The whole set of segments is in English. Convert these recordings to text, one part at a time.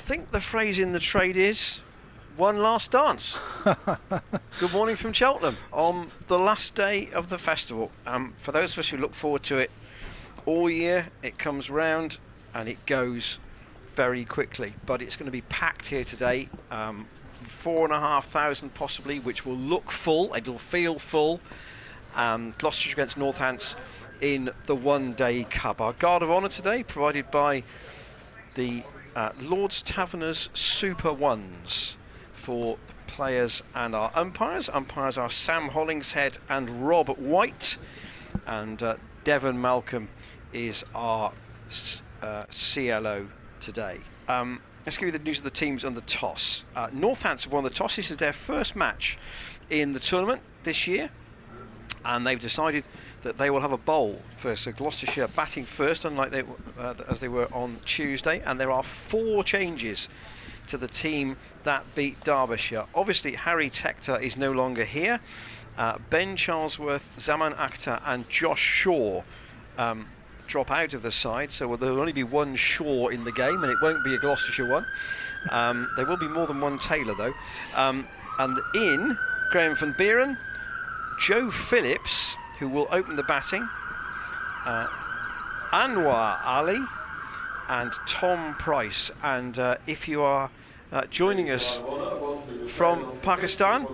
think the phrase in the trade is one last dance. Good morning from Cheltenham on the last day of the festival. For those of us who look forward to it all year, it comes round and it goes very quickly, but it's going to be packed here today. 4,500 possibly, which will look full, it'll feel full. Gloucestershire against Northants in the one-day cup. Our guard of honour today provided by the Lord's Taverners Super Ones for the players and our umpires. Umpires are Sam Hollingshead and Rob White, and Devon Malcolm is our CLO today. Let's give you the news of the teams on the toss. Northants have won the toss. This is their first match in the tournament this year, and they've decided that they will have a bowl first. So Gloucestershire batting first, unlike as they were on Tuesday, and there are 4 changes to the team that beat Derbyshire. Obviously, Harry Tector is no longer here. Ben Charlesworth, Zaman Akhtar and Josh Shaw drop out of the side, so there will only be one Shaw in the game, and it won't be a Gloucestershire one. There will be more than one Taylor though. And in Graham van Buren, Joe Phillips, who will open the batting, Anwar Ali and Tom Price. And if you are joining us from Pakistan,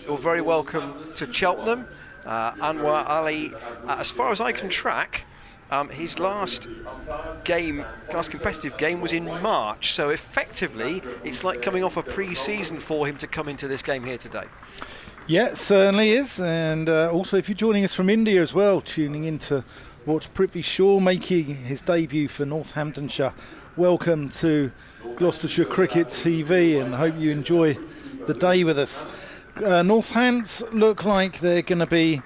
you're very welcome to Cheltenham. Anwar Ali, as far as I can track, his last competitive game was in March, so effectively it's like coming off a pre-season for him to come into this game here today. Yeah, it certainly is. And also, if you're joining us from India as well, tuning in to watch Prithvi Shaw making his debut for Northamptonshire, welcome to Gloucestershire Cricket TV, and I hope you enjoy the day with us. Northants look like they're going to be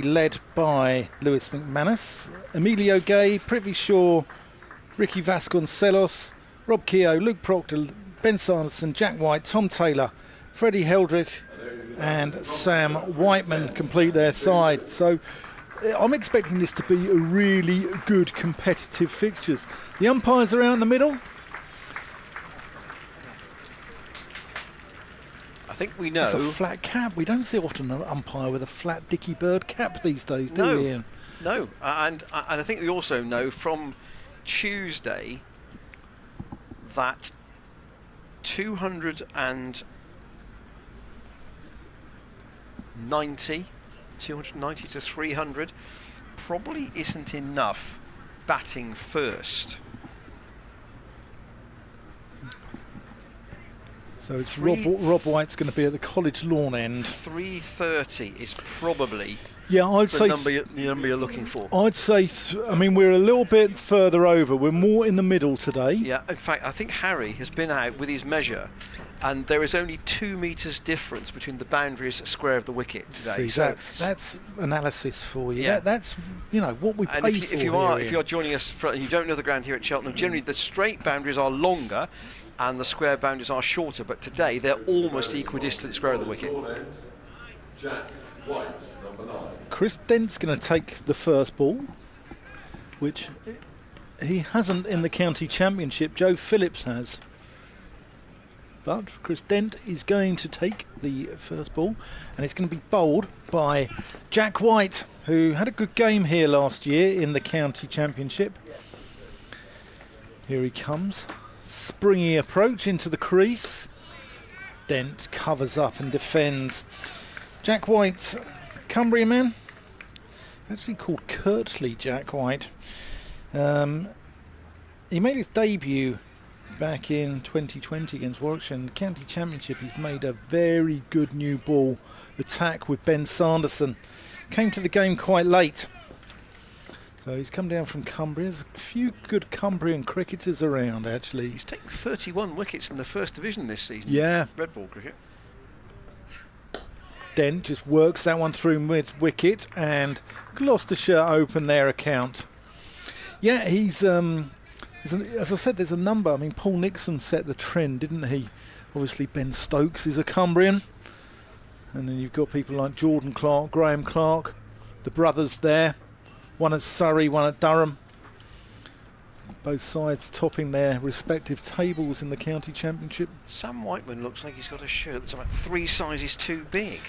led by Lewis McManus, Emilio Gay, Prithvi Shaw, Ricky Vasconcelos, Rob Keogh, Luke Proctor, Ben Sanderson, Jack White, Tom Taylor, Freddie Heldrick and Sam Whiteman complete their side. So I'm expecting this to be a really good competitive fixtures. The umpires are out in the middle. I think we know. It's a flat cap. We don't see often an umpire with a flat Dickie Bird cap these days, do we, Ian? No, and I think we also know from Tuesday that 290 to 300 probably isn't enough batting first. So it's Rob White's going to be at the College Lawn end. 330 is probably the number you're looking for. I'd say, we're a little bit further over. We're more in the middle today. Yeah, in fact, I think Harry has been out with his measure, and there is only 2 metres difference between the boundaries square of the wicket today. See, that's analysis for you. Yeah. That's what we pay for. If you're joining us and you don't know the ground here at Cheltenham, generally the straight boundaries are longer and the square boundaries are shorter, but today they're almost equidistant square of the wicket. Chris Dent's going to take the first ball, which he hasn't in the county championship. Joe Phillips has. But Chris Dent is going to take the first ball, and it's going to be bowled by Jack White, who had a good game here last year in the county championship. Here he comes. Springy approach into the crease. Dent covers up and defends. Jack White, Cumbria man, actually called Kirtley Jack White. He made his debut back in 2020 against Warwickshire. In the county championship, he's made a very good new ball attack with Ben Sanderson. Came to the game quite late. So he's come down from Cumbria. There's a few good Cumbrian cricketers around, actually. He's taken 31 wickets in the first division this season. Yeah. Red ball cricket. Dent just works that one through mid-wicket, and Gloucestershire open their account. Yeah, he's... as I said, there's a number. Paul Nixon set the trend, didn't he? Obviously, Ben Stokes is a Cumbrian. And then you've got people like Jordan Clark, Graham Clark, the brothers there. One at Surrey, one at Durham. Both sides topping their respective tables in the county championship. Sam Whiteman looks like he's got a shirt that's about 3 sizes too big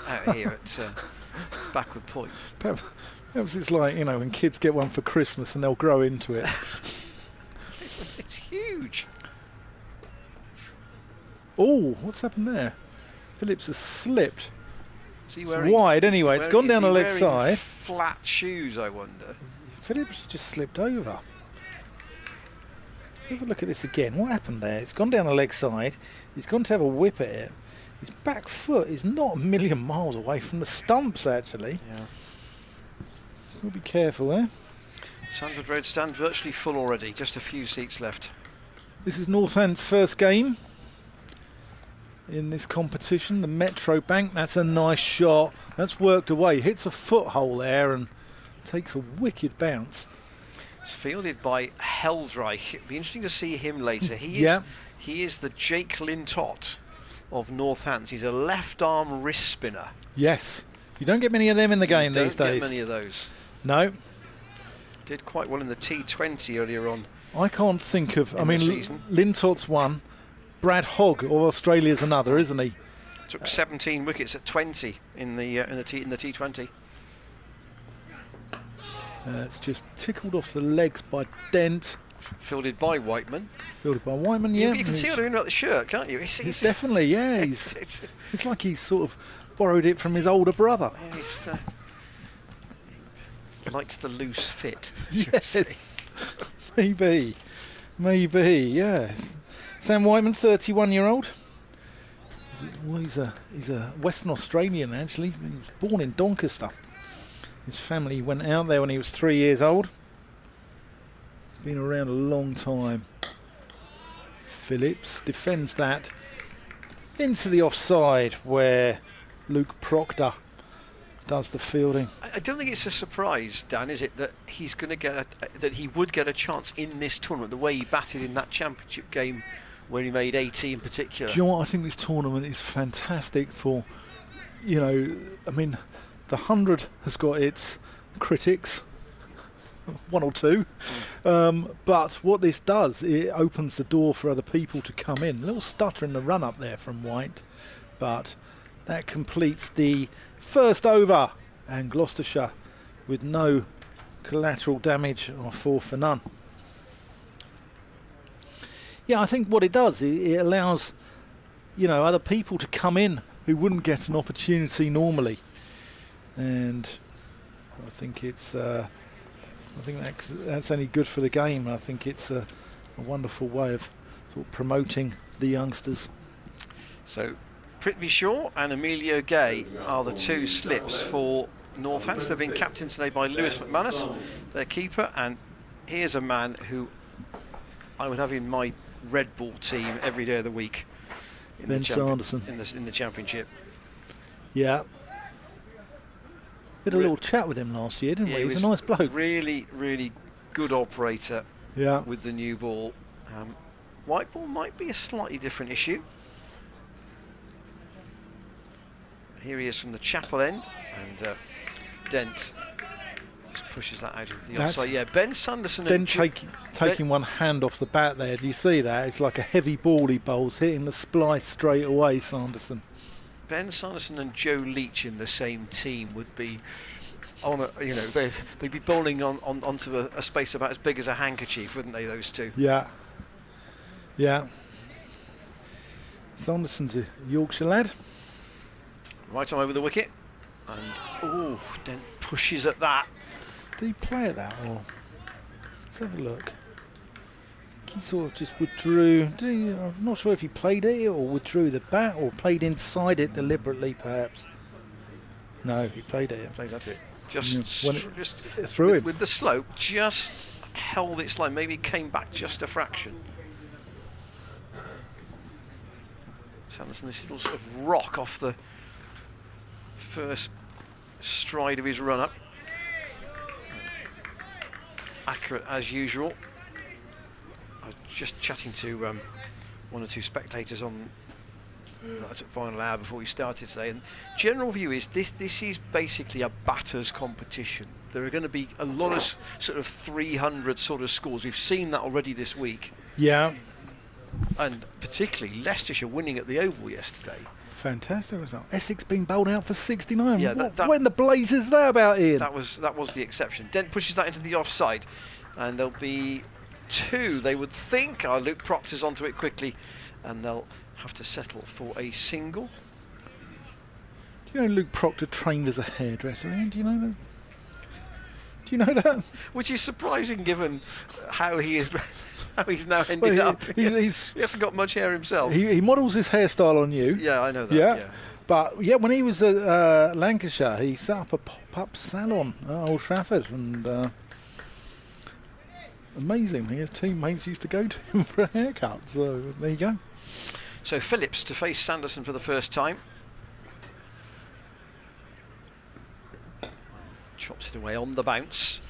out here at Backward Point. Perhaps it's like, you know, when kids get one for Christmas and they'll grow into it. It's huge. Oh, what's happened there? Phillips has slipped. It's wide anyway. It's gone down the leg side. Flat shoes, I wonder. Phillips just slipped over. Let's have a look at this again. What happened there? It's gone down the leg side. He's gone to have a whip at it. His back foot is not a million miles away from the stumps, actually. Yeah. We'll be careful there. Sandford Road stand virtually full already. Just a few seats left. This is Northants' first game in this competition. The Metro Bank. That's a nice shot. That's worked away. Hits a foothold there and takes a wicked bounce. It's fielded by Heldreich. It'll be interesting to see him later. He is the Jake Lintott of Northants. He's a left arm wrist spinner. Yes. You don't get many of them in the game these days. Don't get many of those. No. Did quite well in the T20 earlier on. I can't think of. I mean, season. Lintott's one. Brad Hogg of Australia's another, isn't he? Took 17 wickets at 20 in the T20. It's just tickled off the legs by Dent. Fielded by Whiteman. Fielded by Whiteman, yeah. You can see what I mean about the shirt, can't you? He's definitely, yeah. It's like he's sort of borrowed it from his older brother. Yeah, he likes the loose fit. Yes. Maybe, yes. Sam Whiteman, 31-year-old. Well, he's a Western Australian, actually. He was born in Doncaster. His family went out there when he was 3 years old. Been around a long time. Phillips defends that into the offside where Luke Proctor does the fielding. I don't think it's a surprise, Dan, is it, that he's going to get that he would get a chance in this tournament, the way he batted in that championship game where he made 80 in particular. Do you know what? I think this tournament is fantastic for, you know, I mean, the 100 has got its critics, one or two, but what this does, it opens the door for other people to come in. A little stutter in the run up there from White, but that completes the first over, and Gloucestershire with no collateral damage are 4 for none. Yeah, I think what it does, it allows, you know, other people to come in who wouldn't get an opportunity normally, and I think it's I think that's only good for the game. I think it's a wonderful way of sort of promoting the youngsters. So Prithvi Shaw and Emilio Gay are the two slips for Northants. They've been captained today by Lewis McManus, their keeper, and here's a man who I would have in my Red Bull team every day of the week. Ben Sanderson in the championship. Yeah. We had a little chat with him last year, didn't we? He's a nice bloke. Really, really good operator. Yeah. With the new ball. White ball might be a slightly different issue. Here he is from the chapel end, and Dent just pushes that out of the offside. Yeah, Ben Sanderson. Dent taking one hand off the bat there. Do you see that? It's like a heavy ball he bowls, hitting the splice straight away, Sanderson. Ben Sanderson and Joe Leach in the same team would be on a, you know, they'd be bowling onto a space about as big as a handkerchief, wouldn't they, those two? Yeah. Yeah. Sanderson's a Yorkshire lad. Right arm over the wicket, and Dent pushes at that. Did he play at that, or let's have a look. I think he sort of just withdrew. I'm not sure if he played it or withdrew the bat or played inside it deliberately, perhaps. No, he played it. Played at it. Just through him with the slope. Just held it slow. Maybe came back just a fraction. Sanderson, this little sort of rock off the first stride of his run up. Accurate as usual. I was just chatting to one or two spectators on That's at final hour before we started today. And general view is this is basically a batters competition. There are going to be a lot of sort of 300 sort of scores. We've seen that already this week. Yeah. And particularly Leicestershire winning at the Oval yesterday. Fantastic result. Essex being bowled out for 69. Yeah, when the blazes that about, Ian? That was the exception. Dent pushes that into the offside, and there'll be 2, they would think. Luke Proctor's onto it quickly, and they'll have to settle for a single. Do you know Luke Proctor trained as a hairdresser, Ian? Do you know that? Do you know that? Which is surprising given how he is. How he's now ended up. He hasn't got much hair himself. He models his hairstyle on you. Yeah, I know that. Yeah. But yeah, when he was at Lancashire, he set up a pop-up salon at Old Trafford, and amazing. His teammates used to go to him for a haircut. So there you go. So Phillips to face Sanderson for the first time. Chops it away on the bounce.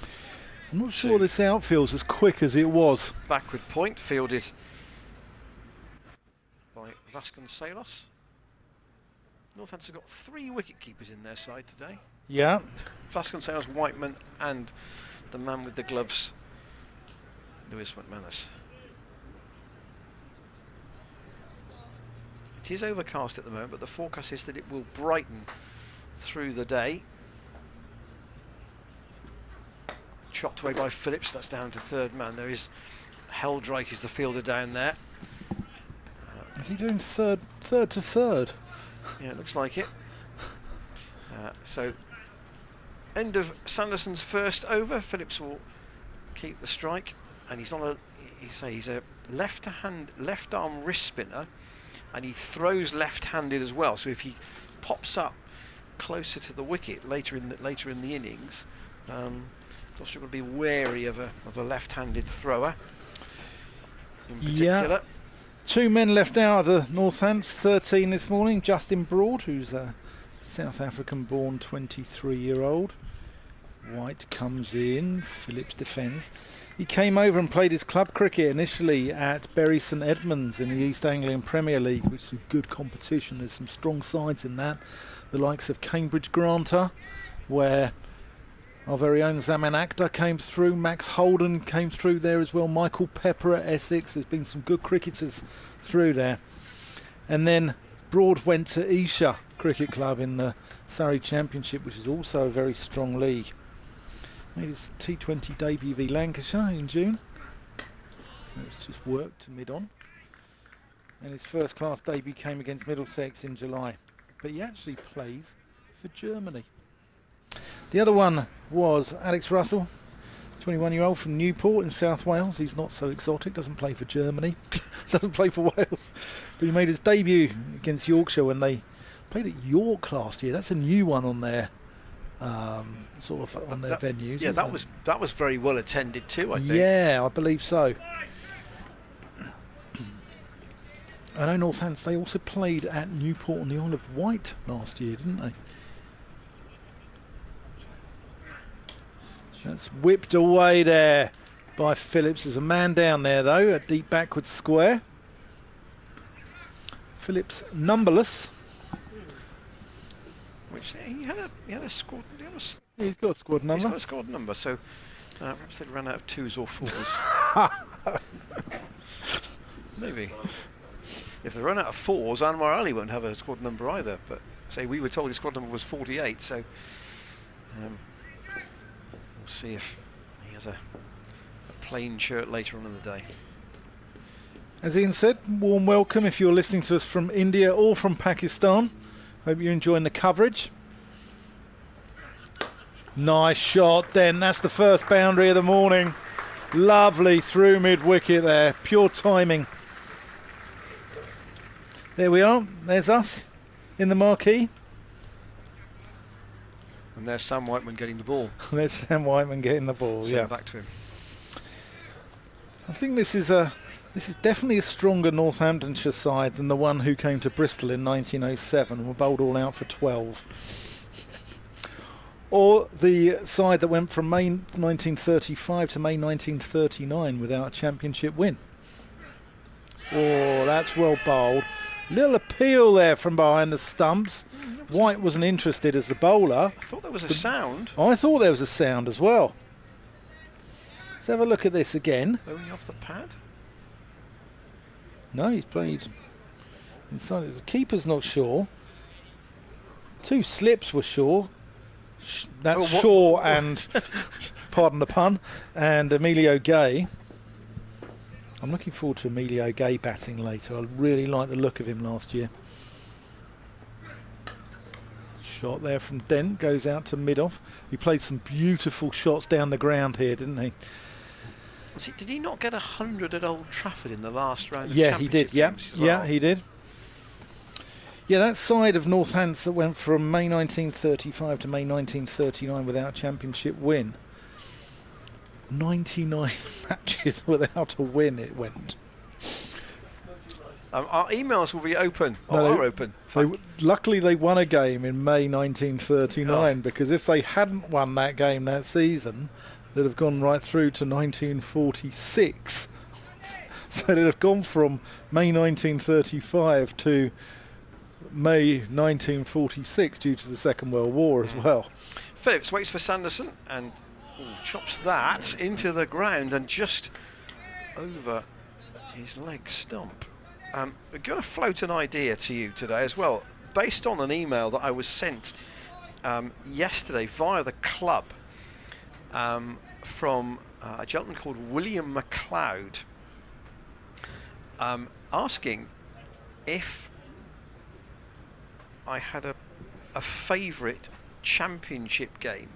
I'm not sure this outfield's as quick as it was. Backward point, fielded by Vasconcelos. Northants have got 3 wicket keepers in their side today. Yeah. Vasconcelos, Whiteman, and the man with the gloves, Lewis McManus. It is overcast at the moment, but the forecast is that it will brighten through the day. Chopped away by Phillips, that's down to third man. There is Heldrake is the fielder down there. Is he doing third to third? Yeah, it looks like it. So, end of Sanderson's first over. Phillips will keep the strike, and he's not he's a left arm wrist spinner, and he throws left-handed as well. So if he pops up closer to the wicket later in the innings. Gloucestershire will be wary of a left-handed thrower in particular. Yeah. 2 men left out of the Northants 13 this morning. Justin Broad, who's a South African-born 23-year-old. White comes in, Phillips defends. He came over and played his club cricket initially at Bury St Edmunds in the East Anglian Premier League, which is a good competition. There's some strong sides in that. The likes of Cambridge Granta, where our very own Zaman Akhtar came through, Max Holden came through there as well, Michael Pepper at Essex. There's been some good cricketers through there. And then Broad went to Isha Cricket Club in the Surrey Championship, which is also a very strong league. Made his T20 debut v Lancashire in June. It's just worked to mid-on. And his first class debut came against Middlesex in July. But he actually plays for Germany. The other one was Alex Russell, 21-year-old from Newport in South Wales. He's not so exotic, doesn't play for Germany, doesn't play for Wales. But he made his debut against Yorkshire when they played at York last year. That's a new one on their sort of on their venues. Yeah, that was very well attended too, I think. Yeah, I believe so. I know Northants, they also played at Newport on the Isle of Wight last year, didn't they? That's whipped away there by Phillips. There's a man down there though, a deep backward square. Phillips numberless. Which he had a squad. He's got a squad number. He's got a squad number. So perhaps they'd run out of 2s or 4s. Maybe. If they run out of 4s, Anwar Ali won't have a squad number either. But say we were told his squad number was 48. So. We'll see if he has a plain shirt later on in the day. As Ian said, warm welcome if you're listening to us from India or from Pakistan. Hope you're enjoying the coverage. Nice shot then. That's the first boundary of the morning. Lovely through mid-wicket there. Pure timing. There we are. There's us in the marquee. And there's Sam Whiteman getting the ball. There's Sam Whiteman getting the ball. Send it back to him. I think this is definitely a stronger Northamptonshire side than the one who came to Bristol in 1907 and were bowled all out for 12. Or the side that went from May 1935 to May 1939 without a championship win. Oh, that's well bowled. Little appeal there from behind the stumps. White wasn't interested as the bowler. I thought there was a sound. I thought there was a sound as well. Let's have a look at this again. Only off the pad? No, he's played inside. The keeper's not sure. 2 slips were sure. That's Shaw and, pardon the pun, and Emilio Gay. I'm looking forward to Emilio Gay batting later. I really liked the look of him last year. Shot there from Dent, goes out to mid-off. He played some beautiful shots down the ground here, didn't he? Did he not get 100 at Old Trafford in the last round? Yeah, he did. Yeah, yeah, he did. Yeah, that side of Northants that went from May 1935 to May 1939 without a championship win. 99 matches without a win it went. Our emails will be open. No, are open. Luckily they won a game in May 1939 because if they hadn't won that game that season, they'd have gone right through to 1946. So they'd have gone from May 1935 to May 1946 due to the Second World War as well. Phillips waits for Sanderson and chops that into the ground and just over his leg stump. I'm going to float an idea to you today as well, based on an email that I was sent yesterday via the club from a gentleman called William MacLeod, asking if I had a favourite championship game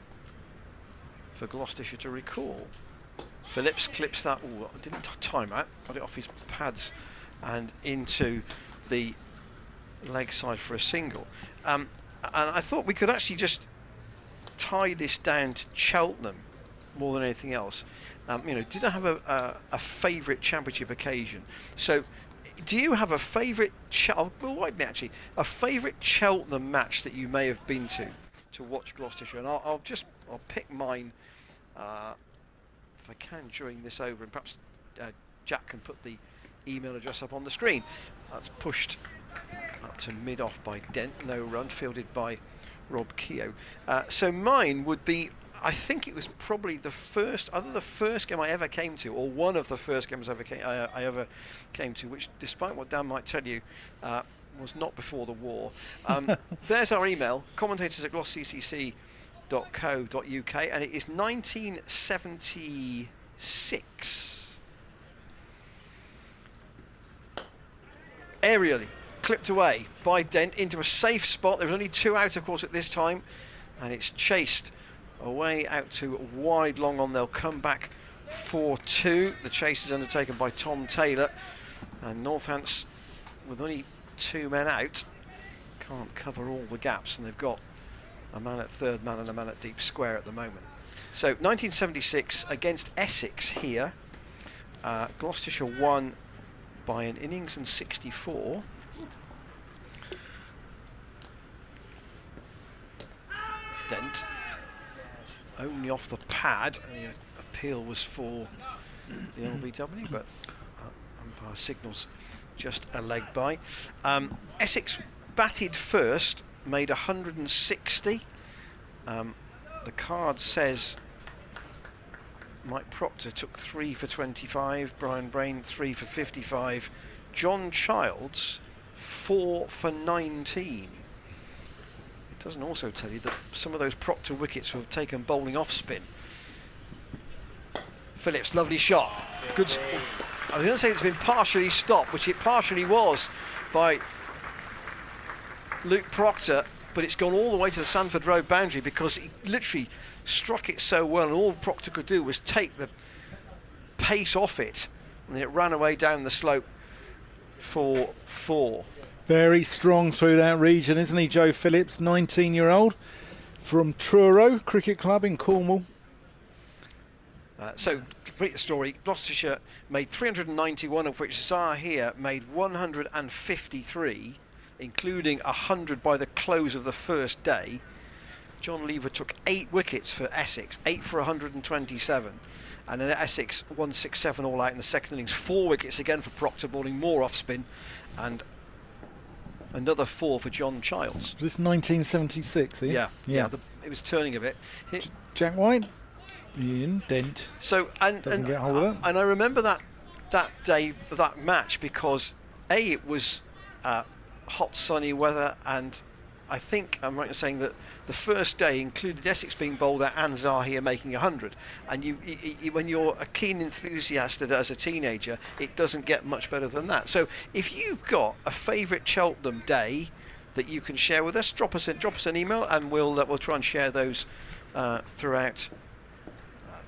for Gloucestershire to recall. Phillips clips that. Oh, didn't time out. Got it off his pads and into the leg side for a single. And I thought we could actually just tie this down to Cheltenham more than anything else. Did I have a favourite championship occasion? So, do you have a favourite? A favourite Cheltenham match that you may have been to watch Gloucestershire? And I'll pick mine if I can during this over, and perhaps Jack can put the email address up on the screen. That's pushed up to mid-off by Dent. No run, fielded by Rob Keogh. So mine would be, I think it was probably the first game I ever came to, or one of the first games I ever came to, which, despite what Dan might tell you, was not before the war. There's our email, commentators@glossccc.co.uk, and it is 1976. Aerially clipped away by Dent into a safe spot. There was only 2 out, of course, at this time, and it's chased away out to wide long on. They'll come back for 2. The chase is undertaken by Tom Taylor, and Northants, with only 2 men out, can't cover all the gaps, and they've got a man at third man and a man at deep square at the moment. So 1976 against Essex here. Gloucestershire won by an innings and 64. Dent only off the pad. The appeal was for the LBW, but umpire signals just a leg by. Essex batted first, made 160. The card says Mike Proctor took 3 for 25, Brian Brain 3 for 55, John Childs 4 for 19. It doesn't also tell you that some of those Proctor wickets have taken bowling off spin. Phillips, lovely shot. Good. I was going to say it's been partially stopped, which it partially was by Luke Proctor, but it's gone all the way to the Sanford Road boundary because he literally struck it so well, and all Proctor could do was take the pace off it, and then it ran away down the slope for 4. Very strong through that region, isn't he, Joe Phillips, 19-year-old from Truro Cricket Club in Cornwall. So, to complete the story, Gloucestershire made 391, of which Zahir made 153, including 100 by the close of the first day. John Lever took 8 wickets for Essex, 8 for 127. And then Essex 167 all out in the second innings. 4 wickets again for Proctor, bowling more off spin. And another 4 for John Childs. This 1976, Yeah. It was turning a bit. Jack White, Ian Dent. So and get hold of that. And I remember that day, that match, because it was hot sunny weather, and I think I'm right in saying that the first day included Essex being bowled out and Zahir making 100. And when you're a keen enthusiast as a teenager, it doesn't get much better than that. So if you've got a favourite Cheltenham day that you can share with us, drop us an email, and we'll try and share those throughout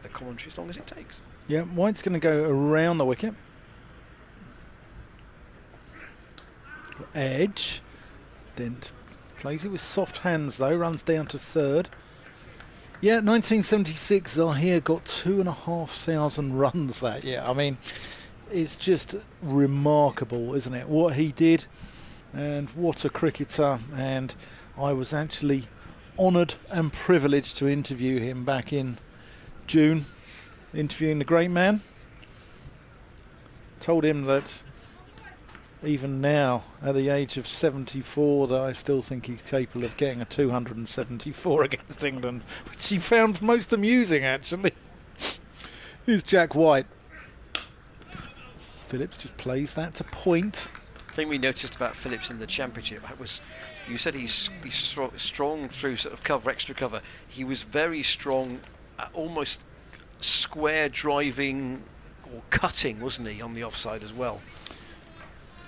the commentary as long as it takes. Yeah, White's going to go around the wicket. Edge. Dent plays it with soft hands though, runs down to third. Yeah, 1976, Zahir got 2,500 runs that year. I mean, it's just remarkable, isn't it, what he did, and what a cricketer. And I was actually honoured and privileged to interview him back in June, interviewing the great man. Told him that even now, at the age of 74, that I still think he's capable of getting a 274 against England, which he found most amusing, actually. Here's Jack White. Phillips just plays that to point. The thing we noticed about Phillips in the Championship was, you said he's strong through sort of cover, extra cover. He was very strong, almost square driving or cutting, wasn't he, on the offside as well?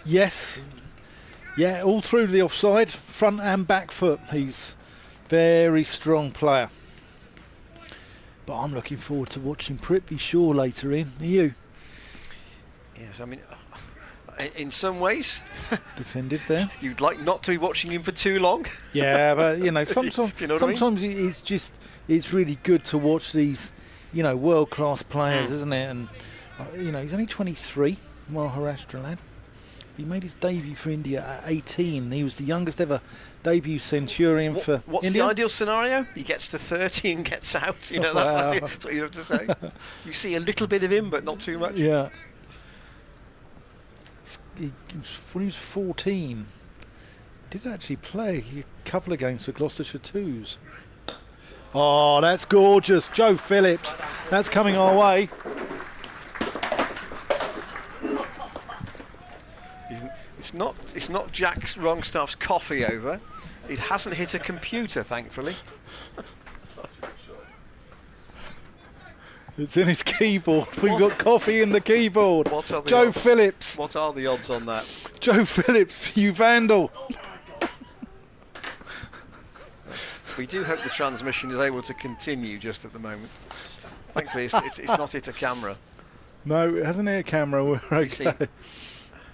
Yes, yeah, all through the offside, front and back foot. He's very strong player. But I'm looking forward to watching Prithvi Shaw later in. Are you? Yes, I mean, in some ways, defended there. You'd like not to be watching him for too long. Yeah, but you know, sometimes, you know what I mean? it's really good to watch these, you know, world-class players, isn't it? And you know, he's only 23, Maharashtra lad. He made his debut for India at 18. He was the youngest ever debut centurion for what's India. The ideal scenario? He gets to 30 and gets out. You know, that's what you have to say. You see a little bit of him, but not too much. Yeah. When he was 14, he did actually play a couple of games for Gloucestershire twos. Oh, that's gorgeous. Joe Phillips. That's coming our way. It's not Jack Longstaff's coffee over. It hasn't hit a computer, thankfully. It's in his keyboard. We've got coffee in the keyboard. Joe Phillips. What are the odds on that? Joe Phillips, you vandal. We do hope the transmission is able to continue just at the moment. Thankfully, it's not hit a camera. No, it hasn't hit a camera. We're okay.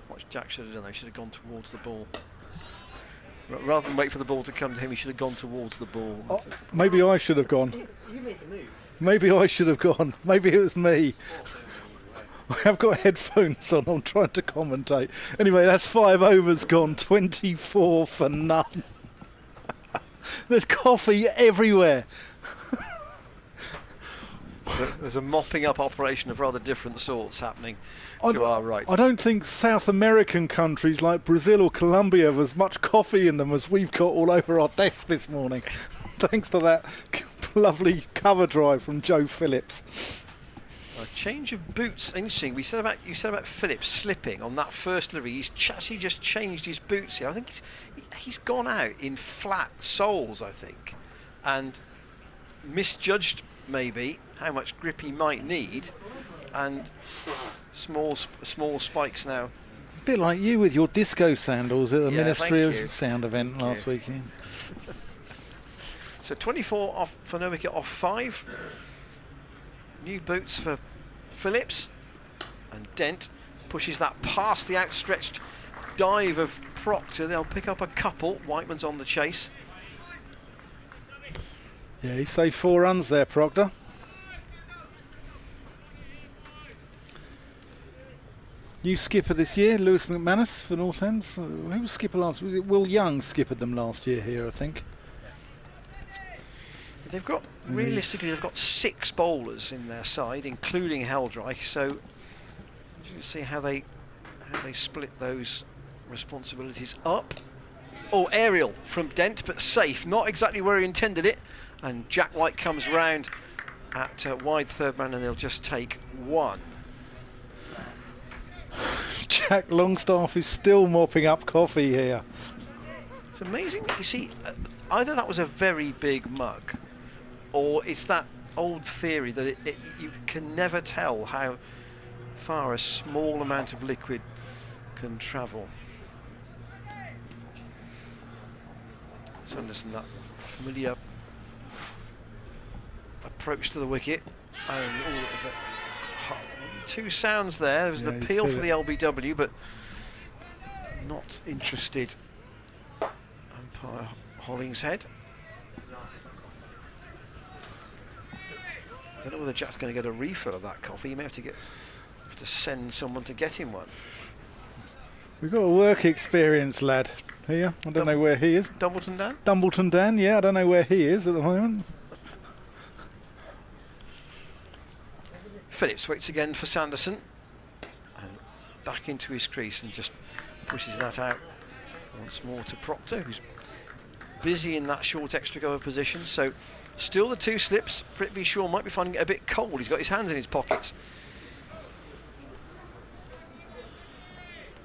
What Jack should have done, he should have gone towards the ball. Rather than wait for the ball to come to him, he should have gone towards the ball. Oh, maybe I should have gone. You made the move. Maybe I should have gone. Maybe it was me. I have got headphones on. I'm trying to commentate. Anyway, that's 5 overs gone. 24 for none. There's coffee everywhere. There's a mopping up operation of rather different sorts happening to our right. I don't think South American countries like Brazil or Colombia have as much coffee in them as we've got all over our desk this morning. Thanks to that lovely cover drive from Joe Phillips. A change of boots. Interesting. You said about Phillips slipping on that first delivery. He's actually just changed his boots here. I think he's gone out in flat soles, I think, and misjudged maybe how much grip he might need, and small spikes now. A bit like you with your disco sandals at the Ministry of you. Sound event last weekend. So 24 off for no wicket off 5. New boots for Phillips, and Dent pushes that past the outstretched dive of Proctor. They'll pick up a couple. Whiteman's on the chase. Yeah, he saved 4 runs there, Proctor. New skipper this year, Lewis McManus for Northants. Who was skipper last? Was it Will Young skippered them last year here, I think. They've got, realistically, they've got 6 bowlers in their side, including Heldreich. So you see how they split those responsibilities up. Oh, aerial from Dent, but safe. Not exactly where he intended it. And Jack White comes round at wide third man, and they'll just take one. Jack Longstaff is still mopping up coffee here. It's amazing. You see, either that was a very big mug, or it's that old theory that you can never tell how far a small amount of liquid can travel. Sanderson, that familiar approach to the wicket. Two sounds there. There was an appeal for the LBW, but not interested. Umpire Hollingshead. I don't know whether Jack's going to get a refill of that coffee. He may have to send someone to get him one. We've got a work experience lad here. I don't know where he is. Dumbleton Dan? Dumbleton Dan, yeah. I don't know where he is at the moment. Phillips waits again for Sanderson. And back into his crease and just pushes that out once more to Proctor, who's busy in that short extra cover position. So still the two slips. Prithvi Shaw might be finding it a bit cold. He's got his hands in his pockets.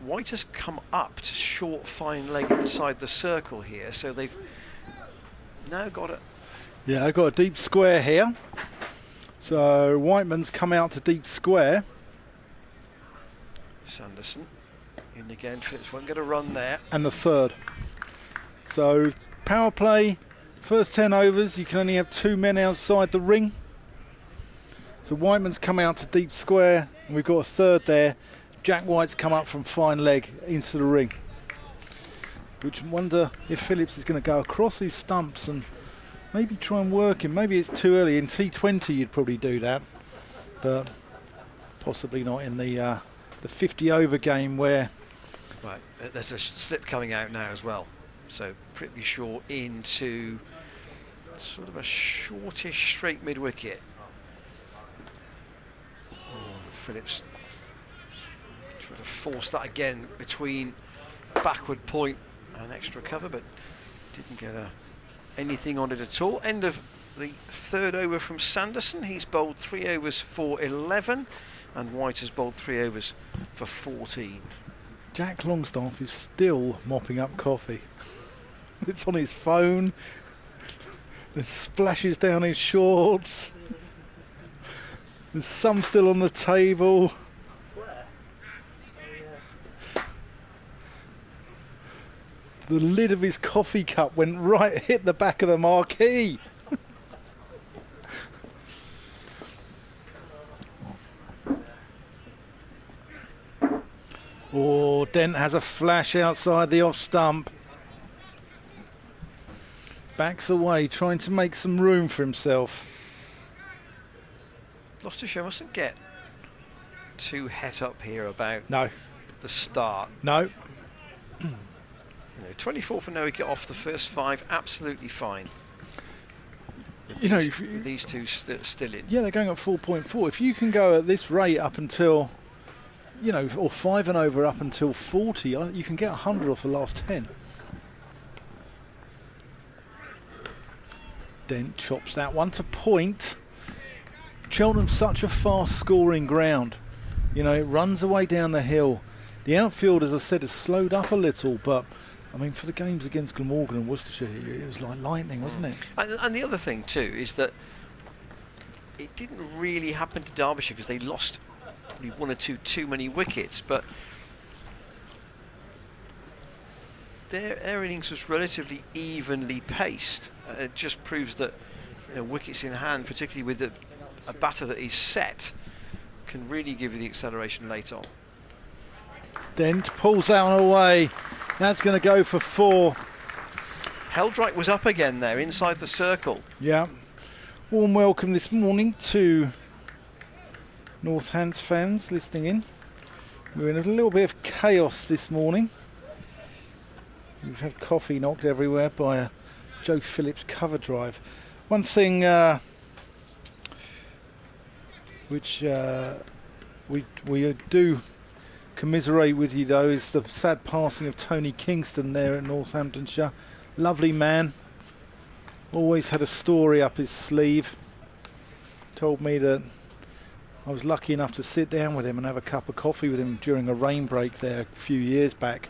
White has come up to short, fine leg inside the circle here, so they've now got it. Yeah, they've got a deep square here. So Whiteman's come out to deep square. Sanderson in again. Phillips won't get a run there. And the third. So power play, first 10 overs, you can only have 2 men outside the ring. So Whiteman's come out to deep square, and we've got a third there. Jack White's come up from fine leg into the ring. Which I wonder if Phillips is going to go across his stumps and maybe try and work him. Maybe it's too early. In T20 you'd probably do that, but possibly not in the 50 over game where... Right, there's a slip coming out now as well. So Prithvi Shaw into sort of a shortish straight mid wicket. Phillips trying to force that again between backward point and extra cover, but didn't get anything on it at all. End of the third over from Sanderson. He's bowled 3 overs for 11, and White has bowled 3 overs for 14. Jack Longstaff is still mopping up coffee. It's on his phone. There's splashes down his shorts. There's some still on the table. The lid of his coffee cup hit the back of the marquee. Oh, Dent has a flash outside the off stump. Backs away, trying to make some room for himself. Gloucestershire mustn't get too het up here about the start. No. 24 for no wicket off the first 5, absolutely fine. These two still in. Yeah, they're going at 4.4. If you can go at this rate up until, or 5 and over up until 40, you can get 100 off the last 10. Dent chops that one to point. Cheltenham's such a fast scoring ground. It runs away down the hill. The outfield, as I said, has slowed up a little, but I mean, for the games against Glamorgan and Worcestershire, it was like lightning, wasn't it? And the other thing too is that it didn't really happen to Derbyshire because they lost probably 1 or 2 too many wickets, but their innings was relatively evenly paced. It just proves that wickets in hand, particularly with a batter that is set, can really give you the acceleration late on. Dent pulls that one away. That's going to go for 4. Heldright was up again there inside the circle. Yeah. Warm welcome this morning to Northants fans listening in. We're in a little bit of chaos this morning. We've had coffee knocked everywhere by a Joe Phillips cover drive. One thing which we do commiserate with you though is the sad passing of Tony Kingston there at Northamptonshire. Lovely man, always had a story up his sleeve. Told me that I was lucky enough to sit down with him and have a cup of coffee with him during a rain break there a few years back.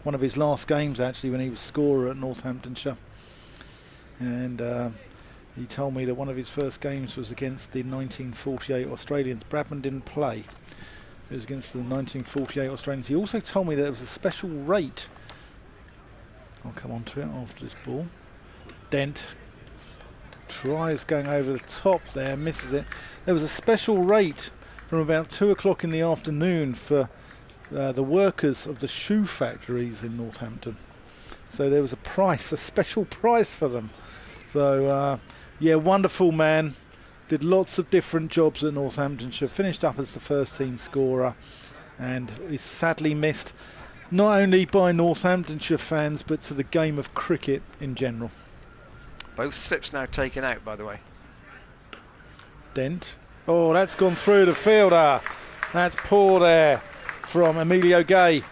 One of his last games actually, when he was scorer at Northamptonshire. And he told me that one of his first games was against the 1948 Australians. Bradman didn't play. It was against the 1948 Australians. He also told me that there was a special rate. I'll come on to it after this ball. Dent tries going over the top there, misses it. There was a special rate from about 2 o'clock in the afternoon for the workers of the shoe factories in Northampton. So there was a price, a special price for them. So yeah, wonderful man. Did lots of different jobs at Northamptonshire. Finished up as the first team scorer, and is sadly missed not only by Northamptonshire fans but to the game of cricket in general. Both slips now taken out, by the way. Dent. Oh, that's gone through the fielder. That's poor there from Emilio Gay.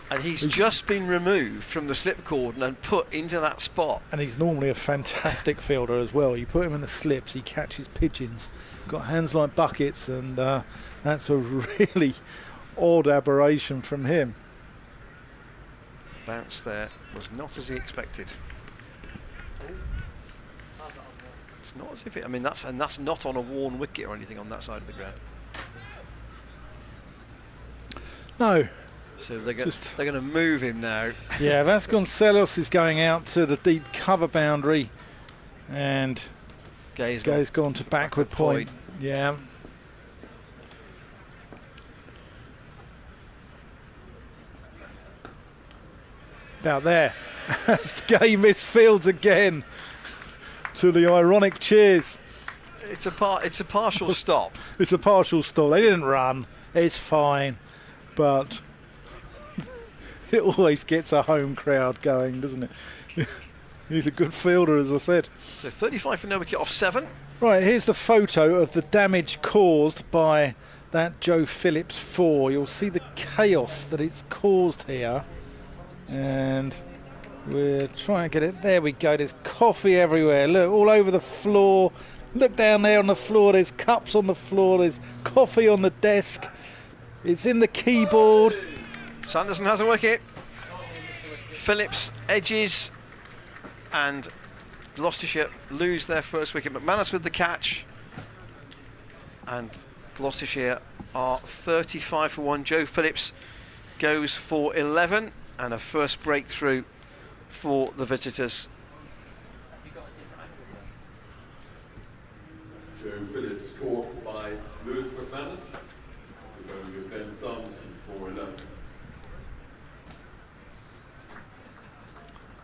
And he's just been removed from the slip cordon and put into that spot. And he's normally a fantastic fielder as well. You put him in the slips, he catches pigeons. Got hands like buckets, and that's a really odd aberration from him. Bounce there was not as he expected. It's not as if it, I mean, that's not on a worn wicket or anything on that side of the ground. No. So they're going to move him now. Yeah, Vasconcelos is going out to the deep cover boundary, and Gay's gone to backward point. Yeah. About there. As Gay misfields again, to the ironic cheers. It's a partial stop. It's a partial stop. They didn't run. It's fine, but it always gets a home crowd going, doesn't it? He's a good fielder, as I said. So 35 for no wicket off 7. Right, here's the photo of the damage caused by that Joe Phillips 4. You'll see the chaos that it's caused here. And we're trying to get it. There we go. There's coffee everywhere. Look, all over the floor. Look down there on the floor. There's cups on the floor. There's coffee on the desk. It's in the keyboard. Sanderson has a wicket. Phillips edges, and Gloucestershire lose their first wicket. McManus with the catch, and Gloucestershire are 35 for 1. Joe Phillips goes for 11, and a first breakthrough for the visitors. Joe Phillips caught by Lewis McManus, going with Ben Sanderson for 11.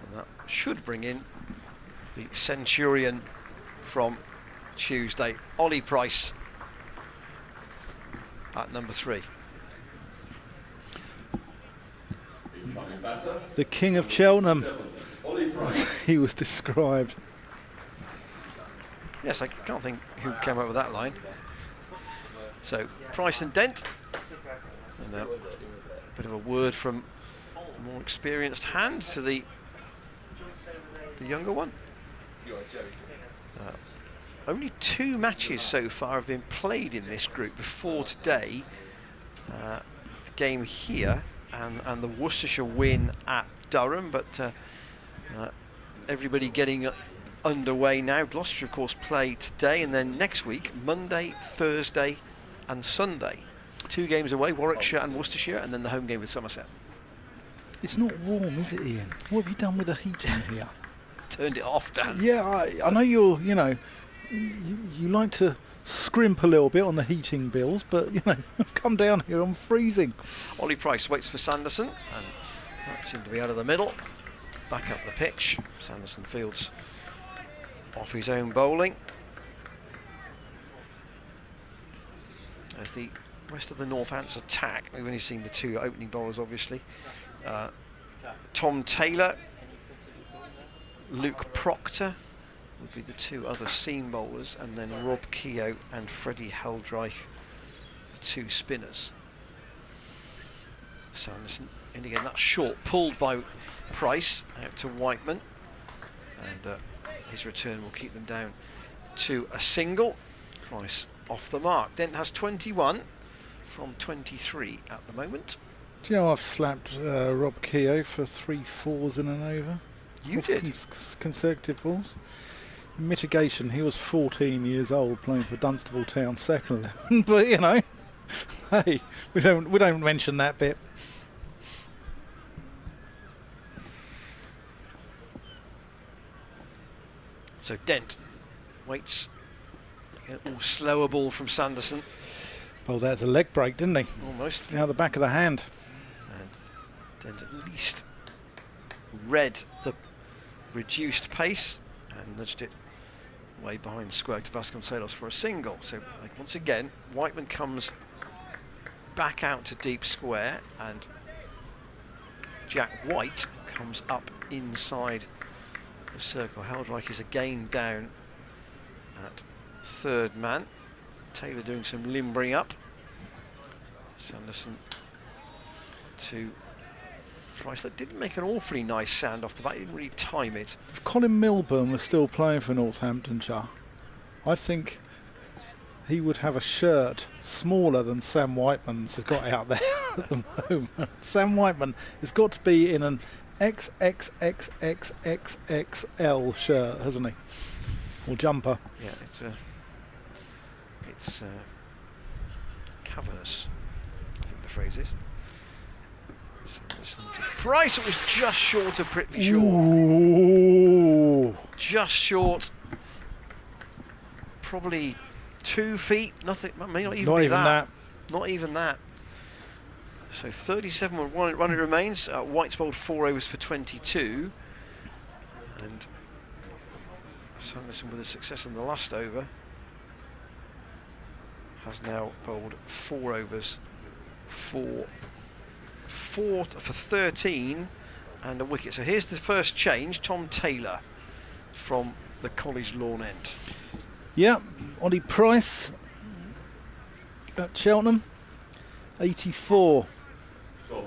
And that should bring in the Centurion from Tuesday, Ollie Price, at number 3. The King of Cheltenham, as he was described. Yes, I can't think who came up with that line. So Price and Dent, and a bit of a word from the more experienced hand to the younger one. Only 2 matches so far have been played in this group before today. The game here and the Worcestershire win at Durham, but everybody getting underway now. Gloucestershire, of course, play today, and then next week, Monday, Thursday and Sunday. 2 games away, Warwickshire and Worcestershire, and then the home game with Somerset. It's not warm, is it, Ian? What have you done with the heating here? Turned it off, Dan. Yeah, I know you like to scrimp a little bit on the heating bills, but I've come down here, I'm freezing. Ollie Price waits for Sanderson, and that seemed to be out of the middle. Back up the pitch. Sanderson fields off his own bowling. As the rest of the Northants attack, we've only seen the 2 opening bowlers, obviously. Tom Taylor, Luke Proctor would be the 2 other seam bowlers, and then Rob Keogh and Freddie Heldreich, the 2 spinners. Sanderson in again. That's short, pulled by Price out to Whiteman, and his return will keep them down to a single. Price off the mark. Dent has 21 from 23 at the moment. Do you know I've slapped Rob Keogh for 3 fours in an over? You did? Consecutive balls. In mitigation, he was 14 years old playing for Dunstable Town second 11. But you know, hey, we don't mention that bit. So Dent waits. Slower ball from Sanderson. Well, that's a leg break, didn't he? Almost. Out the back of the hand. And Dent at least read the reduced pace and nudged it way behind square to Vasconcelos for a single. So once again, Whiteman comes back out to deep square, and Jack White comes up inside the circle. Heldreich is again down at third man. Taylor doing some limbering up. Sanderson to Price. That didn't make an awfully nice sound off the bat. He didn't really time it. If Colin Milburn was still playing for Northamptonshire, I think he would have a shirt smaller than Sam Whiteman's has got out there at the moment. Sam Whiteman has got to be in an XXXXXXL shirt, hasn't he? Or jumper. Yeah, it's cavernous, I think the phrase is. Sanderson to Price. It was just short of Prithvi Shaw. Ooh. Just short. Probably 2 feet. Nothing. May not even Not be even that. Not even that. So 37 with 1 runner remains. White's bowled 4 overs for 22, and Sanderson, with a success in the last over, has now bowled 4 overs for 13 and a wicket. So here's the first change. Tom Taylor from the College Lawn end. Yeah, Ollie Price at Cheltenham, 84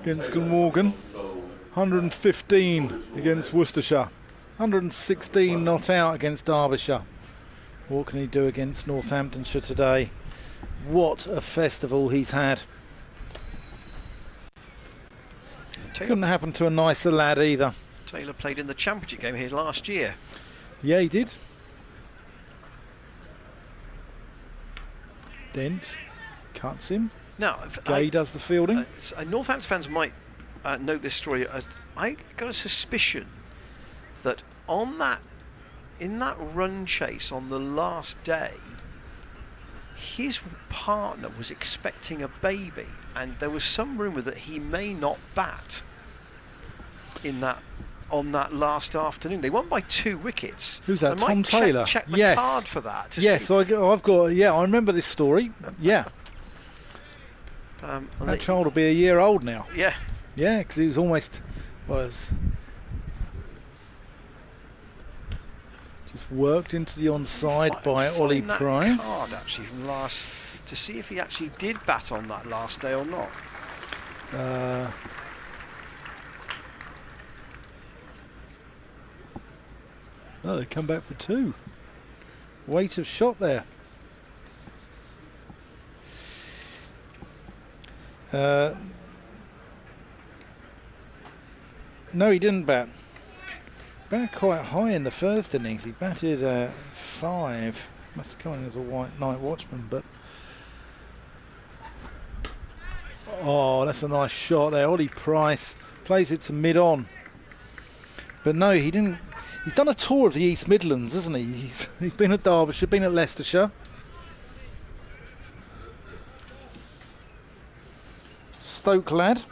against Glamorgan, 115 against Worcestershire, 116 not out against Derbyshire. What can he do against Northamptonshire today? What a festival he's had. Couldn't happen to a nicer lad either. Taylor played in the championship game here last year. Yeah, he did. Dent cuts him. Now, Gay does the fielding. Northampton fans might know this story as I got a suspicion that in that run chase on the last day, his partner was expecting a baby, and there was some rumour that he may not bat on that last afternoon. They won by 2 wickets. Who's that? I might Tom Taylor. Check the Yes. card for that. To Yes, see. I've got. Yeah, I remember this story. Yeah, And that child will be a year old now. Yeah. Yeah, because he was just worked into the onside by Ollie That Price. card actually from last, to see if he actually did bat on that last day or not. Oh, they come back for 2. Weight of shot there. No, he didn't bat. Batted quite high in the first innings. He batted 5. Must have come in as a white night watchman, but oh, that's a nice shot there. Ollie Price plays it to mid-on, but no, he didn't. He's done a tour of the East Midlands, hasn't he? He's been at Derbyshire, been at Leicestershire. Stoke lad.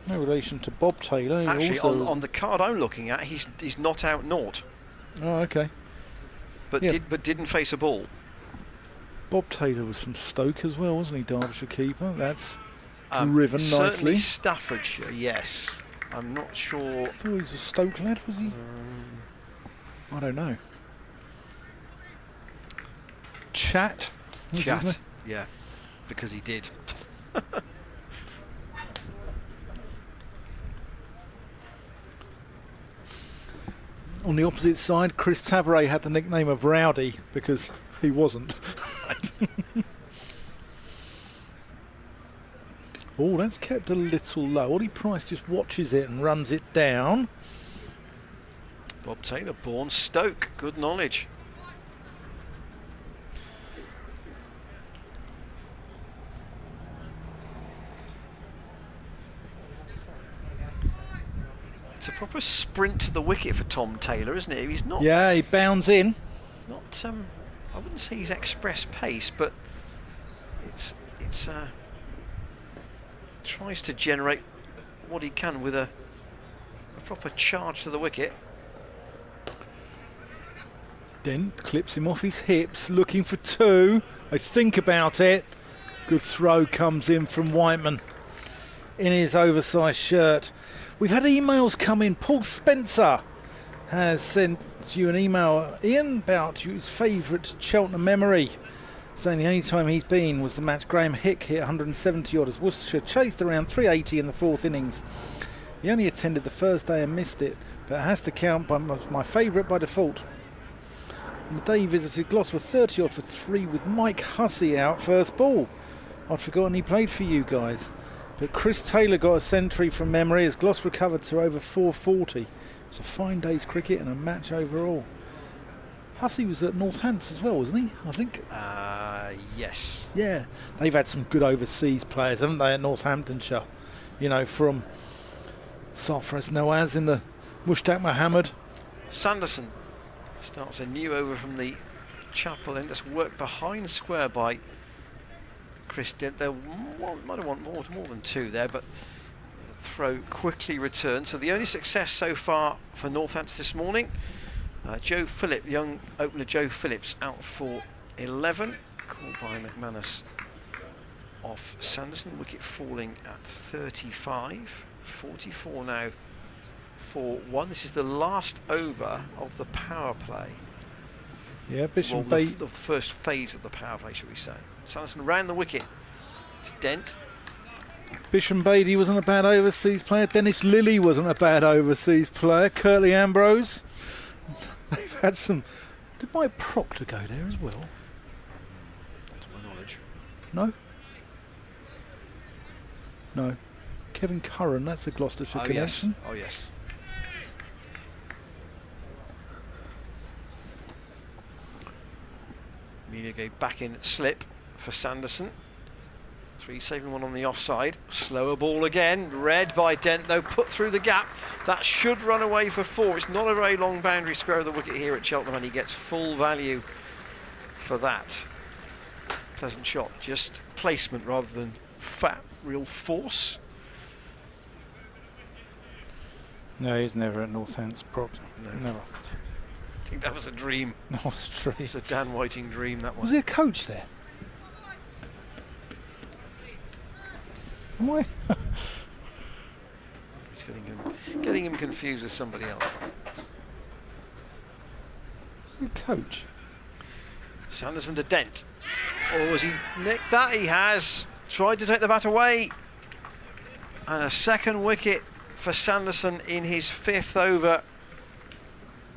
No relation to Bob Taylor. Actually, also on the card I'm looking at, he's not out naught, oh, okay. but Yeah. didn't face a ball. Bob Taylor was from Stoke as well, wasn't he? Derbyshire keeper. That's driven Certainly nicely. Staffordshire, yes. I'm not sure. I thought he was a Stoke lad, was he? I don't know. Chat. Was his Chat, name? yeah, because he did On the opposite side, Chris Tavaret had the nickname of Rowdy because he wasn't. Oh, that's kept a little low. Ollie Price just watches it and runs it down. Bob Taylor, born Stoke, good knowledge. It's a proper sprint to the wicket for Tom Taylor, isn't it? He's not. Yeah, he bounds in. Not. I wouldn't say he's express pace, but it's tries to generate what he can with a proper charge to the wicket. Dent clips him off his hips, looking for two. They think about it. Good throw comes in from Whiteman in his oversized shirt. We've had emails come in. Paul Spencer has sent you an email, Ian, about his favourite Cheltenham memory, saying the only time he's been was the match Graham Hick hit 170 odd as Worcestershire chased around 380 in the fourth innings. He only attended the first day and missed it, but it has to count by my favourite by default. On the day he visited Gloucester 30 odd for 3 with Mike Hussey out first ball. I'd forgotten he played for you guys. But Chris Taylor got a century from memory as Gloucester recovered to over 440. It's a fine day's cricket and a match overall. Hussey was at Northants as well, wasn't he? I think. Yes. Yeah, they've had some good overseas players, haven't they, at Northamptonshire? You know, from Sarfraz Nawaz in the Mushtaq Mohammed. Sanderson starts a new over from the Chapel End. Just worked behind square by Chris Dent. There might have want more than two there, but the throw quickly returned. So the only success so far for Northants this morning, Joe Phillip, young opener Joe Phillips, out for 11, called by McManus off Sanderson. Wicket falling at 35, 44 now for 1. This is the last over of the power play. Yeah, Bishop the first phase of the power play, should we say. Sanderson ran the wicket to Dent. Bisham Beatty wasn't a bad overseas player. Dennis Lilly wasn't a bad overseas player. Curtly Ambrose. They've had some. Did Mike Proctor go there as well? To my knowledge. No? No. Kevin Curran, that's a Gloucestershire connection. Yes. Oh, yes. Amelia go back in slip for Sanderson. 3 saving 1 on the offside. Slower ball again. Read by Dent, though, put through the gap. That should run away for 4. It's not a very long boundary square of the wicket here at Cheltenham, and he gets full value for that. Pleasant shot. Just placement rather than real force. No, he's never at Northants, Proctor. No. Never. I think that was a dream. No, it's true. It's a Dan Whiting dream, that one. Was he a coach there? Am I? He's getting him confused with somebody else. Was he a coach? Sanderson to Dent. Or has he nicked that? He has. Tried to take the bat away. And a second wicket for Sanderson in his 5th over.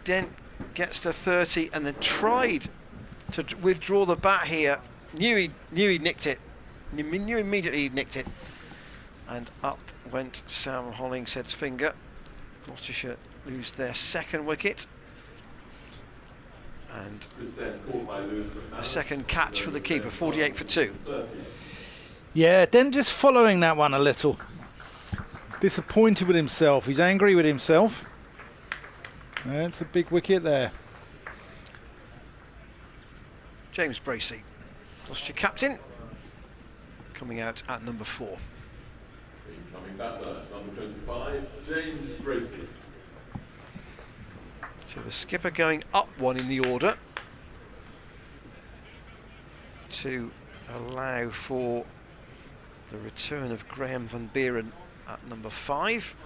Dent gets to 30 and then tried to withdraw the bat here. Knew he'd nicked it. Knew immediately he'd nicked it. And up went Sam Hollingshead's finger. Gloucestershire lose their 2nd wicket. And a second catch for the keeper, 48 for 2. Yeah, then just following that one a little. Disappointed with himself. He's angry with himself. That's a big wicket there. James Bracey, Gloucestershire captain, coming out at number 4. Incoming batter, number 25, James Bracey. So the skipper going up 1 in the order to allow for the return of Graham van Buren at number 5.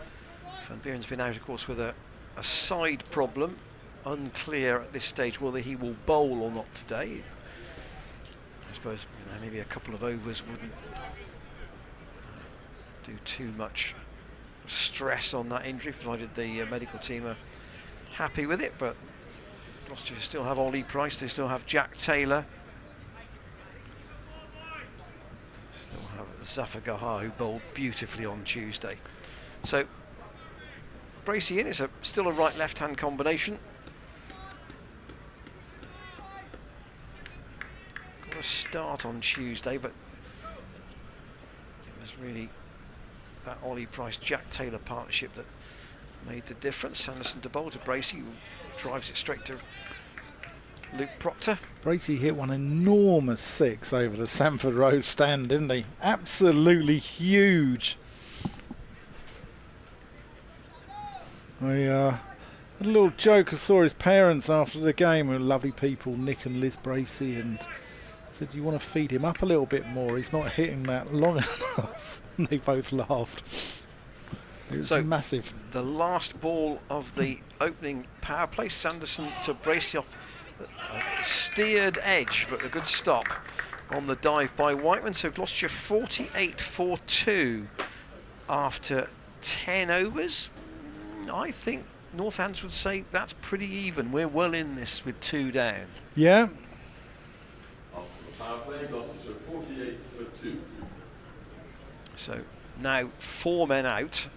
Van Buren's been out, of course, with a side problem. Unclear at this stage whether he will bowl or not today. I suppose maybe a couple of overs wouldn't do too much stress on that injury, provided the medical team are happy with it. But Gloucestershire still have Ollie Price, they still have Jack Taylor, still have Zafar Gahar, who bowled beautifully on Tuesday. So Bracey in, it's still a right-left hand combination. Got a start on Tuesday, but it was really that Ollie Price-Jack Taylor partnership that made the difference. Sanderson to bowl to Bracey, who drives it straight to Luke Proctor. Bracey hit one enormous 6 over the Sanford Road stand, didn't he? Absolutely huge. I had a little joke. I saw his parents after the game, who were lovely people, Nick and Liz Bracey, and said, "You want to feed him up a little bit more? He's not hitting that long enough." And they both laughed. It was massive. The last ball of the opening power play, Sanderson to Bracey off a steered edge, but a good stop on the dive by Whiteman. So Gloucestershire 48 for 2 after 10 overs. I think Northants would say that's pretty even. We're well in this with 2 down. Yeah. After the power play, Gloucestershire 48 for 2. So now 4 men out.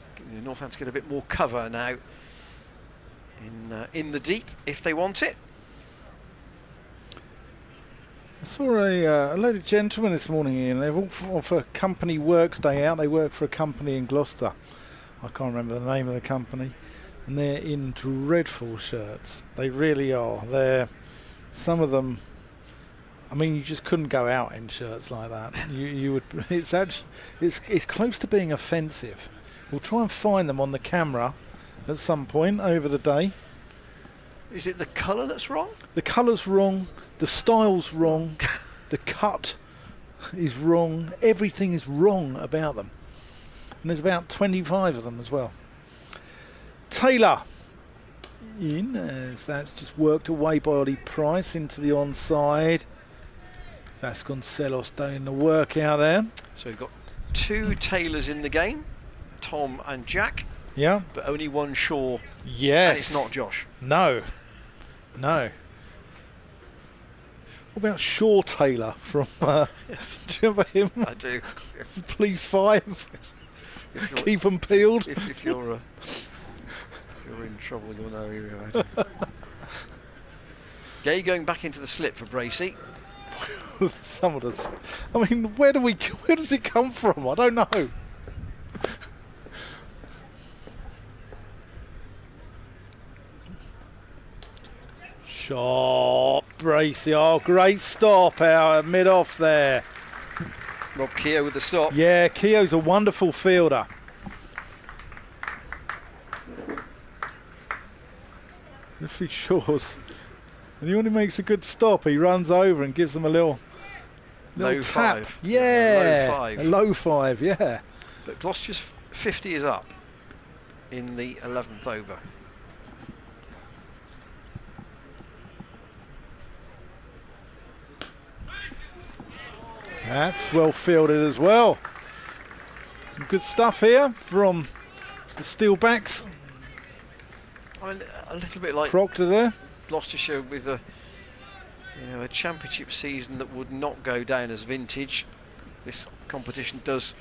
Northants get a bit more cover now in the deep if they want it. I saw a load of gentlemen this morning, Ian. They've all off a company works day out. They work for a company in Gloucester. I can't remember the name of the company. And they're in dreadful shirts. They really are. They're, some of them, I mean, you just couldn't go out in shirts like that. You would. It's actually, it's close to being offensive. We'll try and find them on the camera at some point over the day. Is it the colour that's wrong? The colour's wrong. The style's wrong. The cut is wrong. Everything is wrong about them. And there's about 25 of them as well. Taylor in, as that's just worked away by Ollie Price into the onside. Vasconcelos doing the work out there. So we've got 2 Taylors in the game, Tom and Jack. Yeah. But only one Shaw. Yes. And it's not Josh. No. No. What about Shaw Taylor from, do you remember him? I do. Yes. Police 5. Keep them peeled. If you're in trouble, you'll know who you are. Gay going back into the slip for Bracey. Some of us. I mean, where does it come from? I don't know. Shot, Bracey. Oh, great stop out at mid-off there. Rob Keogh with the stop. Yeah, Keogh's a wonderful fielder. If he Shaw's, and he only makes a good stop, he runs over and gives them a little low tap. 5. Yeah, low 5. A low 5, yeah. But Gloucestershire's 50 is up in the 11th over. That's well fielded as well. Some good stuff here from the Steelbacks. I mean, a little bit like Proctor there. Gloucestershire with a championship season that would not go down as vintage. This competition does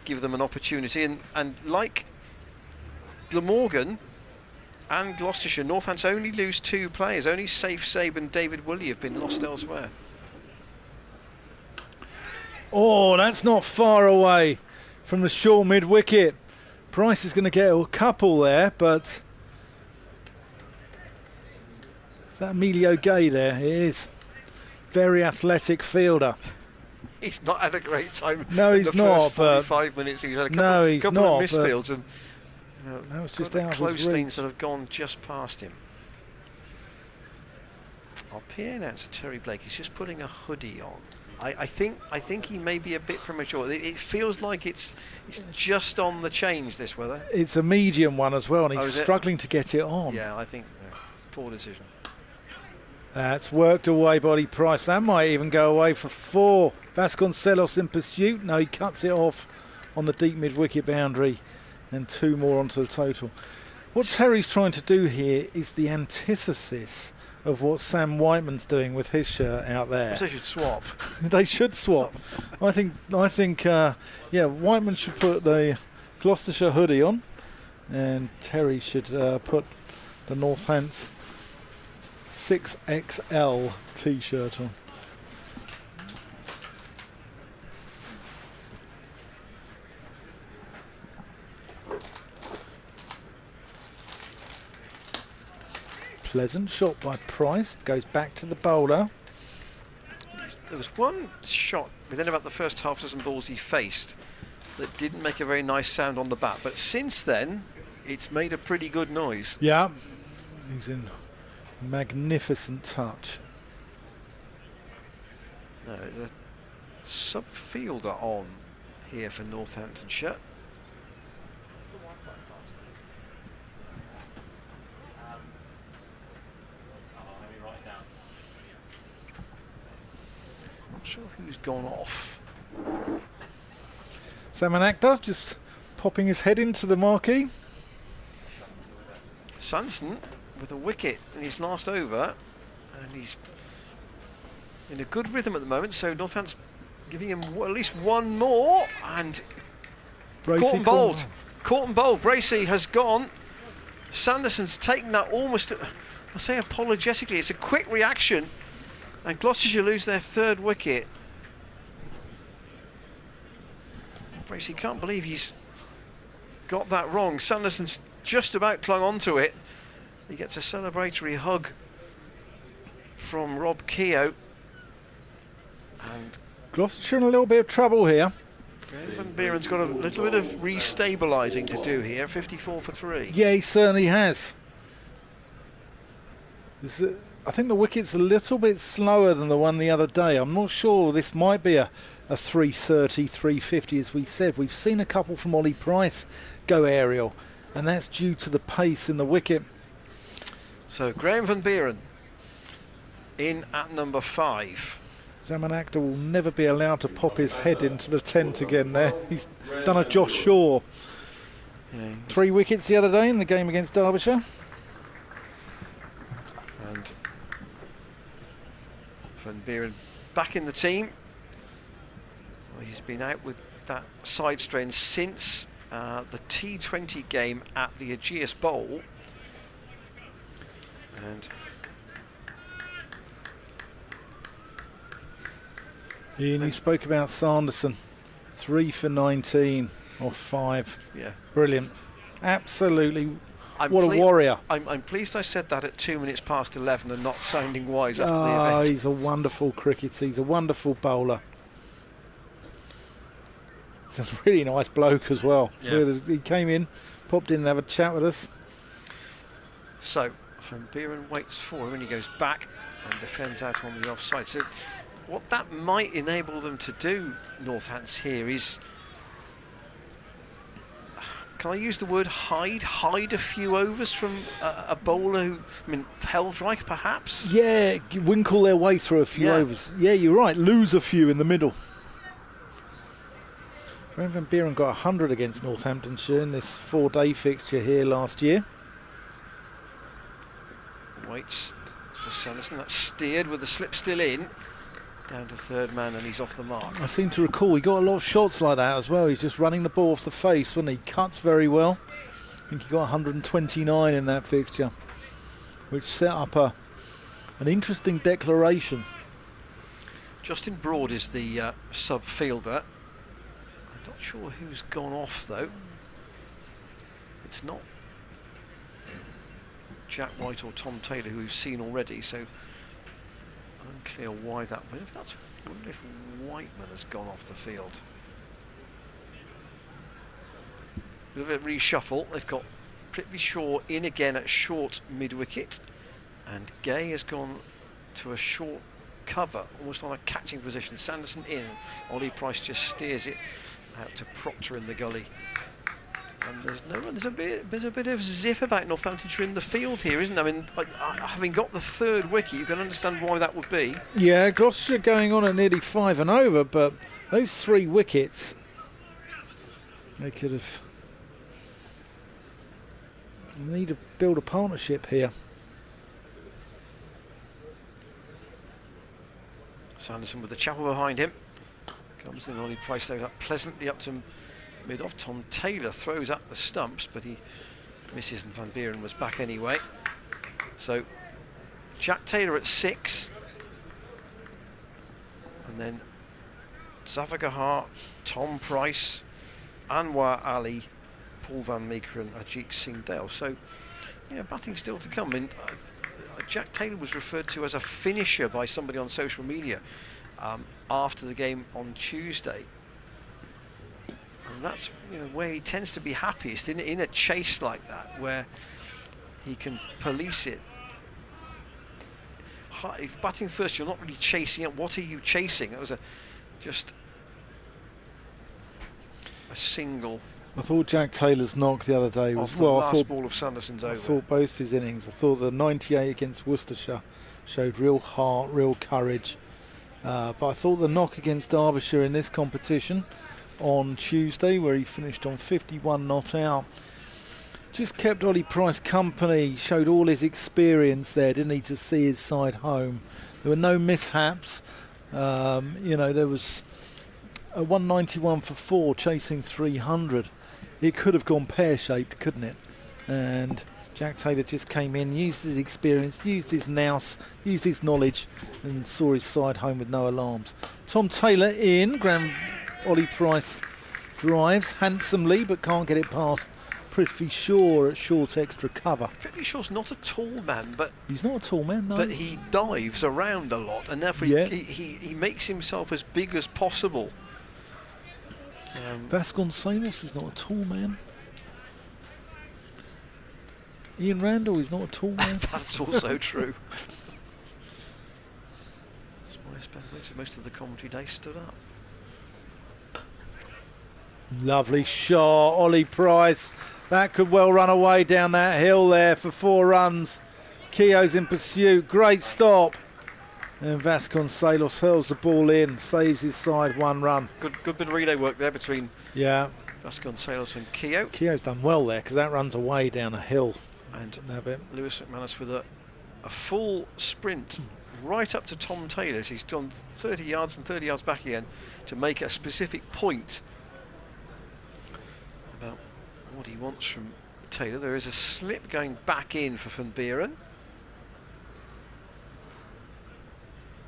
give them an opportunity, and like Glamorgan and Gloucestershire, Northants only lose 2 players. Only Safe Sabe and David Woolley have been lost elsewhere. Oh, that's not far away from the Shaw mid-wicket. Price is going to get a couple there, but is that Emilio Gay there? It is. Very athletic fielder. He's not had a great time. No, he's the not. First 45 minutes, he's had a couple, no, he's couple not, of misfields, and that was just the out of close his reach. things that have gone just past him. Our PA announcer Terry Blake is just putting a hoodie on. I think he may be a bit premature. It feels like it's just on the change, this weather. It's a medium one as well, and he's struggling to get it on. Yeah, I think poor decision. That's worked away by Ollie Price. That might even go away for 4. Vasconcelos in pursuit. No, he cuts it off on the deep mid-wicket boundary and 2 more onto the total. What Terry's trying to do here is the antithesis of what Sam Whiteman's doing with his shirt out there. They should swap. They should swap. I think, Whiteman should put the Gloucestershire hoodie on, and Terry should put the Northants 6XL t-shirt on. Pleasant shot by Price, goes back to the bowler. There was one shot within about the first half dozen balls he faced that didn't make a very nice sound on the bat, but since then it's made a pretty good noise. Yeah, he's in magnificent touch. There's a sub-fielder on here for Northamptonshire. Not sure who's gone off. Samanakta just popping his head into the marquee. Sanson with a wicket in his last over, and he's in a good rhythm at the moment, so Northants giving him at least one more, and Bracey caught and bowled. Caught and bowled. Bracey has gone. Sanderson's taken that almost, I say apologetically, it's a quick reaction, and Gloucestershire lose their 3rd wicket. Bracey can't believe he's got that wrong. Sanderson's just about clung onto it. He gets a celebratory hug from Rob Keogh. And Gloucestershire in a little bit of trouble here. Van Buren's got a little bit of restabilising to do here. 54 for 3. Yeah, he certainly has. I think the wicket's a little bit slower than the one the other day. I'm not sure. This might be a 330, 350 as we said. We've seen a couple from Ollie Price go aerial, and that's due to the pace in the wicket. So Graham Van Buren in at number 5. Samanakta will never be allowed to pop his head into the tent again there. He's done a Josh Shaw. Yeah, 3 wickets the other day in the game against Derbyshire. and Van Buren back in the team. Well, he's been out with that side strain since the T20 game at the Ageas Bowl. And Ian, you spoke about Sanderson. 3 for 19 off 5. yeah, Brilliant. Absolutely. I'm What a warrior. I'm pleased I said that at 2 minutes past 11 and not sounding wise after the event. He's a wonderful cricketer. He's a wonderful bowler. He's a really nice bloke as well. Yeah. He came in, popped in and have a chat with us. So Van Buren waits for him and he goes back and defends out on the offside. So what that might enable them to do, Northants, here is, can I use the word hide a few overs from a bowler who, I mean, Heldreich perhaps? Yeah, winkle their way through a few overs. Yeah, you're right. Lose a few in the middle. Graham Van Buren got 100 against Northamptonshire in this 4-day fixture here last year. Waits for Sanderson. That's steered with the slip still in. Down to third man and he's off the mark. I seem to recall he got a lot of shots like that as well. He's just running the ball off the face when he cuts very well. I think he got 129 in that fixture, which set up an interesting declaration. Justin Broad is the sub fielder. I'm not sure who's gone off though. It's not Jack White or Tom Taylor, who we've seen already, so unclear why that. But if that's, I wonder if Whiteman has gone off the field. A little bit of reshuffle. They've got Prithvi Shaw in again at short mid-wicket, and Gay has gone to a short cover, almost on a catching position. Sanderson in. Ollie Price just steers it out to Proctor in the gully. And there's no run. There's a bit of zip about Northamptonshire in the field here, isn't there? I mean, having got the third wicket, you can understand why that would be. Yeah, Gloucestershire going on at nearly 5 and over, but those 3 wickets They could have. Need to build a partnership here. Sanderson with the chapel behind him. Comes in, Ollie Price throws up pleasantly up to mid-off. Tom Taylor throws up the stumps, but he misses, and Van Buren was back anyway. So Jack Taylor at 6. And then Zavagahar, Tom Price, Anwar Ali, Paul Van Meeker and Ajit Singh Dale. So, yeah, batting still to come. And Jack Taylor was referred to as a finisher by somebody on social media after the game on Tuesday. And that's, you know, where he tends to be happiest, in a chase like that, where he can police it. If batting first, you're not really chasing it. What are you chasing? That was just a single. I thought Jack Taylor's knock the other day was, the last ball of Sanderson's over. I thought both his innings. I thought the 98 against Worcestershire showed real heart, real courage. But I thought the knock against Derbyshire in this competition on Tuesday, where he finished on 51 not out, just kept Ollie Price company, showed all his experience there, didn't he, to see his side home. There were no mishaps. You know, there was a 191 for 4 chasing 300. It could have gone pear-shaped, couldn't it? And Jack Taylor just came in, used his experience, used his nous, used his knowledge, and saw his side home with no alarms. Tom Taylor in, Ollie Price drives handsomely, but can't get it past Prithvi Shaw at short extra cover. Prithvi Shaw's not a tall man, but he's not a tall man, no. But he dives around a lot, and therefore he makes himself as big as possible. Vasconcelos is not a tall man. Ian Randall is not a tall man. That's also true. Most of the commentary day stood up. Lovely shot, Ollie Price. That could well run away down that hill there for 4 runs. Keogh's in pursuit, great stop. And Vasconcelos hurls the ball in, saves his side 1 run. Good bit of relay work there between Vasconcelos and Keogh. Keogh's done well there, because that runs away down a hill. And Lewis McManus with a full sprint right up to Tom Taylor. He's done 30 yards and 30 yards back again to make a specific point about what he wants from Taylor. There is a slip going back in for Van Buren.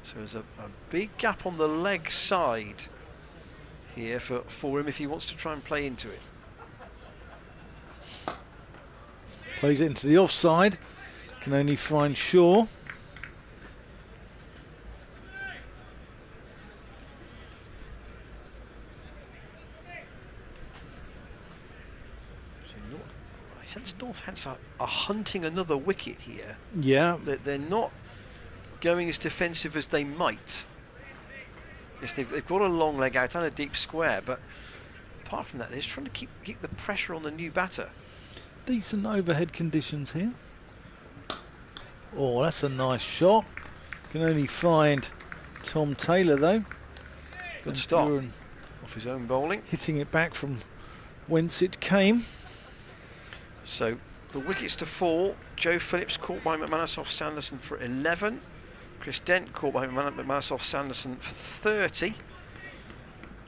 So there's a big gap on the leg side here for him if he wants to try and play into it. Plays it into the offside. Can only find Shaw. I sense Northants are hunting another wicket here. Yeah. They're not going as defensive as they might. Yes, they've got a long leg out and a deep square, but apart from that, they're just trying to keep the pressure on the new batter. Decent overhead conditions here. Oh, that's a nice shot. Can only find Tom Taylor though. Good stop off his own bowling. Hitting it back from whence it came. So the wickets to fall. Joe Phillips caught by McManus off Sanderson for 11. Chris Dent caught by McManus off Sanderson for 30.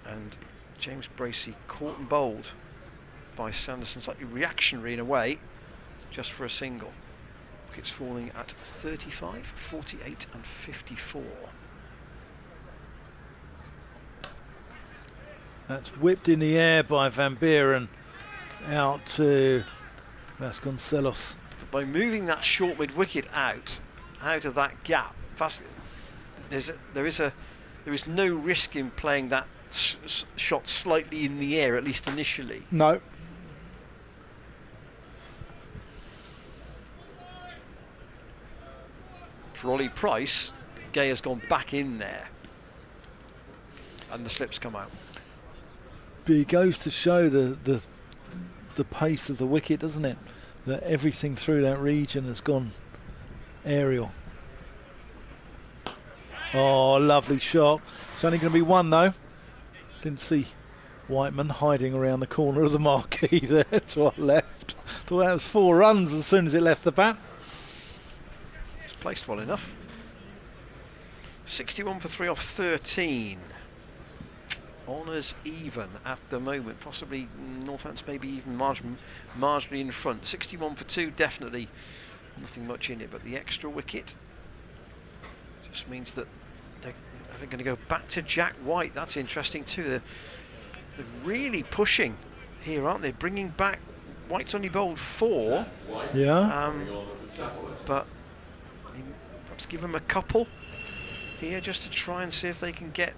And James Bracey caught and bowled by Sanderson, slightly reactionary in a way, just for a single. Wickets falling at 35, 48 and 54. That's whipped in the air by Van Buren out to Vasconcelos. But by moving that short mid wicket out of that gap, there is no risk in playing that shot slightly in the air, at least initially. No. For Ollie Price, Gay has gone back in there, and the slips come out. But it goes to show the pace of the wicket, doesn't it? That everything through that region has gone aerial. Oh, lovely shot. It's only going to be 1 though. Didn't see Whiteman hiding around the corner of the marquee there to our left. Thought that was 4 runs as soon as it left the bat. It's placed well enough. 61 for 3 off 13. Honours even at the moment. Possibly Northants maybe even marginally in front. 61 for 2, definitely nothing much in it, but the extra wicket just means that they're going to go back to Jack White. That's interesting too. They're really pushing here, aren't they? Bringing back White's only bowled 4. Yeah. But perhaps give him a couple here just to try and see if they can get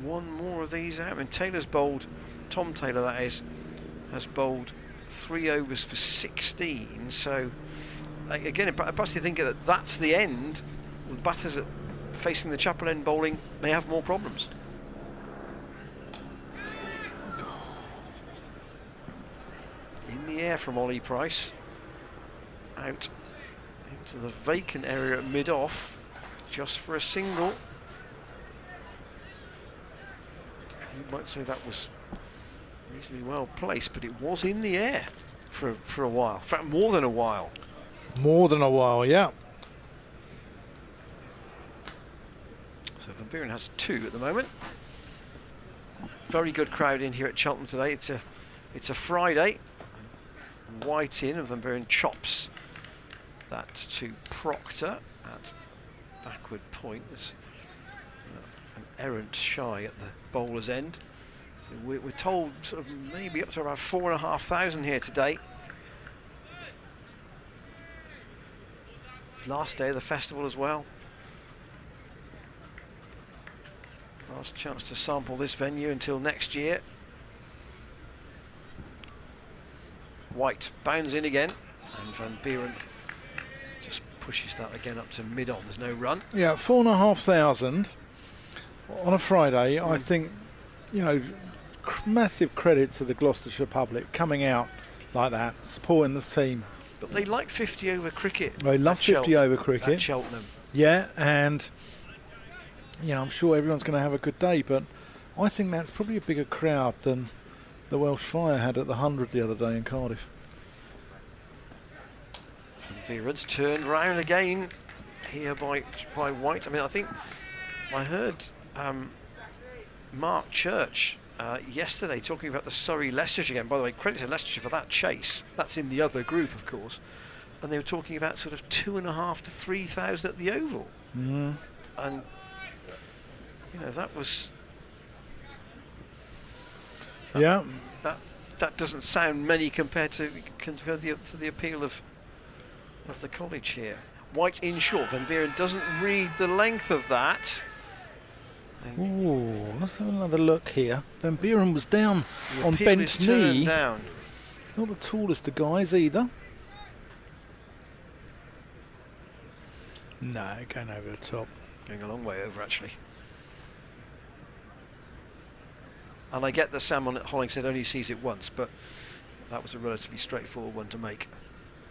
one more of these out. I mean, Taylor's bowled, Tom Taylor that is, has bowled 3 overs for 16. So again, perhaps you think that that's the end. With batters that facing the Chapel End bowling may have more problems. In the air from Ollie Price, out into the vacant area at mid-off, just for a single. You might say that was reasonably well placed, but it was in the air for a while. In fact, more than a while. More than a while, yeah. So Van Buren has 2 at the moment. Very good crowd in here at Cheltenham today. It's a Friday. White in, and Van Buren chops that to Proctor at backward point. There's an errant shy at the bowler's end. So we're told sort of maybe up to around 4,500 here today. Last day of the festival as well. Last chance to sample this venue until next year. White bounds in again, and Van Buren just pushes that again up to mid-on. There's no run. Yeah, 4,500 on a Friday. I think, you know, massive credit to the Gloucestershire public coming out like that, supporting the team. But they like 50 over cricket. They love 50 over cricket at Cheltenham. Yeah, and you know, I'm sure everyone's going to have a good day, but I think that's probably a bigger crowd than the Welsh Fire had at the 100 the other day in Cardiff. Van Buren's turned round again here by White. I mean, I think I heard Mark Church yesterday talking about the Surrey Leicestershire game. By the way, credit to Leicestershire for that chase. That's in the other group, of course. And they were talking about sort of 2,500 to 3,000 at the Oval. Mm. And you know, that was. Yeah. That doesn't sound many compared to the appeal of the college here. White in short. Van Buren doesn't read the length of that. Ooh, let's have another look here. Van Buren was down The on appeal bench is turned knee. down. Not the tallest of guys either. No, going over the top. Going a long way over, actually. And I get that Sam Hollingshead only sees it once, but that was a relatively straightforward one to make,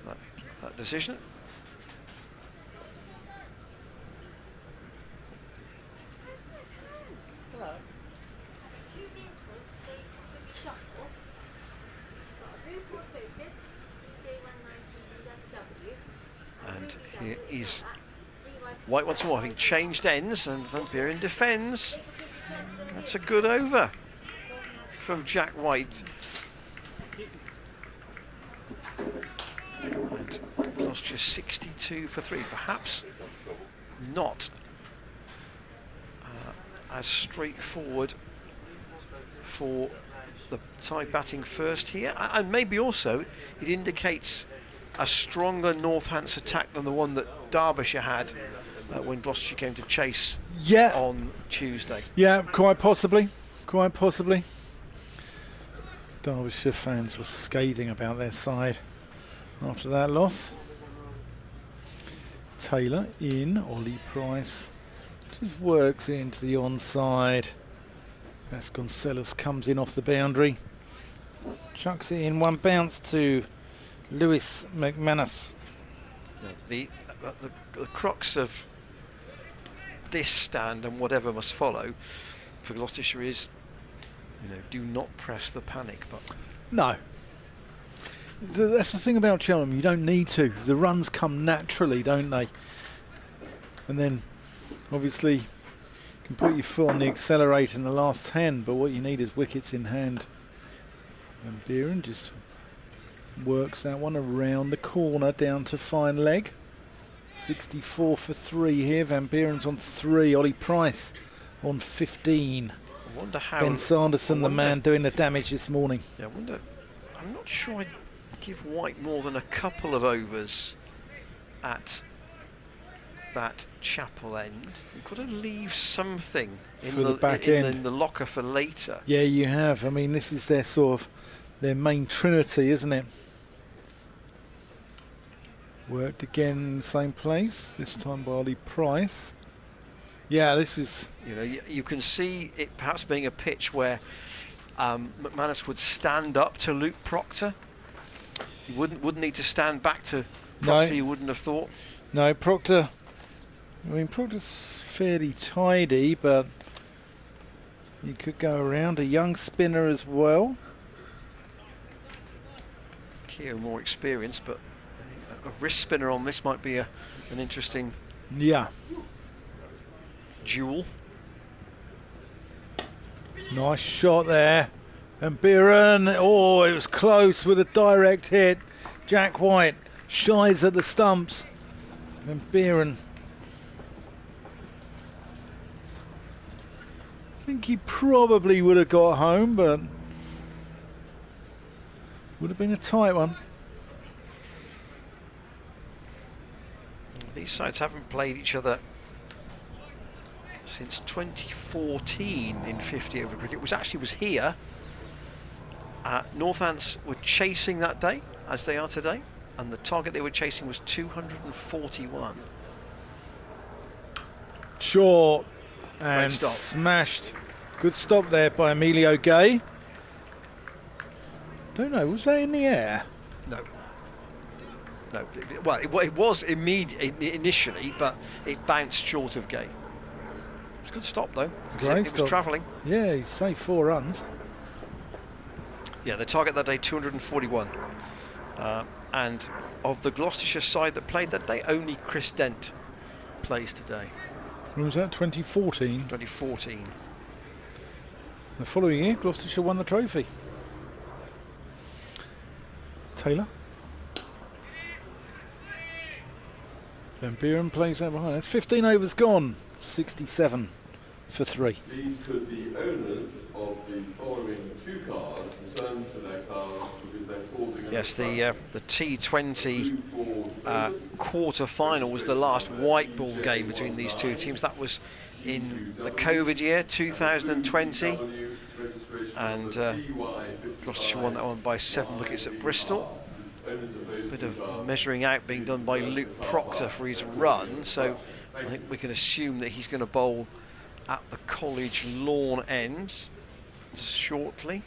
that decision. Hello. Two vehicles, they possibly shuffle. Move forward focus, J119, that's a W. And here is White once more, having changed ends, and Van Buren defends. That's a good over from Jack White. And Gloucestershire 62 for 3, perhaps not as straightforward for the side batting first here, and maybe also it indicates a stronger Northants attack than the one that Derbyshire had when Gloucestershire came to chase on Tuesday. Yeah, quite possibly. Quite possibly. Derbyshire fans were scathing about their side after that loss. Taylor in, Ollie Price just works into the onside. Vasconcelos comes in off the boundary, chucks it in, one bounce to Lewis McManus. The crux of this stand and whatever must follow for Gloucestershire is, do not press the panic button. No. That's the thing about Cheltenham, you don't need to. The runs come naturally, don't they? And then, obviously, you can put your foot on the accelerator in the last 10, but what you need is wickets in hand. And Buren just works that one around the corner down to fine leg. 64 for 3 here. Van Buren's on 3. Ollie Price on 15. I wonder how. Ben Sanderson, the man doing the damage this morning. Yeah, I'm not sure I'd give White more than a couple of overs at that Chapel end. You've got to leave something in the back end. In the locker for later. Yeah, you have. I mean, this is their sort of their main trinity, isn't it? Worked again in the same place, this time by Ollie Price. Yeah, this is... You can see it perhaps being a pitch where McManus would stand up to Luke Proctor. He wouldn't need to stand back to Proctor, No. you wouldn't have thought. No, Proctor... I mean, Proctor's fairly tidy, but you could go around. A young spinner as well. Keogh more experienced, but a wrist spinner on this might be an interesting Yeah. duel. Nice shot there. And Buren, oh, it was close with a direct hit. Jack White shies at the stumps. And Buren, I think he probably would have got home, but would have been a tight one. These sides haven't played each other since 2014 in 50 over cricket, which actually was here. Northants were chasing that day, as they are today, and the target they were chasing was 241. Short and stop. smashed. Good stop there by Emilio Gay. Don't know, was that in the air? No. No. Well, it was initially, but it bounced short of Gay. It was a good stop, though. Great It stop. was travelling. Yeah, he's saved 4 runs. Yeah, the target that day, 241. And of the Gloucestershire side that played that day, only Chris Dent plays today. When was that? 2014. 2014. The following year, Gloucestershire won the trophy. Taylor. Van Buren plays that behind. That's 15 overs gone. 67 for 3. These could be owners of the following 2 cards returned to their cards because they're causing Yes, the T20 quarter-final was the last white ball game between these two teams. That was in the COVID year, 2020. And Gloucestershire won that one by 7 wickets at Bristol. A bit of measuring out being done by Luke Proctor for his run, so I think we can assume that he's going to bowl at the College Lawn end shortly.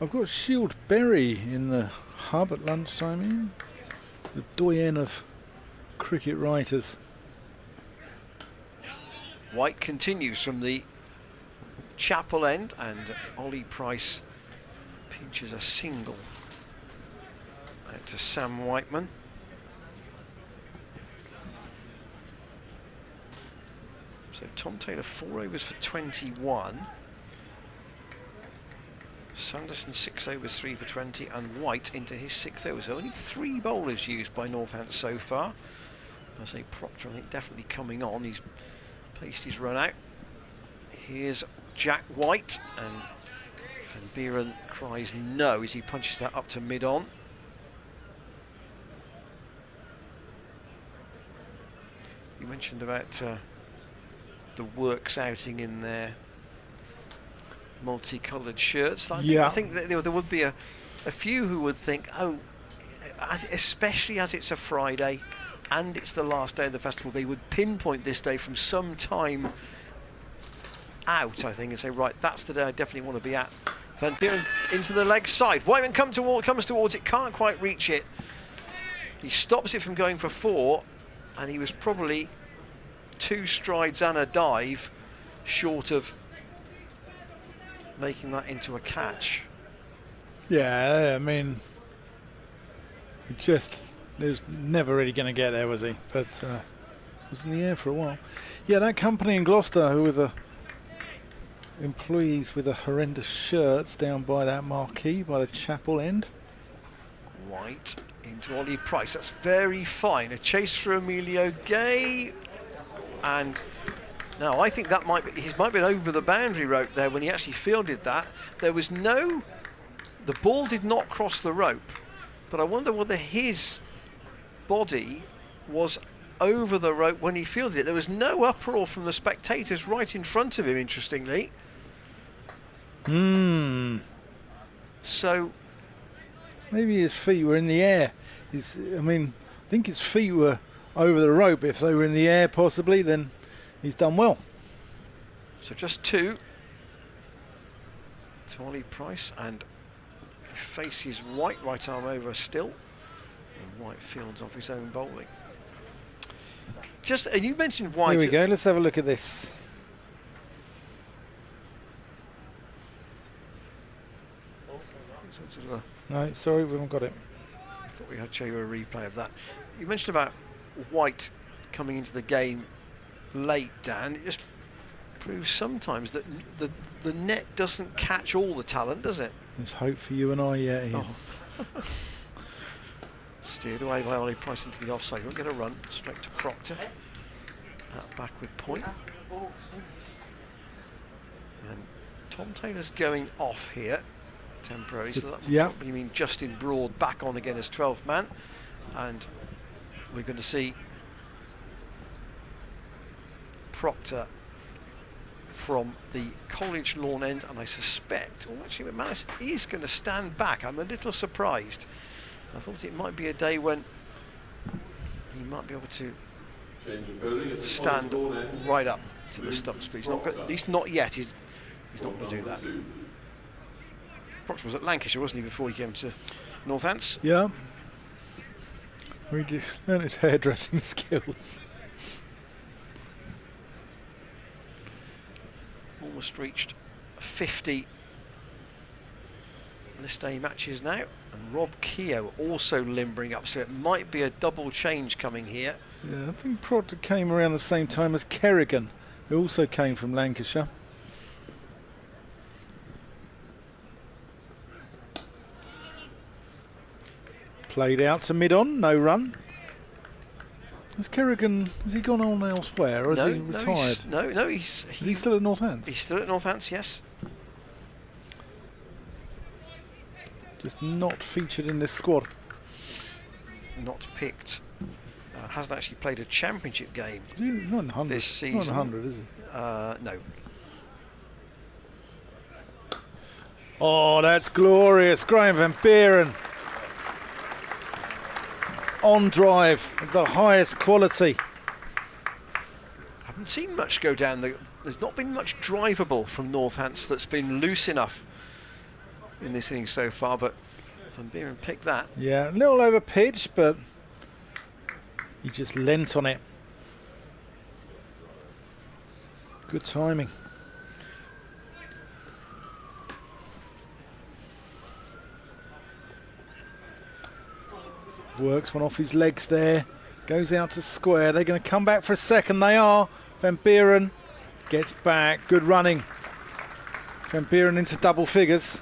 I've got Shield Berry in the hub at lunchtime. The doyen of cricket writers. White continues from the Chapel end, and Ollie Price pinches a single out to Sam Whiteman. So Tom Taylor 4 overs for 21. Sanderson 6 overs 3 for 20, and White into his 6th over. So only 3 bowlers used by Northants so far. I say Proctor, I think, definitely coming on. He's placed his run out. Here's Jack White, and Van Buren cries no as he punches that up to mid-on. You mentioned about the Works outing in their multicoloured shirts. I think that there would be a few who would think, oh, especially as it's a Friday and it's the last day of the festival, they would pinpoint this day from some time out, I think, and say, right, that's the day I definitely want to be at. Van Buren into the leg side. Whiteman comes towards it, can't quite reach it. He stops it from going for 4, and he was probably 2 strides and a dive short of making that into a catch. Yeah, I mean, he was never really going to get there, was he? But was in the air for a while. Yeah, that company in Gloucester who were the employees with the horrendous shirts down by that marquee, by the chapel end. White into Ollie Price. That's very fine. A chase for Emilio Gay. And now I think that might be, he might have been over the boundary rope there when he actually fielded that. There was the ball did not cross the rope, but I wonder whether his body was over the rope when he fielded it. There was no uproar from the spectators right in front of him, interestingly. So maybe his feet were in the air. I think his feet were over the rope. If they were in the air possibly, then he's done well. So just 2 to Ollie Price, and he faces White, right arm over still, and White fields off his own bowling. And you mentioned White. Here we go, let's have a look at this. No, sorry, we haven't got it. I thought we had show you a replay of that. You mentioned about White coming into the game late, Dan. It just proves sometimes that the net doesn't catch all the talent, does it? There's hope for you and I yet, Ian. Oh. Steered away by Ollie Price into the offside. Won't get a run. Straight to Proctor. Out back with point. And Tom Taylor's going off here temporarily. So that you mean Justin Broad back on again as 12th man. And we're going to see Proctor from the College Lawn end, and I suspect, actually McManus is going to stand back. I'm a little surprised. I thought it might be a day when he might be able to stand right up to the stump speed. At least not yet. He's not going to do that. Proctor was at Lancashire, wasn't he, before he came to Northants? Yeah. We did learn his hairdressing skills. Almost reached 50 list A matches now, and Rob Keogh also limbering up, so it might be a double change coming here. Yeah, I think Proctor came around the same time as Kerrigan, who also came from Lancashire. Played out to mid-on, no run. Has Kerrigan, has he gone on elsewhere, or has he retired? Is he still at Northants? He's still at Northants, yes. Just not featured in this squad. Not picked. Hasn't actually played a championship game Not in 100. this season. Not in 100, is he? No. Oh, that's glorious. Graham van Buren. On drive of the highest quality. Haven't seen much go down. There's not been much drivable from Northants that's been loose enough in this inning so far, but Van Buren picked that. Yeah, a little over pitch, but he just leant on it. Good timing. Works one off his legs there. Goes out to square. They're going to come back for a second. They are. Van Buren gets back. Good running. Van Buren into double figures.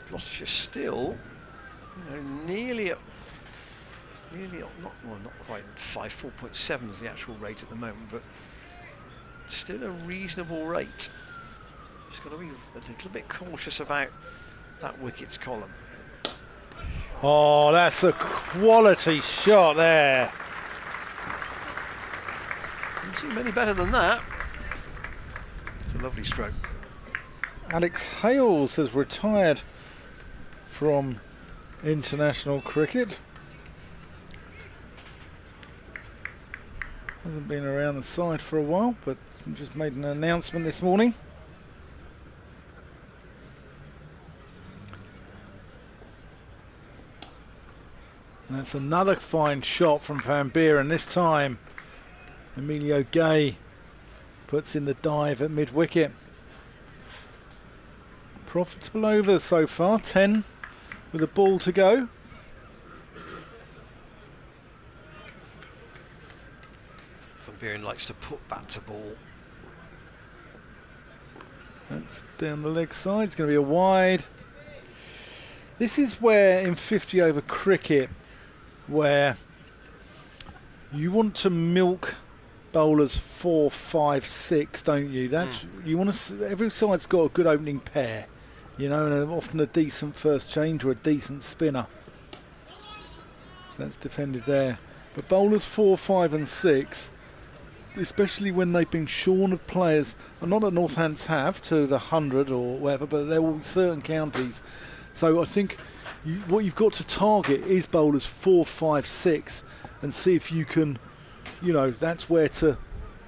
Gloucestershire still, nearly up, not quite 4.7 is the actual rate at the moment, but still a reasonable rate. Just got to be a little bit cautious about that wickets column. Oh, that's a quality shot there. Haven't seen many better than that. It's a lovely stroke. Alex Hales has retired from international cricket. Hasn't been around the side for a while, but just made an announcement this morning. That's another fine shot from Van Buren. This time, Emilio Gay puts in the dive at mid-wicket. Profitable over so far, 10 with a ball to go. Van Buren likes to put back to ball. That's down the leg side. It's going to be a wide. This is where in 50 over cricket, where you want to milk bowlers 4, 5, 6, don't you? That's you want to. Every side's got a good opening pair, you know, and often a decent first change or a decent spinner. So that's defended there. But bowlers 4, 5, and 6, especially when they've been shorn of players, and not that Northants have to the 100 or whatever, but there will be certain counties. So I think what you've got to target is bowlers 4, 5, 6, and see if you can, you know, that's where to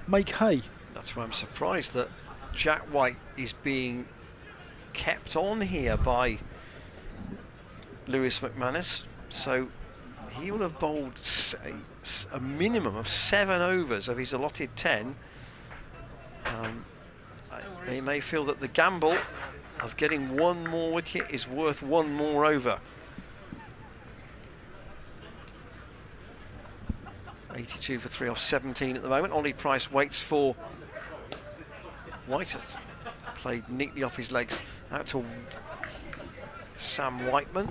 make hay. That's why I'm surprised that Jack White is being kept on here by Lewis McManus. So he will have bowled a minimum of 7 overs of his allotted 10. They may feel that the gamble of getting one more wicket is worth one more over. 82 for 3 off 17 at the moment. Ollie Price waits for White. Has played neatly off his legs out to Sam Whiteman.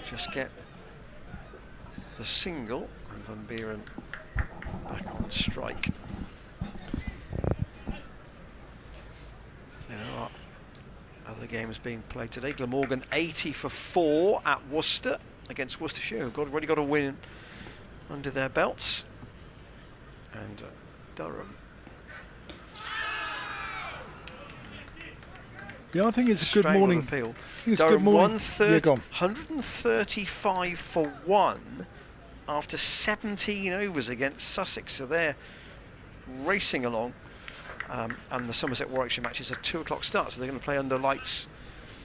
Just get the single, and Van Buren back on strike. So there are other games being played today. Glamorgan 80 for 4 at Worcester against Worcestershire, who've already got a win under their belts. And Durham. Yeah, I think it's a good morning. Appeal. It's Durham good morning. 135 for 1 after 17 overs against Sussex, so they're racing along. And the Somerset Warwickshire match is a 2 o'clock start, so they're going to play under lights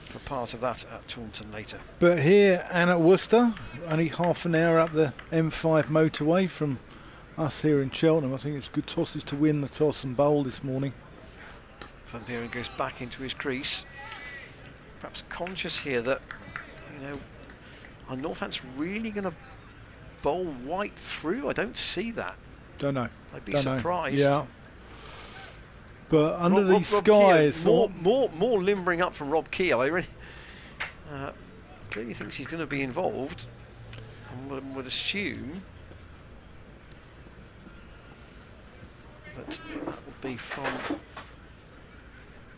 for part of that at Taunton later. But here and at Worcester, only half an hour up the M5 motorway from us here in Cheltenham. I think it's good tosses to win the toss and bowl this morning. Van Buren goes back into his crease, perhaps conscious here that, you know, are Northants really going to bowl White through? I don't see that. Don't know. I'd be surprised. Yeah. But under Rob these skies, Keogh, more limbering up from Rob Keogh. I really clearly thinks he's going to be involved, and would assume that would be from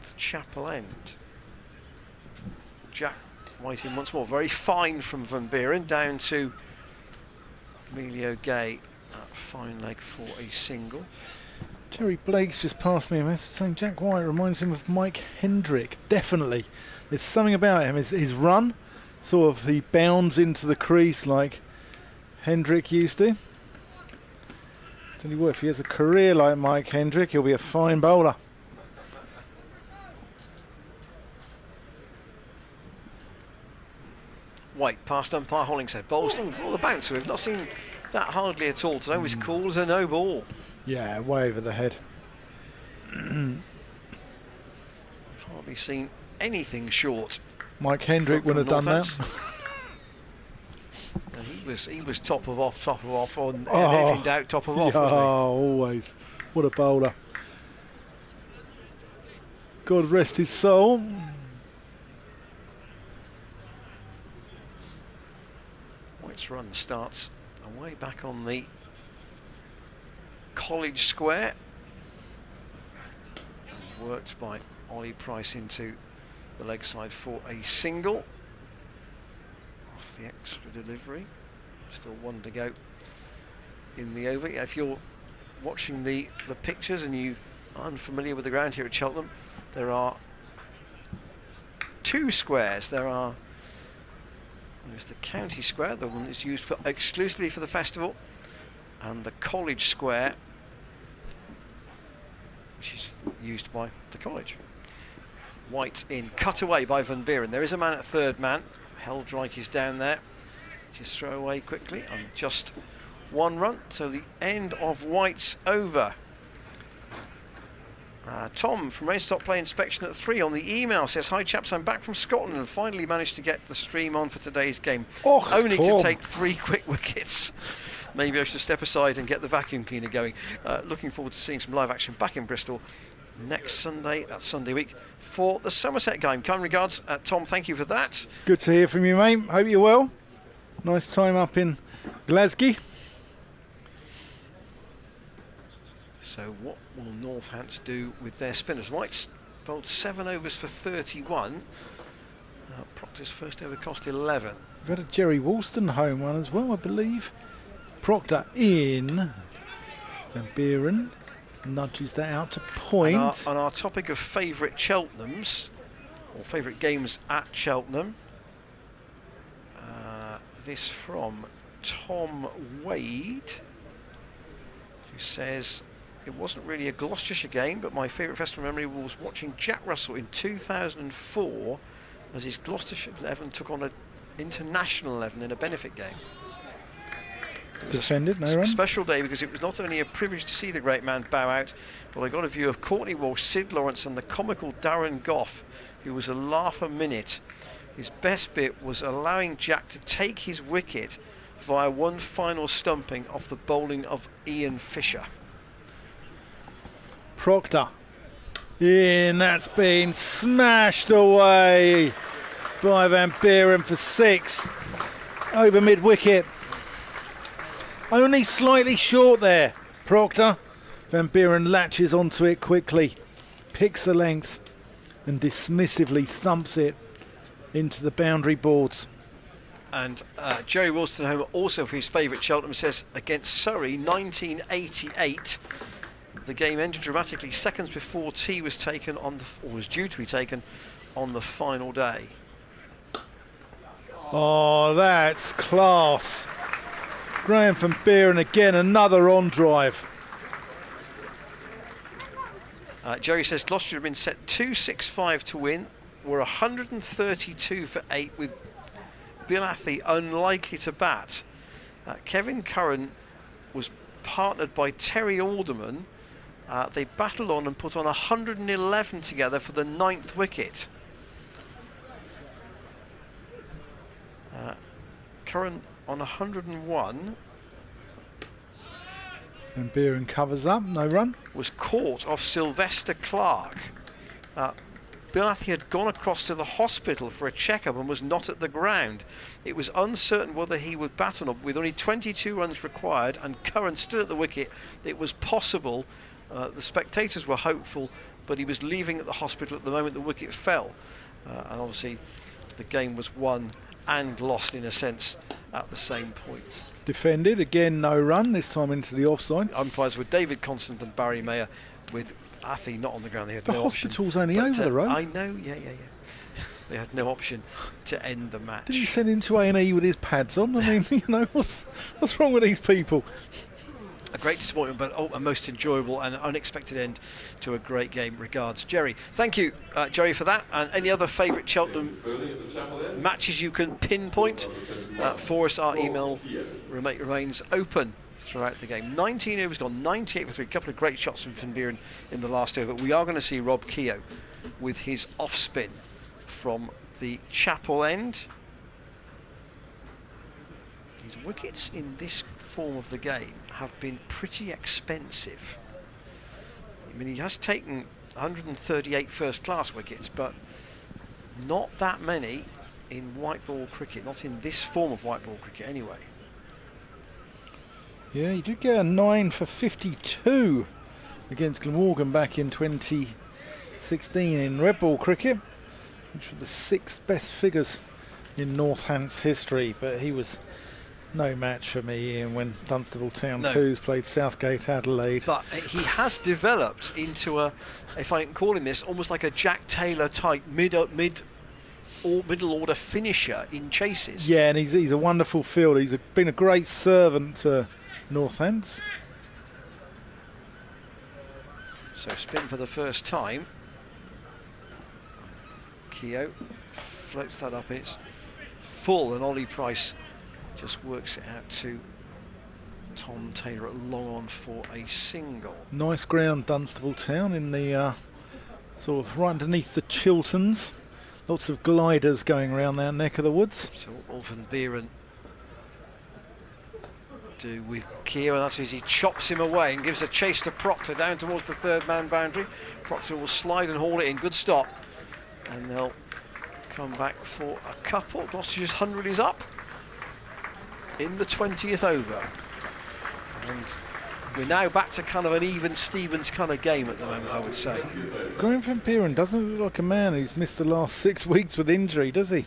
the Chapel End. Jack White in once more. Very fine from Van Buren, down to Emilio Gay at fine leg for a single. Terry Blake's just passed me a message saying Jack White reminds him of Mike Hendrick. Definitely. There's something about him. His run, sort of, he bounds into the crease like Hendrick used to. Tell you what, if he has a career like Mike Hendrick, he'll be a fine bowler. White past umpire Hollingshead. Bowls the bouncer. We've not seen that hardly at all today. Was called as a no ball. Yeah, way over the head. Hardly seen anything short. Mike Hendrick would have done that. He was top of off, on if in doubt, top of off, wasn't he? Always. What a bowler. God rest his soul. White's run starts away back on the College Square and worked by Ollie Price into the leg side for a single off the extra delivery. Still 1 to go in the over. If you're watching the pictures and you are unfamiliar with the ground here at Cheltenham, there are 2 squares. There's the County Square, the one that's used exclusively for the festival, and the College Square, which is used by the college. White in, cut away by Van Buren. There is a man at third man. Heldrike is down there. Just throw away quickly on just 1 run. So the end of White's over. Tom from Rain Stop Play Inspection at 3 on the email says, "Hi chaps, I'm back from Scotland and finally managed to get the stream on for today's game. Oh, Only Tom. to take 3 quick wickets. Maybe I should step aside and get the vacuum cleaner going. Looking forward to seeing some live action back in Bristol next Sunday, that's Sunday week, for the Somerset game. Kind regards, Tom, thank you for that." Good to hear from you, mate. Hope you're well. Nice time up in Glasgow. So what will Northants do with their spinners? White's bowled 7 overs for 31. Proctor's first over cost 11. We've had a Jerry Woolston-home one as well, I believe. Proctor in. Van Buren nudges that out to point. On our topic of favourite Cheltenhams, or favourite games at Cheltenham, this from Tom Wade, who says, "It wasn't really a Gloucestershire game, but my favourite festival memory was watching Jack Russell in 2004 as his Gloucestershire 11 took on an international 11 in a benefit game. Defended, no run. Special day because it was not only a privilege to see the great man bow out, but I got a view of Courtney Walsh, Sid Lawrence and the comical Darren Gough, who was a laugh a minute. His best bit was allowing Jack to take his wicket via one final stumping off the bowling of Ian Fisher." Proctor in, that's been smashed away by Van Buren for 6 over mid wicket. Only slightly short there, Proctor. Van Buren latches onto it quickly, picks the length and dismissively thumps it into the boundary boards. And Jerry Woolston also for his favourite Cheltenham says, "Against Surrey 1988 the game ended dramatically seconds before tea was taken on the, or was due to be taken on the final day." Oh, that's class. Graham Van Buren again, another on drive. Jerry says Gloucestershire have been set 265 to win, were 132 for 8 with Bilathy unlikely to bat. Kevin Curran was partnered by Terry Alderman. They battled on and put on 111 together for the 9th wicket. Curran on 101. Van Buren covers up, no run. Was caught off Sylvester Clark. Bilathy had gone across to the hospital for a checkup and was not at the ground. It was uncertain whether he would bat or not. With only 22 runs required and Curran still at the wicket, it was possible. The spectators were hopeful, but he was leaving at the hospital at the moment the wicket fell. And obviously the game was won and lost in a sense at the same point. Defended, again no run, this time into the offside. Umpires were David Constant and Barry Mayer, with Athy not on the ground. They had The no hospital's option. only over the road. I know, yeah. They had no option to end the match. Did he send him to A&E with his pads on? I mean, you know, what's wrong with these people? A great disappointment, but a most enjoyable and unexpected end to a great game. Regards, Jerry. Thank you, Jerry, for that. And any other favourite Cheltenham matches you can pinpoint for us? Our email remains open throughout the game. 19 overs gone, 98 for 3. A couple of great shots from Van Buren in the last over. We are going to see Rob Keogh with his off spin from the Chapel end. His wickets in this form of the game have been pretty expensive. I mean, he has taken 138 first class wickets, but not that many in white ball cricket, not in this form of white ball cricket anyway. Yeah, he did get a 9 for 52 against Glamorgan back in 2016 in red ball cricket, which were the 6th best figures in Northants history, but he was no match for me, Ian, when Dunstable Town 2s played Southgate Adelaide. But he has developed into a, if I can call him this, almost like a Jack Taylor type middle order finisher in chases. Yeah, and he's a wonderful fielder. He's been a great servant to Northants. So spin for the first time. Keogh floats that up, and it's full, and Ollie Price Just works it out to Tom Taylor at long on for a single. Nice ground, Dunstable Town, in the sort of right underneath the Chilterns. Lots of gliders going around that neck of the woods. So Ulf and Buren do with Keogh, and that's as he chops him away and gives a chase to Proctor down towards the third man boundary. Proctor will slide and haul it in, good stop, and they'll come back for a couple. Gloucestershire's 100 is up in the 20th over, and we're now back to kind of an even Stevens kind of game at the moment, I would say. Graham van Buren doesn't look like a man who's missed the last 6 weeks with injury, does he?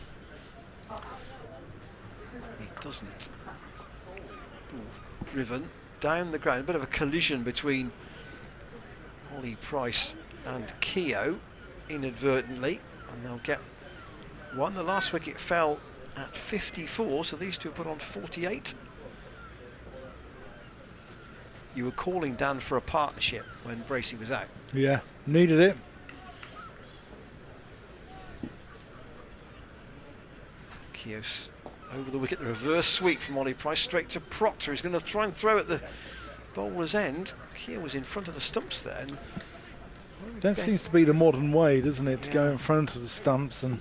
He doesn't. Driven down the ground, a bit of a collision between Ollie Price and Keogh inadvertently, and they'll get one. The last wicket fell at 54, so these two put on 48. You were calling, Dan, for a partnership when Bracey was out. Yeah, needed it. Keogh's over the wicket, the reverse sweep from Ollie Price straight to Proctor. He's going to try and throw at the bowler's end. Keogh was in front of the stumps there. And that seems to be the modern way, doesn't it, to go in front of the stumps. And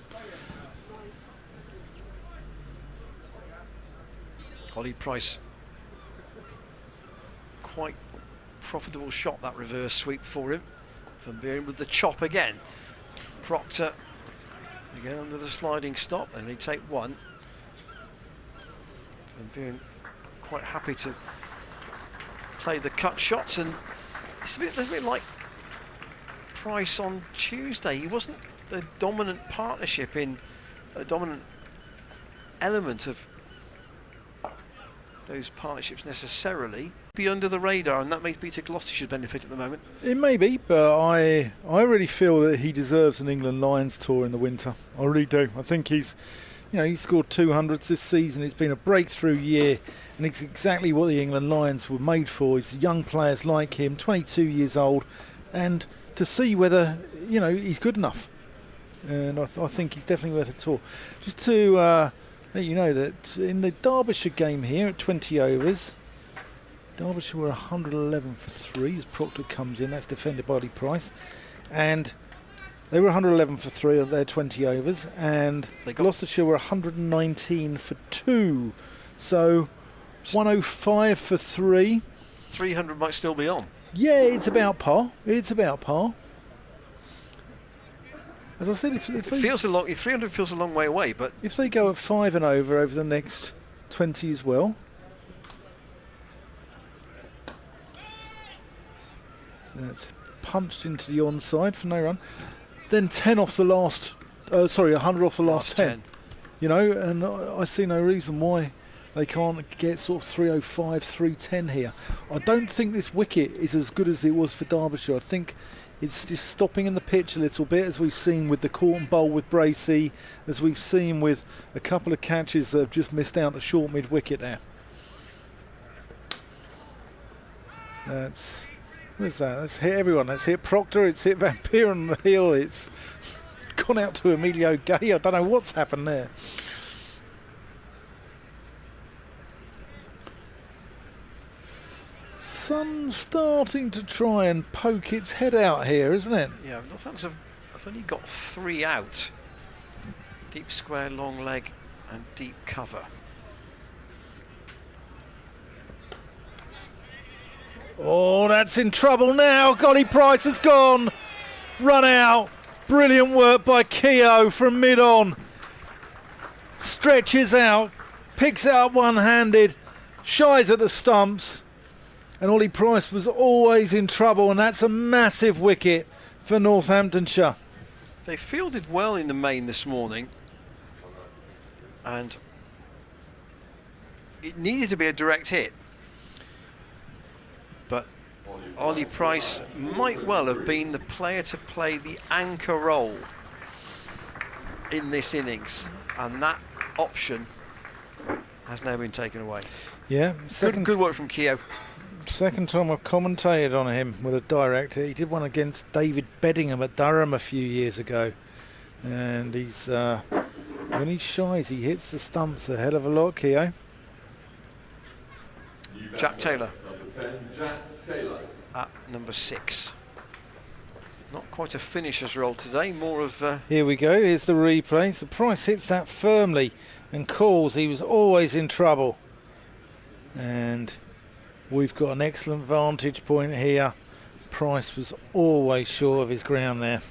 Ollie Price, quite profitable shot, that reverse sweep for him. Van Buren with the chop again. Proctor again under the sliding stop, and he take one. Van Buren quite happy to play the cut shots, and it's a bit like Price on Tuesday. He wasn't the dominant partnership in a dominant element of those partnerships necessarily. Be under the radar, and that may be to Gloucestershire's benefit at the moment. it may be, but I really feel that he deserves an England Lions tour in the winter. I really do. I think he's scored 200s this season. It's been a breakthrough year, and it's exactly what the England Lions were made for. It's young players like him, 22 years old, and to see whether he's good enough. And I think he's definitely worth a tour. Just to let you know that in the Derbyshire game here at 20 overs, Derbyshire were 111 for 3 as Proctor comes in. That's defended by Ollie Price, and they were 111 for 3 on their 20 overs, and Gloucestershire were 119 for 2. So 105 for 3. 300 might still be on. Yeah, it's about par. It's about par. As I said, if they, Feels a long. 300 feels a long way away, but if they go at 5 and over the next 20 as well. So that's punched into the onside for no run. Then 10 off the last, 100 off the last 10. And I see no reason why they can't get sort of 305, 310 here. I don't think this wicket is as good as it was for Derbyshire. I think it's just stopping in the pitch a little bit, as we've seen with the Corton Bowl with Bracey, as we've seen with a couple of catches that have just missed out the short mid wicket there. Where's that? Let's hit everyone. Let's hit Proctor. It's hit Van Buren on the heel. It's gone out to Emilio Gay. I don't know what's happened there. Sun's starting to try and poke its head out here, isn't it? yeah, Northants have only got 3 out. Deep square, long leg, and deep cover. Oh, that's in trouble now. Ollie Price has gone. Run out. Brilliant work by Keogh from mid-on. Stretches out. Picks it up one-handed. Shies at the stumps. And Ollie Price was always in trouble, and that's a massive wicket for Northamptonshire. They fielded well in the main this morning, and it needed to be a direct hit. But Ollie Price might well have been the player to play the anchor role in this innings, and that option has now been taken away. Yeah, Good work from Keogh. Second time I've commentated on him with a direct hit. He did one against David Beddingham at Durham a few years ago, and he's when he shies, he hits the stumps a hell of a lot, Keogh. Jack Taylor Number 10, Jack Taylor. at number 6. Not quite a finisher's role today, more of Here we go, here's the replay. So Price hits that firmly and calls. He was always in trouble. And we've got an excellent vantage point here. Price was always sure of his ground there.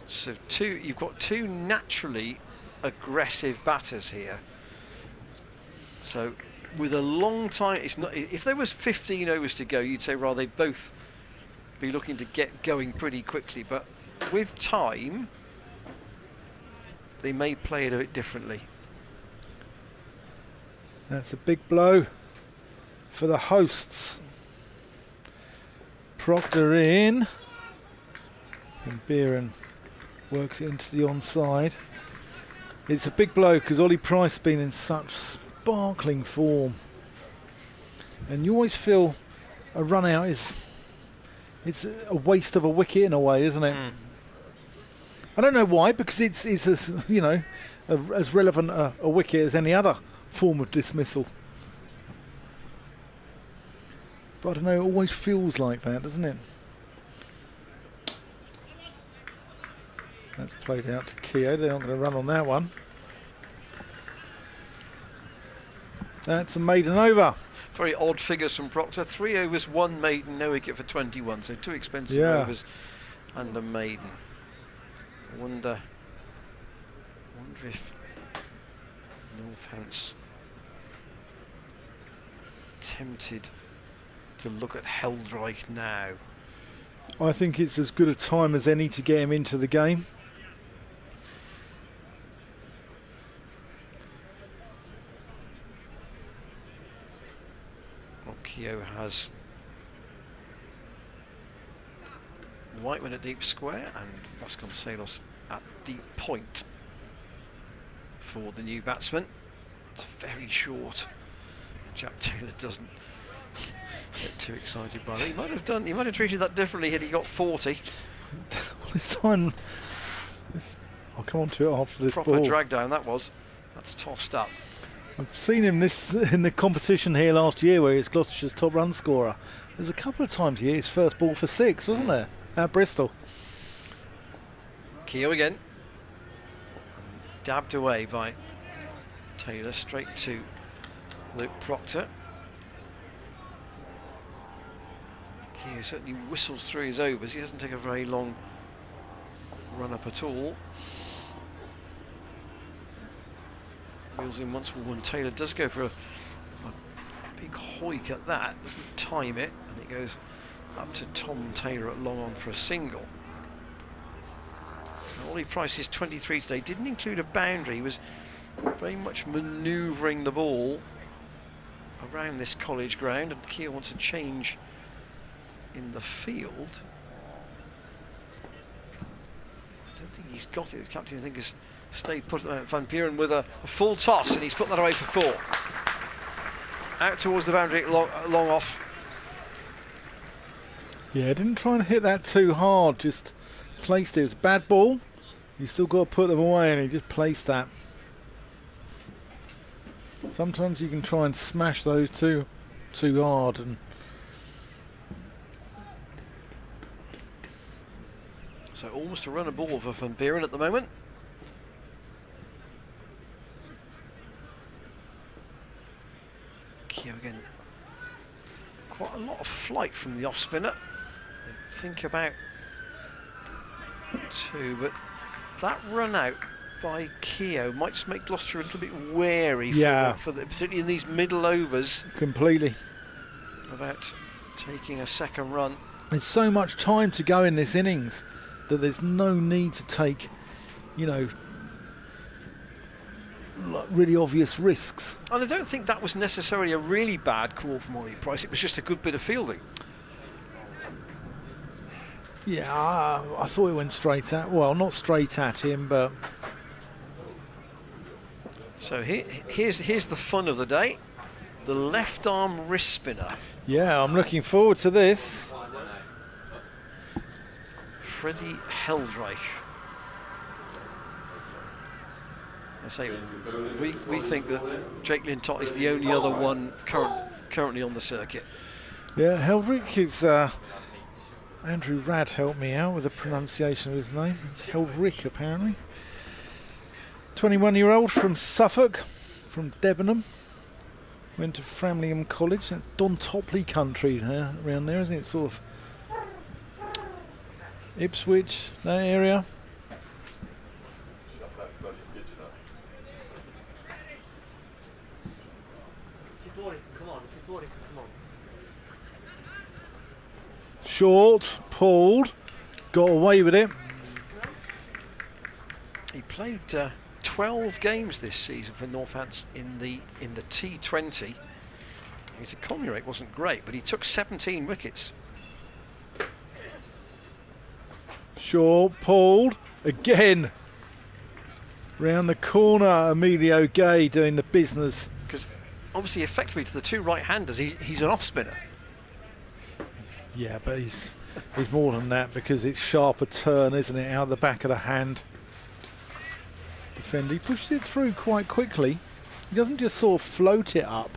so you've got two naturally aggressive batters here. So with a long time, it's not. If there was 15 overs to go, you'd say rather they'd both be looking to get going pretty quickly. But with time, they may play it a bit differently. That's a big blow for the hosts. Proctor in. And Buren works it into the onside. It's a big blow because Ollie Price has been in such sparkling form. And you always feel a run out is it's a waste of a wicket in a way, isn't it? I don't know why, because it's as you know as relevant a wicket as any other form of dismissal. But I don't know, it always feels like that, doesn't it? That's played out to Keogh. They're not going to run on that one. That's a maiden over. Very odd figures from Proctor. 3 overs, 1 maiden, no wicket for 21. So 2 expensive Yeah. overs and a maiden. I wonder if Northants tempted to look at Heldreich now. I think it's as good a time as any to get him into the game. Keogh has Whiteman at deep square and Vasconcelos at deep point for the new batsman. It's very short. Jack Taylor doesn't get too excited by that. He might have done. He might have treated that differently had he got 40. Well, this time, I'll come on to it after this Proper ball. drag down that was. That's tossed up. I've seen him in the competition here last year where he's Gloucestershire's top run scorer. There's a couple of times here his first ball for 6, wasn't there? At Bristol. Keogh again. And dabbed away by Taylor straight to Luke Proctor. Keogh certainly whistles through his overs. He doesn't take a very long run up at all. Wheels in once for one. Taylor does go for a big hoik at that. Doesn't time it, and it goes up to Tom Taylor at long on for a single. Now, Ollie Price is 23 today. Didn't include a boundary. He was very much manoeuvring the ball around this college ground, and Keogh wants a change in the field. I don't think he's got it. The captain, I think, has stayed put. Van Buren with a full toss, and he's put that away for 4. Out towards the boundary, long off. Yeah, didn't try and hit that too hard, just placed it. It was a bad ball. You still got to put them away, and he just placed that. Sometimes you can try and smash those too hard, and so almost a run a ball for Van Buren at the moment. Keogh again. Quite a lot of flight from the off spinner. They think about 2, but that run out by Keogh might just make Gloucester a little bit wary, Yeah. particularly in these middle overs, completely. about taking a second run. There's so much time to go in this innings that there's no need to take, you know, really obvious risks. And I don't think that was necessarily a really bad call from Ollie Price. It was just a good bit of fielding. Yeah, I thought it went straight at, well, not straight at him, but So here's the fun of the day. The left arm wrist spinner. yeah, I'm looking forward to this. Freddie Heldreich. I say we think that Jake Lintott is the only other one currently on the circuit. Yeah, Heldrick is. Andrew Rad helped me out with the pronunciation of his name. It's Heldrick, apparently. 21-year-old from Suffolk, from Debenham. Went to Framlingham College. That's Don Topley country around there, isn't it? Sort of Ipswich, that area. Short, pulled, got away with it. He played 12 games this season for Northants in the T20. His economy rate wasn't great, but he took 17 wickets. Short, pulled, again. Round the corner, Emilio Gay doing the business. Because obviously, effectively, to the two right-handers, he's an off-spinner. Yeah, but he's more than that, because it's sharper turn, isn't it, out the back of the hand. Defender, he pushes it through quite quickly. He doesn't just sort of float it up.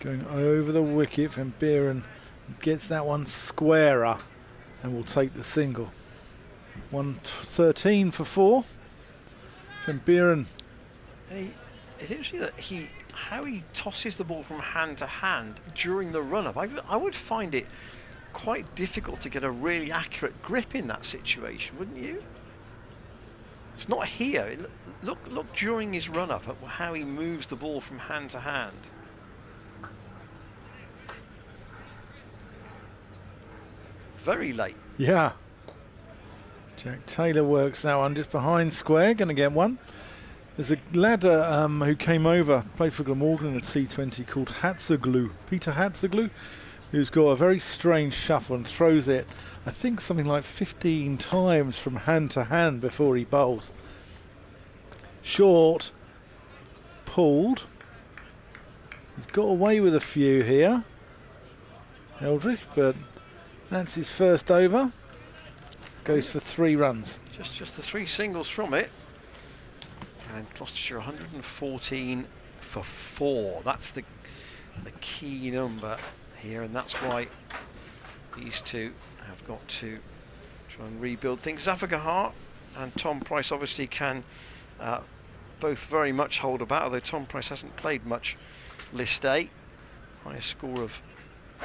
Going over the wicket, Van Buren gets that one squarer and will take the single. 113 for 4. Van Buren. It's interesting that how he tosses the ball from hand to hand during the run-up. I would find it quite difficult to get a really accurate grip in that situation, wouldn't you? It's not here. Look during his run-up at how he moves the ball from hand to hand. Very late. Yeah. Jack Taylor works that one just behind square, going to get one. There's a lad who came over, played for Glamorgan in a T20 called Hatzoglu, Peter Hatzoglu, who's got a very strange shuffle and throws it, I think, something like 15 times from hand to hand before he bowls. Short, pulled. He's got away with a few here, Eldrick, but that's his first over. Goes for 3 runs. Just the 3 singles from it. And Gloucestershire 114 for 4. That's the key number here, and that's why these two have got to try and rebuild things. Zafar Hart and Tom Price obviously can both very much hold a bat, although Tom Price hasn't played much list A. Highest score of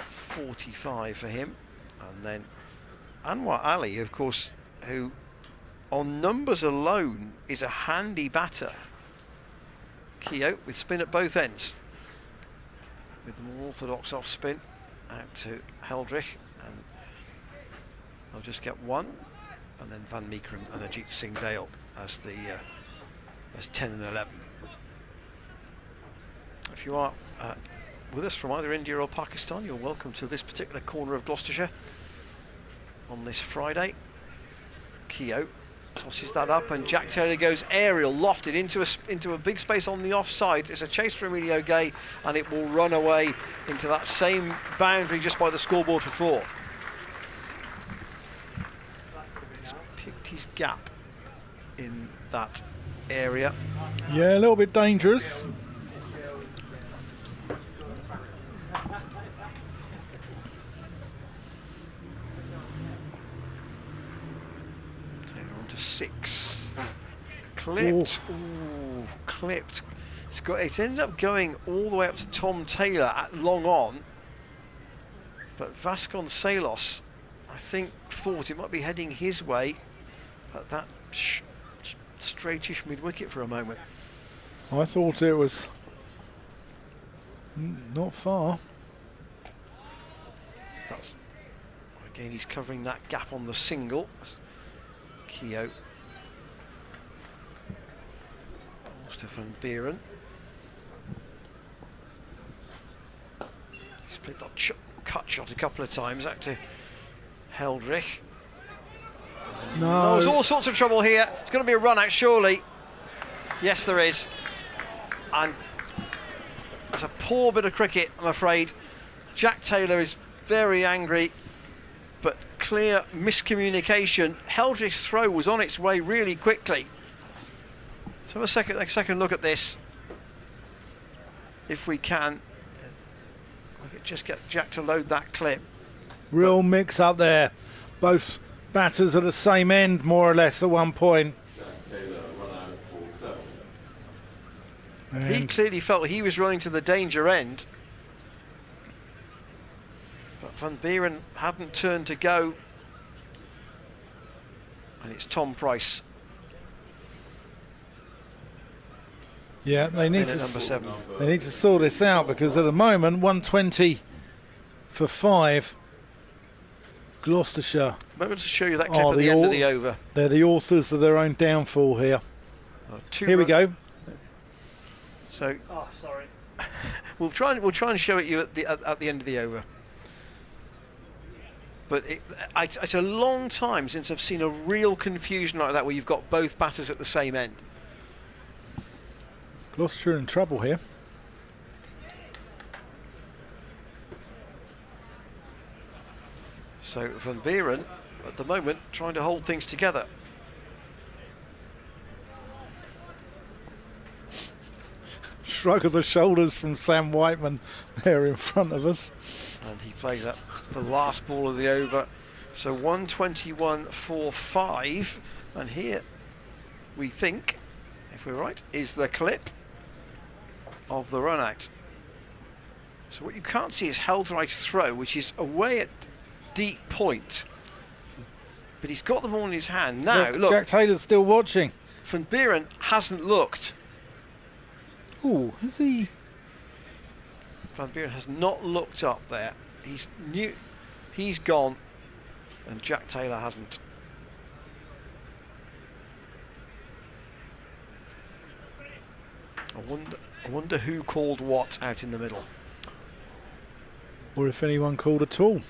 45 for him. And then Anwar Ali, of course, who on numbers alone is a handy batter. Keogh with spin at both ends, with the more orthodox off spin out to Heldrich, and they'll just get one, and then Van Meekeren and Ajit Singh Dale as 10 and 11. If you are with us from either India or Pakistan, you're welcome to this particular corner of Gloucestershire on this Friday. Keogh tosses that up, and Jack Taylor goes aerial, lofted into a big space on the offside. It's a chase for Emilio Gay, and it will run away into that same boundary just by the scoreboard for 4. He's picked his gap in that area. Yeah, a little bit dangerous. Taylor on to 6. Clipped. Ooh, clipped. It's ended up going all the way up to Tom Taylor at long on, but Vasconcelos, I think, thought it might be heading his way at that straightish mid-wicket for a moment. I thought it was not far. That's again, he's covering that gap on the single. Keogh, Stefan Buren. He's played that cut shot a couple of times out to Heldrich. No. There's all sorts of trouble here. It's going to be a run out, surely. Yes, there is. And it's a poor bit of cricket, I'm afraid, Jack Taylor is very angry, but clear miscommunication. Heldrich's throw was on its way really quickly. Let's have a second look at this, if we can. I could just get Jack to load that clip. Real mix up there. Both batters at the same end, more or less, at one point. Jack Taylor run out for 7. He clearly felt he was running to the danger end. But Van Buren hadn't turned to go. And it's Tom Price. Yeah, they need in to at number 7. they need to sort this out, because at the moment 120 for 5. Gloucestershire. I'm going to show you that clip Oh, at the end of the over. They're the authors of their own downfall here. Here we go. So Oh, sorry. we'll try and show it you at the end of the over. But it's a long time since I've seen a real confusion like that, where you've got both batters at the same end. Gloucestershire in trouble here. So Van Buren, at the moment, trying to hold things together. Shrug of the shoulders from Sam Whiteman there in front of us. And he plays up the last ball of the over. So 121 for 5. And here, we think, if we're right, is the clip of the run out. So what you can't see is Heldreich's throw, which is away at deep point. But he's got the ball in his hand. Now, look, Jack Taylor's still watching. Van Buren hasn't looked. Oh, is he? Van Buren has not looked up there. He's gone, and Jack Taylor hasn't. I wonder who called what out in the middle. Or if anyone called at all.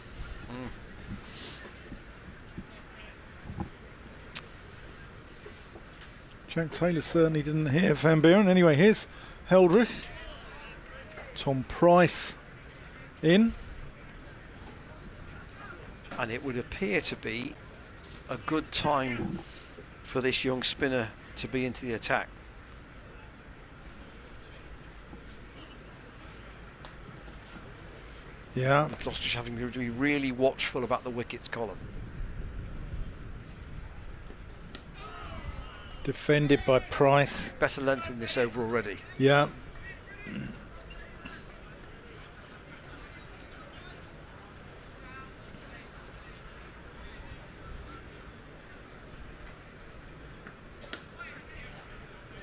Jack Taylor certainly didn't hear Van Buren. Anyway, here's Heldrich. Tom Price in. And it would appear to be a good time for this young spinner to be into the attack. Yeah. Gloucestershire having to be really watchful about the wickets column. Defended by Price. Better length in this over already. Yeah.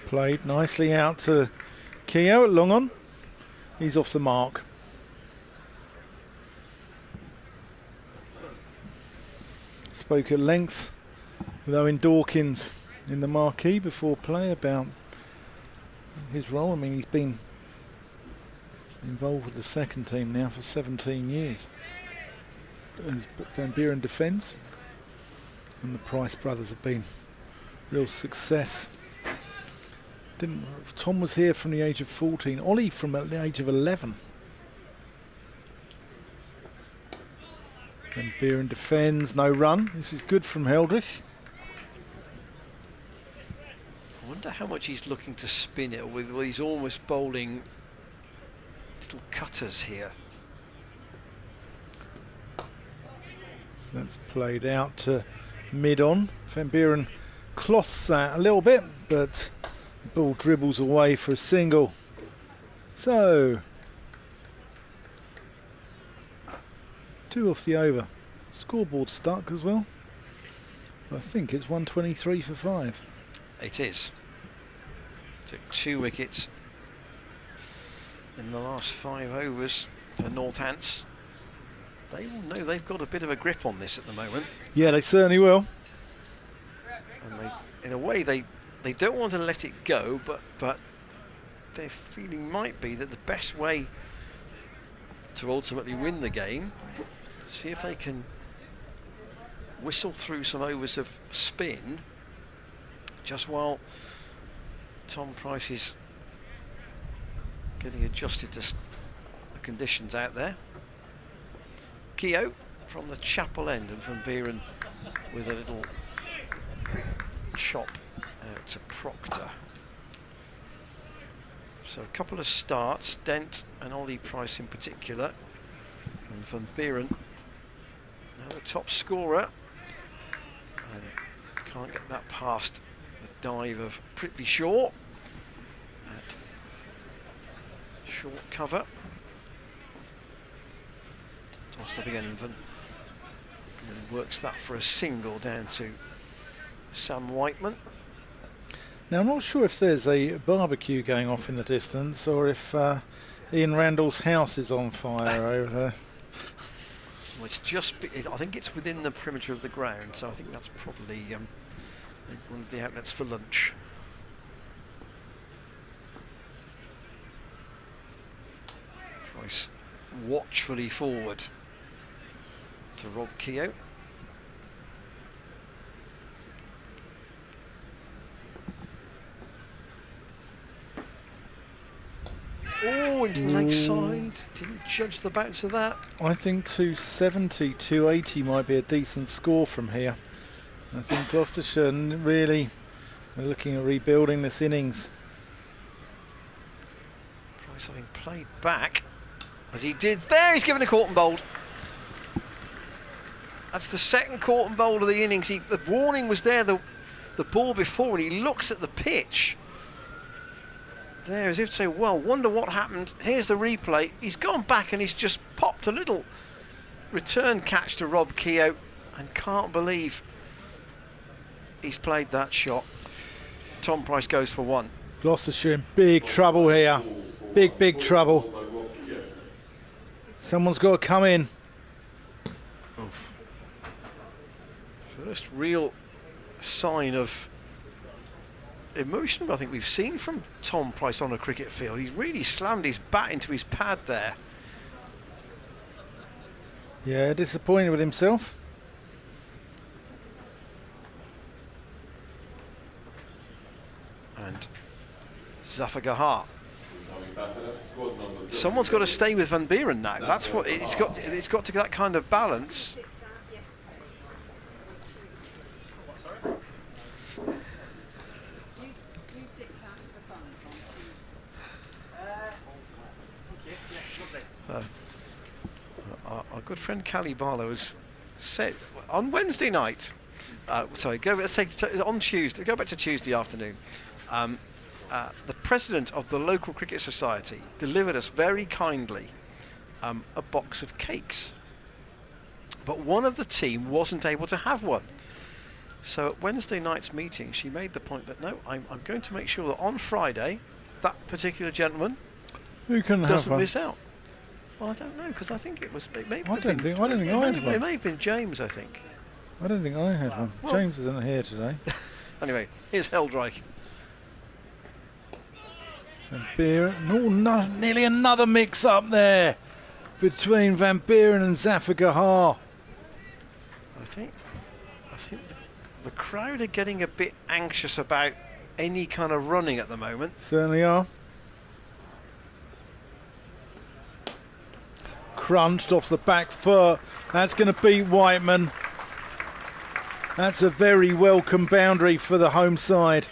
Played nicely out to Keogh at long on. He's off the mark. Spoke at length with Owen Dawkins in the marquee before play about his role. I mean, he's been involved with the second team now for 17 years as Van Buren defence, and the Price brothers have been real success. Tom was here from the age of 14, Ollie from the age of 11. Van Buren defends, no run. This is good from Heldrich. I wonder how much he's looking to spin it with. Well, he's almost bowling little cutters here. So that's played out to mid-on. Van Buren cloths that a little bit, but the ball dribbles away for a single. So, 2 off the over. Scoreboard stuck as well. I think it's 123 for 5. It is. Took 2 wickets in the last 5 overs for Northants. They will know they've got a bit of a grip on this at the moment. Yeah, they certainly will. And they, in a way, they don't want to let it go, but their feeling might be that the best way to ultimately win the game, see if they can whistle through some overs of spin just while Tom Price is getting adjusted to the conditions out there. Keogh from the chapel end, and Van Buren with a little chop out to Proctor. So a couple of starts, Dent and Ollie Price in particular, and Van Buren now the top scorer, and can't get that past the dive of Prithvi Shaw at short cover. Tossed up again, and Van Buren works that for a single down to Sam Whiteman. Now, I'm not sure if there's a barbecue going off in the distance or if Ian Randall's house is on fire over there. Well, it's just, I think it's within the perimeter of the ground, so I think that's probably one of the outlets for lunch. Price watchfully forward to Rob Keogh. Oh, into the leg side. Didn't judge the bounce of that. I think 270, 280 might be a decent score from here. I think Gloucestershire really are looking at rebuilding this innings. Price having played back, as he did there, he's given a caught and bowled. That's the second caught and bowled of the innings. The warning was there, the ball before, and he looks at the pitch there as if to say, well, wonder what happened. Here's the replay. He's gone back and he's just popped a little return catch to Rob Keogh, and can't believe he's played that shot. Tom Price goes for one. Gloucestershire in big trouble here. Big trouble. Someone's got to come in. Oof. First real sign of emotion I think we've seen from Tom Price on a cricket field. He's really slammed his bat into his pad there. Yeah, disappointed with himself. And Zafar Gahar. Someone's got to stay with Van Buren now. That's what it's got. It's got to get that kind of balance. Our good friend Callie Barlow has said on Wednesday night. Sorry, let's say on Tuesday. Go back to Tuesday afternoon. The president of the local cricket society delivered us very kindly a box of cakes, but one of the team wasn't able to have one. So at Wednesday night's meeting, she made the point that no, I'm going to make sure that on Friday, that particular gentleman doesn't miss out. Well, I don't know, because I think it was. It may I don't think I had one. It may have been James, I think. I don't think I had one. Well, James isn't here today. Anyway, here's Heldreich. Van Buren. No, nearly another mix up there between Van Buren and Zafar Gahar. I think the crowd are getting a bit anxious about any kind of running at the moment. Certainly are. Crunched off the back foot. That's going to beat Whiteman. That's a very welcome boundary for the home side.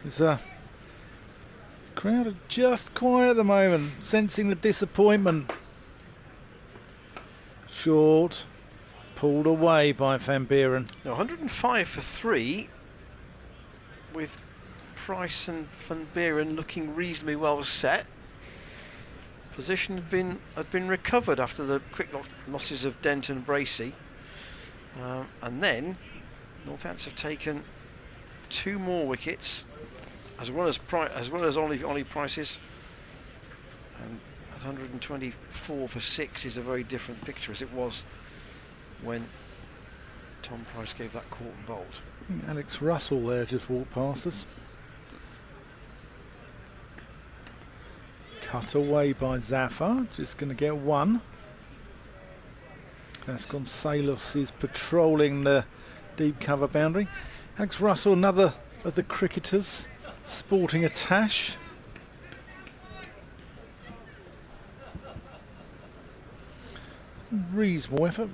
The crowd are just quiet at the moment, sensing the disappointment. Short, pulled away by Van Buren. Now 105 for 3, with Price and Van Buren looking reasonably well set. Position had been recovered after the quick losses of Dent and Bracey, and then Northants have taken 2 more wickets, as well as Ollie Price's, and at 124 for 6 is a very different picture as it was when Tom Price gave that caught and bowled. I think Alex Russell there just walked past us. Cut away by Zafar, just going to get one. Vasconcelos is patrolling the deep cover boundary. Alex Russell, another of the cricketers sporting a tash. Reasonable effort.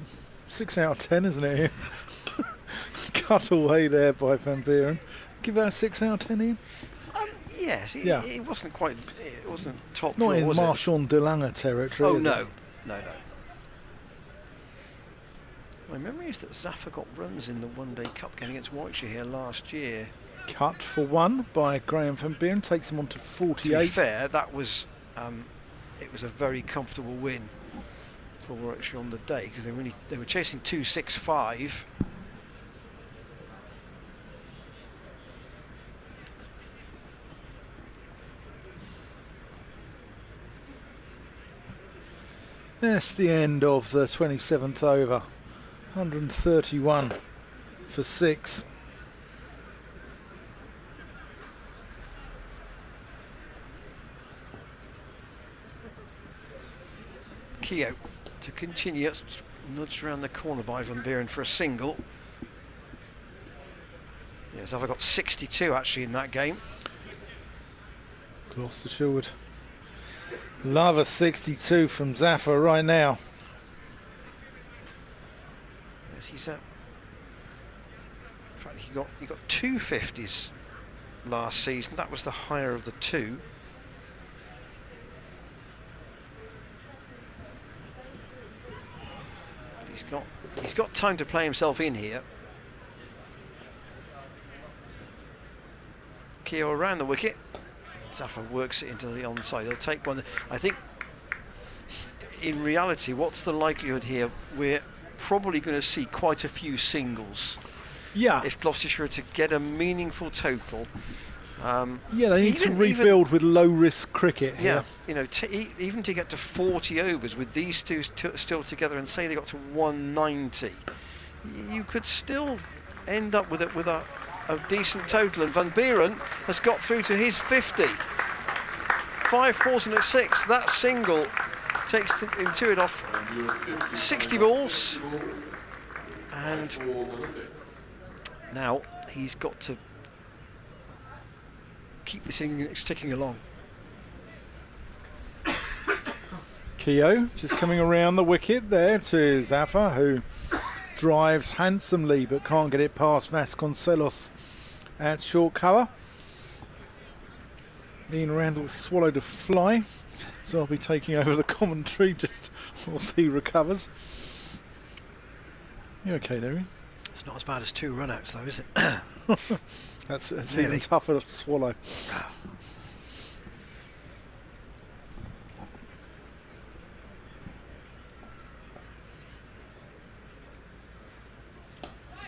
6 out of 10, isn't it, Ian? Cut away there by Van Buren. Give that a 6 out of 10, Ian? Yes, Yeah. it wasn't quite. It wasn't top Not draw, in was it? Marchand de Lange territory. Oh is no, it? no. My memory is that Zaffa got runs in the one-day cup game against Warwickshire here last year. Cut for 1 by Graham Van Buren, takes him on to To be 48. fair, that was it was a very comfortable win for Warwickshire on the day because they were chasing 265. That's the end of the 27th over. 131 for 6. Keogh to continue. It's nudged around the corner by Van Buren for a single. Yeah, Zaffa got 62 actually in that game. Gloucestershire would love a 62 from Zaffa right now. Yes, he's in fact he got 2 50s last season. That was the higher of the two. But he's got time to play himself in here. Keogh around the wicket. Zaffa works it into the onside. He'll take one. I think in reality, what's the likelihood here? We're probably going to see quite a few singles. Yeah. If Gloucestershire are to get a meaningful total. Yeah, they need to rebuild with low-risk cricket here. Yeah, you know, even to get to 40 overs with these two still together, and say they got to 190, you could still end up with a decent total. And Van Buren has got through to his 50. 5 fours and a 6. That single takes him to it off 60 balls, and now he's got to keep this innings ticking along. Keogh just coming around the wicket there to Zaffa, who drives handsomely but can't get it past Vasconcelos at short cover. Ian Randall swallowed a fly, so I'll be taking over the commentary just whilst he recovers. You okay there, Ian? It's not as bad as 2 run-outs though, is it? That's Really? even tougher to swallow.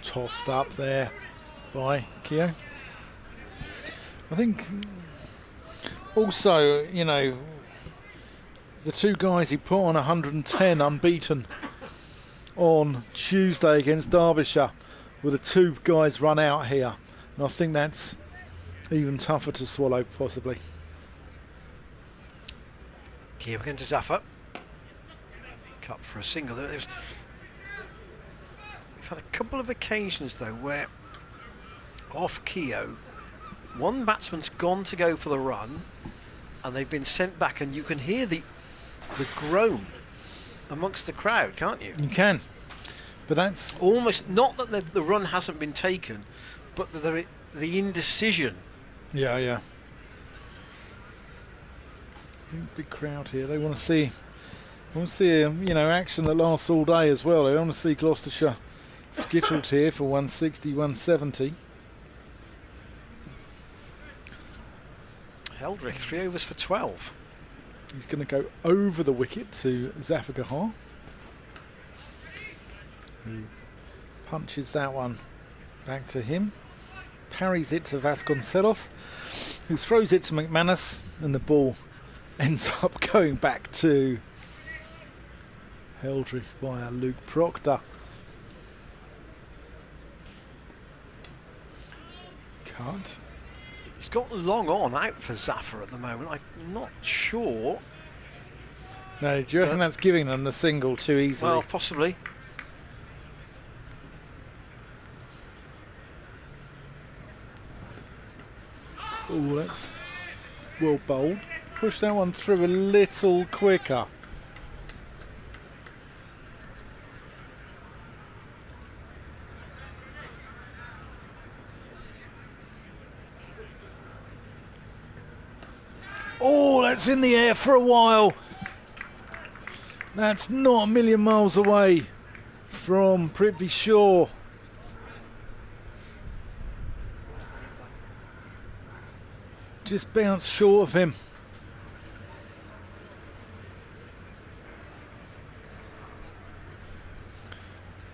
Tossed up there by Keogh. I think also, you know, the two guys he put on 110 unbeaten on Tuesday against Derbyshire were the 2 guys run out here. And I think that's even tougher to swallow, possibly. Keogh again to Zaffa. Cut for a single. We've had a couple of occasions though where off Keogh, one batsman's gone to go for the run and they've been sent back, and you can hear the groan amongst the crowd, can't you? You can, but that's Almost not that the run hasn't been taken, but the indecision. yeah. I think big crowd here. They want to see, you know, action that lasts all day as well. They want to see Gloucestershire skittled here for 160, 170. Heldrick 3 overs for 12. He's going to go over the wicket to Zafar Gahar, who punches that one back to him. Parries it to Vasconcelos, who throws it to McManus, and the ball ends up going back to Heldrick via Luke Proctor. Cut. He's got long on out for Zaffa at the moment. I'm not sure. No, do you reckon that's giving them the single too easily? Well, possibly. Oh, that's well bowled. Push that one through a little quicker. Oh, that's in the air for a while. That's not a million miles away from Prithvi Shaw. Just bounced short of him.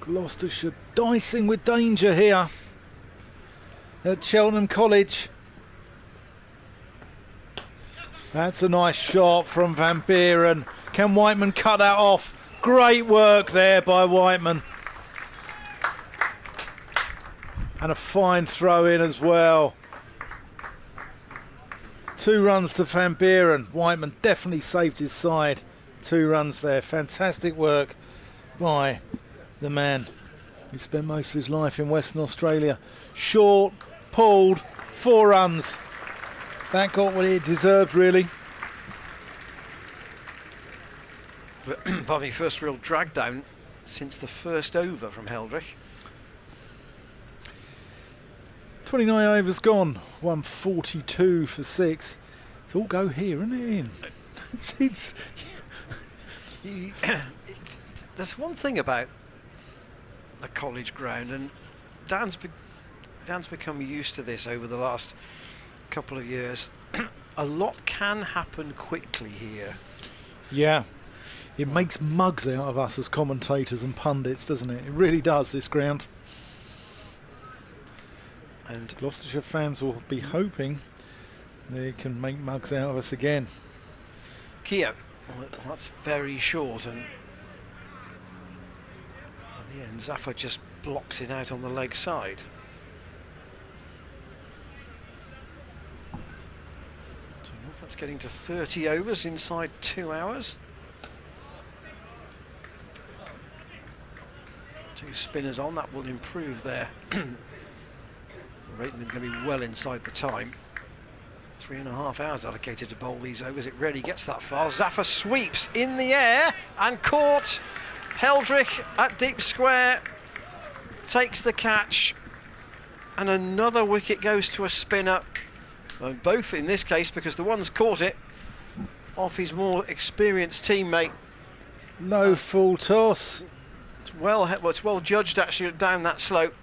Gloucestershire dicing with danger here at Cheltenham College. That's a nice shot from Van Buren. Can Whiteman cut that off? Great work there by Whiteman. And a fine throw in as well. 2 runs to Van Buren. Whiteman definitely saved his side. 2 runs there. Fantastic work by the man who spent most of his life in Western Australia. Short, pulled, 4 runs. That got what it deserved, really. Probably first real drag down since the first over from Heldrich. 29 overs gone, 142 for 6. It's all go here, isn't it, Ian? There's one thing about the college ground, and Dan's become used to this over the last couple of years. A lot can happen quickly here. Yeah, it makes mugs out of us as commentators and pundits, doesn't it? It really does, this ground. And Gloucestershire fans will be hoping they can make mugs out of us again. Kia, well, that's very short, and at the end Zafar just blocks it out on the leg side. So Northants getting to 30 overs inside 2 hours. 2 spinners on, that will improve their rating. Going to be well inside the time. 3.5 hours allocated to bowl these overs. It rarely gets that far. Zafar sweeps in the air and caught. Heldrich at deep square takes the catch, and another wicket goes to a spinner. Well, both in this case, because the one's caught it off his more experienced teammate. Low full toss. It's well judged actually down that slope,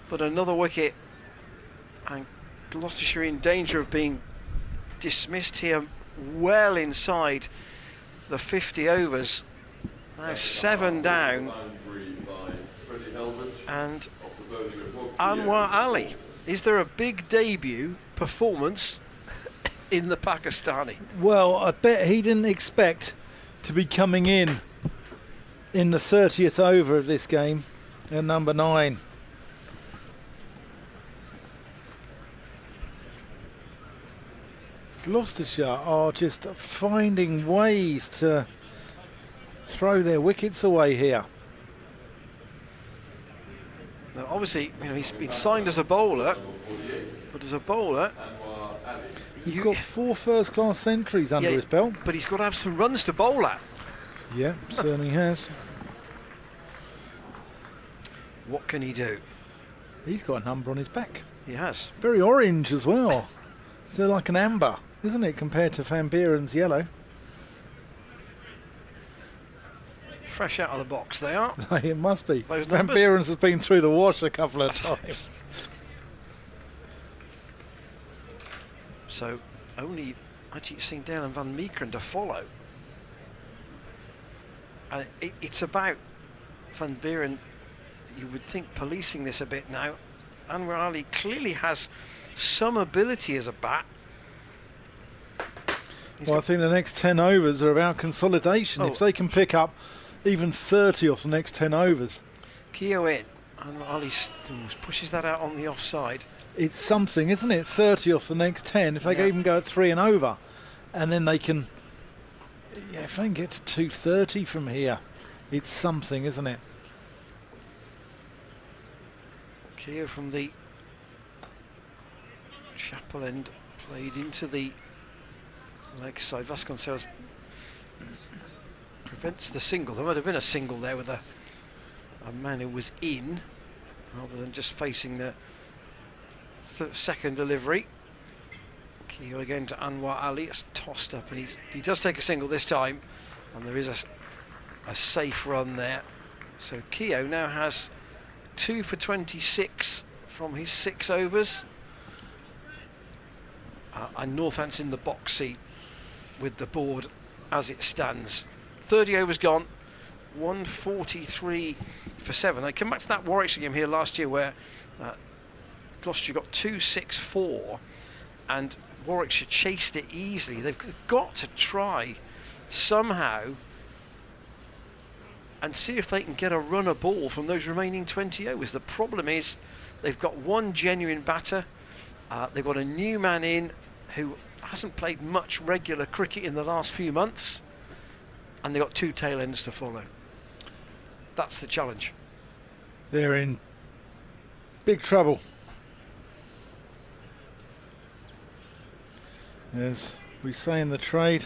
but another wicket, and Gloucestershire in danger of being dismissed here well inside the 50 overs. Now 7 down, and Anwar Ali. Is there a big debut performance in the Pakistani? Well, I bet he didn't expect to be coming in the 30th over of this game at number 9. Gloucestershire are just finding ways to throw their wickets away here. Now, obviously, you know, he's been signed as a bowler, but as a bowler, he's got 4 first-class centuries under his belt. But he's got to have some runs to bowl at. Yeah, certainly has. What can he do? He's got a number on his back. He has. Very orange as well. It's like an amber, isn't it, compared to Van Buren's yellow? Fresh out of the box they are. It must be. Those Van numbers. Buren's has been through the wash a couple of times. So only actually seen Dale and Van Meekeren to follow. And it's about Van Buren, you would think, policing this a bit now. Anwar Ali clearly has some ability as a bat. Well, I think the next 10 overs are about consolidation. If they can pick up even 30 off the next 10 overs. Keo in, and Ali pushes that out on the offside. It's something, isn't it? 30 off the next 10. If they can even go at 3 and over, and then they can, if they can get to 230 from here, it's something, isn't it? Keo from the chapel end Played into the leg side. Vasconcelos prevents the single. There might have been a single there with a man who was in, rather than just facing the second delivery. Keogh again to Anwar Ali. It's tossed up, and he does take a single this time, and there is a safe run there. So Keogh now has 2 for 26 from his 6 overs. And Northants in the box seat with the board as it stands. 30 overs gone, 143 for 7. They come back to that Warwickshire game here last year where Gloucestershire got 2-6-4 and Warwickshire chased it easily. They've got to try somehow and see if they can get a run of ball from those remaining 20 overs. The problem is they've got one genuine batter. They've got a new man in who hasn't played much regular cricket in the last few months, and they've got 2 tail ends to follow. That's the challenge. They're in big trouble. As we say in the trade,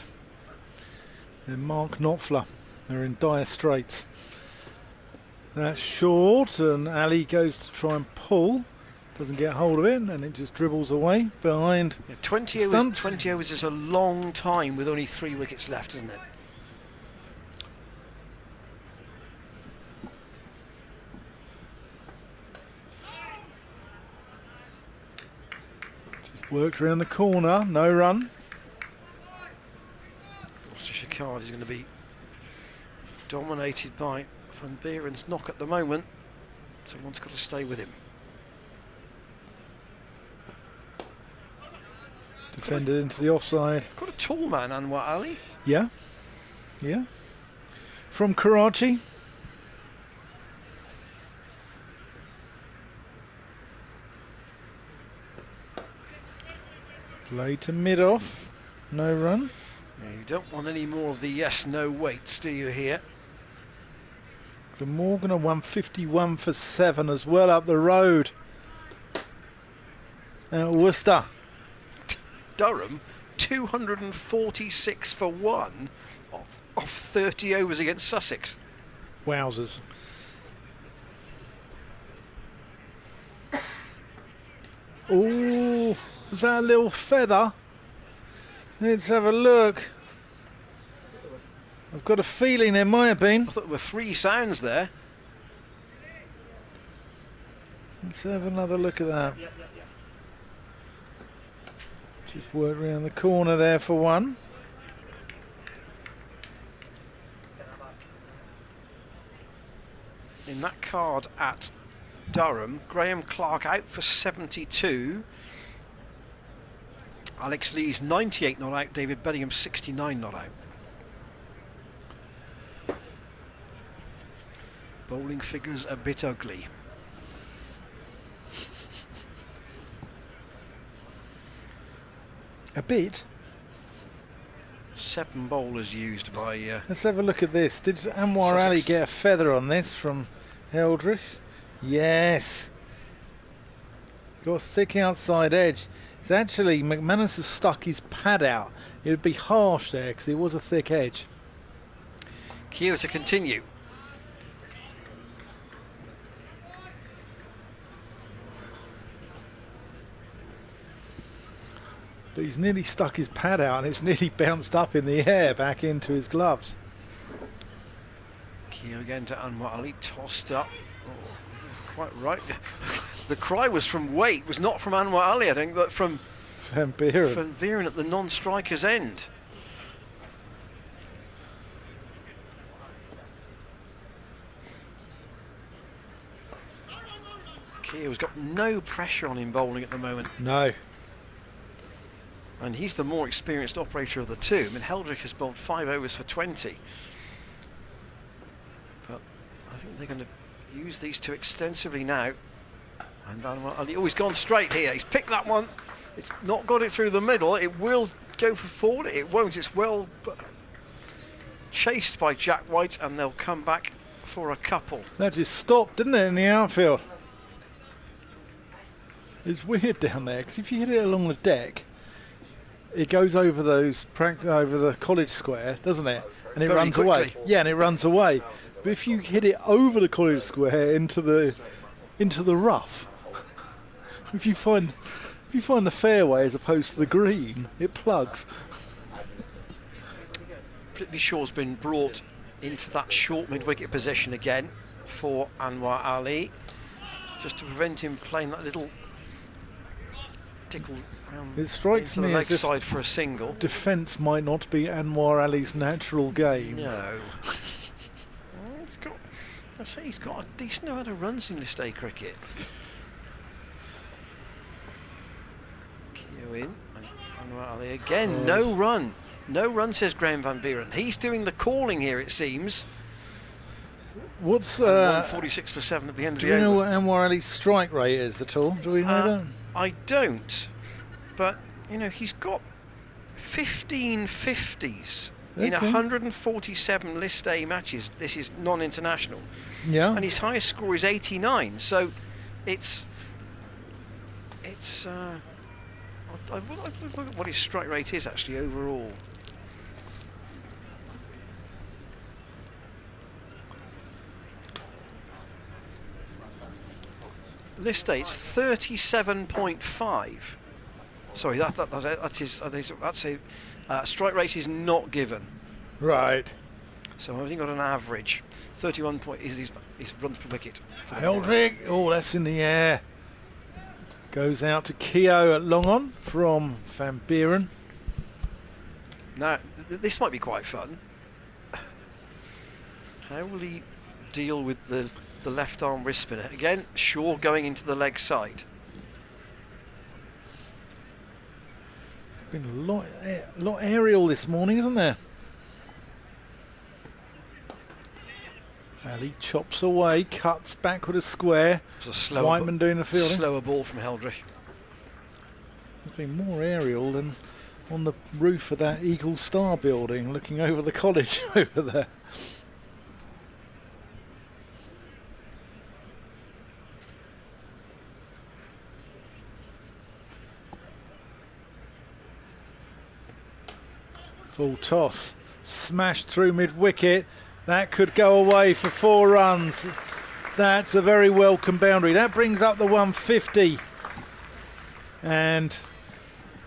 they're Mark Knopfler. They're in dire straits. That's short, and Ali goes to try and pull. Doesn't get hold of it, and it just dribbles away behind. Yeah, 20 overs is a long time with only 3 wickets left, isn't it? Just worked around the corner, no run. Gloucestershire card is going to be dominated by Van Buren's knock at the moment. Someone's got to stay with him. Defended into the offside. Got a tall man, Anwar Ali. Yeah. From Karachi. Play to mid-off. No run. Yeah, you don't want any more of the yes-no waits, do you, here? Morgan a 151 for 7 as well up the road. Worcester. Durham, 246 for 1 off 30 overs against Sussex. Wowzers. Oh, was that a little feather? Let's have a look. I've got a feeling there might have been. I thought there were 3 sounds there. Let's have another look at that. Just work around the corner there for 1. In that card at Durham, Graham Clark out for 72. Alex Lee's 98 not out, David Bellingham 69 not out. Bowling figures a bit ugly. A bit? 7 bowlers used by... Let's have a look at this. Did Anwar Sussex. Ali get a feather on this from Heldrich? Yes. Got a thick outside edge. It's actually, McManus has stuck his pad out. It would be harsh there because it was a thick edge. Keogh to continue. But he's nearly stuck his pad out and it's nearly bounced up in the air back into his gloves. Keogh again to Anwar Ali, tossed up. Oh, quite right. The cry was from Waite, was not from Anwar Ali, I think, that from Van Buren at the non-striker's end. Keogh's got no pressure on him bowling at the moment. No. And he's the more experienced operator of the two. I mean, Heldrich has bowled 5 overs for 20. But I think they're going to use these two extensively now. And Anwar Ali, oh, he's gone straight here. He's picked that one. It's not got it through the middle. It will go for 4. It won't. It's well chased by Jack White, and they'll come back for a couple. That just stopped, didn't it, in the outfield? It's weird down there, because if you hit it along the deck, it goes over over the college square, doesn't it? And it Very runs away. quickly. Yeah, and it runs away. But if you hit it over the college square into the rough, if you find the fairway as opposed to the green, it plugs. Prithvi Shaw's been brought into that short mid-wicket position again for Anwar Ali, just to prevent him playing that little tickle round It strikes into the me leg as if side for a single. defence might not be Anwar Ali's natural game. No. Well, he's got a decent amount of runs in List A cricket. Keogh in, and Anwar Ali again, no run. No run, says Graham Van Buren. He's doing the calling here, it seems. What's 146 for 7 at the end of do the we know over. what Anwar Ali's strike rate is at all? Do we know that? I don't, but you know, he's got 15 50s in Okay. 147 List A matches. This is non-international, Yeah. and his highest score is 89. So it's I'll look at what his strike rate is actually overall. List A, it's 37.5. Sorry, that's a strike rate is not given. Right. So I think got an average. 31 point is his runs per wicket. Heldrick. Oh, that's in the air. Goes out to Keogh at long on from Van Buren. Now, this might be quite fun. How will he deal with the left arm wrist spinner? Again, Shaw going into the leg side. Been a lot aerial this morning, isn't there? Ali chops away, cuts back with a square. It was a slower, Whiteman doing the fielding. slower ball from Heldrick. There's been more aerial than on the roof of that Eagle Star building, looking over the college over there. Full toss, smashed through mid-wicket. That could go away for 4 runs. That's a very welcome boundary. That brings up the 150. And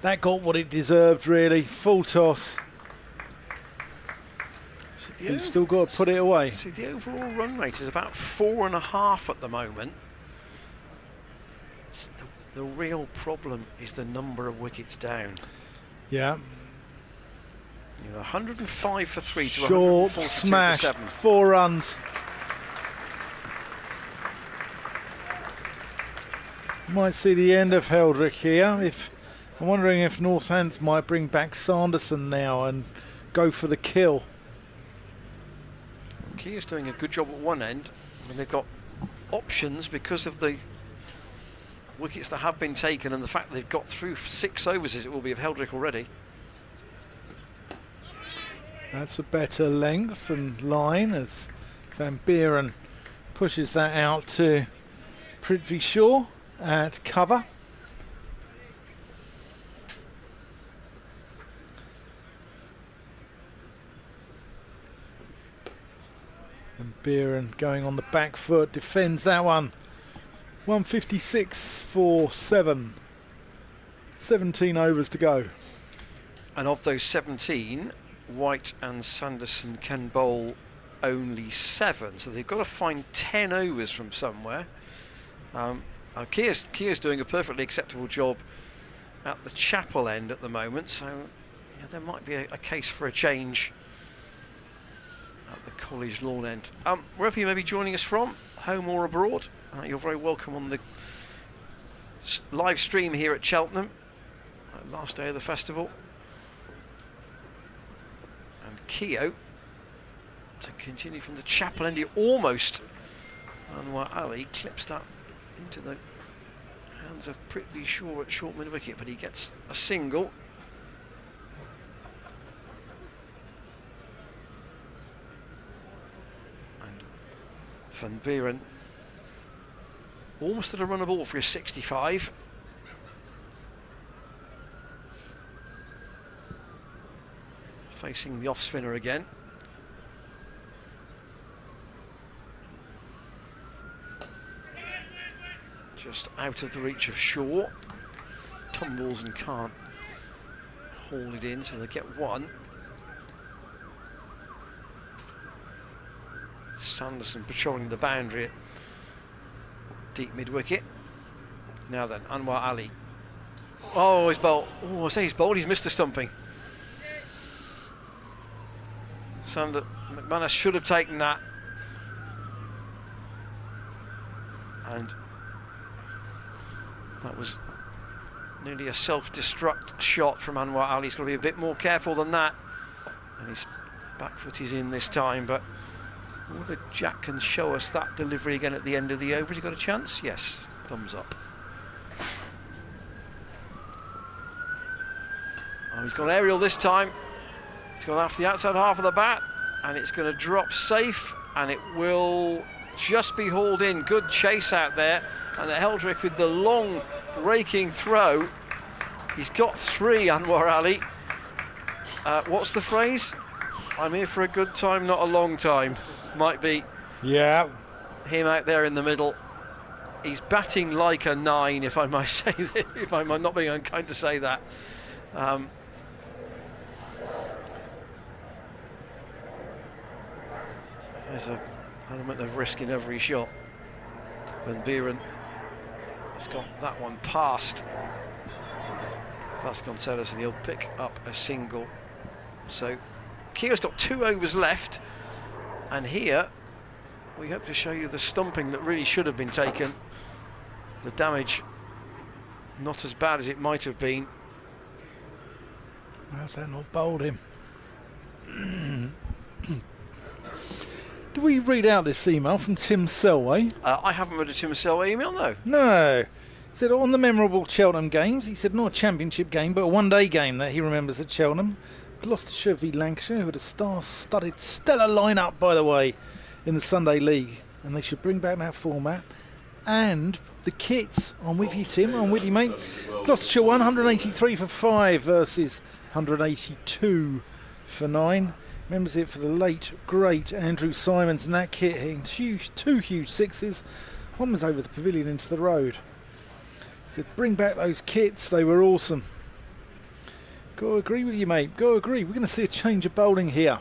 that got what it deserved, really. Full toss. So You've still got to put it away. See, the overall run rate is about 4.5 at the moment. It's the real problem is the number of wickets down. Yeah. You know, 105 for 3 to Short, 142 smashed, for 7. 4 runs. Might see the end of Heldrick here. I'm wondering if Northants might bring back Sanderson now and go for the kill. Keogh's doing a good job at one end, and they've got options because of the wickets that have been taken and the fact they've got through 6 overs as it will be of Heldrick already. That's a better length and line as Van Buren pushes that out to Prithvi Shaw at cover. And Buren going on the back foot, defends that one. 156 for 7. 17 overs to go. And of those 17, White and Sanderson can bowl only 7, so they've got to find 10 overs from somewhere. Keogh's doing a perfectly acceptable job at the Chapel end at the moment, so yeah, there might be a case for a change at the College Lawn end. Wherever you may be joining us from, home or abroad, you're very welcome on the live stream here at Cheltenham, last day of the festival. And Keogh to continue from the Chapel end. He almost, Anwar Ali clips that into the hands of Prithvi Shaw at short mid wicket, but he gets a single. And Van Buren almost at a run of ball for his 65. facing the off spinner again. Just out of the reach of Shaw. Tumbles and can't haul it in, so they get one. Sanderson patrolling the boundary at deep mid-wicket. Now then, Anwar Ali. Oh, he's bowled. Oh, I say he's bowled. He's missed a stumping. McManus should have taken that. And that was nearly a self-destruct shot from Anwar Ali. He's got to be a bit more careful than that. And his back foot is in this time, but whether Jack can show us that delivery again at the end of the over. Has he got a chance? Yes. Thumbs up. Oh, he's gone aerial this time. He's gone off the outside half of the bat, and it's going to drop safe, and it will just be hauled in. Good chase out there, and the Heldrick with the long raking throw. He's got three, Anwar Ali. What's the phrase? I'm here for a good time, not a long time. Might be Yeah. him out there in the middle. He's batting like a 9, if I might say that, if I'm not being unkind to say that. There's an element of risk in every shot. And Buren has got that one past Vasconcelos, and he'll pick up a single. So Keogh's got 2 overs left, and here we hope to show you the stumping that really should have been taken. The damage not as bad as it might have been. How's that not bowled him? Do we read out this email from Tim Selway? I haven't read a Tim Selway email, no. No. He said on the memorable Cheltenham games, he said not a championship game, but a one-day game that he remembers at Cheltenham. Gloucestershire v Lancashire, who had a star-studded stellar lineup, by the way, in the Sunday League, and they should bring back that format. And the kits. I'm with you, Tim. I'm with you, mate. Gloucestershire 183 for 5 versus 182 for 9. Remembers it for the late, great Andrew Simons, and that kit hitting 2 huge sixes. One was over the pavilion into the road. He said, bring back those kits. They were awesome. Got to agree with you, mate. Got to agree. We're going to see a change of bowling here.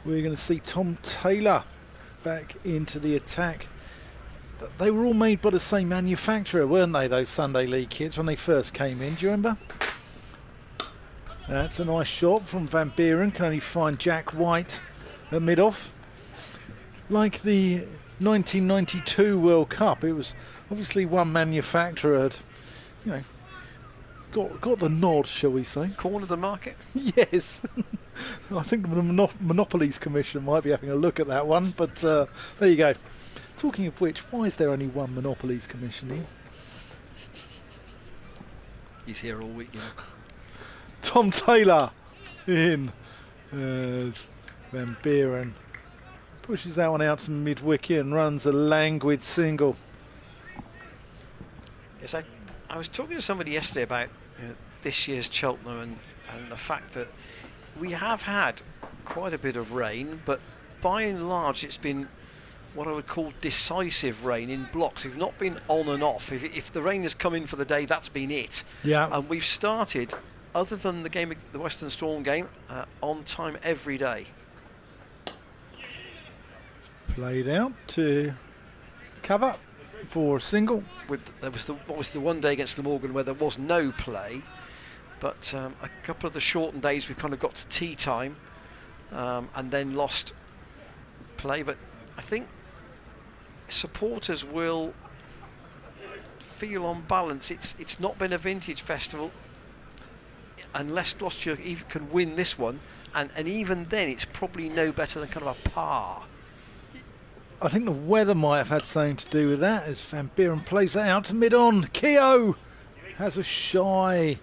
We're going to see Tom Taylor back into the attack. They were all made by the same manufacturer, weren't they, those Sunday League kits, when they first came in? Do you remember? That's a nice shot from Van Buren. Can only find Jack White at mid-off. Like the 1992 World Cup, it was obviously one manufacturer had, you know, got the nod, shall we say. Cornered the market? Yes. I think the Monopolies Commission might be having a look at that one, but there you go. Talking of which, why is there only one Monopolies Commission here? He's here all week, you know. Tom Taylor in as Van Buren pushes that one out to mid-wicket and runs a languid single. Yes, I was talking to somebody yesterday about this year's Cheltenham and the fact that we have had quite a bit of rain, but by and large it's been what I would call decisive rain in blocks. We've not been on and off. If the rain has come in for the day, that's been it. Yeah. And we've started, other than the game, the Western Storm game, on time every day. Played out to cover for a single. There was obviously the one day against the Morgan where there was no play, but a couple of the shortened days we kind of got to tea time and then lost play. But I think supporters will feel on balance it's not been a vintage festival unless Gloucestershire even can win this one, and even then it's probably no better than kind of a par. I think the weather might have had something to do with that, as Van Buren plays that out to mid-on. Keogh has a shy.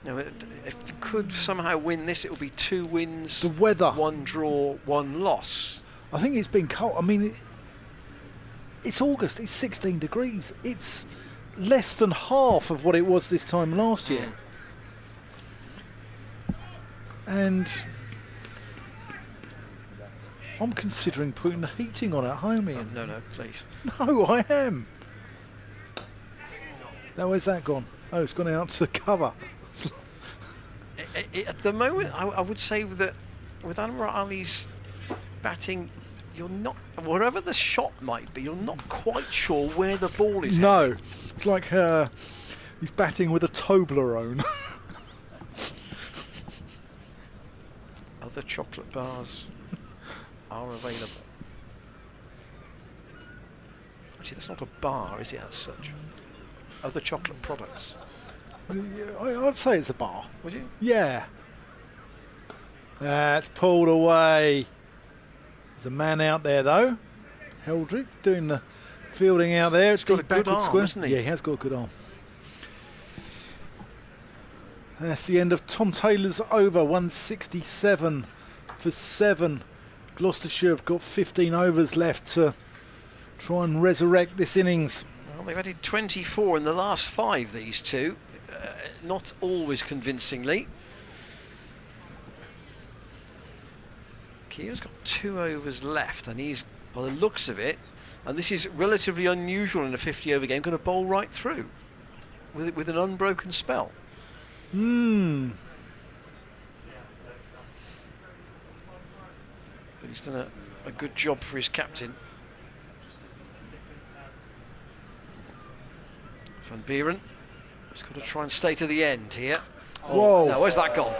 Now, if they could somehow win this, it will be 2 wins, The weather. 1 draw, 1 loss. I think it's been cold. I mean, it's August. It's 16 degrees. It's less than half of what it was this time last year. And I'm considering putting the heating on at home, Ian. No, no, please. No, I am. Now, where's that gone? Oh, it's gone out to cover. At the moment, I would say that with Anwar Ali's batting, you're not, wherever the shot might be, you're not quite sure where the ball is. No, it's like he's batting with a Toblerone. Other chocolate bars are available. Actually, that's not a bar, is it, as such? Other chocolate products. I'd say it's a bar. Would you? Yeah. That's pulled away. There's a man out there, though. Heldrick doing the fielding out there. He's got a good arm, square. hasn't he? Yeah, he has got a good arm. That's the end of Tom Taylor's over. 167 for 7. Gloucestershire have got 15 overs left to try and resurrect this innings. Well, they've added 24 in the last 5, these two. Not always convincingly. Keogh's got 2 overs left, and he's, by the looks of it, and this is relatively unusual in a 50-over game, going to bowl right through with an unbroken spell. But he's done a good job for his captain. Van Buren has got to try and stay to the end here. Whoa. Now, where's that gone?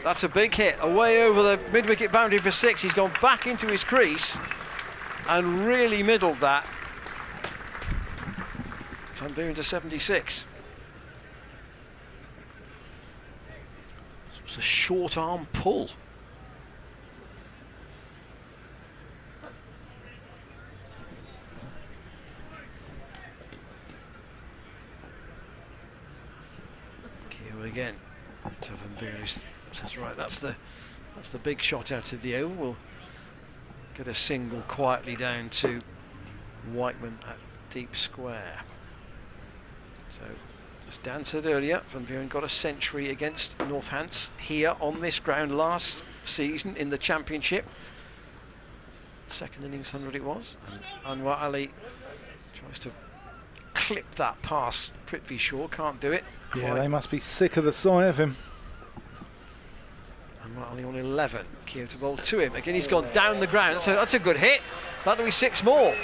That's a big hit, away over the mid-wicket boundary for 6. He's gone back into his crease and really middled that. Van Buren to 76. This was a short arm pull. Keogh again. So Van Buren says, right, that's the big shot out of the over. We'll get a single quietly down to Whiteman at deep square. So, as Dan said earlier, Van Buren got a century against Northants here on this ground last season in the championship. Second innings 100 it was, and Anwar Ali tries to clip that past Prithvi Shaw, can't do it. Yeah, they must be sick of the sight of him. And Ali on 11. Keogh to bowl to him. Again, he's gone down the ground. That's a good hit. That'll be 6 more.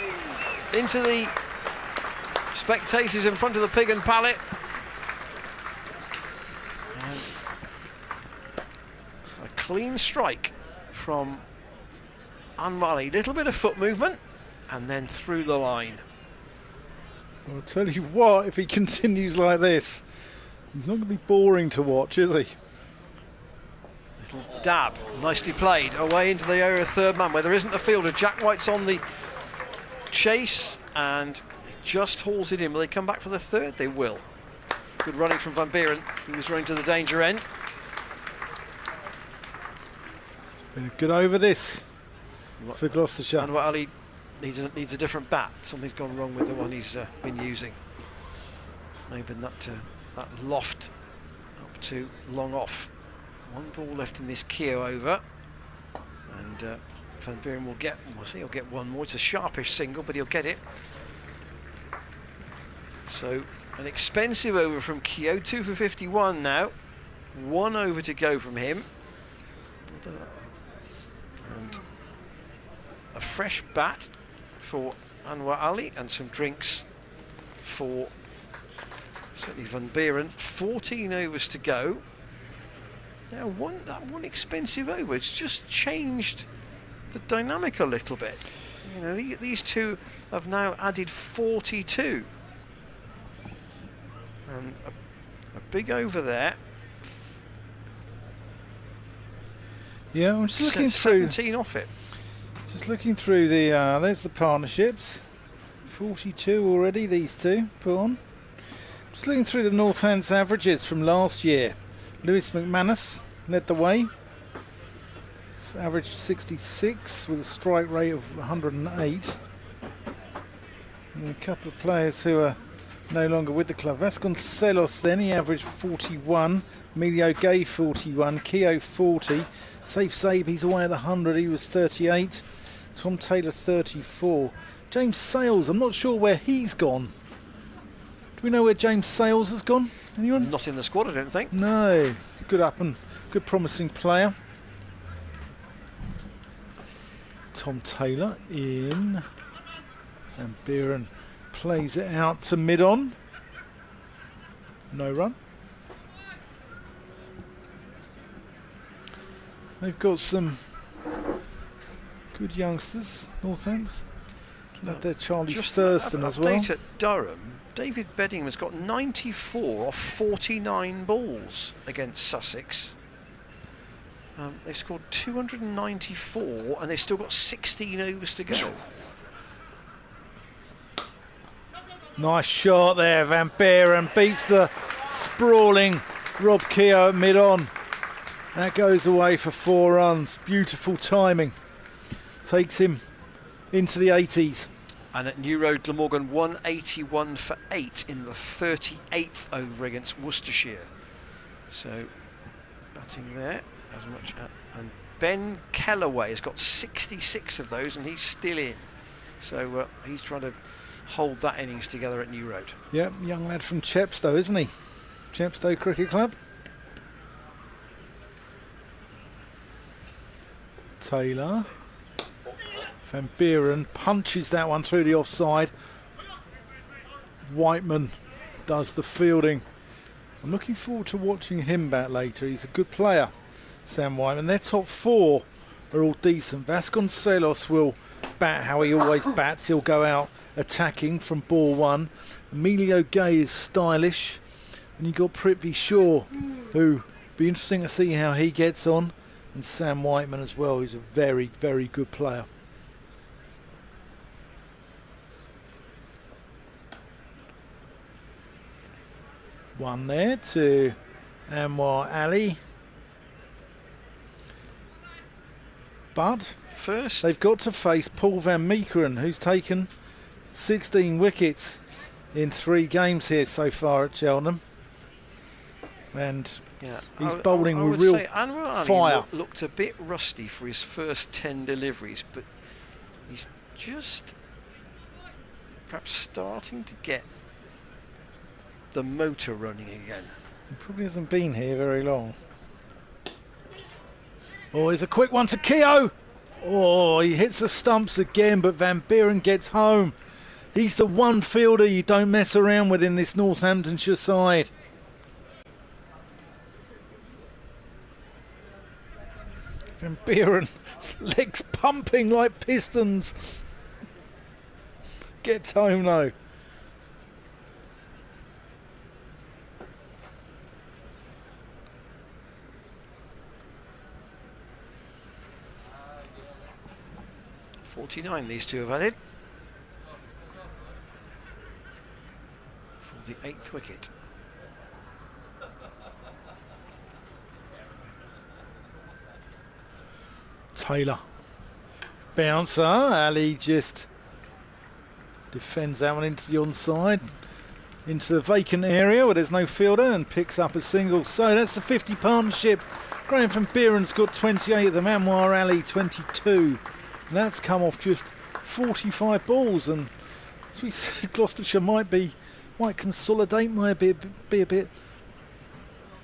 Into the spectators in front of the Pig and Pallet. And a clean strike from Anwar Ali. Little bit of foot movement and then through the line. I'll tell you what, if he continues like this, he's not going to be boring to watch, is he? Little dab, nicely played, away into the area of third man where there isn't a fielder. Jack White's on the chase and he just hauls it in. Will they come back for the third? They will. Good running from Van Buren. He was running to the danger end. Been a good over this for Gloucestershire. Anwar Ali needs a different bat. Something's gone wrong with the one he's been using. Maybe that loft up too long off. 1 ball left in this Keogh over, and Van Buren will get. We'll see. He'll get 1 more. It's a sharpish single, but he'll get it. So an expensive over from Keogh. 2 for 51 now. 1 over to go from him, and a fresh bat for Anwar Ali, and some drinks for certainly Van Buren. 14 overs to go. Now one expensive over, it's just changed the dynamic a little bit. You know, these two have now added 42. And a big over there. Yeah, I'm just looking through. 17 off it. Just looking through the. There's the partnerships. 42 already. These two put on. Just looking through the Northants averages from last year. Lewis McManus led the way. It's averaged 66 with a strike rate of 108. And a couple of players who are no longer with the club. Vasconcelos then, he averaged 41. Emilio Gay 41. Keogh 40. Safe Sabe, he's away at the 100. He was 38. Tom Taylor 34. James Sales, I'm not sure where he's gone. Do we know where James Sales has gone? Anyone? Not in the squad, I don't think. No, it's good good promising player. Tom Taylor in. Van Buren plays it out to mid-on. No run. They've got some good youngsters, Northants. Led their Charlie Thurston as well. Update at Durham. David Beddingham has got 94 off 49 balls against Sussex. They've scored 294 and they've still got 16 overs to go. Nice shot there. Van Buren beats the sprawling Rob Keogh at mid-on. That goes away for 4 runs. Beautiful timing. Takes him into the 80s. And at New Road, Glamorgan 181 for 8 in the 38th over against Worcestershire. So batting there as much. And Ben Kellaway has got 66 of those and he's still in. So he's trying to hold that innings together at New Road. Yep, young lad from Chepstow, isn't he? Chepstow Cricket Club. Taylor. Van Buren punches that one through the offside. Whiteman does the fielding. I'm looking forward to watching him bat later. He's a good player, Sam Whiteman. Their top 4 are all decent. Vasconcelos will bat how he always bats. He'll go out attacking from ball 1. Emilio Gay is stylish. And you've got Prithvi Shaw, who be interesting to see how he gets on. And Sam Whiteman as well. He's a very, very good player. One there to Anwar Ali. But first, they've got to face Paul van Meekeren, who's taken 16 wickets in 3 games here so far at Cheltenham. And yeah, he's bowling with real fire. Looked a bit rusty for his first 10 deliveries, but he's just perhaps starting to get the motor running again. He probably hasn't been here very long. Oh, here's a quick one to Keogh. Oh, he hits the stumps again, but Van Buren gets home. He's the one fielder you don't mess around with in this Northamptonshire side. Van Buren, legs pumping like pistons. Gets home though. These two have added for the 8th wicket. Taylor. Bouncer. Ali just defends that one into the onside. Into the vacant area where there's no fielder and picks up a single. So that's the 50 partnership. Graham van Buren's got 28 of them. Anwar Ali 22. And that's come off just 45 balls, and as we said, Gloucestershire might consolidate, might be a bit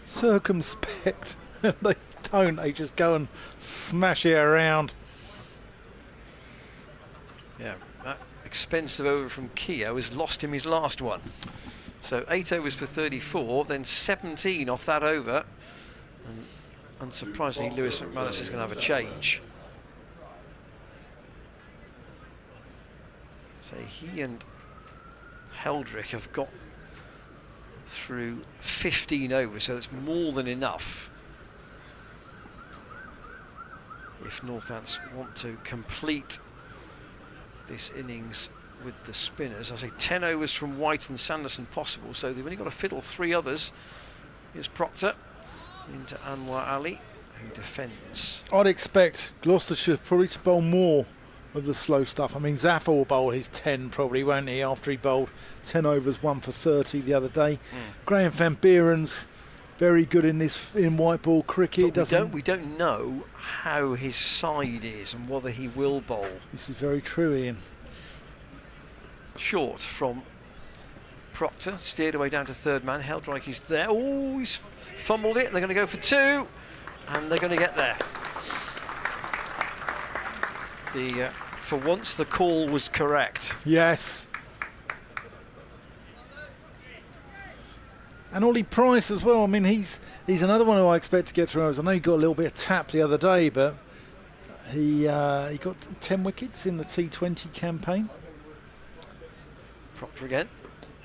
circumspect. They don't, they just go and smash it around. Yeah, that expensive over from Keogh has lost him his last one. So 8 overs for 34, then 17 off that over. And unsurprisingly, Lewis McManus is going to have a change. So he and Heldrick have got through 15 overs, so that's more than enough if Northants want to complete this innings with the spinners. I say 10 overs from White and Sanderson possible, so they've only got to fiddle 3 others. Here's Proctor into Anwar Ali, who defends. I'd expect Gloucestershire probably to bowl more of the slow stuff. I mean, Zaffa will bowl his 10 probably, won't he, after he bowled 10 overs, 1 for 30 the other day. Graham Van Buren's very good in white ball cricket. We don't know how his side is and whether he will bowl. This is very true, Ian. Short from Proctor, steered away down to third man, held like he's there. Oh, he's fumbled it. They're going to go for 2, and they're going to get there. For once, the call was correct. Yes. And Ollie Price as well. I mean, he's another one who I expect to get through. I know he got a little bit of tap the other day, but he got 10 wickets in the T20 campaign. Proctor again.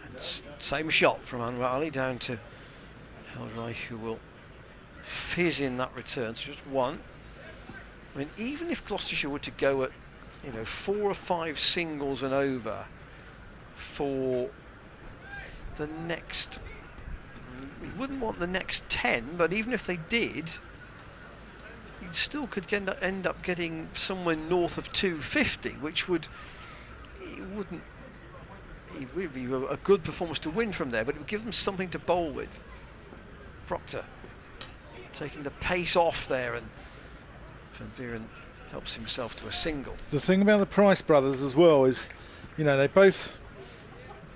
And same shot from Anwar Ali down to Helreich, who will fizz in that return. So just 1. I mean, even if Gloucestershire were to go at, 4 or 5 singles and over for the next, we wouldn't want the next 10, but even if they did, you still could end up getting somewhere north of 250, which would be a good performance to win from there, but it would give them something to bowl with. Proctor taking the pace off there, and Van Buren helps himself to a single. The thing about the Price brothers as well is, they both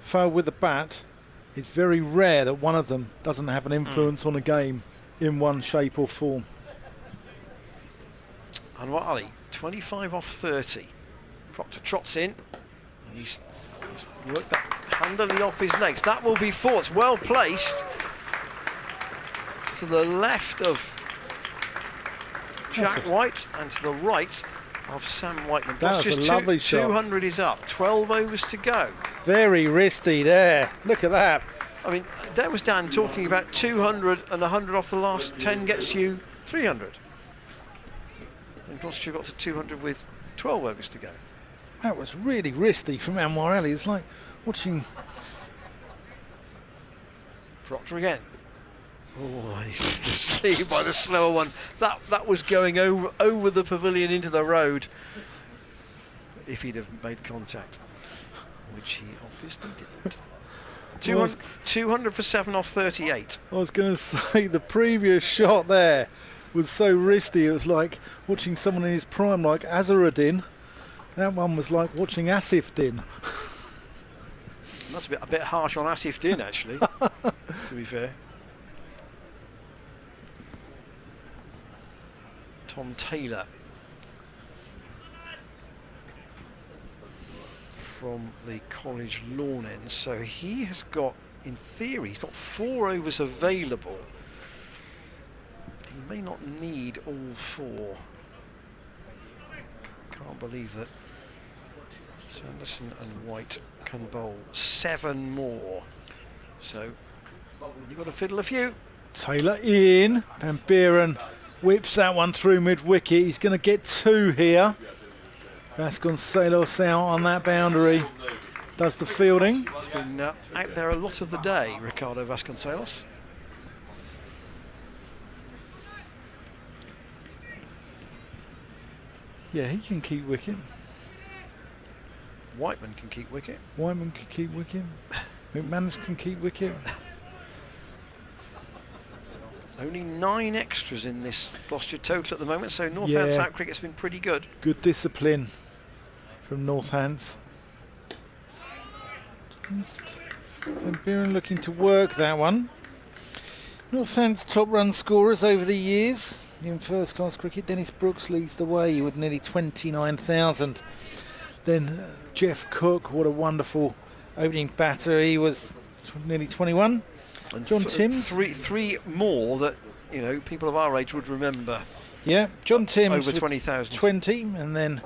fail with the bat. It's very rare that one of them doesn't have an influence on a game in one shape or form. Anwar Ali, 25 off 30. Proctor trots in, and he's worked that handily off his legs. That will be 4. It's well placed to the left of Jack White and to the right of Sam Whiteman. That was a lovely shot. 200 is up, 12 overs to go. Very wristy there. Look at that. I mean, there was Dan talking about 200, and 100 off the last 10 gets you 300. And Gloucestershire got to 200 with 12 overs to go. That was really wristy from Anwar Ali. It's like watching Proctor again. Oh, he's deceived by the slower one. That was going over the pavilion into the road. If he'd have made contact, which he obviously didn't. 200 for 7 off 38. I was going to say the previous shot there was so wristy. It was like watching someone in his prime, like Azharuddin. That one was like watching Asif Din. That's a bit harsh on Asif Din, actually, to be fair. Tom Taylor from the College Lawn End. So he has got, in theory, he's got 4 overs available. He may not need all 4. Can't believe that Sanderson and White can bowl 7 more. So you've got to fiddle a few. Taylor in. Van Buren whips that one through mid-wicket. He's going to get 2 here. Vasconcelos out on that boundary. Does the fielding. He's been out there a lot of the day, Ricardo Vasconcelos. Yeah, he can keep wicket. Whiteman can keep wicket. Whiteman can keep wicket. McManus can keep wicket. Only 9 extras in this Gloucestershire total at the moment, so Northants out cricket's been pretty good. Good discipline from Northants. Van Buren looking to work that one. Northants' top run scorers over the years in first class cricket. Dennis Brooks leads the way with nearly 29,000. Then Jeff Cook, what a wonderful opening batter. He was nearly 21. And John Timms. Three more that, people of our age would remember. Yeah, John Timms over 20,000. 20, and then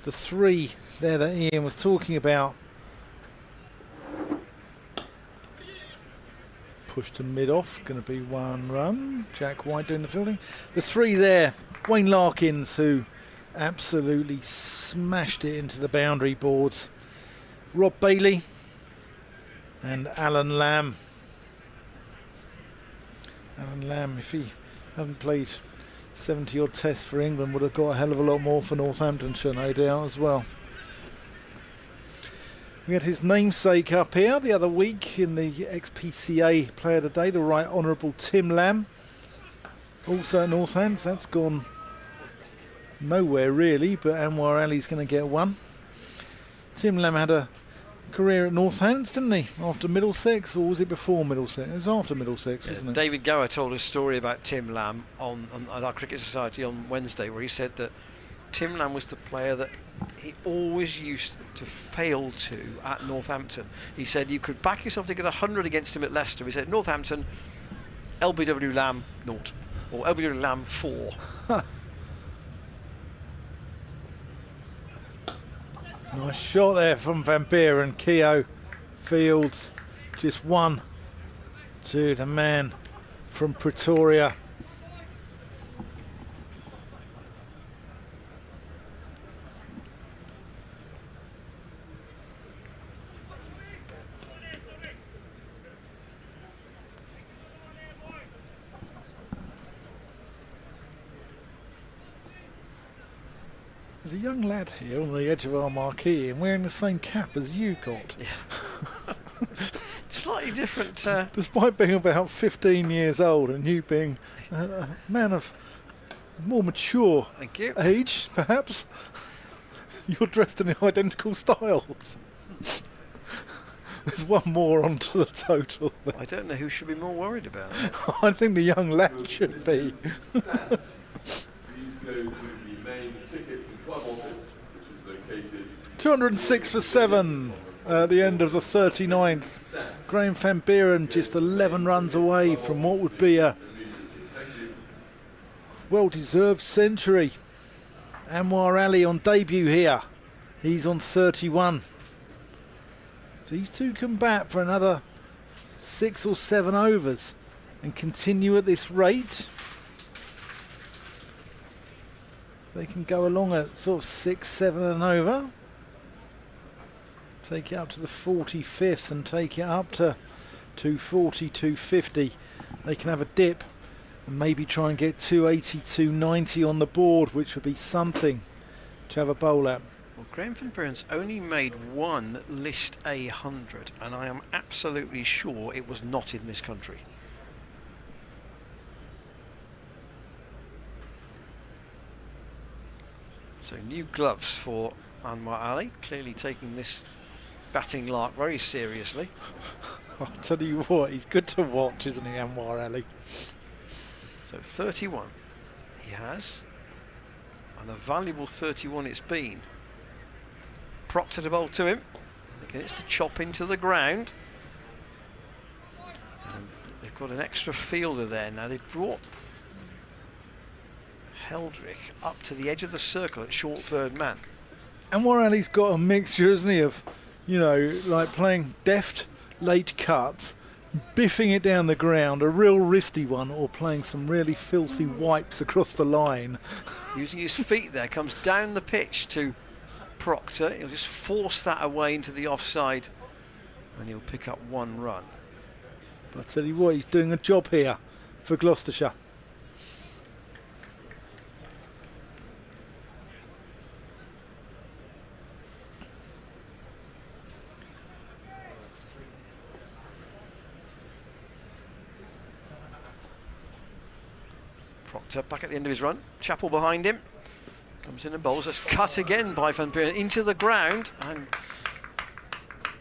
the 3 there that Ian was talking about. Push to mid-off, going to be 1 run. Jack White doing the fielding. The 3 there, Wayne Larkins, who absolutely smashed it into the boundary boards. Rob Bailey and Alan Lamb. Alan Lamb, if he hadn't played 70 odd tests for England would have got a hell of a lot more for Northamptonshire, no doubt, as well. We had his namesake up here the other week in the XPCA Player of the Day, the Right Honourable Tim Lamb. Also at Northants, that's gone nowhere really, but Anwar Ali's going to get one. Tim Lamb had a career at Northants, didn't he? After Middlesex, or was it before Middlesex? It was after Middlesex, wasn't it? David Gower told a story about Tim Lamb on our Cricket Society on Wednesday, where he said that Tim Lamb was the player that he always used to fail to at Northampton. He said you could back yourself to get 100 against him at Leicester. He said Northampton, LBW Lamb 0, or LBW Lamb 4. Nice shot there from Van Buren. Keogh Fields just one to the man from Pretoria. There's a young lad here on the edge of our marquee and wearing the same cap as you got. Yeah. Slightly different. Despite being about 15 years old and you being a man of more mature Thank you. age, perhaps, you're dressed in identical styles. There's one more onto the total. I don't know who should be more worried about that. I think the young lad should be. Please go to the main ticket and club office, which is located 206 for 7 at the end of the 39th. Graham Van Buren just 11 runs away from what would be a well-deserved century. Anwar Ali on debut here. He's on 31. These two can bat for another 6 or 7 overs and continue at this rate. They can go along at sort of 6, 7 and over. Take it up to the 45th and take it up to 240, 250. They can have a dip and maybe try and get 280, 290 on the board, which would be something to have a bowl at. Well, Graham Van Buren's only made one List A 100, and I am absolutely sure it was not in this country. So new gloves for Anwar Ali, clearly taking this batting lark very seriously. I'll tell you what, he's good to watch, isn't he, Anwar Ali? So 31 he has, and a valuable 31 it's been. Proctor to bowl to him, and again it's to chop into the ground. And they've got an extra fielder there now. They've brought Heldrick up to the edge of the circle at short third man. Anwar Ali's got a mixture, isn't he, of, you know, like playing deft late cuts, biffing it down the ground, a real wristy one, or playing some really filthy wipes across the line. Using his feet there, comes down the pitch to Proctor. He'll just force that away into the offside and he'll pick up 1 run. But I tell you what, he's doing a job here for Gloucestershire. Proctor back at the end of his run. Chappell behind him. Comes in and bowls. That's cut again by Van Buren into the ground. And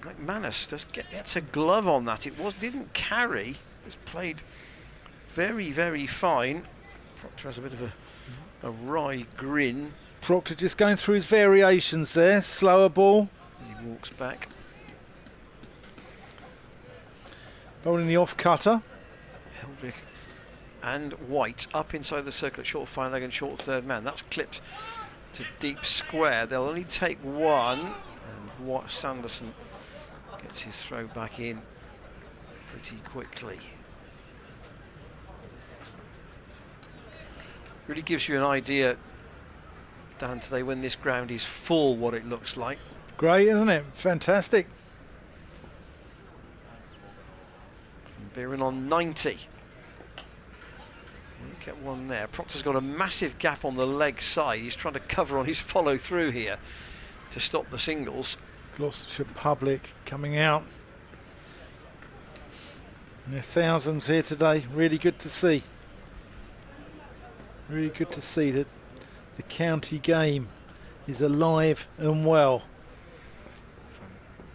McManus gets a glove on that. It didn't carry. It was played very, very fine. Proctor has a bit of a wry grin. Proctor just going through his variations there. Slower ball. As he walks back. Bowling the off cutter. Heldrick and White up inside the circle at short fine leg and short third man. That's clipped to deep square. They'll only take 1, and what Sanderson gets his throw back in pretty quickly. Really gives you an idea, Dan, today when this ground is full, what it looks like. Great, isn't it? Fantastic. Buren on 90. get one there. Proctor's got a massive gap on the leg side. He's trying to cover on his follow through here to stop the singles. Gloucestershire public coming out. And there are thousands here today. Really good to see. Really good to see that the county game is alive and well.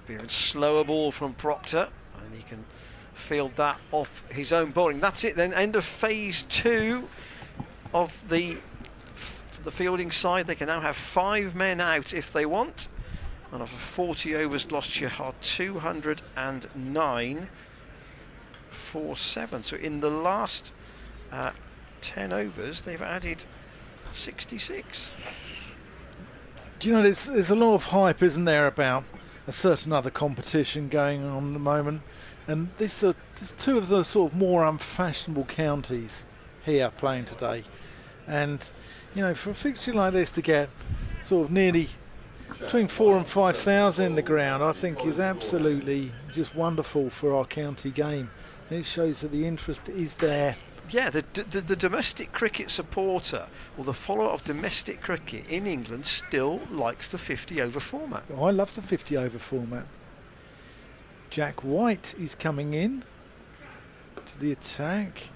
Buren, slower ball from Proctor, and he can field that off his own bowling. That's it then, end of phase 2 of the fielding side. They can now have 5 men out if they want. And after 40 overs, Gloucestershire are 209 for 7. So in the last 10 overs, they've added 66. Do you know, there's a lot of hype, isn't there, about a certain other competition going on at the moment, and there's 2 of the sort of more unfashionable counties here playing today, and you know, for a fixture like this to get sort of nearly between 4,000 and 5,000 in the ground, I think is absolutely just wonderful for our county game. And it shows that the interest is there. Yeah, the domestic cricket supporter, or the follower of domestic cricket in England, still likes the 50 over format. I love the 50 over format. Jack White is coming in to the attack.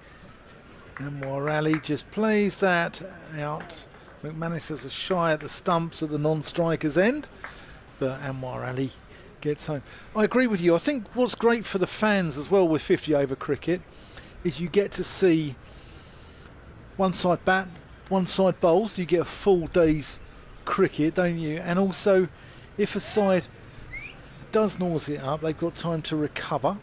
And Morali just plays that out. McManus has a shy at the stumps at the non-striker's end, but Anwar Ali gets home. I agree with you. I think what's great for the fans as well with 50 over cricket is you get to see one side bat, one side bowls. You get a full day's cricket, don't you? And also, if a side does nose it up, they've got time to recover.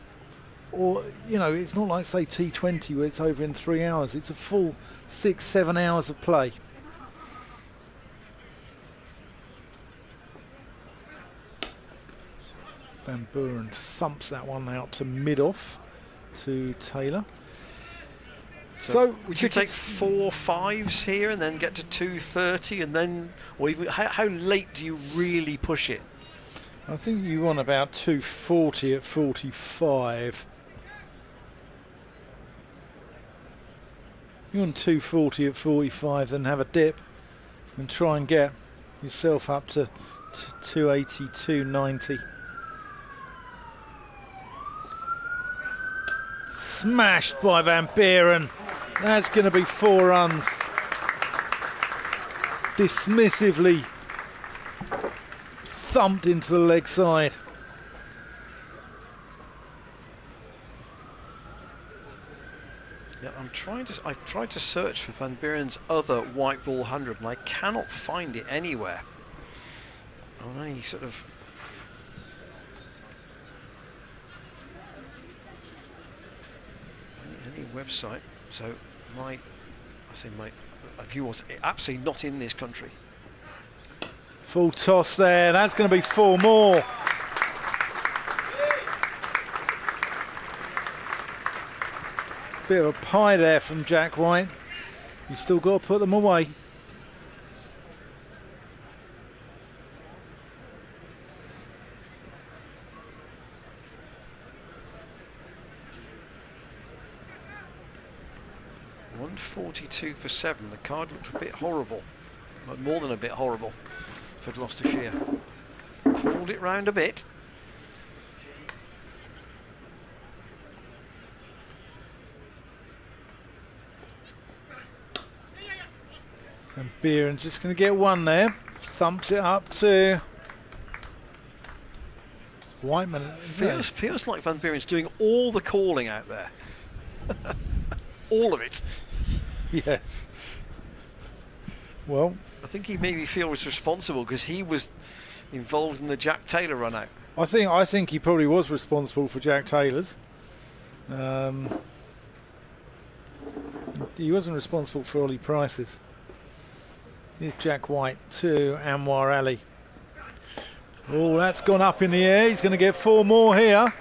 Or, you know, it's not like, say, T20 where it's over in 3 hours. It's a full 6-7 hours of play. Van Buren thumps that one out to mid-off to Taylor. So would you take 4 5s here and then get to 230 and then, or even how late do you really push it? I think you want about 240 at 45. You want 240 at 45, then have a dip and try and get yourself up to 280, 290. Smashed by Van Buren. That's going to be 4 runs. Dismissively thumped into the leg side. Yeah, I've tried to search for Van Buren's other white ball 100 and I cannot find it anywhere. On any sort of any website. So my view was absolutely not in this country. Full toss there. That's going to be 4 more. Bit of a pie there from Jack White. You've still got to put them away. .142 for 7. The card looked a bit horrible, but more than a bit horrible for Gloucestershire. Pulled it round a bit. Van Buren just going to get one there. Thumps it up to Whiteman. Feels like Van Buren's doing all the calling out there. All of it. Yes. Well, I think he maybe feels responsible because he was involved in the Jack Taylor run out. I think he probably was responsible for Jack Taylor's. He wasn't responsible for Ollie Price's. Here's Jack White to Anwar Ali. Oh, that's gone up in the air. He's going to get 4 more here.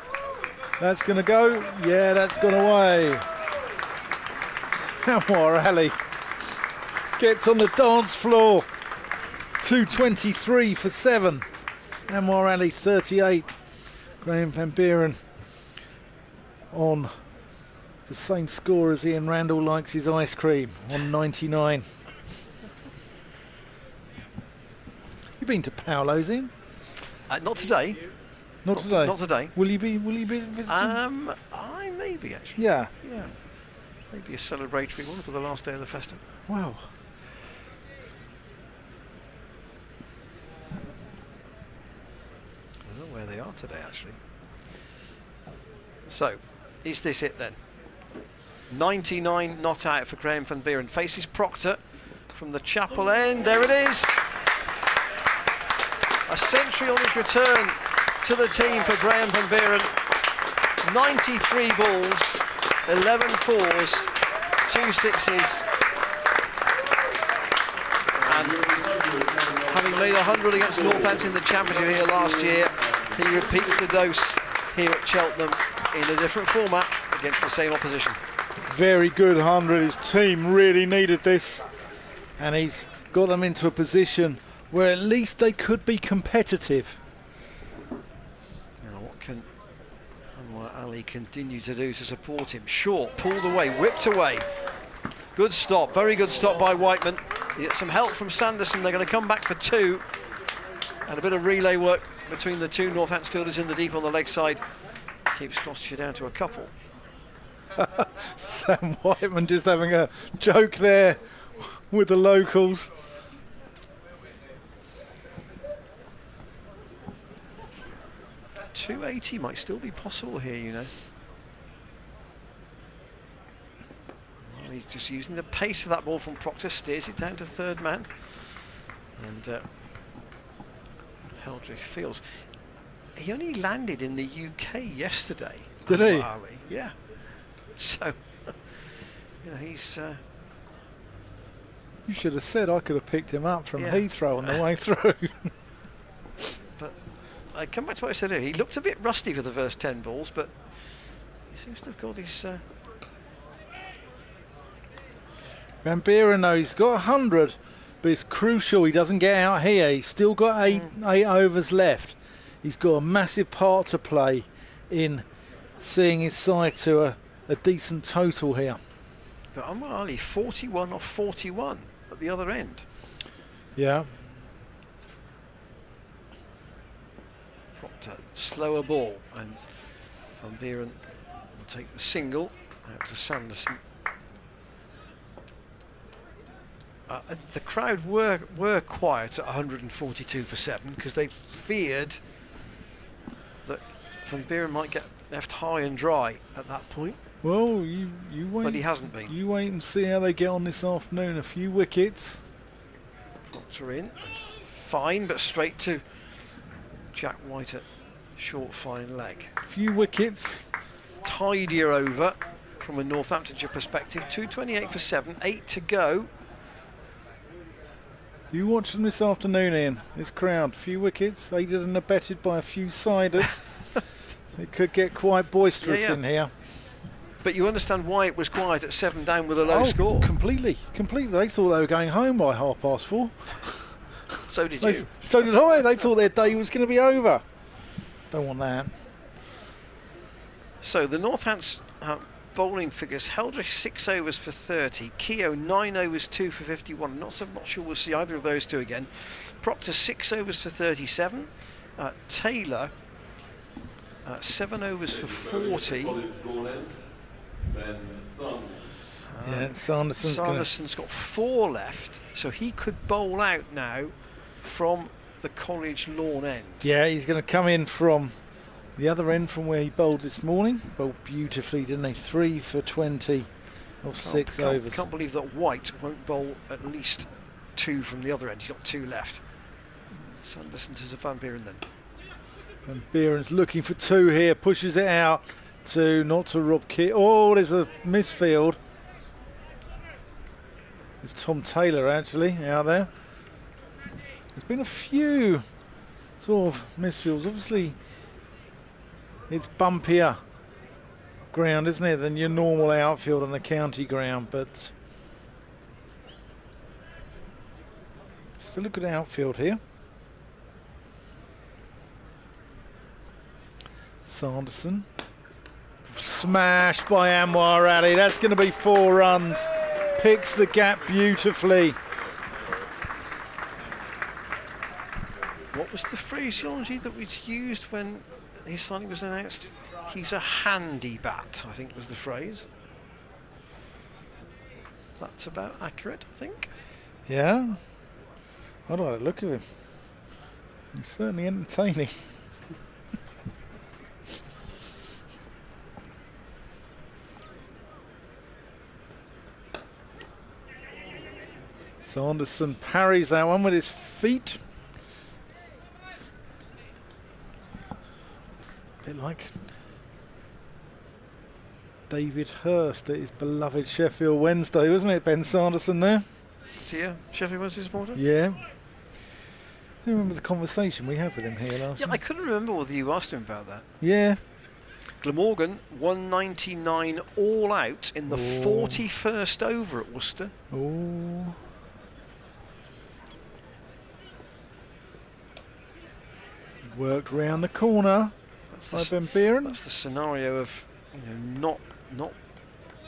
That's going to go. Yeah, that's gone away. Anwar Ali gets on the dance floor. 223 for 7. Anwar Ali 38. Graham Van Buren on the same score as Ian Randall likes his ice cream on 99. You been to Paolo's, Ian? Not today. Not today. Not today. Will you be visiting? I may be actually. Yeah. Yeah. Maybe a celebratory one for the last day of the festival. Wow. I don't know where they are today actually. So, is this it then? 99 not out for Graham van Buren. Faces Proctor from the chapel end. There it is. A century on his return to the team for Graham van Buren. 93 balls, 11 fours, 2 sixes. And having made 100 against Northants in the championship here last year, he repeats the dose here at Cheltenham in a different format against the same opposition. Very good 100. His team really needed this, and he's got them into a position where at least they could be competitive. Now what can Anwar Ali continue to do to support him? Short, pulled away, whipped away. Good stop, very good stop by Whiteman. He gets some help from Sanderson. They're going to come back for 2. And a bit of relay work between the two Northants fielders in the deep on the leg side. Keeps Gloucestershire down to a couple. Sam Whiteman just having a joke there with the locals. .280 might still be possible here, you know. Well, he's just using the pace of that ball from Proctor, steers it down to third man. And Heldrich feels he only landed in the UK yesterday. Did he? Ali. Yeah. So, you know, he's. You should have said I could have picked him up from Yeah. Heathrow on the way through. But I come back to what I said earlier. He looked a bit rusty for the first 10 balls, but he seems to have got his. Van Buren, though, he's got 100, but it's crucial he doesn't get out here. He's still got eight overs left. He's got a massive part to play in seeing his side to a decent total here. But Anwar Ali 41 off 41 at the other end. Yeah. Proctor, slower ball, and Van Buren will take the single out to Sanderson. The crowd were quiet at 142 for 7 because they feared that Van Buren might get left high and dry at that point. Well, you wait. But he hasn't been. You wait and see how they get on this afternoon. A few wickets. Proctor in, fine, but straight to Jack White at short fine leg. A few wickets. Tidier over from a Northamptonshire perspective. 228 for 7, 8 to go. You watch them this afternoon, Ian. This crowd, few wickets, aided and abetted by a few siders. It could get quite boisterous in here. But you understand why it was quiet at 7 down with a low score. Completely. They thought they were going home by 4:30. So did you. So did I. They thought their day was going to be over. Don't want that. So the Northants bowling figures: Heldrich 6 overs for 30, Keogh 9 overs 2 for 51. Not sure we'll see either of those two again. Proctor 6 overs for 37, Taylor 7 overs for 40. Yeah, Sanderson's got 4 left, so he could bowl out now from the college lawn end. Yeah, he's going to come in from the other end from where he bowled this morning. Bowled beautifully, didn't he? 3 for 20 of 6 overs. Can't believe that White won't bowl at least 2 from the other end. He's got 2 left. Sanderson to Van Buren then. Van Buren's looking for 2 here, pushes it out to not to Rob Kidd. Oh, there's a misfield. It's Tom Taylor actually out there. There's been a few sort of misfields. Obviously, it's bumpier ground, isn't it, than your normal outfield on the county ground, but still a good outfield here. Sanderson smash by Anwar Ali. That's going to be 4 runs. Picks the gap beautifully. What was the phraseology that was used when his signing was announced? He's a handy bat, I think was the phrase. That's about accurate, I think. Yeah. I like the look of him. He's certainly entertaining. Sanderson parries that one with his feet. A bit like David Hurst at his beloved Sheffield Wednesday, wasn't it, Ben Sanderson there? Is he a Sheffield Wednesday supporter? Yeah. I remember the conversation we had with him here last Yeah, night. I couldn't remember whether you asked him about that. Yeah. Glamorgan, 199 all out in the 41st over at Worcester. Oh. Worked round the corner by Ben Buren. That's the scenario of not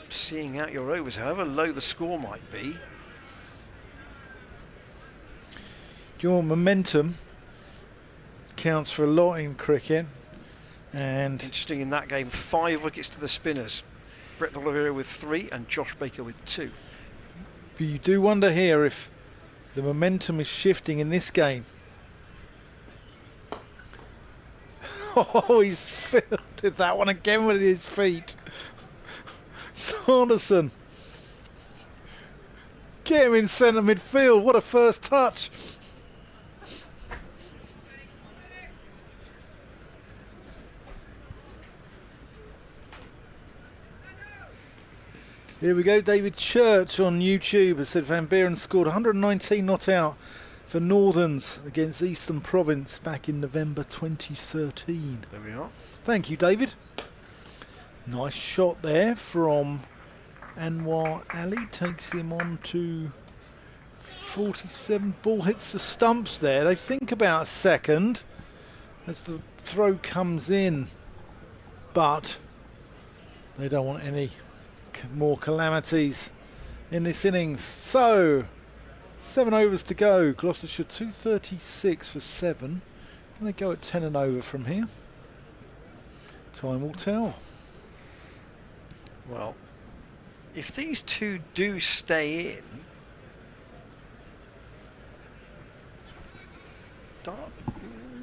seeing out your overs, however low the score might be. Do you want momentum? Counts for a lot in cricket. And Interesting in that game, 5 wickets to the spinners. Brett Oliveira with 3 and Josh Baker with 2. you do wonder here if the momentum is shifting in this game. Oh, he's fielded that one again with his feet. Sanderson. Get him in centre midfield. What a first touch. Here we go. David Church on YouTube has said Van Buren scored 119 not out for Northants against Eastern Province back in November 2013. There we are. Thank you, David. Nice shot there from Anwar Ali. Takes him on to 47. Ball hits the stumps there. They think about a second as the throw comes in, but they don't want any more calamities in this innings. So 7 overs to go. Gloucestershire 236 for 7. And they go at 10 and over from here. Time will tell. Well, if these two do stay in,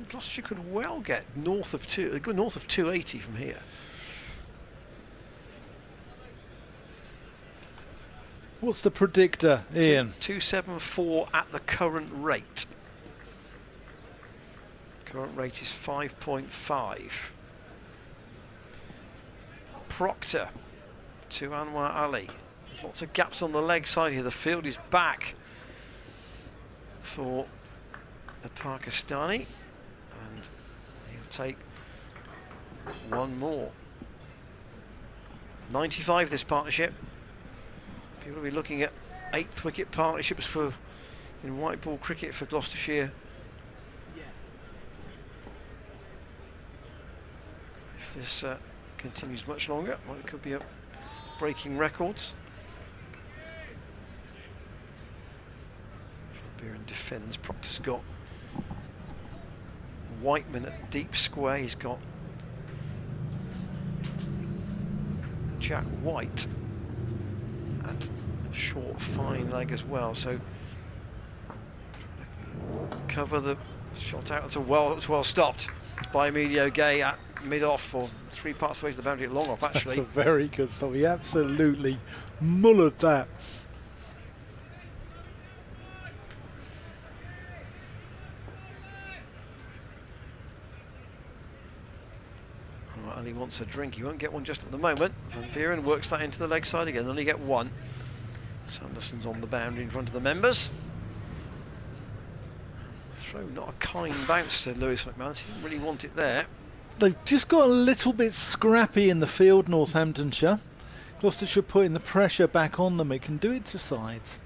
Gloucestershire could well get north of 280 from here. What's the predictor, Ian? 274 at the current rate. Current rate is 5.5. Proctor to Anwar Ali. Lots of gaps on the leg side here. The field is back for the Pakistani, and he'll take one more. 95 this partnership. People will be looking at 8th wicket partnerships for in white ball cricket for Gloucestershire. If this continues much longer, well, it could be breaking records. Van Buren defends. Proctor's got Whiteman at deep square. He's got Jack White at short fine leg as well, so cover the shot out. It's well stopped by Emilio Gay at mid-off, or 3 parts away to the boundary at long off actually. That's a very good stop. He absolutely mullered that. Ali wants a drink. He won't get one just at the moment. Van Buren works that into the leg side again. Only get one. Sanderson's on the boundary in front of the members. Throw not a kind bounce to Lewis McManus. He didn't really want it there. They've just got a little bit scrappy in the field, Northamptonshire. Gloucestershire putting the pressure back on them. It can do it to sides.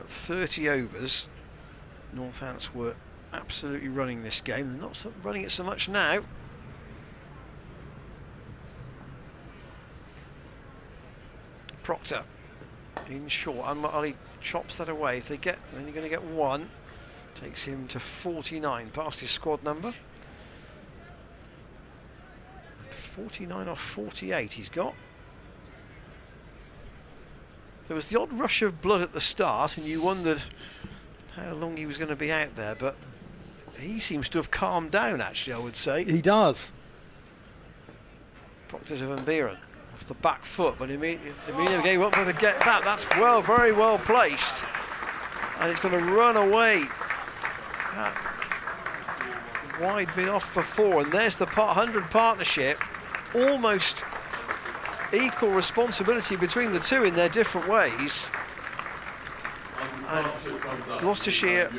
30 overs. Northants were absolutely running this game. They're not running it so much now. Proctor in short. Ali chops that away. If they get, then you're going to get one. Takes him to 49, past his squad number. 49 off 48 he's got. There was the odd rush of blood at the start and you wondered how long he was going to be out there, but he seems to have calmed down, actually, I would say. He does. Proctor to Van Buren off the back foot, but Emilio gave up to get that. That's very well placed, and it's going to run away. That wide been off for 4, and there's the 100 partnership. Almost equal responsibility between the two in their different ways. And Gloucestershire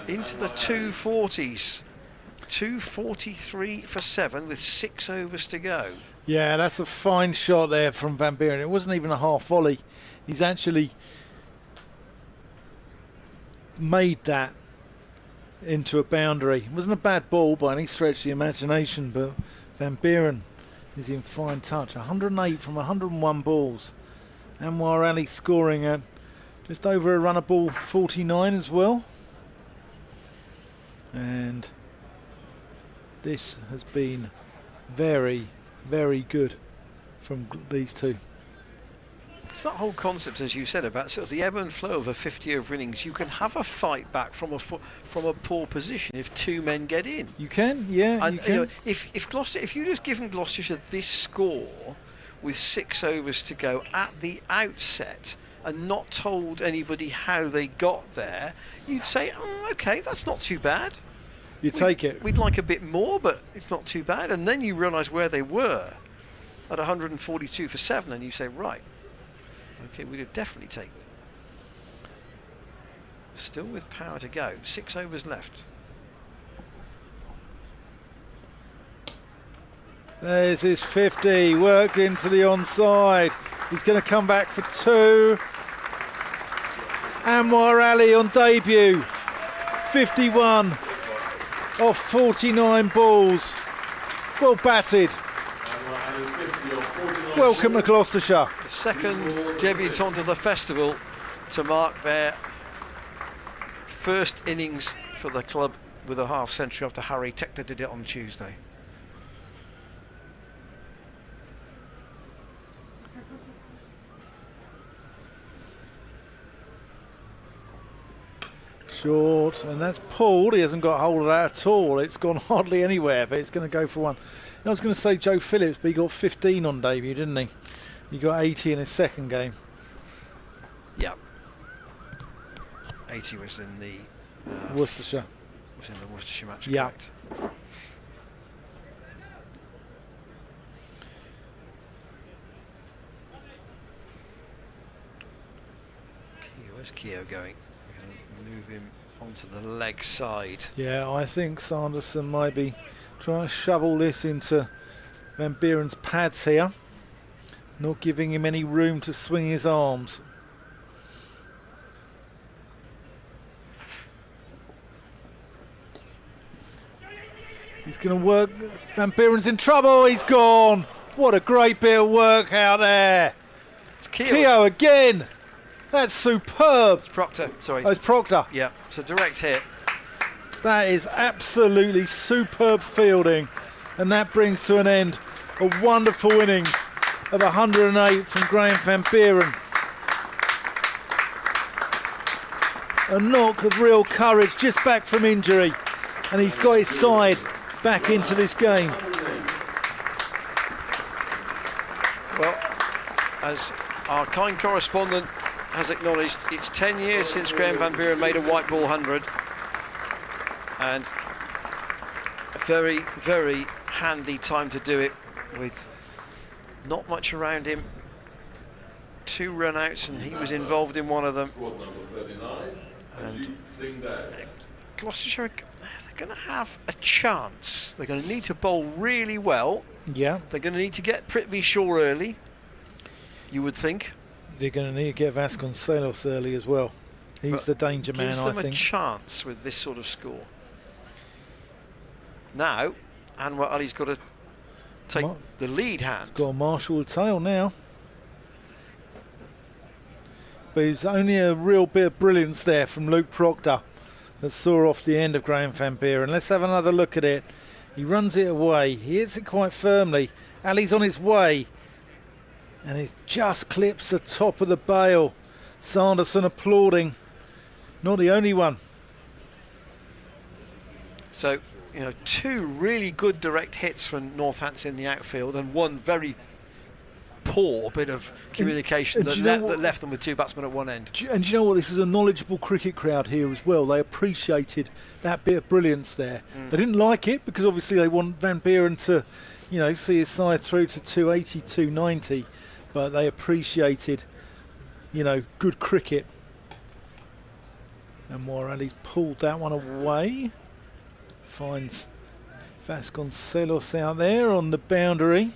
into the 240s. 243 for 7 with 6 overs to go. Yeah, that's a fine shot there from Van Buren. It wasn't even a half volley. He's actually made that into a boundary. It wasn't a bad ball by any stretch of the imagination, but Van Buren is in fine touch. 108 from 101 balls. Anwar Ali scoring at just over a run of ball 49 as well. And this has been very, very good from these two. It's that whole concept, as you said, about sort of the ebb and flow of a 50-over innings. You can have a fight back from a poor position if two men get in. You can, yeah. And you can. You know, if you just given Gloucestershire this score with 6 overs to go at the outset and not told anybody how they got there, you'd say, okay, that's not too bad. You take it. We'd like a bit more, but it's not too bad. And then you realise where they were at 142 for 7, and you say, right, okay, we'd have definitely taken it. Still with power to go. 6 overs left. There's his 50, worked into the onside. He's going to come back for 2. Anwar Ali on debut. 51 off 49 balls. Well batted. Welcome to Gloucestershire. The second debutant of the festival to mark their first innings for the club with a half century after Harry Tector did it on Tuesday. Short, and that's pulled. He hasn't got hold of that at all. It's gone hardly anywhere, but it's going to go for 1. I was going to say Joe Phillips, but he got 15 on debut, didn't he? He got 80 in his second game. Yeah. 80 was in the Worcestershire. Was in the Worcestershire match. Yeah. Correct. Where's Keogh going? We're going to move him onto the leg side. Yeah, I think Sanderson might be trying to shovel this into Van Buren's pads here, not giving him any room to swing his arms. He's going to work. Van Buren's in trouble. He's gone. What a great bit of work out there. It's Keogh. Keogh again. That's superb. It's Proctor, sorry. Oh, it's Proctor. Yeah, it's a direct hit. That is absolutely superb fielding, and that brings to an end a wonderful innings of 108 from Graham Van Buren. A knock of real courage, just back from injury, and he's got his side back into this game. Well, as our kind correspondent has acknowledged, it's 10 years since Graham Van Buren made a white ball 100, and a very, very handy time to do it with not much around him. 2 run outs, and he was involved in one of them. And Gloucestershire, they're going to have a chance. They're going to need to bowl really well. Yeah. They're going to need to get Prithvi Shaw early, you would think. They're going to need to get Vasconcelos early as well. He's But the danger man, gives I them a think. chance with this sort of score. Now, Anwar Ali's got to take the lead hand. Got a marshal tail now. But it was only a real bit of brilliance there from Luke Proctor that saw off the end of Graham Van Buren. Let's have another look at it. He runs it away. He hits it quite firmly. Ali's on his way. And it just clips the top of the bail. Sanderson applauding. Not the only one. So, you know, 2 really good direct hits from Northants in the outfield and 1 very poor bit of communication that left them with 2 batsmen at one end. And you know what? This is a knowledgeable cricket crowd here as well. They appreciated that bit of brilliance there. They didn't like it because obviously they want Van Buren to, you know, see his side through to 280, 290. But they appreciated, you know, good cricket. And Morales pulled that one away. Finds Vasconcelos out there on the boundary.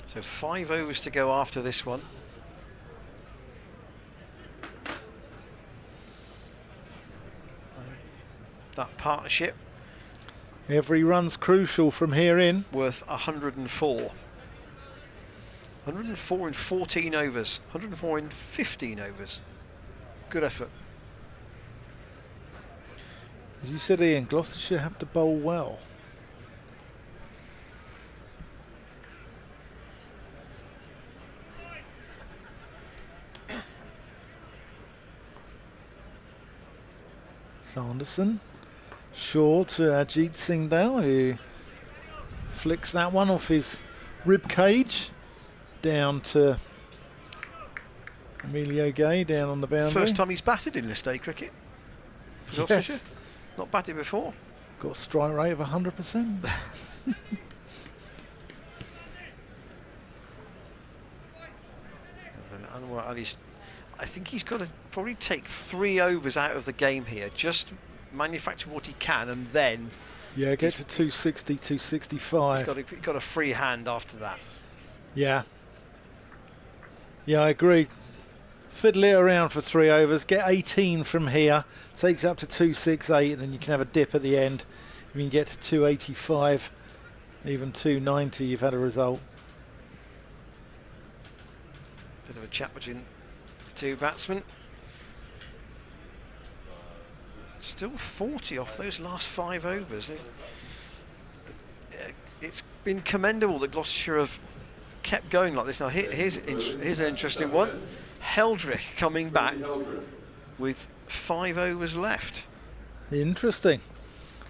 So 5 overs to go after this one. That partnership. Every run's crucial from here in. Worth 104. 104 in 14 overs. 104 in 15 overs. Good effort. As you said, Ian, Gloucestershire have to bowl well. Sanderson, short to Ajit Singh Dale, who flicks that one off his rib cage down to Emilio Gay down on the boundary. First time he's batted in this day cricket for Gloucestershire. Yes. Not batted before. Got a strike rate of 100%. And then Anwar Ali's, I think he's got to probably take 3 overs out of the game here, just manufacture what he can, and then Yeah, get to 260, 265. he's got a free hand after that. Yeah. Yeah, I agree. Fiddle it around for 3 overs, get 18 from here, takes up to 268, and then you can have a dip at the end. If you can get to 285, even 290, you've had a result. Bit of a chat between the 2 batsmen. Still 40 off those last 5 overs. It's been commendable that Gloucestershire have kept going like this. Now here's an interesting one. Heldrick coming back with 5 overs left. Interesting.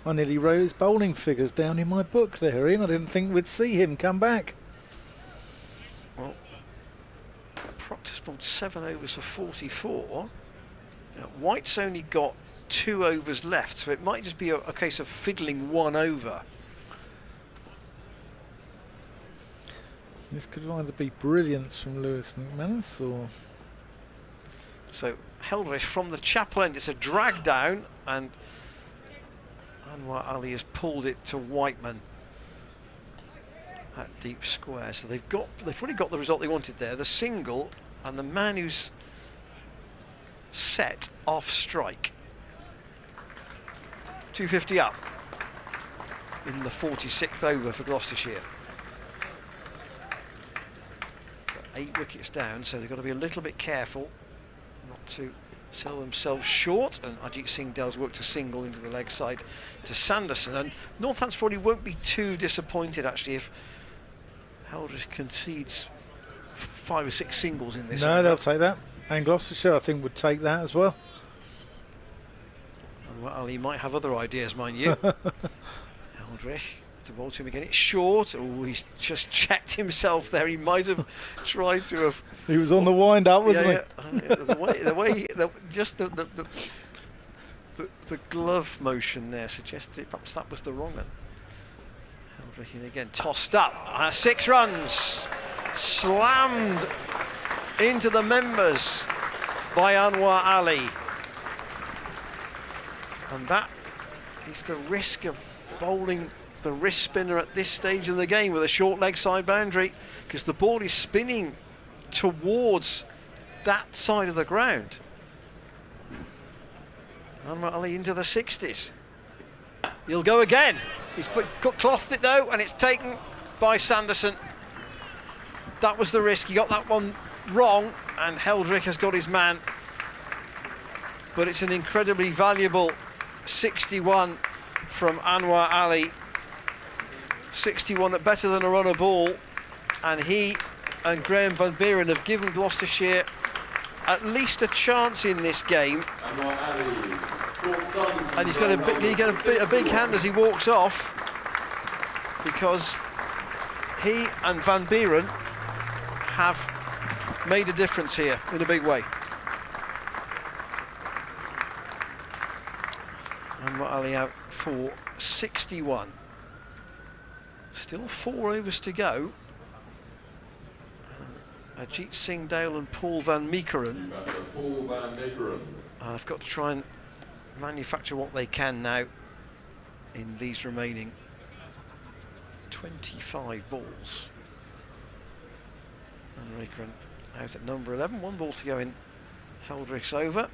I nearly wrote his bowling figures down in my book there, Ian. I didn't think we'd see him come back. Well, Proctor's bowled 7 overs for 44. Now, White's only got 2 overs left, so it might just be a case of fiddling 1 over. This could either be brilliance from Lewis McManus or... So Heldrick from the chapel end, it's a drag down, and Anwar Ali has pulled it to Whiteman at deep square. So they've probably got the result they wanted there, the single, and the man who's set off strike. 250 up in the 46th over for Gloucestershire. Got 8 wickets down, so they've got to be a little bit careful not to sell themselves short, and Ajit Singh Dale's worked a single into the leg side to Sanderson, and Northants probably won't be too disappointed actually if Heldrick concedes 5 or 6 singles in this. No, they'll take that, and Gloucestershire I think would take that as well. And well, he might have other ideas, mind you. Heldrick to bowl to him again. It's short. Oh, he's just checked himself there. He might have tried to have. He was on the wind up, wasn't he? The glove motion there suggested it. Perhaps that was the wrong one. Heldrick in again, tossed up. 6 runs, slammed into the members by Anwar Ali, and that is the risk of bowling the wrist spinner at this stage of the game with a short leg side boundary, because the ball is spinning towards that side of the ground. Anwar Ali into the 60s. He'll go again. He's clothed it though, and it's taken by Sanderson. That was the risk. He got that one wrong, and Heldrick has got his man. But it's an incredibly valuable 61 from Anwar Ali. 61 at better than a run of ball, and he and Graham Van Buren have given Gloucestershire at least a chance in this game. And he's going to get a big hand as he walks off, because he and Van Buren have made a difference here in a big way. Anwar Ali out for 61. Still 4 overs to go. Ajit Singh Dale and Paul Van Meekeren have got to try and manufacture what they can now in these remaining 25 balls. Van Meekeren out at number 11, 1 ball to go in Heldrick's over.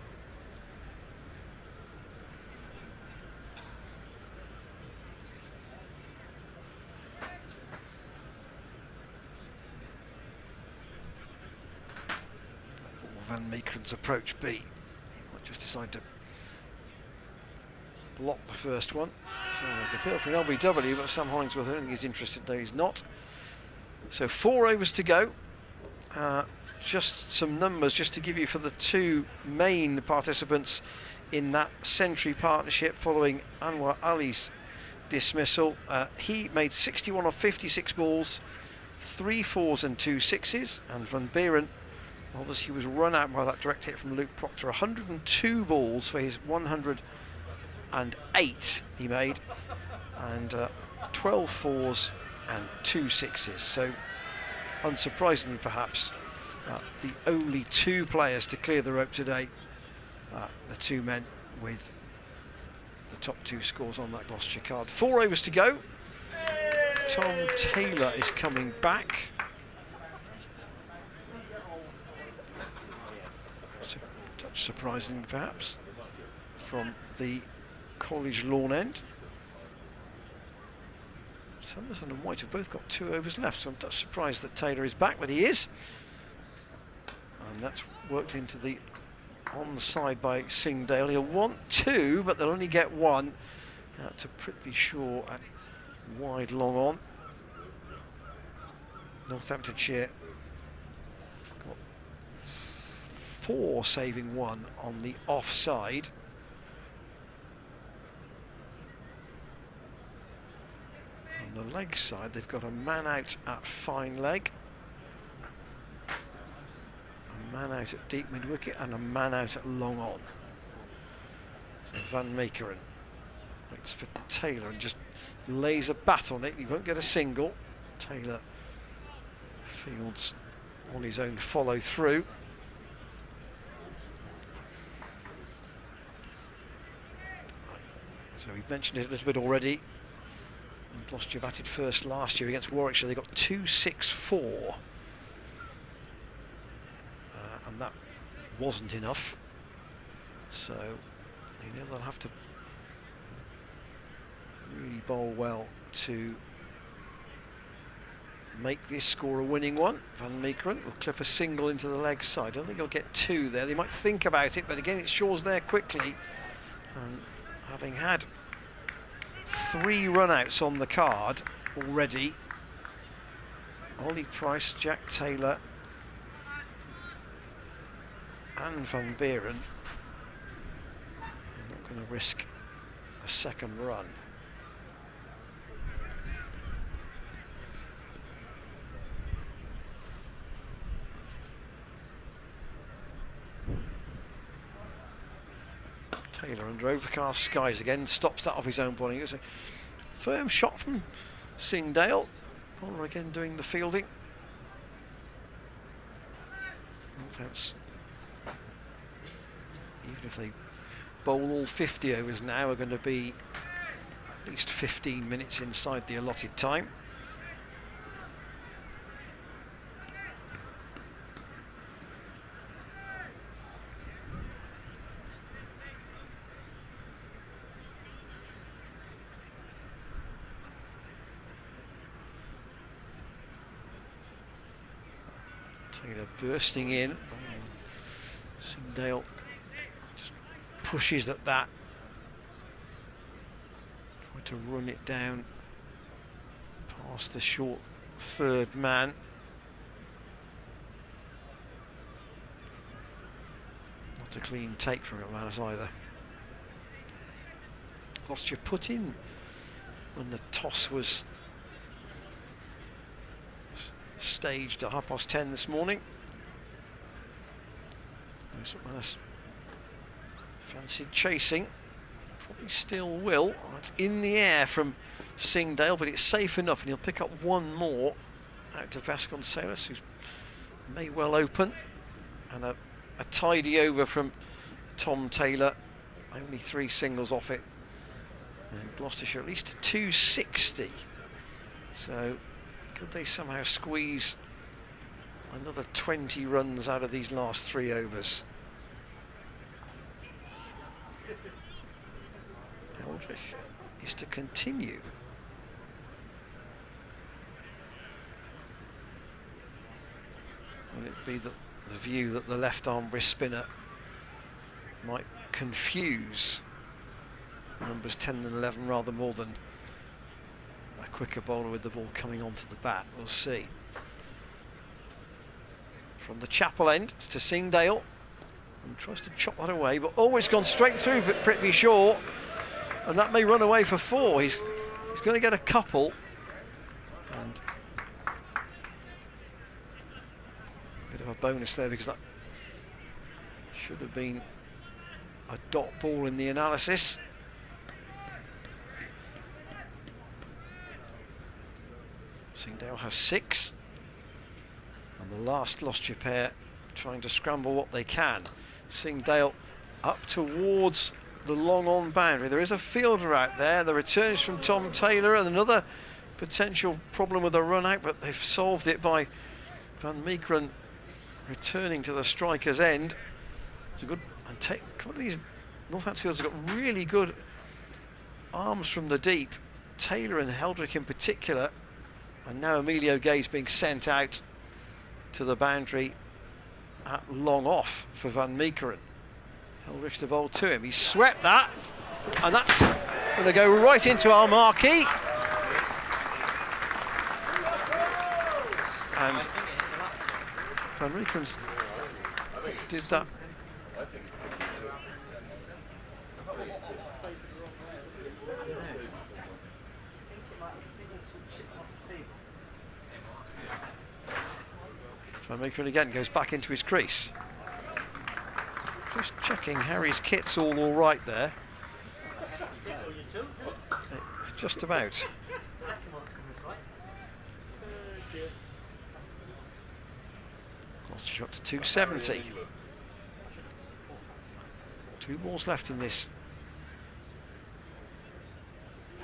Van Meekeren's approach be? He might just decide to block the first one. There's an appeal for an LBW, but Sam Hollingsworth, I don't think he's interested, though he's not. So 4 overs to go. Just some numbers just to give you for the 2 main participants in that century partnership following Anwar Ali's dismissal. He made 61 of 56 balls, 3 4s and 2 6s, and Van Buren, obviously, he was run out by that direct hit from Luke Proctor. 102 balls for his 108 he made, and 12 4s and 2 6s. So, unsurprisingly, perhaps, the only 2 players to clear the rope today, the 2 men with the top 2 scores on that Gloucestershire card. 4 overs to go. Tom Taylor is coming back. Surprisingly, perhaps, from the College lawn end. Sanderson and White have both got 2 overs left, so I'm just surprised that Taylor is back, but he is. And that's worked into the onside by Singdale. He'll want 2, but they'll only get 1. Out to Prithvi Shaw at wide long on. Northamptonshire 4 saving 1 on the offside. On the leg side, they've got a man out at fine leg, a man out at deep mid wicket, and a man out at long on. So Van Meekeren waits for Taylor and just lays a bat on it. He won't get a single. Taylor fields on his own follow through. So we've mentioned it a little bit already. And Gloucestershire batted first last year against Warwickshire. They got 2-6-4. And that wasn't enough. So you know, they'll have to really bowl well to make this score a winning one. Van Meekeren will clip a single into the leg side. I don't think he'll get 2 there. They might think about it, but again, it's Shaw's there quickly. And having had 3 run-outs on the card already, Ollie Price, Jack Taylor and Van Buren are not going to risk a second run. Taylor under overcast skies again, stops that off his own bowling. It's a firm shot from Singdale. Bowler again doing the fielding. That's, even if they bowl all 50 overs now, are going to be at least 15 minutes inside the allotted time. Taylor bursting in. Oh, Singdale just pushes at that. Try to run it down past the short third man. Not a clean take from McManus either. Gloucestershire put in when the toss was staged at 10:30 this morning. McManus fancied chasing, probably still will. It's in the air from Singdale, but it's safe enough, and he'll pick up one more out to Vasconcelos, who may well open, and a tidy over from Tom Taylor. Only 3 singles off it, and Gloucestershire at least 260. So could they somehow squeeze another 20 runs out of these last 3 overs? Eldridge is to continue. Will it be the view that the left arm wrist spinner might confuse numbers 10 and 11 rather more than a quicker bowler with the ball coming onto the bat? We'll see. From the chapel end to Singdale, and tries to chop that away, but always gone straight through for Prithvi Shaw, and that may run away for 4. He's going to get a couple, and a bit of a bonus there, because that should have been a dot ball in the analysis. Singdale has 6, and the last Gloucestershire pair trying to scramble what they can. Singdale up towards the long on boundary. There is a fielder out there. The return is from Tom Taylor, and another potential problem with a run out, but they've solved it by Van Meekeren returning to the striker's end. It's a good, and a couple of these Northants fielders have got really good arms from the deep. Taylor and Heldrick in particular, and now Emilio Gay's being sent out to the boundary at long off for Van Meekeren. Heldrick to bowl to him. He swept that, and that's going to go right into our marquee. And Van Meekeren did that. Van Meekeren again goes back into his crease. Just checking Harry's kit's all right there. Just about. Gloucestershire up to 270. 2 balls left in this.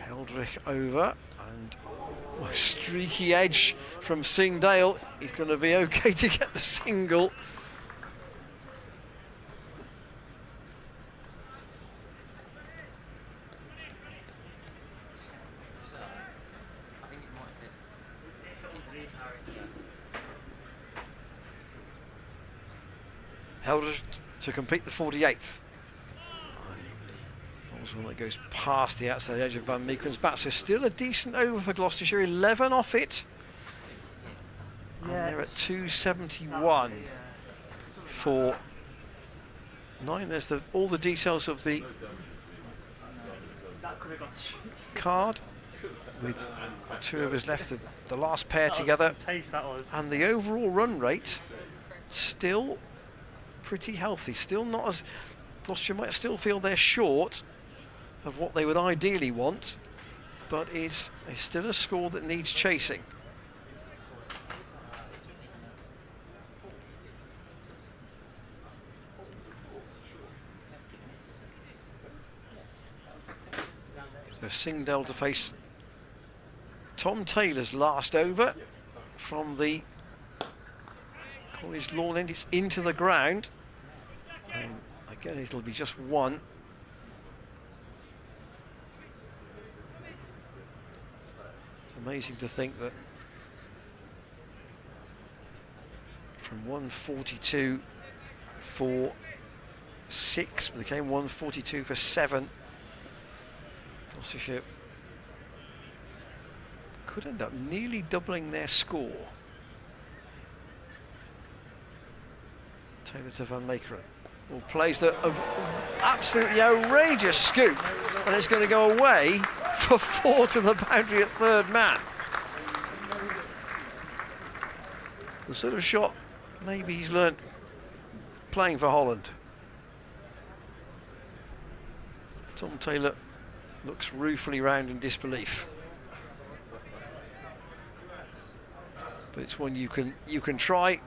Heldrick over, and a streaky edge from Singdale. He's going to be okay to get the single. Heldrick to complete the 48th. One that goes past the outside edge of Van Meekeren's bat, so still a decent over for Gloucestershire. 11 off it, and they're at 271 for 9. There's all the details of the card with 2 overs left, the last pair together, and the overall run rate still pretty healthy. Still not as Gloucestershire might still feel they're short of what they would ideally want, but it's still a score that needs chasing. So Singdale to face Tom Taylor's last over from the College lawn end. It's into the ground, and again it'll be just 1. It's amazing to think that from 142 for 6, but they came 142 for 7. Gloucestershire could end up nearly doubling their score. Taylor to Van Meekeren. Well, plays the absolutely outrageous scoop, and it's going to go away for 4 to the boundary at third man. The sort of shot maybe he's learnt playing for Holland. Tom Taylor looks ruefully round in disbelief. But it's one you can try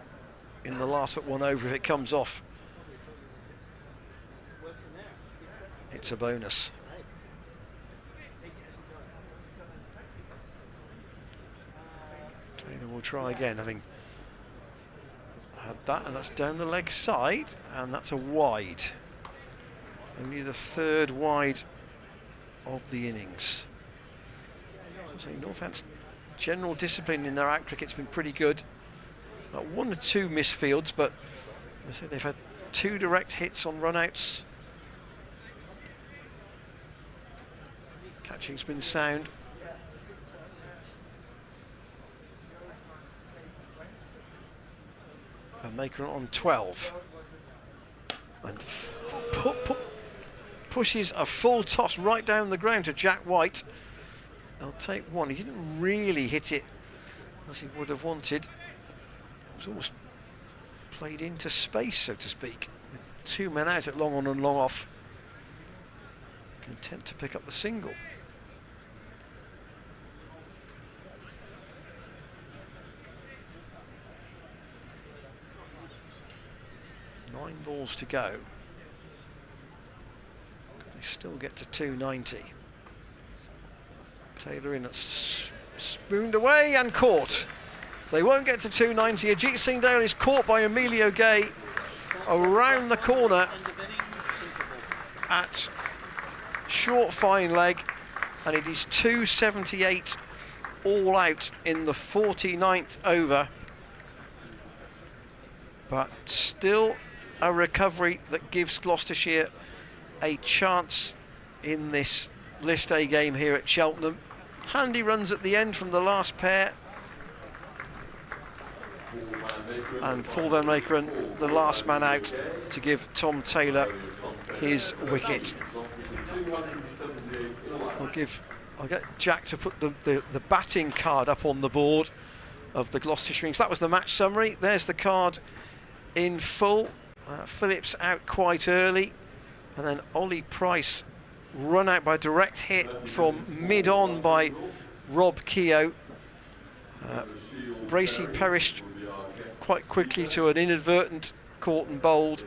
in the last but one over. If it comes off, it's a bonus. Taylor will try again, having had that, and that's down the leg side, and that's a wide. Only the 3rd wide of the innings. So Northants' general discipline in their out cricket's been pretty good. 1 or 2 misfields, but I say they've had 2 direct hits on runouts. Catching's been sound. And Maker on 12. And pushes a full toss right down the ground to Jack White. They'll take 1. He didn't really hit it as he would have wanted. It was almost played into space, so to speak, with 2 men out at long on and long off. Content to pick up the single. Nine balls to go. Could they still get to 290? Taylor in, spooned away and caught. They won't get to 290. Ajit Singh Dale is caught by Emilio Gay around the corner at short fine leg, and it is 278 all out in the 49th over. But still a recovery that gives Gloucestershire a chance in this List A game here at Cheltenham. Handy runs at the end from the last pair. And for Van Meekeren, the last man out to give Tom Taylor his wicket. I'll get Jack to put the batting card up on the board of the Gloucestershire innings. That was the match summary. There's the card in full. Phillips out quite early, and then Ollie Price run out by direct hit from mid-on by Rob Keogh. Bracey perished quite quickly to an inadvertent caught and bowled,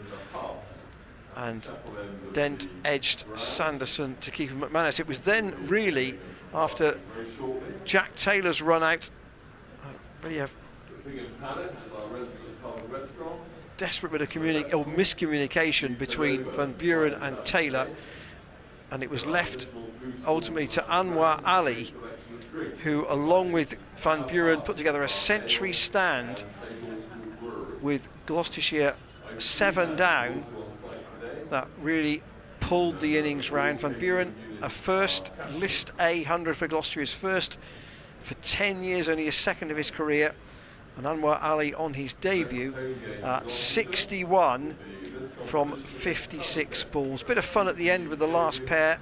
and Dent edged Sanderson to keep him McManus. It was then really after Jack Taylor's run out, really have desperate bit of miscommunication between Van Buren and Taylor, and it was left ultimately to Anwar Ali, who along with Van Buren put together a century stand with Gloucestershire 7 down. That really pulled the innings round. Van Buren, a first List A 100 for Gloucester, his first for 10 years, only his second of his career. And Anwar Ali on his debut, 61 from 56 balls. Bit of fun at the end with the last pair,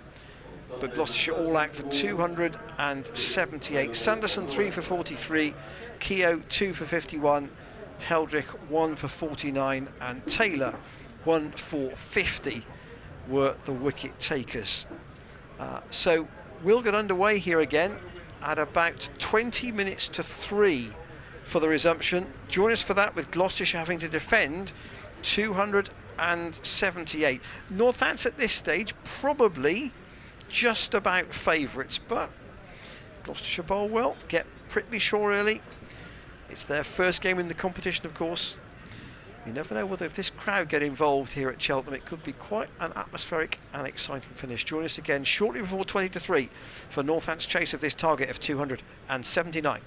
but Gloucestershire all out for 278. Sanderson 3 for 43, Keogh 2 for 51, Heldrick 1 for 49, and Taylor 1 for 50 were the wicket takers. So we'll get underway here again at about 20 minutes to 3 for the resumption. Join us for that, with Gloucestershire having to defend 278. Northants at this stage probably just about favourites, but Gloucestershire bowl well, get Prithvi Shaw early. It's their first game in the competition, of course. You never know whether if this crowd get involved here at Cheltenham, it could be quite an atmospheric and exciting finish. Join us again shortly before 20 to 3 for Northants' chase of this target of 279.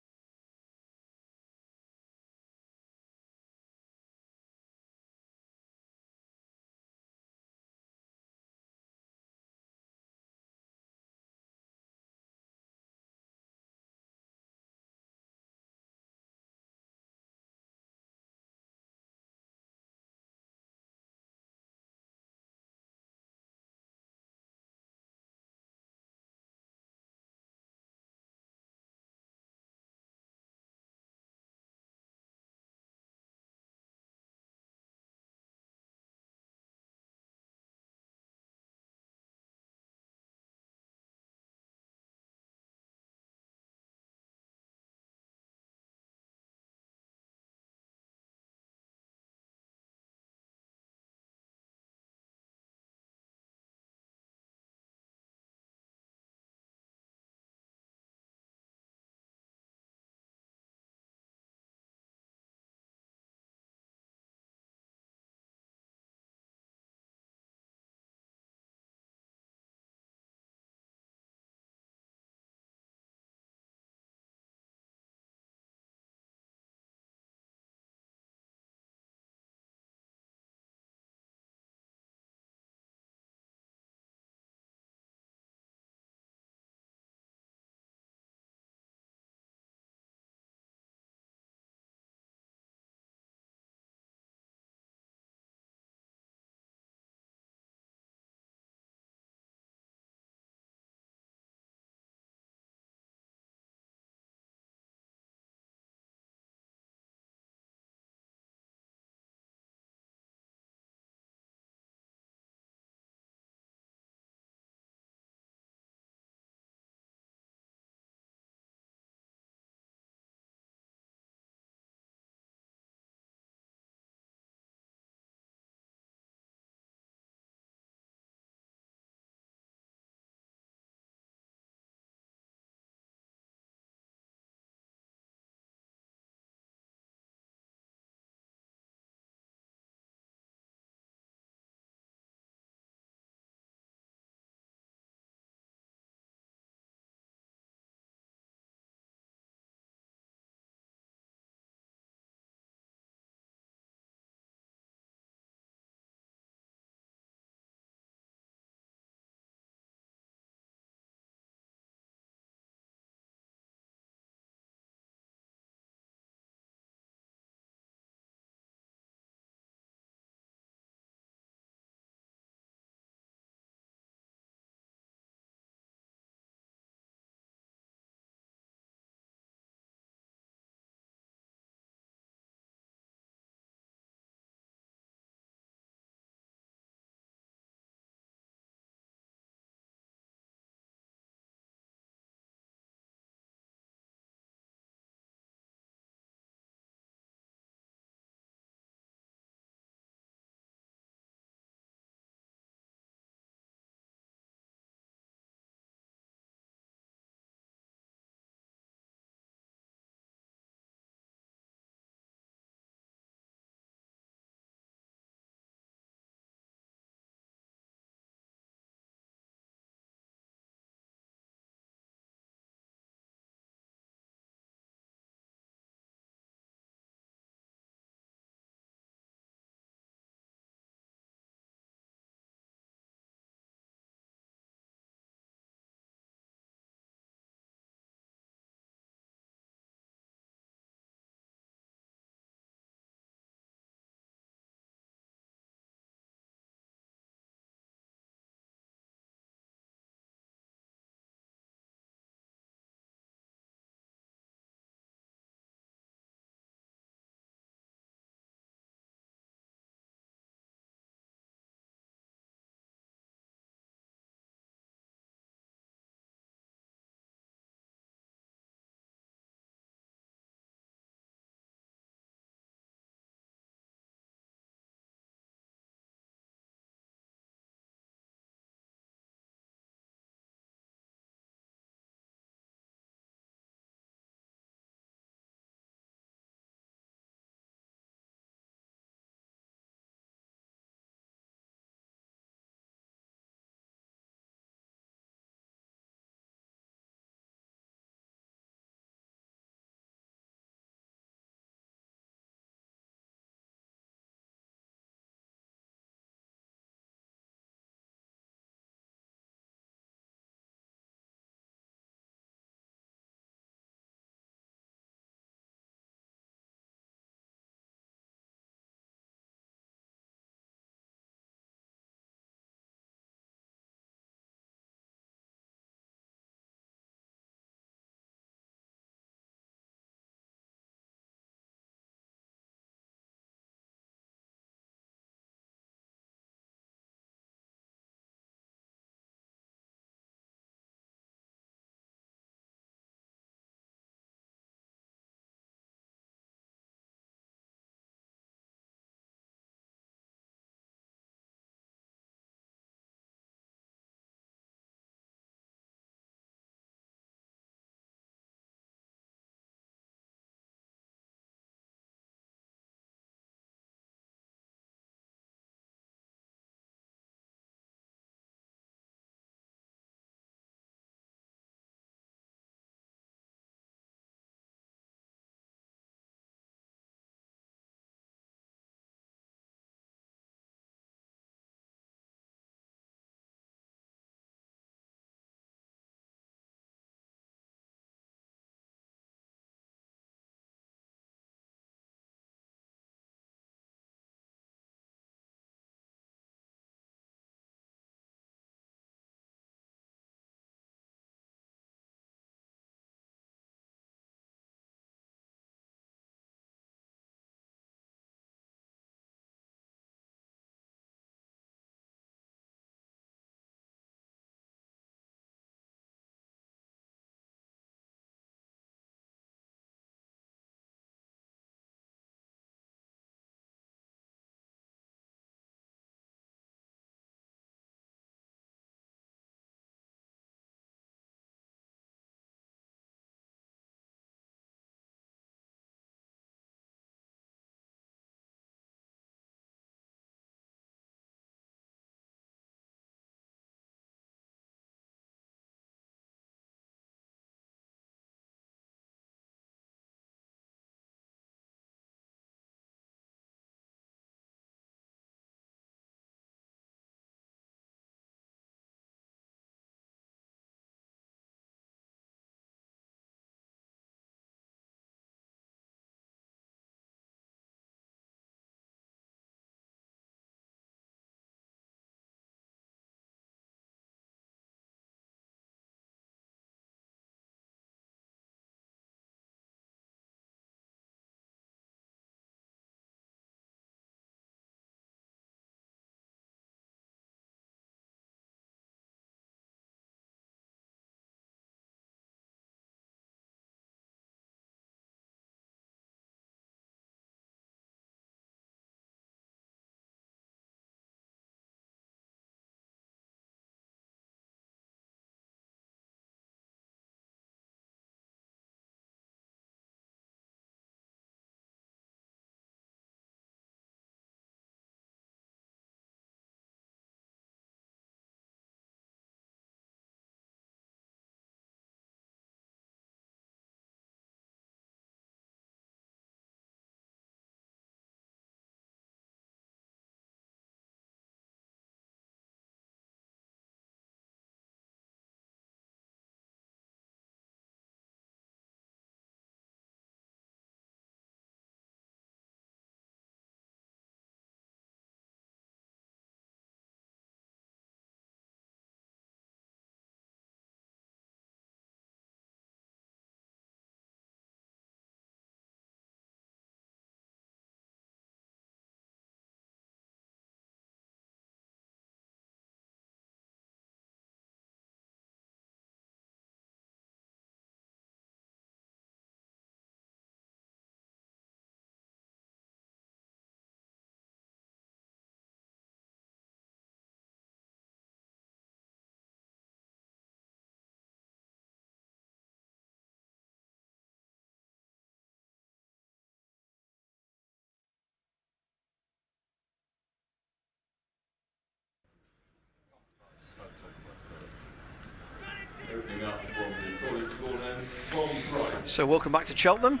from Brice. So welcome back to Cheltenham.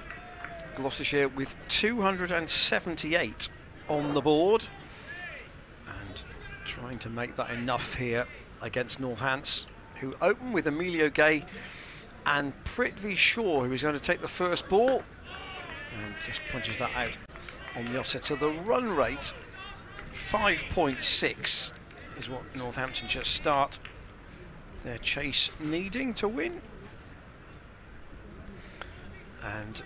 Gloucestershire with 278 on the board, and trying to make that enough here against Northants, who open with Emilio Gay and Prithvi Shaw, who is going to take the first ball and just punches that out on the offset. So the run rate 5.6 is what Northamptonshire start their chase needing to win. And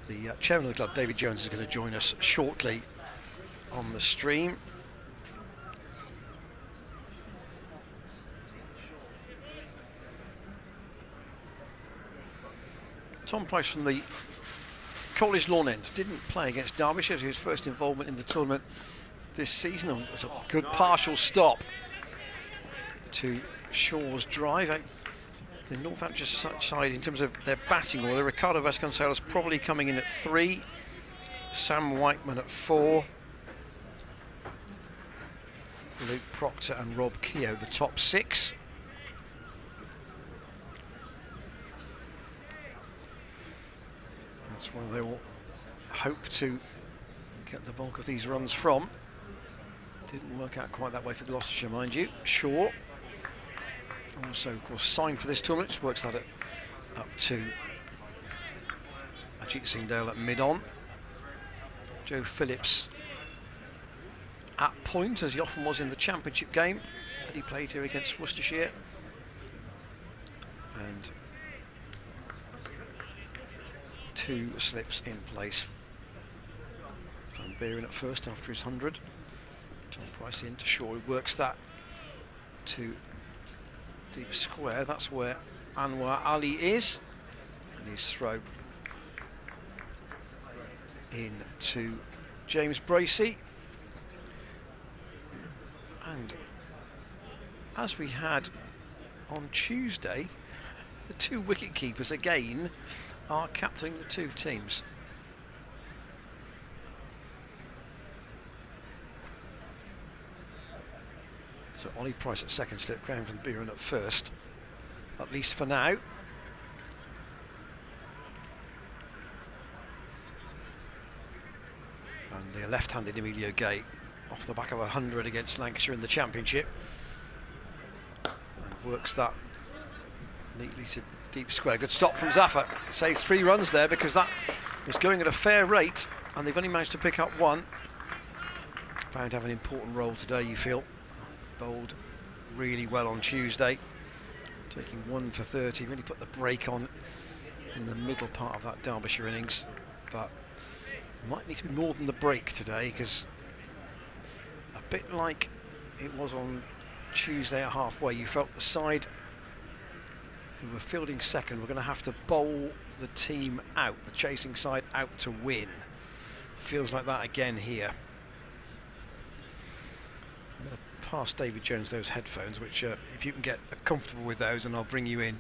the chairman of the club, David Jones, is going to join us shortly on the stream. Tom Price from the College Lawn End didn't play against Derbyshire. It was his first involvement in the tournament this season. It was a good partial stop to Shaw's drive. The Northamptonshire side, in terms of their batting order, Ricardo Vasconcelos probably coming in at 3, Sam Whiteman at 4, Luke Proctor and Rob Keogh the top 6. That's where they will hope to get the bulk of these runs from. Didn't work out quite that way for Gloucestershire, mind you. Shaw, also of course signed for this tournament, just works that up to Ajit Singh Dale at mid-on. Joe Phillips at point, as he often was in the championship game that he played here against Worcestershire. And 2 slips in place. Van Buren at first after his 100. Tom Price in to Shaw, who works that to deep square. That's where Anwar Ali is, and his throw in to James Bracey. And as we had on Tuesday, the 2 wicket keepers again are captaining the 2 teams. So Ollie Price at second slip, Graham Van Buren at first, at least for now. And the left-handed Emilio Gay off the back of 100 against Lancashire in the championship, and works that neatly to deep square. Good stop from Zafar. Saved 3 runs there because that was going at a fair rate, and they've only managed to pick up 1. Bound to have an important role today, you feel. Bowled really well on Tuesday, taking 1 for 30, really put the brake on in the middle part of that Derbyshire innings, but might need to be more than the brake today, because a bit like it was on Tuesday at halfway, you felt the side who were fielding second were going to have to bowl the team out, the chasing side out, to win. Feels like that again here. I'm going to pass David Jones those headphones, which if you can get comfortable with those, and I'll bring you in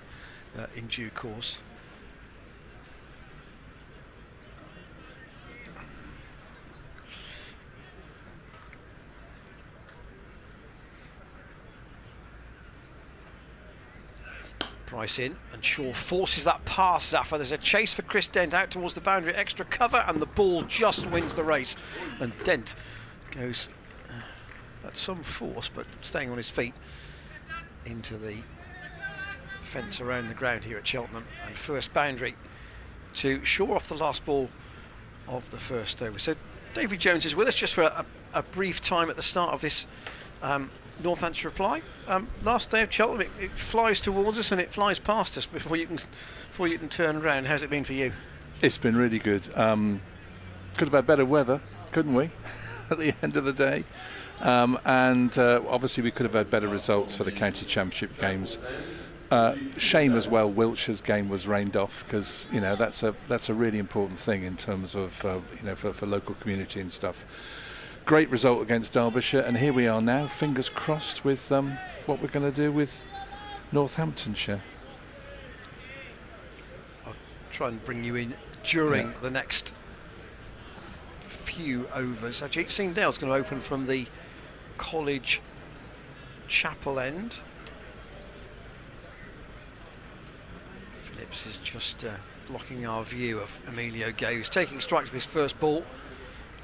due course. Price in, and Shaw forces that past Zafar. There's a chase for Chris Dent out towards the boundary, extra cover, and the ball just wins the race. And Dent goes at some force, but staying on his feet, into the fence around the ground here at Cheltenham. And first boundary to Shaw off the last ball of the first over. So David Jones is with us just for a brief time at the start of this Northants reply. Last day of Cheltenham, it flies towards us and it flies past us before you can turn around. How's it been for you? It's been really good. Could have had better weather, couldn't we? At the end of the day, and obviously we could have had better results for the county championship games. Shame as well, Wiltshire's game was rained off, because that's a really important thing in terms of for local community and stuff. Great result against Derbyshire, and here we are now, fingers crossed, with what we're going to do with Northamptonshire. I'll try and bring you in during the next few overs. Ajit Singh Dale's going to open from the College Chapel end. Slips is just blocking our view of Emilio Gay, who's taking strike to this first ball,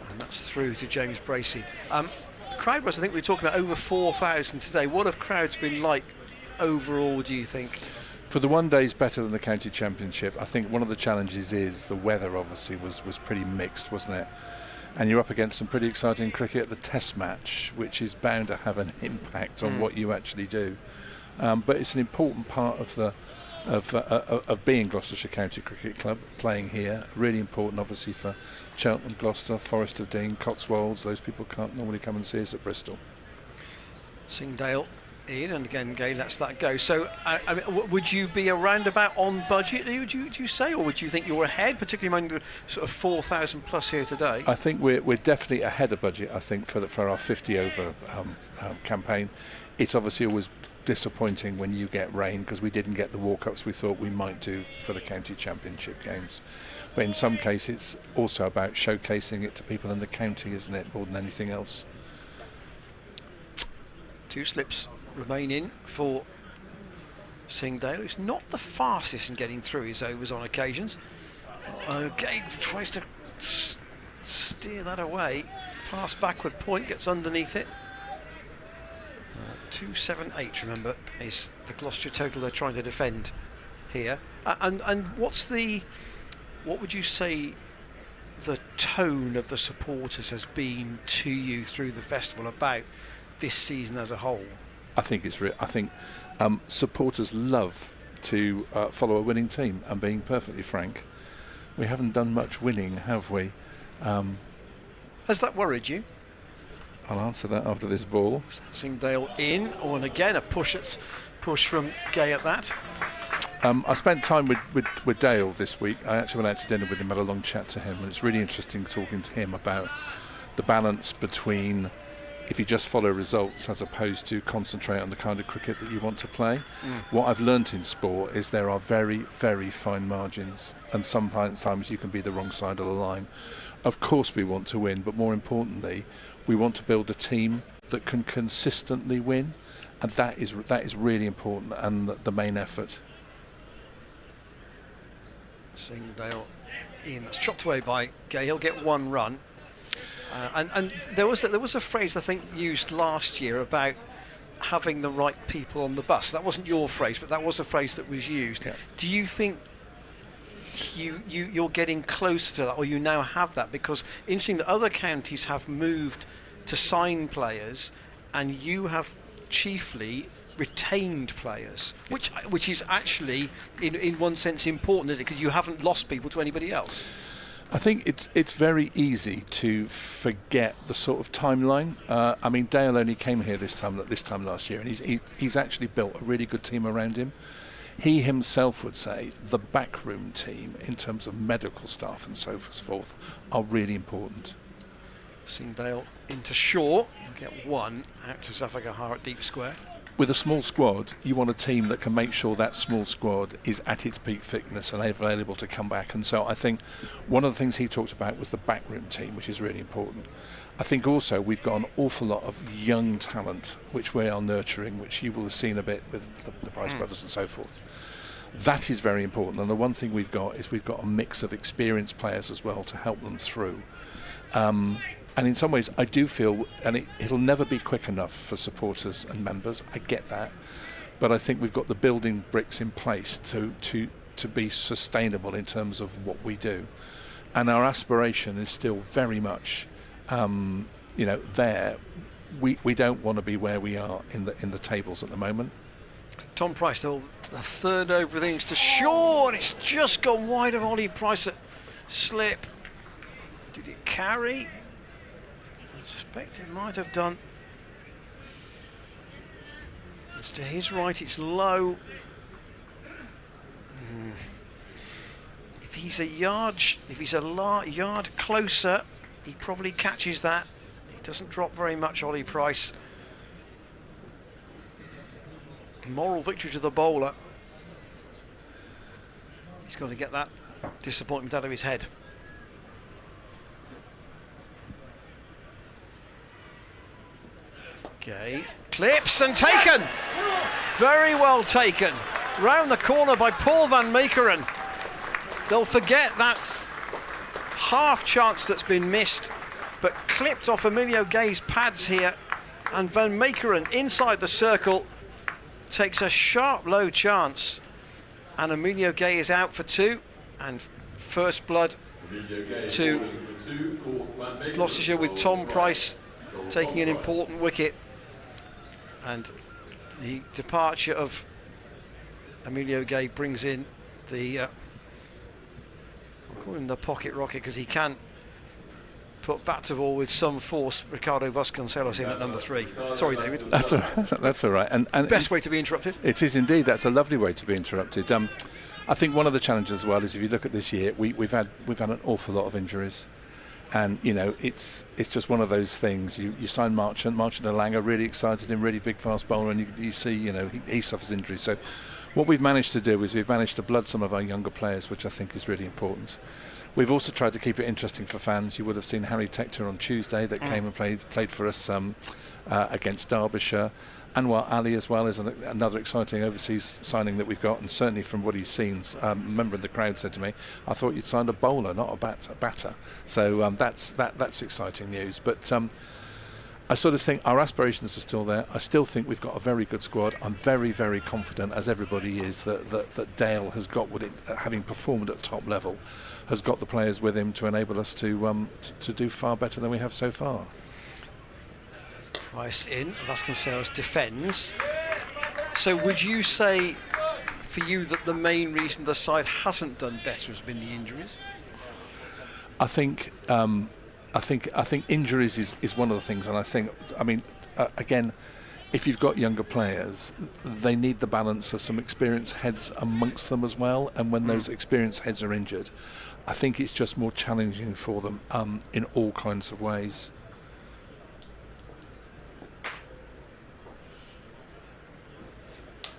and that's through to James Bracey. Crowd was, I think we were talking about over 4,000 today. What have crowds been like overall, do you think? For the one day is better than the county championship. I think one of the challenges is the weather obviously was pretty mixed, wasn't it? And you're up against some pretty exciting cricket at the test match, which is bound to have an impact on what you actually do. But it's an important part of being Gloucestershire County Cricket Club, playing here. Really important obviously for Cheltenham, Gloucester, Forest of Dean, Cotswolds. Those people can't normally come and see us at Bristol. Singdale in, and again Gay lets that go. So I mean, would you be around about on budget, would you say, or would you think you're ahead, particularly among the sort of 4,000 plus here today? I think we're definitely ahead of budget. I think for our 50 over campaign. It's obviously always disappointing when you get rain, because we didn't get the walk-ups we thought we might do for the county championship games. But in some cases it's also about showcasing it to people in the county, isn't it, more than anything else. 2 slips remain in for Singdale. He's not the fastest in getting through his overs on occasions. Gay tries to steer that away. Pass backward point, gets underneath it. 278, remember, is the Gloucestershire total they're trying to defend here. And what would you say the tone of the supporters has been to you through the festival about this season as a whole? I think supporters love to follow a winning team, and being perfectly frank, we haven't done much winning, have we? Has that worried you? I'll answer that after this ball. Singdale in, and again a push from Gay at that. I spent time with Dale this week. I actually went out to dinner with him, had a long chat to him, and it's really interesting talking to him about the balance between if you just follow results as opposed to concentrate on the kind of cricket that you want to play. What I've learnt in sport is there are very, very fine margins, and sometimes you can be the wrong side of the line. Of course we want to win, but more importantly, we want to build a team that can consistently win, and that is really important and the main effort. Singdale in, that's chopped away by Gay. He'll get 1 run. And there was a phrase I think used last year about having the right people on the bus. That wasn't your phrase, but that was a phrase that was used. Yeah. Do you think you're getting closer to that, or you now have that? Because interesting that other counties have moved to sign players, and you have chiefly retained players, which is actually in one sense important, isn't it? Because you haven't lost people to anybody else. I think it's very easy to forget the sort of timeline. I mean, Dale only came here this time last year, and he's actually built a really good team around him. He himself would say the backroom team, in terms of medical staff and so forth, are really important. Singdale into Shaw. He'll get 1 out to Zafagahar at deep square. With a small squad, you want a team that can make sure that small squad is at its peak fitness and available to come back. And so I think one of the things he talked about was the backroom team, which is really important. I think also we've got an awful lot of young talent, which we are nurturing, which you will have seen a bit with the Price brothers and so forth. That is very important. And the one thing we've got is we've got a mix of experienced players as well to help them through. And in some ways, I do feel, and it'll never be quick enough for supporters and members, I get that, but I think we've got the building bricks in place to be sustainable in terms of what we do. And our aspiration is still very much, there. We don't want to be where we are in the tables at the moment. Tom Price, still the 3rd over of innings to Shaw, and it's just gone wide of Ollie Price at slip. Did it carry? I suspect it might have done. It's to his right, it's low. If he's a yard closer, he probably catches that. He doesn't drop very much, Ollie Price. Moral victory to the bowler. He's got to get that disappointment out of his head. Okay, clips and taken. Very well taken. round the corner by Paul van Meekeren. They'll forget that half chance that's been missed, but clipped off Emilio Gay's pads here, and van Meekeren inside the circle takes a sharp low chance, and Emilio Gay is out for 2, and first blood to Gloucestershire with Tom Price taking an important wicket, and the departure of Emilio Gay brings in the I'll call him the pocket rocket because he can put bat to ball with some force. Ricardo Vasconcelos in at number 3. Sorry, David. That's all right. That's all right. And best way to be interrupted. It is indeed. That's a lovely way to be interrupted. I think one of the challenges as well is if you look at this year, we've had an awful lot of injuries, and you know it's just one of those things. You sign Marchant and Langer, really excited him, really big fast bowler, and you see he suffers injuries. So what we've managed to do is we've managed to blood some of our younger players, which I think is really important. We've also tried to keep it interesting for fans. You would have seen Harry Tector on Tuesday that came and played for us against Derbyshire. Anwar Ali as well is another exciting overseas signing that we've got, and certainly from what he's seen, a member of the crowd said to me, "I thought you'd signed a bowler, not a batter." So that's exciting news. But I sort of think our aspirations are still there. I still think we've got a very good squad. I'm very, very confident, as everybody is, that Dale has got what it, having performed at top level, has got the players with him to enable us to do far better than we have so far. Price in, Vasconcelos defends. So would you say for you that the main reason the side hasn't done better has been the injuries? I think injuries is one of the things, and again, if you've got younger players, they need the balance of some experienced heads amongst them as well, and when those experienced heads are injured, I think it's just more challenging for them in all kinds of ways.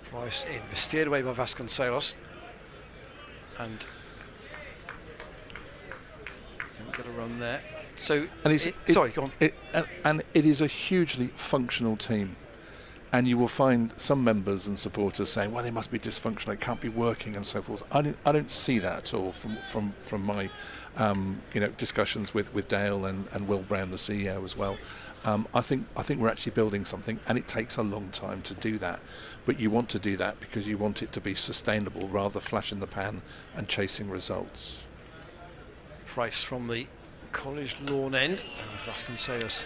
Price in, steered away by Vasconcelos, and didn't get a run there. So, sorry, go on. And it is a hugely functional team, and you will find some members and supporters saying, "Well, they must be dysfunctional; it can't be working," and so forth. I don't see that at all from my discussions with Dale and Will Brown, the CEO, as well. I think we're actually building something, and it takes a long time to do that. But you want to do that because you want it to be sustainable, rather flash in the pan and chasing results. Price from the College Lawn end, and Vasconcelos.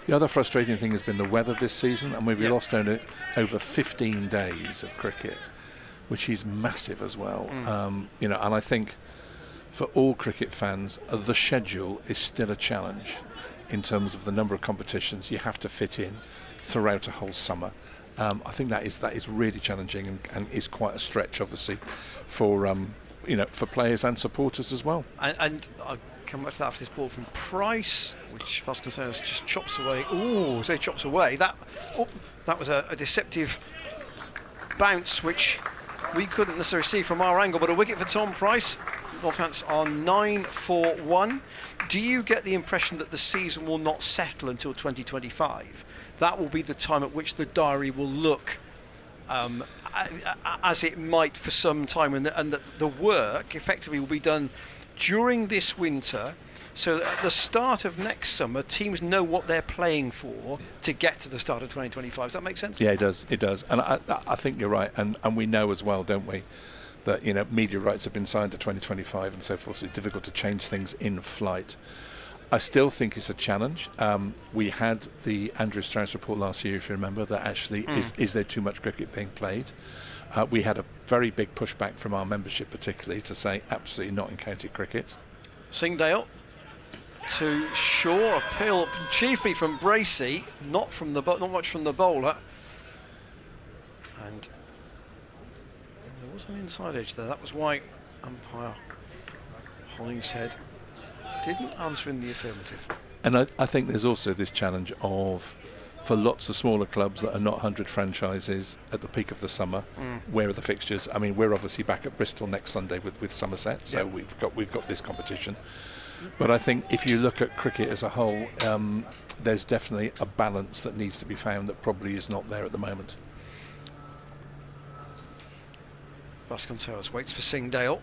The other frustrating thing has been the weather this season, and we've lost over 15 days of cricket, which is massive as well. And I think for all cricket fans, the schedule is still a challenge in terms of the number of competitions you have to fit in throughout a whole summer. I think that is really challenging and is quite a stretch, obviously, for for players and supporters as well. And I'll come back to that after this ball from Price, which Vasconcelos just chops away. Ooh, so he chops away. That was a deceptive bounce, which we couldn't necessarily see from our angle, but a wicket for Tom Price. Northants are 9-4-1. Do you get the impression that the season will not settle until 2025? That will be the time at which the diary will look as it might for some time, and that the work effectively will be done during this winter, so that at the start of next summer, teams know what they're playing for to get to the start of 2025. Does that make sense? Yeah, it does. It does. And I think you're right. And we know as well, don't we, that media rights have been signed to 2025 and so forth, so it's difficult to change things in flight. I still think it's a challenge. We had the Andrew Strauss report last year, if you remember, that actually is there too much cricket being played? We had a very big pushback from our membership, particularly, to say absolutely not in county cricket. Singdale to Shaw, appeal chiefly from Bracey, not much from the bowler, and there was an inside edge there. That was why umpire Hollingshead didn't answer in the affirmative. And I think there's also this challenge for lots of smaller clubs that are not 100 franchises at the peak of the summer, where are the fixtures? I mean, we're obviously back at Bristol next Sunday with Somerset, so we've got this competition. But I think if you look at cricket as a whole, there's definitely a balance that needs to be found that probably is not there at the moment. Vasconcelos waits for Singdale.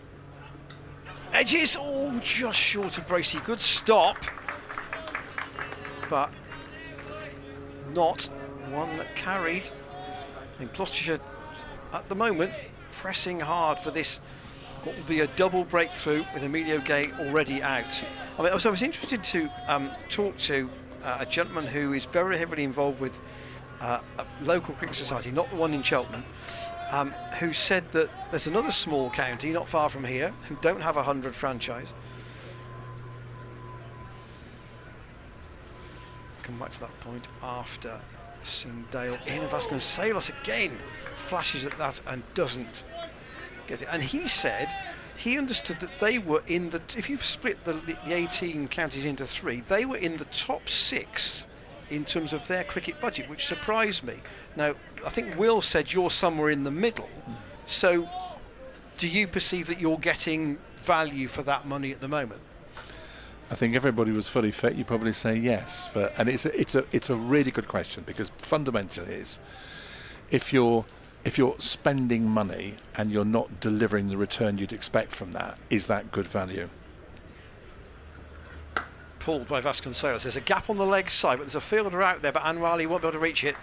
Edges, oh, just short of Bracey. Good stop, but not one that carried. And Gloucestershire, at the moment, pressing hard for this, what will be a double breakthrough with Emilio Gay already out. I mean, so I was interested to talk to a gentleman who is very heavily involved with a local cricket society, not the one in Cheltenham, who said that there's another small county not far from here who don't have a 100 franchise. Come back to that point after Singdale in, and Vasconcelos again flashes at that and doesn't get it. And he said he understood that they were in the, if you've split the 18 counties into 3, they were in the top 6 in terms of their cricket budget, which surprised me. Now, I think Will said you're somewhere in the middle. So do you perceive that you're getting value for that money at the moment? I think everybody was fully fit. You probably say yes, and it's a really good question, because fundamentally is if you're spending money and you're not delivering the return you'd expect from that, is that good value? Pulled by Vasconcelos. There's a gap on the leg side, but there's a fielder out there, but Anwali won't be able to reach it,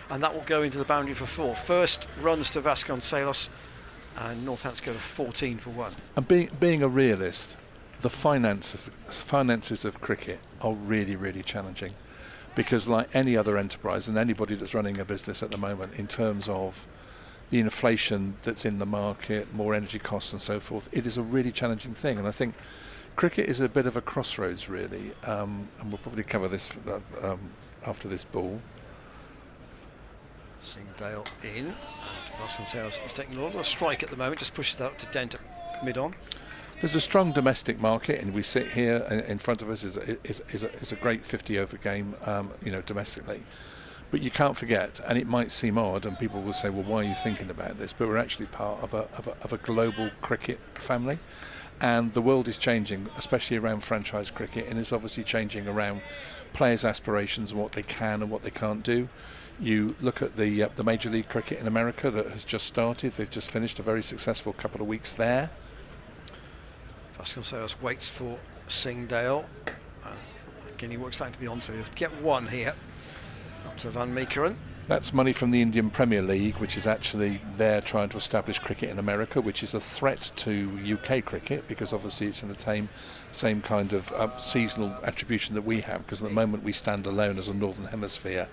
and that will go into the boundary for 4. First runs to Vasconcelos, and Northants go to 14 for 1. And being a realist, the finances of cricket are really, really challenging, because like any other enterprise and anybody that's running a business at the moment, in terms of the inflation that's in the market, more energy costs and so forth, it is a really challenging thing. And I think cricket is a bit of a crossroads, really, and we'll probably cover this after this ball. Singdale in, and Vasconcelos is taking a lot of the strike at the moment, just pushes that up to Dent at mid-on. There's a strong domestic market, and we sit here in front of us is a great 50-over game, domestically. But you can't forget, and it might seem odd, and people will say, well, why are you thinking about this? But we're actually part of a global cricket family, and the world is changing, especially around franchise cricket, and it's obviously changing around players' aspirations and what they can and what they can't do. You look at the Major League Cricket in America that has just started. They've just finished a very successful couple of weeks there. Vasconcelos waits for Singdale. Again, he works that into the onset. He'll get 1 here. Up to Van Meekeren. That's money from the Indian Premier League, which is actually there trying to establish cricket in America, which is a threat to UK cricket, because obviously it's in the same kind of seasonal attribution that we have, because at the moment we stand alone as a Northern Hemisphere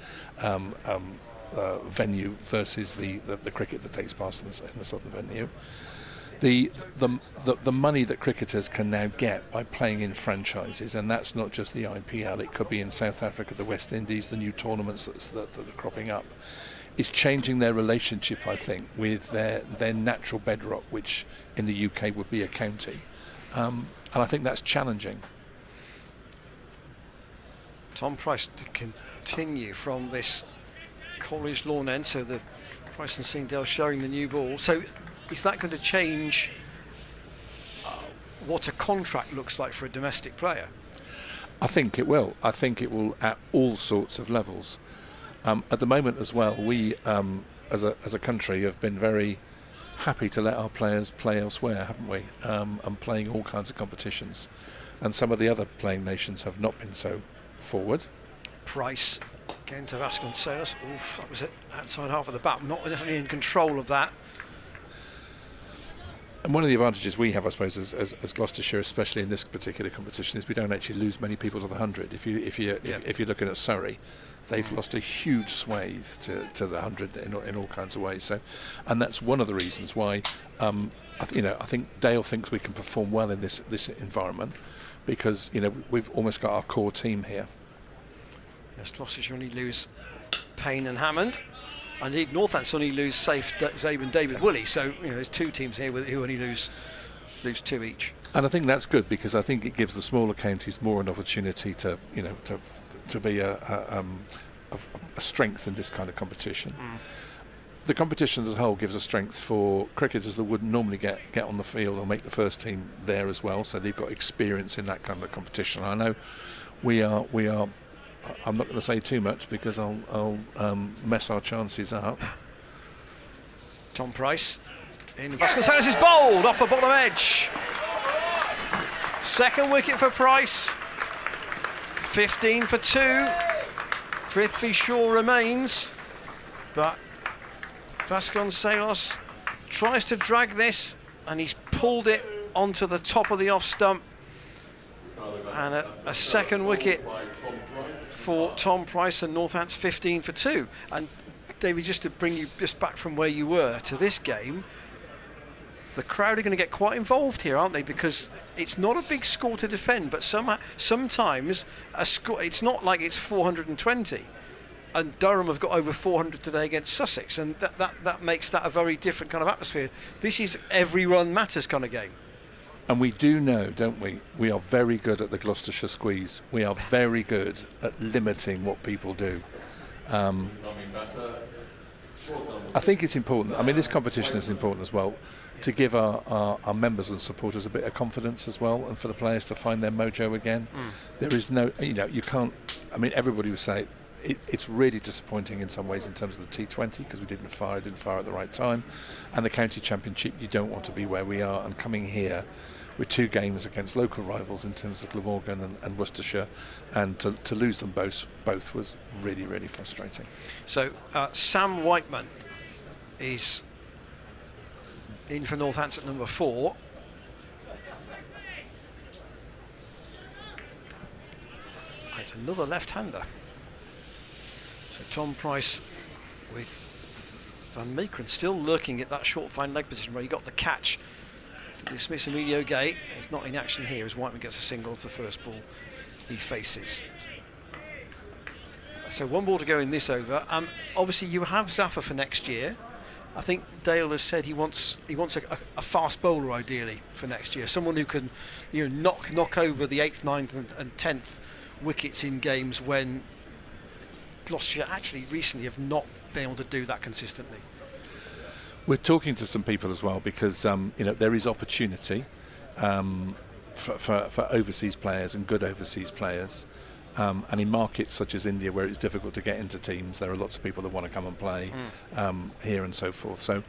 venue versus the cricket that takes place in the Southern venue. The money that cricketers can now get by playing in franchises, and that's not just the IPL, it could be in South Africa, the West Indies, the new tournaments that are cropping up, is changing their relationship, I think, with their natural bedrock, which in the UK would be a county. And I think that's challenging. Tom Price to continue from this College Lawn end, so the Price and Singdale showing the new ball. So is that going to change what a contract looks like for a domestic player? I think it will. I think it will at all sorts of levels. At the moment as well, we as a country have been very happy to let our players play elsewhere, haven't we? And playing all kinds of competitions. And some of the other playing nations have not been so forward. Price again to Vasconcelos. Oof, that was it, outside half of the bat. Not necessarily in control of that. And one of the advantages we have, I suppose, as Gloucestershire, especially in this particular competition, is we don't actually lose many people to the 100. If you're looking at Surrey, they've lost a huge swathe to the 100 in all kinds of ways. So, and that's one of the reasons why I think Dale thinks we can perform well in this environment, because we've almost got our core team here. Yes, Gloucestershire only lose Payne and Hammond. Indeed, Northants only lose Safe, Zabe and David Woolley. So there's 2 teams here who only lose 2 each. And I think that's good, because I think it gives the smaller counties more an opportunity to be a strength in this kind of competition. The competition as a whole gives a strength for cricketers that wouldn't normally get on the field or make the first team there as well. So they've got experience in that kind of competition. I know we are. I'm not going to say too much, because I'll mess our chances up. Tom Price in. Vasconcelos is bowled off the bottom edge. Second wicket for Price. 15 for 2. Prithvi Shaw remains, but Vasconcelos tries to drag this, and he's pulled it onto the top of the off stump. And a second wicket for Tom Price, and Northants 15 for 2. And David, just to bring you just back from where you were to this game, the crowd are going to get quite involved here, aren't they? Because it's not a big score to defend, but sometimes a score, it's not like it's 420. And Durham have got over 400 today against Sussex, and that makes that a very different kind of atmosphere. This is every run matters kind of game. And we do know, don't we? We are very good at the Gloucestershire squeeze. We are very good at limiting what people do. I think it's important. I mean, this competition is important as well, to give our members and supporters a bit of confidence as well, and for the players to find their mojo again. There is no, you can't. I mean, everybody would say it's really disappointing in some ways in terms of the T20, because we didn't fire at the right time, and the county championship. You don't want to be where we are, and coming here with 2 games against local rivals in terms of Glamorgan and Worcestershire, and to lose them both was really, really frustrating. So Sam Whiteman is in for Northants at number 4. It's another left-hander. So Tom Price with Van Meekeren still lurking at that short fine leg position where he got the catch to dismiss Emilio Gay. He's not in action here as Whiteman gets a single off the first ball he faces. So 1 ball to go in this over. Obviously you have Zafar for next year. I think Dale has said he wants a fast bowler ideally for next year, someone who can knock over the 8th, 9th and 10th wickets in games when Gloucestershire actually recently have not been able to do that consistently. We're talking to some people as well, because there is opportunity for overseas players and good overseas players, and in markets such as India, where it's difficult to get into teams, there are lots of people that want to come and play here and so forth. So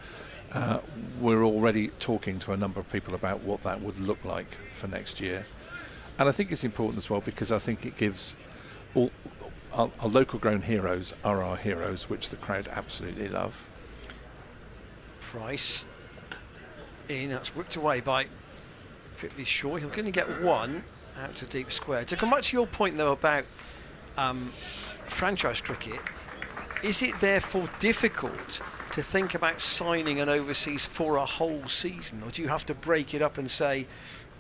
we're already talking to a number of people about what that would look like for next year, and I think it's important as well, because I think it gives all our local grown heroes are our heroes, which the crowd absolutely love. Price in, that's whipped away by Prithvi Shaw. He'll only get 1 out to deep square. To come back to your point though about franchise cricket, is it therefore difficult to think about signing an overseas for a whole season, or do you have to break it up and say,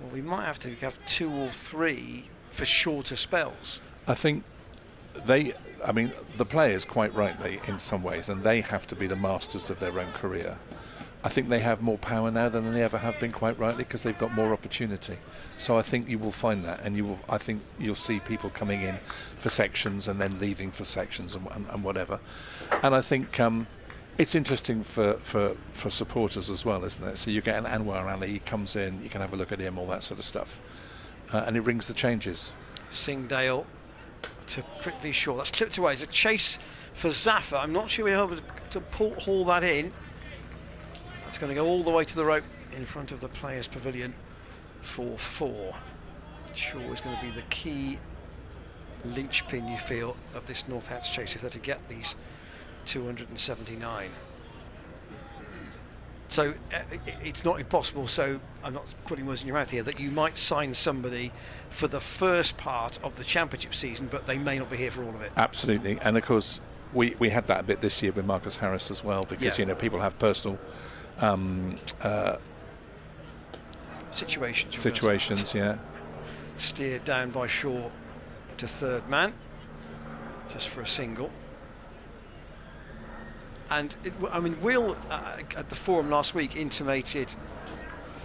well, we might have to have 2 or 3 for shorter spells? I think the players, quite rightly in some ways, and they have to be the masters of their own career. I think they have more power now than they ever have been, quite rightly, because they've got more opportunity. So I think you will find that, and I think you'll see people coming in for sections and then leaving for sections and whatever. And I think it's interesting for supporters as well, isn't it? So you get an Anwar Ali, he comes in, you can have a look at him, all that sort of stuff, and it rings the changes. Singhdale to Prithvi Shaw. That's clipped away. It's a chase for Zafar. I'm not sure we're able to haul that in. That's going to go all the way to the rope in front of the players' pavilion for 4. Shaw is going to be the key linchpin, you feel, of this Northants chase if they're to get these 279. So it's not impossible, so I'm not putting words in your mouth here, that you might sign somebody for the first part of the championship season, but they may not be here for all of it. Absolutely, and of course we had that a bit this year with Marcus Harris as well, because people have personal situations, yeah. Steered down by Shaw to third man, just for a single. And Will at the forum last week intimated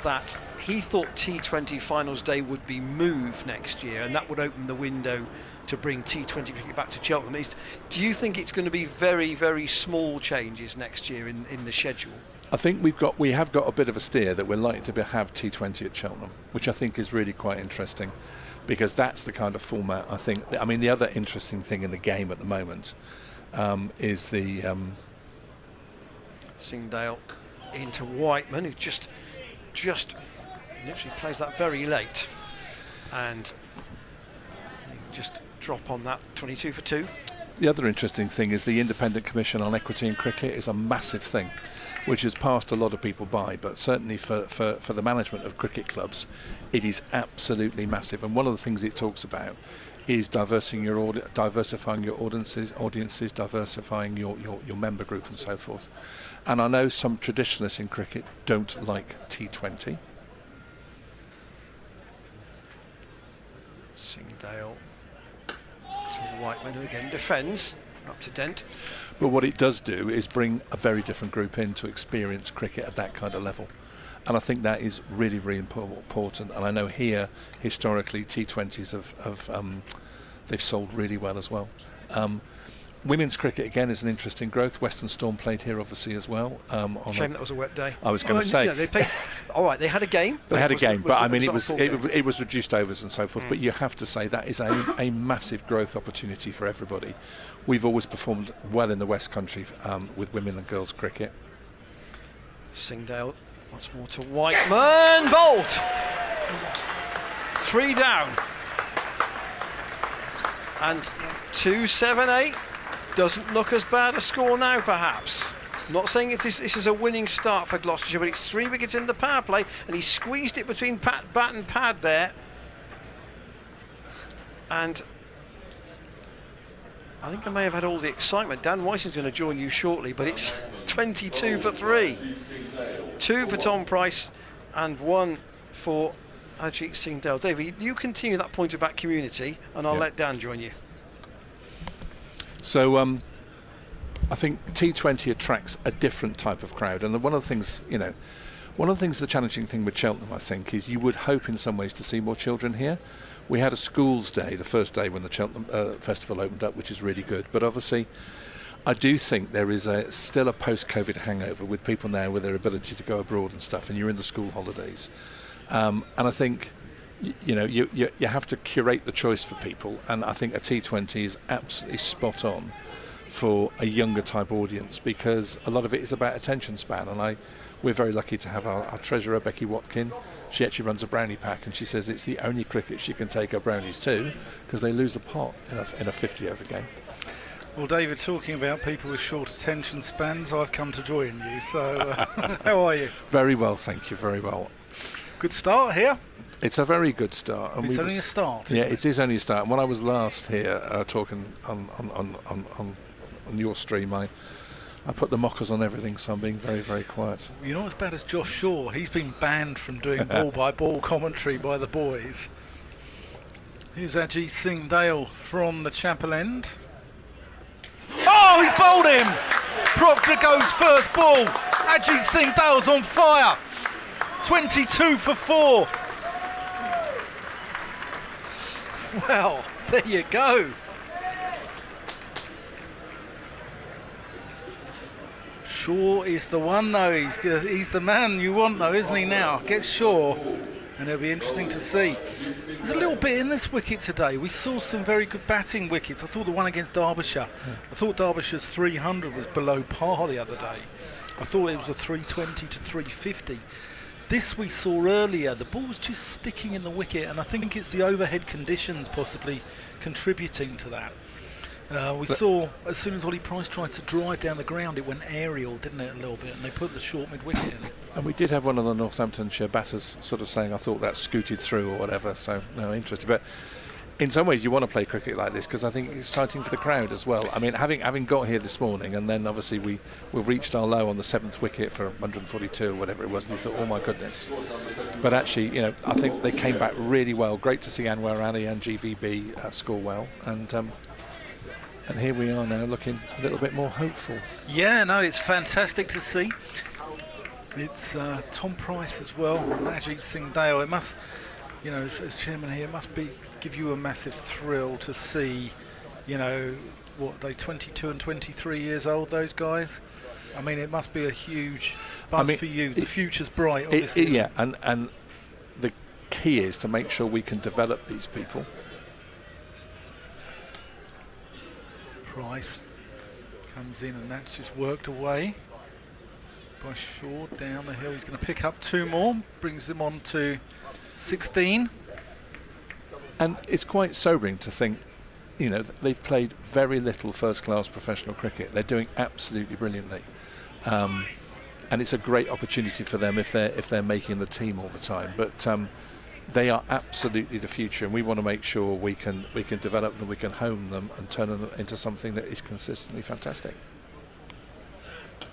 that he thought T20 finals day would be moved next year, and that would open the window to bring T20 cricket back to Cheltenham. Do you think it's going to be very, very small changes next year in the schedule? I think we have got a bit of a steer that we're likely to have T20 at Cheltenham, which I think is really quite interesting, because that's the kind of format I think. I mean, the other interesting thing in the game at the moment is the Singhdale into Whiteman, who just literally plays that very late, and they just drop on that 22 for 2. The other interesting thing is the Independent Commission on Equity in Cricket is a massive thing, which has passed a lot of people by, but certainly for the management of cricket clubs, it is absolutely massive. And one of the things it talks about is diversifying your audiences, diversifying your member group and so forth. And I know some traditionalists in cricket don't like T20. Singdale to Whiteman, who again defends, up to Dent. But what it does do is bring a very different group in to experience cricket at that kind of level. And I think that is really, really important. And I know here, historically, T20s they've sold really well as well. Women's cricket, again, is an interesting growth. Western Storm played here, obviously, as well. Shame that was a wet day. I was going to say. Yeah, they played, all right, they had a game. They had a game, but I mean, it was it was reduced overs and so forth. But you have to say that is a massive growth opportunity for everybody. We've always performed well in the West Country with women and girls cricket. Singdale once more to Whiteman. Bolt! 3 down. And 2-7-8 doesn't look as bad a score now, perhaps. Not saying this is a winning start for Gloucestershire, but it's 3 wickets in the power play, and he squeezed it between bat and pad there. And I think I may have had all the excitement. Dan Whiting's going to join you shortly, but it's 22 for 3. 2 for Tom Price and 1 for Ajit Singdale. David, you continue that point about community, and I'll let Dan join you. So I think T20 attracts a different type of crowd, and one of the things, the challenging thing with Cheltenham, I think, is you would hope in some ways to see more children here. We had a schools day, the first day when the Cheltenham festival opened up, which is really good. But obviously, I do think there is still a post-COVID hangover with people now with their ability to go abroad and stuff, and you're in the school holidays. And I think, you have to curate the choice for people, and I think a T20 is absolutely spot on for a younger type audience, because a lot of it is about attention span. And we're very lucky to have our treasurer, Becky Watkin. She actually runs a brownie pack, and she says it's the only cricket she can take her brownies to, because they lose a pot in a 50 over game. Well, David, talking about people with short attention spans, I've come to join you. So how are you? Very well, thank you, very well. Good start here. It's a very good start. And it's only a start, isn't yeah, it? it is only a start. And when I was last here talking on your stream, I put the mockers on everything, so I'm being very, very quiet. You're not as bad as Josh Shaw. He's been banned from doing ball-by-ball commentary by the boys. Here's Ajit Singdale from the Chapel End. Oh, he's bowled him! Proctor goes first ball. Ajit Singdale's on fire. 22 for 4. Well, there you go. Shaw is the one, though. He's the man you want, though, isn't he? Now get Shaw, and it'll be interesting to see. There's a little bit in this wicket today. We saw some very good batting wickets. I thought the one against Derbyshire. I thought Derbyshire's 300 was below par the other day. I thought it was a 320 to 350. This we saw earlier. The ball was just sticking in the wicket, and I think it's the overhead conditions possibly contributing to that. We saw as soon as Ollie Price tried to drive down the ground, it went aerial, didn't it, a little bit, and they put the short mid-wicket in. And we did have one of the Northamptonshire batters sort of saying, I thought that scooted through or whatever, so no, interesting. But in some ways you want to play cricket like this, because I think it's exciting for the crowd as well. I mean, having got here this morning, and then obviously we reached our low on the 7th wicket for 142 or whatever it was, and you thought, oh my goodness. But actually, I think they came back really well. Great to see Anwar Ali and GVB score well, and here we are now looking a little bit more hopeful. Yeah, no, it's fantastic to see. It's Tom Price as well, Ajit Singdale. It must, as chairman here, it must give you a massive thrill to see, what, they 22 and 23 years old, those guys? I mean, it must be a huge buzz for you. The future's bright, obviously. Yeah, and the key is to make sure we can develop these people. Price comes in, and that's just worked away. by Shaw down the hill. He's going to pick up 2 more, brings him on to 16. And it's quite sobering to think, you know, they've played very little first-class professional cricket. They're doing absolutely brilliantly, and it's a great opportunity for them if they're making the team all the time. But they are absolutely the future, and we want to make sure we can develop them, we can hone them, and turn them into something that is consistently fantastic.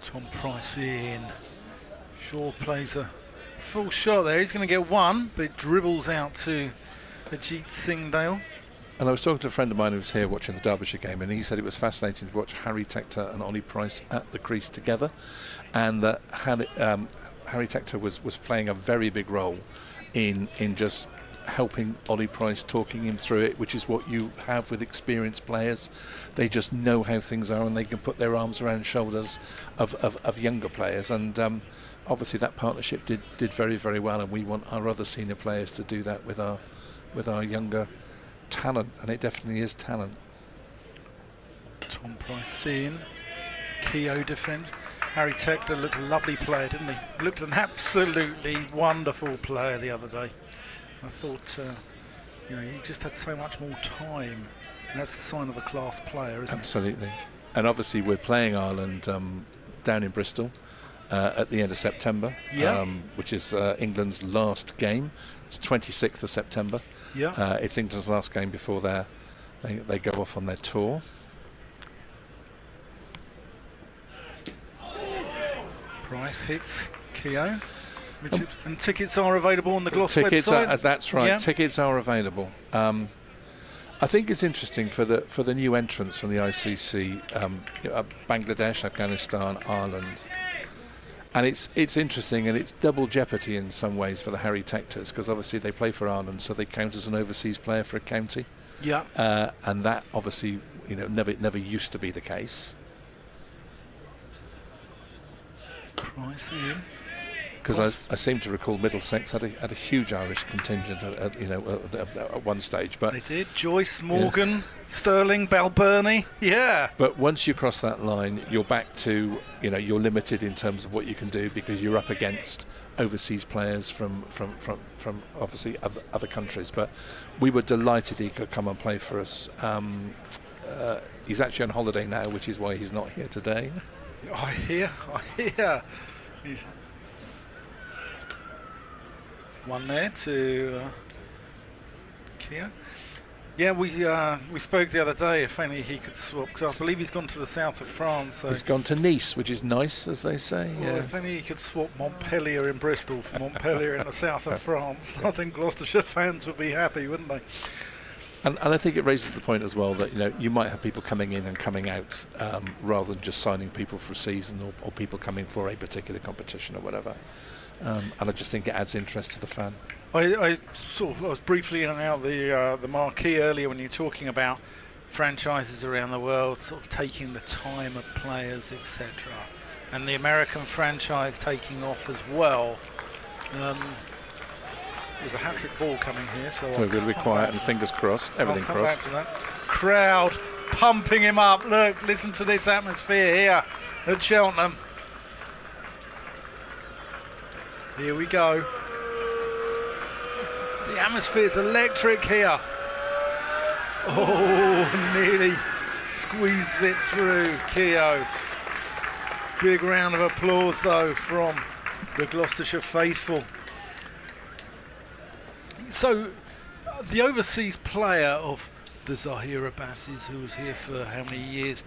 Tom Price in. Shaw plays a full shot there. He's going to get 1, but it dribbles out to Ajit Singhdale. And I was talking to a friend of mine who was here watching the Derbyshire game, and he said it was fascinating to watch Harry Tector and Ollie Price at the crease together, and that Harry Tector was playing a very big role in just helping Ollie Price, talking him through it, which is what you have with experienced players. They just know how things are, and they can put their arms around shoulders of younger players, and obviously that partnership did very, very well, and we want our other senior players to do that with our younger talent, and it definitely is talent. Tom Price in. Keogh defence. Harry Tector looked a lovely player, didn't he? Looked an absolutely wonderful player the other day. I thought, he just had so much more time. And that's the sign of a class player, isn't it? Absolutely. And obviously we're playing Ireland down in Bristol at the end of September, which is England's last game. It's 26th of September. Yeah. It's England's last game before they go off on their tour. Price hits Keogh. And tickets are available on the Gloucester website? That's right. Yeah. Tickets are available. I think it's interesting for the new entrants from the ICC, Bangladesh, Afghanistan, Ireland. And it's interesting, and it's double jeopardy in some ways for the Harry Tectors, because obviously they play for Ireland, so they count as an overseas player for a county. Yeah. And that obviously, never used to be the case. Price in. Because I seem to recall Middlesex had a huge Irish contingent at one stage, but they did. Joyce, Morgan, Sterling, Balburney, But once you cross that line, you're back to you're limited in terms of what you can do, because you're up against overseas players from obviously other countries. But we were delighted he could come and play for us. He's actually on holiday now, which is why he's not here today. I hear. He's one there to Keogh. Yeah, we spoke the other day if only he could swap, because I believe he's gone to the south of France. So he's gone to Nice, which is nice, as they say. Well, if only he could swap Montpellier in Bristol for Montpellier in the south of France, I think Gloucestershire fans would be happy, wouldn't they? And I think it raises the point as well that you might have people coming in and coming out rather than just signing people for a season or people coming for a particular competition or whatever. And I just think it adds interest to the fan. I was briefly in and out the marquee earlier when you were talking about franchises around the world sort of taking the time of players, etc. And the American franchise taking off as well. There's a hat-trick ball coming here, so we're going to be quiet and fingers crossed, everything crossed. Back to that. Crowd pumping him up. Look, listen to this atmosphere here at Cheltenham. Here we go. The atmosphere's electric here. Oh, nearly squeezes it through, Keogh. Big round of applause, though, from the Gloucestershire faithful. So, the overseas player of the Zahir Abbas's, who was here for how many years,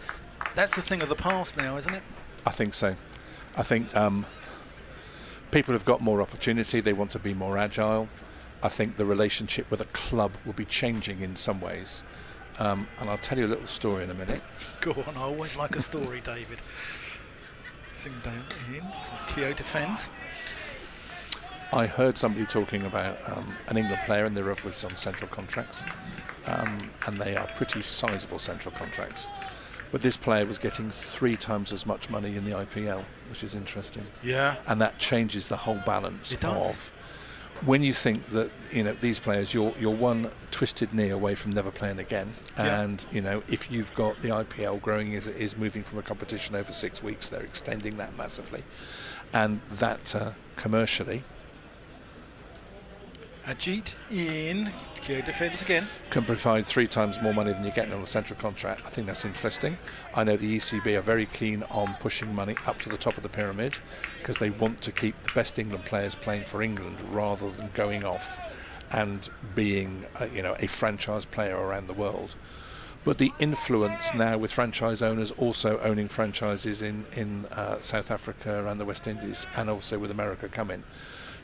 that's a thing of the past now, isn't it? I think so. I think people have got more opportunity. They want to be more agile. I think the relationship with a club will be changing in some ways. And I'll tell you a little story in a minute. Go on, I always like a story, David. Singhdale in, so Keogh defends. I heard somebody talking about an England player, and they're obviously on central contracts, and they are pretty sizable central contracts. But this player was getting 3 times as much money in the IPL, which is interesting. Yeah. And that changes the whole balance it does. of when you think that these players, you're one twisted knee away from never playing again, and if you've got the IPL growing as it is, moving from a competition over 6 weeks, they're extending that massively, and that commercially. Ajit in, Kyo defends again. Can provide 3 times more money than you're getting on the central contract. I think that's interesting. I know the ECB are very keen on pushing money up to the top of the pyramid because they want to keep the best England players playing for England rather than going off and being a franchise player around the world. But the influence now with franchise owners also owning franchises in South Africa and the West Indies, and also with America coming,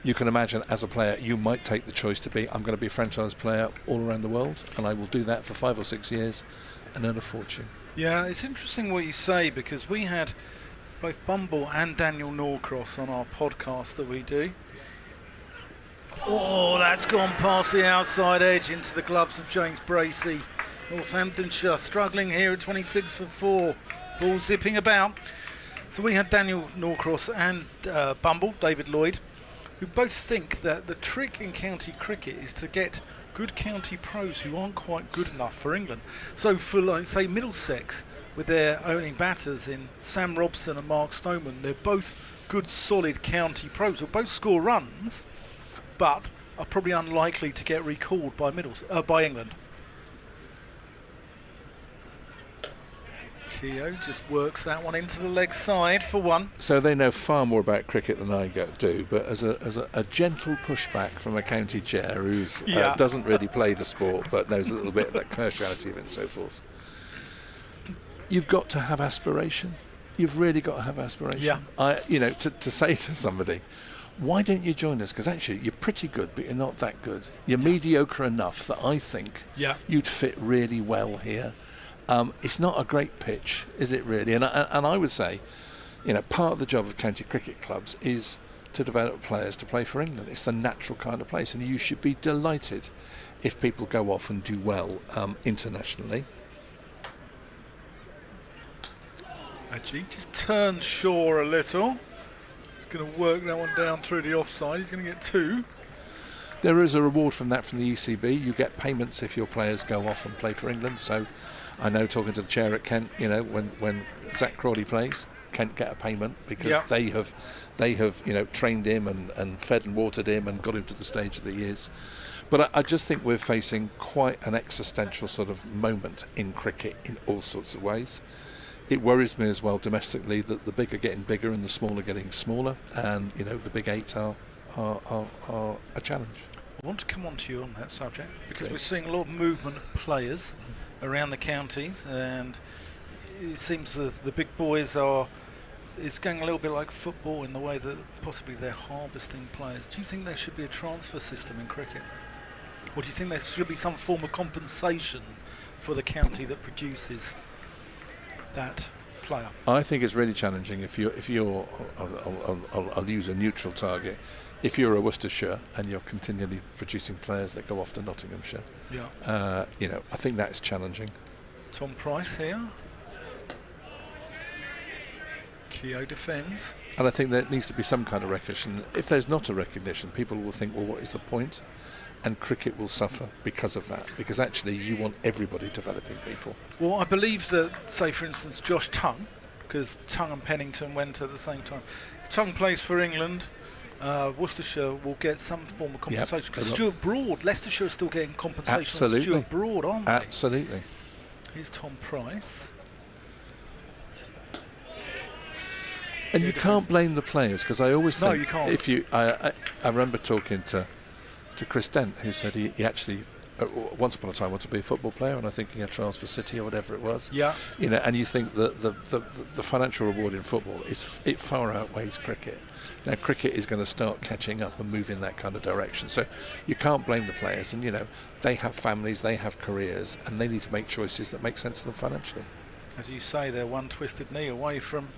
you can imagine as a player you might take the choice to be, I'm going to be a franchise player all around the world, and I will do that for 5 or 6 years and earn a fortune. Yeah, it's interesting what you say, because we had both Bumble and Daniel Norcross on our podcast that we do. Oh, that's gone past the outside edge into the gloves of James Bracey. Northamptonshire struggling here at 26 for 4. Ball zipping about. So we had Daniel Norcross and Bumble, David Lloyd, who both think that the trick in county cricket is to get good county pros who aren't quite good enough for England. So for, like, say, Middlesex, with their owning batters in Sam Robson and Mark Stoneman, they're both good, solid county pros who both score runs, but are probably unlikely to get recalled by by England. Keogh just works that one into the leg side for 1. So they know far more about cricket than I do, but as a gentle pushback from a county chair who doesn't really play the sport but knows a little bit of that commerciality of it and so forth. You've got to have aspiration. You've really got to have aspiration. Yeah. To say to somebody, why don't you join us? Because actually you're pretty good, but you're not that good. You're mediocre enough that I think you'd fit really well here. It's not a great pitch, is it really? And I would say, part of the job of county cricket clubs is to develop players to play for England. It's the natural kind of place, and you should be delighted if people go off and do well internationally. Ajit just turns Shaw a little. He's going to work that one down through the offside. He's going to get 2. There is a reward from that from the ECB. You get payments if your players go off and play for England. So I know, talking to the chair at Kent, when Zach Crawley plays, Kent get a payment because they have trained him and fed and watered him and got him to the stage that he is. But I just think we're facing quite an existential sort of moment in cricket in all sorts of ways. It worries me as well domestically that the big are getting bigger and the small are getting smaller, and the big 8 are a challenge. I want to come on to you on that subject because we're seeing a lot of movement of players around the counties, and it seems that the big boys it's going a little bit like football in the way that possibly they're harvesting players. Do you think there should be a transfer system in cricket? Or do you think there should be some form of compensation for the county that produces that player? I think it's really challenging if you're I'll use a neutral target. If you're a Worcestershire and you're continually producing players that go off to Nottinghamshire, I think that's challenging. Tom Price here. Keogh defends. And I think there needs to be some kind of recognition. If there's not a recognition, people will think, well, what is the point? And cricket will suffer because of that, because actually you want everybody developing people. Well, I believe that, say for instance, Josh Tongue, because Tongue and Pennington went at the same time. If Tongue plays for England, Worcestershire will get some form of compensation. Because Stuart Broad, Leicestershire are still getting compensation on Stuart Broad, aren't they? Absolutely. Here's Tom Price. And you can't blame the players, because I always think... No, you can't. I remember talking to Chris Dent, who said he actually once upon a time wanted to be a football player, and I think he had trials for City or whatever it was. Yeah. And you think that the financial reward in football it far outweighs cricket. Now cricket is going to start catching up and move in that kind of direction. So you can't blame the players, and they have families, they have careers, and they need to make choices that make sense to them financially. As you say, they're one twisted knee away from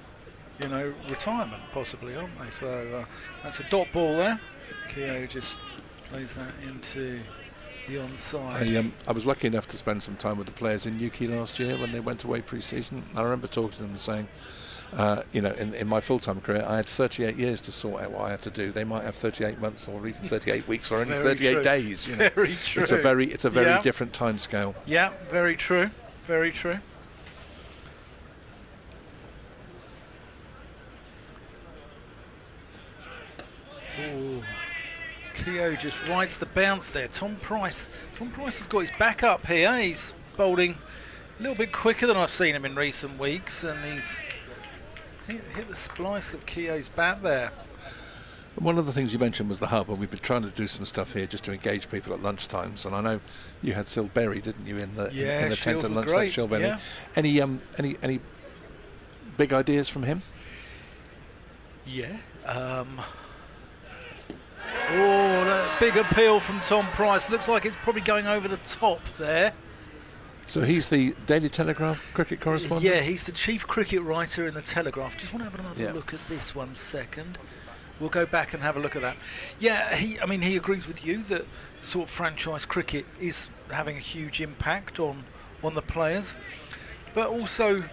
retirement possibly, aren't they? So that's a dot ball there. Keogh just plays that into the onside. I was lucky enough to spend some time with the players in Newquay last year when they went away pre-season. I remember talking to them and saying, In my full-time career, I had 38 years to sort out what I had to do. They might have 38 months or even 38 weeks or only 38 days. Very true. It's a very different time scale. Yeah, very true. Very true. Ooh. Keogh just rides the bounce there. Tom Price has got his back up here. He's bowling a little bit quicker than I've seen him in recent weeks, and he's hit the splice of Keogh's bat there. One of the things you mentioned was the hub, and we've been trying to do some stuff here just to engage people at lunchtimes. And I know you had Sil Berry, didn't you, in the tent at lunchtime? Yeah. Any big ideas from him? Yeah. That big appeal from Tom Price. Looks like it's probably going over the top there. So he's the Daily Telegraph cricket correspondent? Yeah, he's the chief cricket writer in the Telegraph. Just want to have another look at this 1 second. We'll go back and have a look at that. Yeah, he agrees with you that sort of franchise cricket is having a huge impact on the players, but also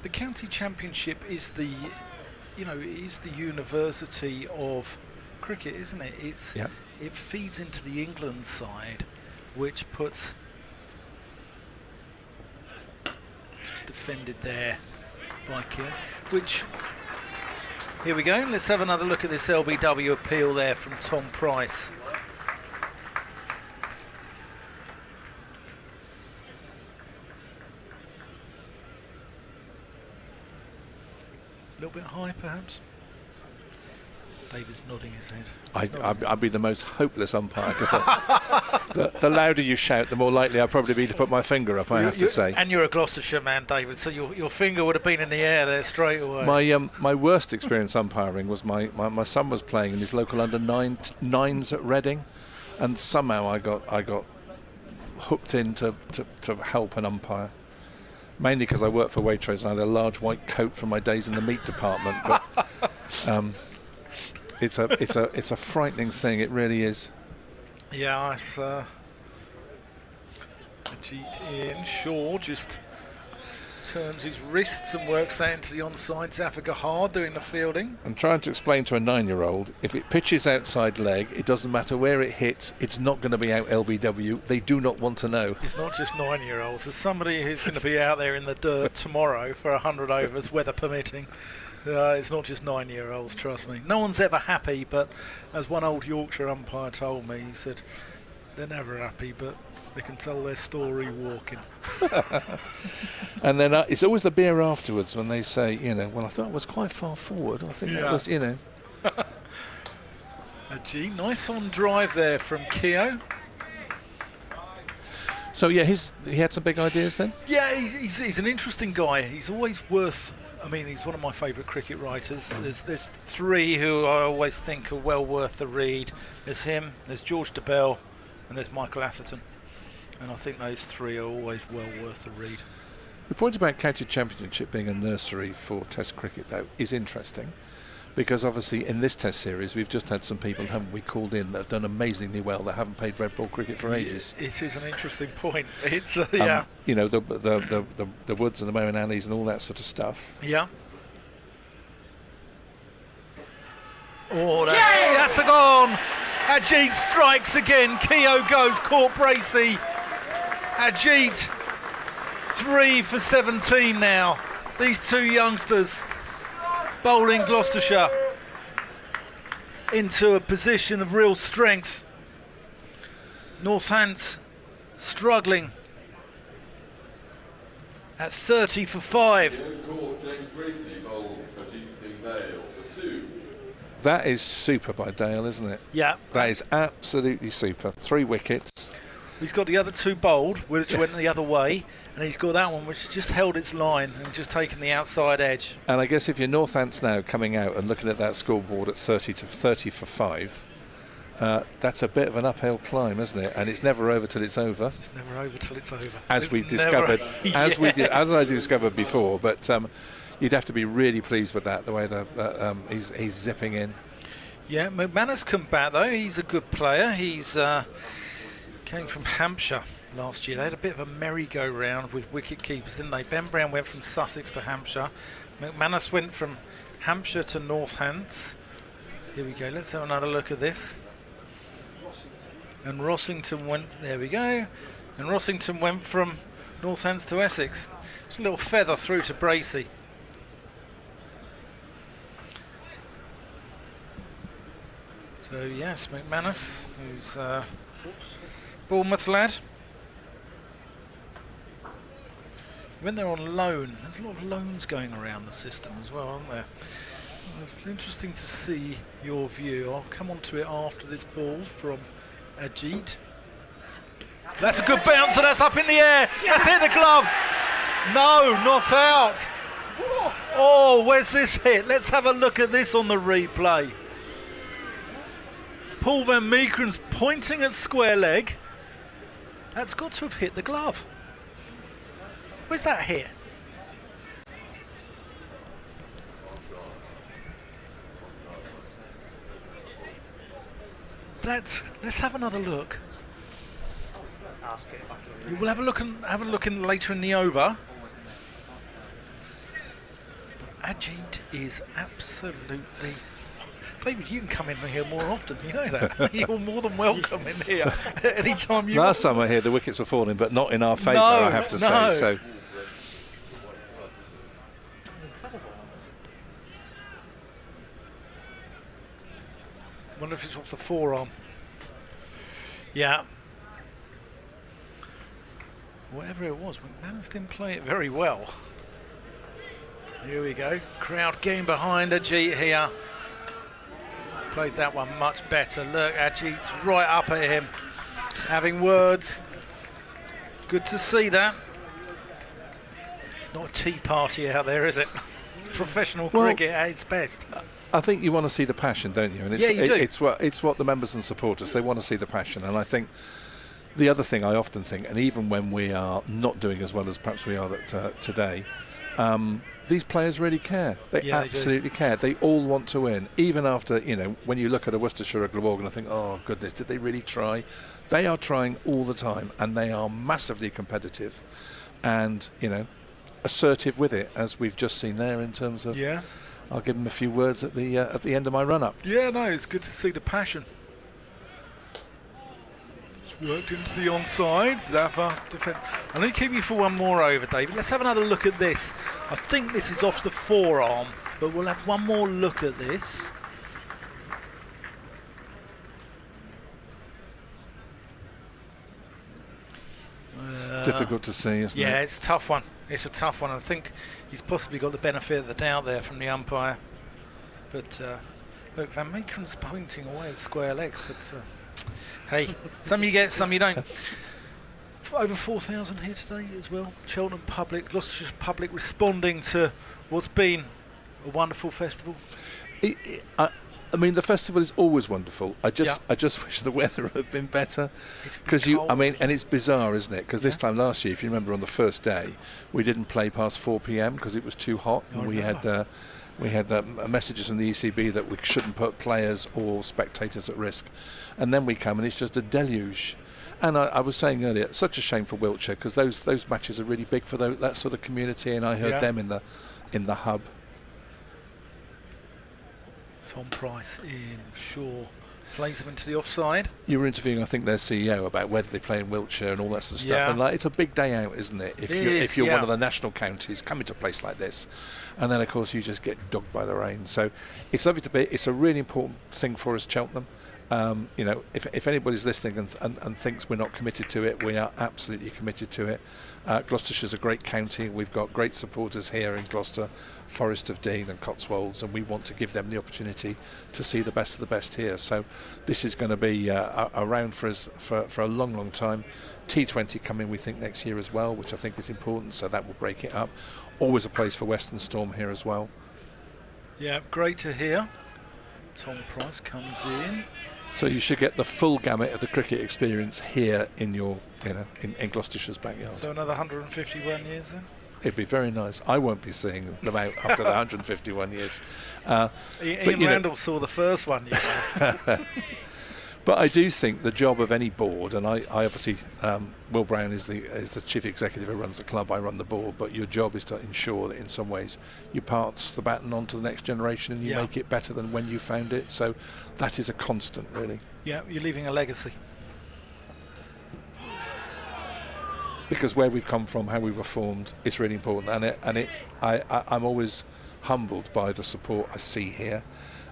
the county championship is the university of cricket, isn't it? It feeds into the England side, which puts just defended there by Keogh, which. Here we go, let's have another look at this LBW appeal there from Tom Price. A little bit high perhaps? David's nodding his head. I'd be the most hopeless umpire, because the louder you shout, the more likely I'll probably be to put my finger up, I have to say. And you're a Gloucestershire man, David, so your finger would have been in the air there straight away. My worst experience umpiring was my son was playing in his local under-9s at Reading, and somehow I got hooked in to help an umpire. Mainly because I worked for Waitrose and I had a large white coat from my days in the meat department, but it's a frightening thing. It really is. Yeah, it's a cheat in. Shaw just turns his wrists and works out into the onside. Zafar Gahar doing the fielding. I'm trying to explain to a 9-year-old, if it pitches outside leg, it doesn't matter where it hits, it's not going to be out LBW. They do not want to know. It's not just 9-year-olds. There's somebody who's going to be out there in the dirt tomorrow for 100 overs, weather permitting. It's not just 9-year-olds, trust me. No one's ever happy, but as one old Yorkshire umpire told me, he said, they're never happy, but they can tell their story walking. And then it's always the beer afterwards when they say, well, I thought it was quite far forward. I think that was, Gee, nice on drive there from Keogh. So, he had some big ideas then? Yeah, he's an interesting guy. He's always worth... he's one of my favourite cricket writers. There's three who I always think are well worth the read. There's him, there's George DeBell, and there's Michael Atherton. And I think those three are always well worth the read. The point about County Championship being a nursery for Test cricket, though, is interesting. Because obviously in this Test series we've just had some people, haven't we, called in that have done amazingly well that haven't played red ball cricket for ages. It is an interesting point. It's the Woods and the Moen Alleys and all that sort of stuff. Yeah. Oh, that's a gone. Ajit strikes again. Keogh goes, caught Bracey. Ajit 3 for 17 now. These two youngsters bowling Gloucestershire into a position of real strength. Northants struggling at 30 for 5. James Bracey bowled Ajit Singh Dale for 2. That is super by Dale, isn't it? Yeah. That is absolutely super. 3 wickets. He's got the other 2 bowled, which went the other way, and he's got that one which just held its line and just taken the outside edge. And I guess if you're Northants now coming out and looking at that scoreboard at 30 for 5, that's a bit of an uphill climb, isn't it? And it's never over till it's over. It's never over till it's over. As we discovered, as I discovered before. But you'd have to be really pleased with that, the way that he's zipping in. Yeah, McManus come back though. He's a good player. He's came from Hampshire last year. They had a bit of a merry-go-round with wicket keepers, didn't they? Ben Brown went from Sussex to Hampshire. McManus went from Hampshire to Northants. Here we go, let's have another look at this. And Rossington went, there we go. And Rossington went from Northants to Essex. Just a little feather through to Bracey. So yes, McManus, who's Bournemouth lad. When they're on loan, there's a lot of loans going around the system as well, aren't there? It's interesting to see your view. I'll come on to it after this ball from Ajit. That's a good bounce, and that's up in the air. That's hit the glove. No, not out. Oh, where's this hit? Let's have a look at this on the replay. Paul van Meekeren's pointing at square leg. That's got to have hit the glove. Where's that hit? Let's have another look. We'll have a look in later in the over. Ajit is absolutely. David, you can come in here more often. You know that. You're more than welcome in here anytime you. Last time I hear the wickets were falling, but not in our favour. No, I have to no. say. So. Wonder if it's off the forearm. Yeah. Whatever it was, McManus didn't play it very well. Here we go. Crowd getting behind Ajit here. Played that one much better. Look, Ajit's right up at him, having words. Good to see that. It's not a tea party out there, is it? It's professional cricket at its best. I think you want to see the passion, don't you? And it's, yeah, you do. It's what the members and supporters, they want to see the passion. And I think the other thing I often think, and even when we are not doing as well as perhaps we are today, these players really care. They absolutely care. They all want to win. Even after, when you look at a Worcestershire or Glamorgan and think, oh, goodness, did they really try? They are trying all the time, and they are massively competitive and, assertive with it, as we've just seen there in terms of... Yeah. I'll give them a few words at the end of my run-up. Yeah, no, it's good to see the passion. It's worked into the onside. Zafar defend. I'm going to keep you for one more over, David. Let's have another look at this. I think this is off the forearm, but we'll have one more look at this. Difficult to see, isn't it? Yeah, it's a tough one. It's a tough one. I think he's possibly got the benefit of the doubt there from the umpire. But look, Van Meekeren's pointing away at square leg. But hey, some you get, some you don't. Over 4,000 here today as well. Cheltenham public, Gloucestershire public responding to what's been a wonderful festival. I mean, the festival is always wonderful. I just wish the weather had been better, because and it's bizarre, isn't it? Because this time last year, if you remember, on the first day, we didn't play past 4 p.m. because it was too hot, and we had messages from the ECB that we shouldn't put players or spectators at risk, and then we come and it's just a deluge. And I was saying earlier, it's such a shame for Wiltshire, because those matches are really big for that sort of community, and I heard them in the hub. Tom Price in Shaw plays them into the offside. You were interviewing, I think, their CEO about where do they play in Wiltshire and all that sort of stuff. And it's a big day out, isn't it? If you're one of the national counties coming to a place like this, and then of course you just get dogged by the rain. So it's lovely to be. It's a really important thing for us, Cheltenham. If anybody's listening and thinks we're not committed to it, we are absolutely committed to it. Gloucestershire's a great county. We've got great supporters here in Gloucester, Forest of Dean and Cotswolds, and we want to give them the opportunity to see the best of the best here. So this is going to be around for us for a long, long time. T20 coming, we think, next year as well, which I think is important, so that will break it up. Always a place for Western Storm here as well. Yeah, great to hear. Tom Price comes in. So you should get the full gamut of the cricket experience here in your, in Gloucestershire's backyard. So another 151 years then? It'd be very nice. I won't be seeing them out after the 151 years. Ian Randall saw the first one. But I do think the job of any board, and I obviously, Will Brown is the chief executive who runs the club, I run the board, but your job is to ensure that in some ways you pass the baton on to the next generation and you make it better than when you found it. So that is a constant, really. Yeah, you're leaving a legacy. Because where we've come from, how we were formed, it's really important. I'm always humbled by the support I see here,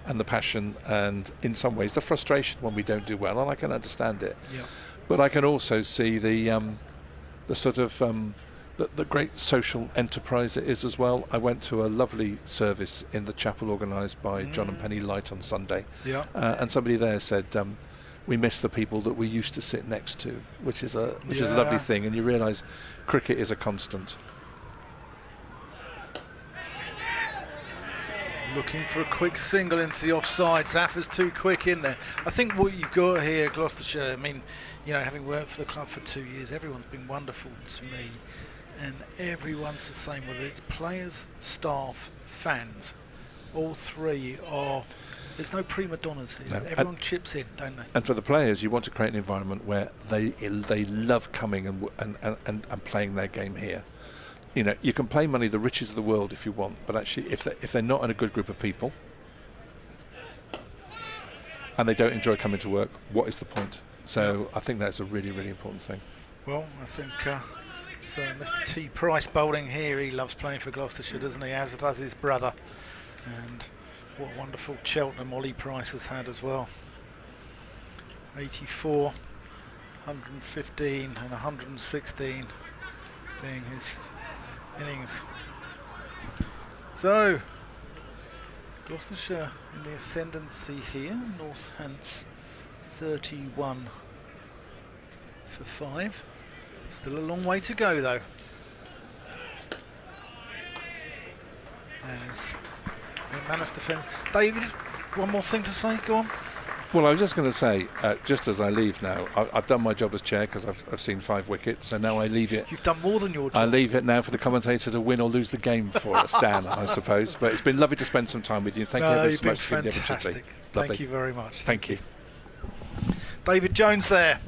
and the passion, and in some ways the frustration when we don't do well, and I can understand it. Yeah. But I can also see the sort of the great social enterprise it is as well. I went to a lovely service in the chapel organised by John and Penny Light on Sunday, and somebody there said, we miss the people that we used to sit next to, which is a lovely thing, and you realise cricket is a constant. Looking for a quick single into the offside. Zaffer's too quick in there. I think what you've got here, Gloucestershire, I mean, having worked for the club for 2 years, everyone's been wonderful to me, and everyone's the same, whether it's players, staff, fans. All three are, there's no prima donnas here. No. Everyone chips in, don't they? And for the players, you want to create an environment where they love coming and playing their game here. You can play money the riches of the world if you want, but actually if they're not in a good group of people and they don't enjoy coming to work, what is the point? So I think that's a really, really important thing. Well, I think so Mr. T. Price bowling here, he loves playing for Gloucestershire, doesn't he, as does his brother. And what a wonderful Cheltenham Ollie Price has had as well. 84, 115 and 116 being his innings. So Gloucestershire in the ascendancy here. Northants 31 for 5. Still a long way to go though. As Manus defends. David, one more thing to say, go on. Well, I was just going to say, just as I leave now, I've done my job as chair because I've seen 5 wickets, so now I leave it. You've done more than your job. I leave it now for the commentator to win or lose the game for us, Dan, I suppose. But it's been lovely to spend some time with you. Thank you ever so much for the opportunity. Thank you very much. Thank you. David Jones there,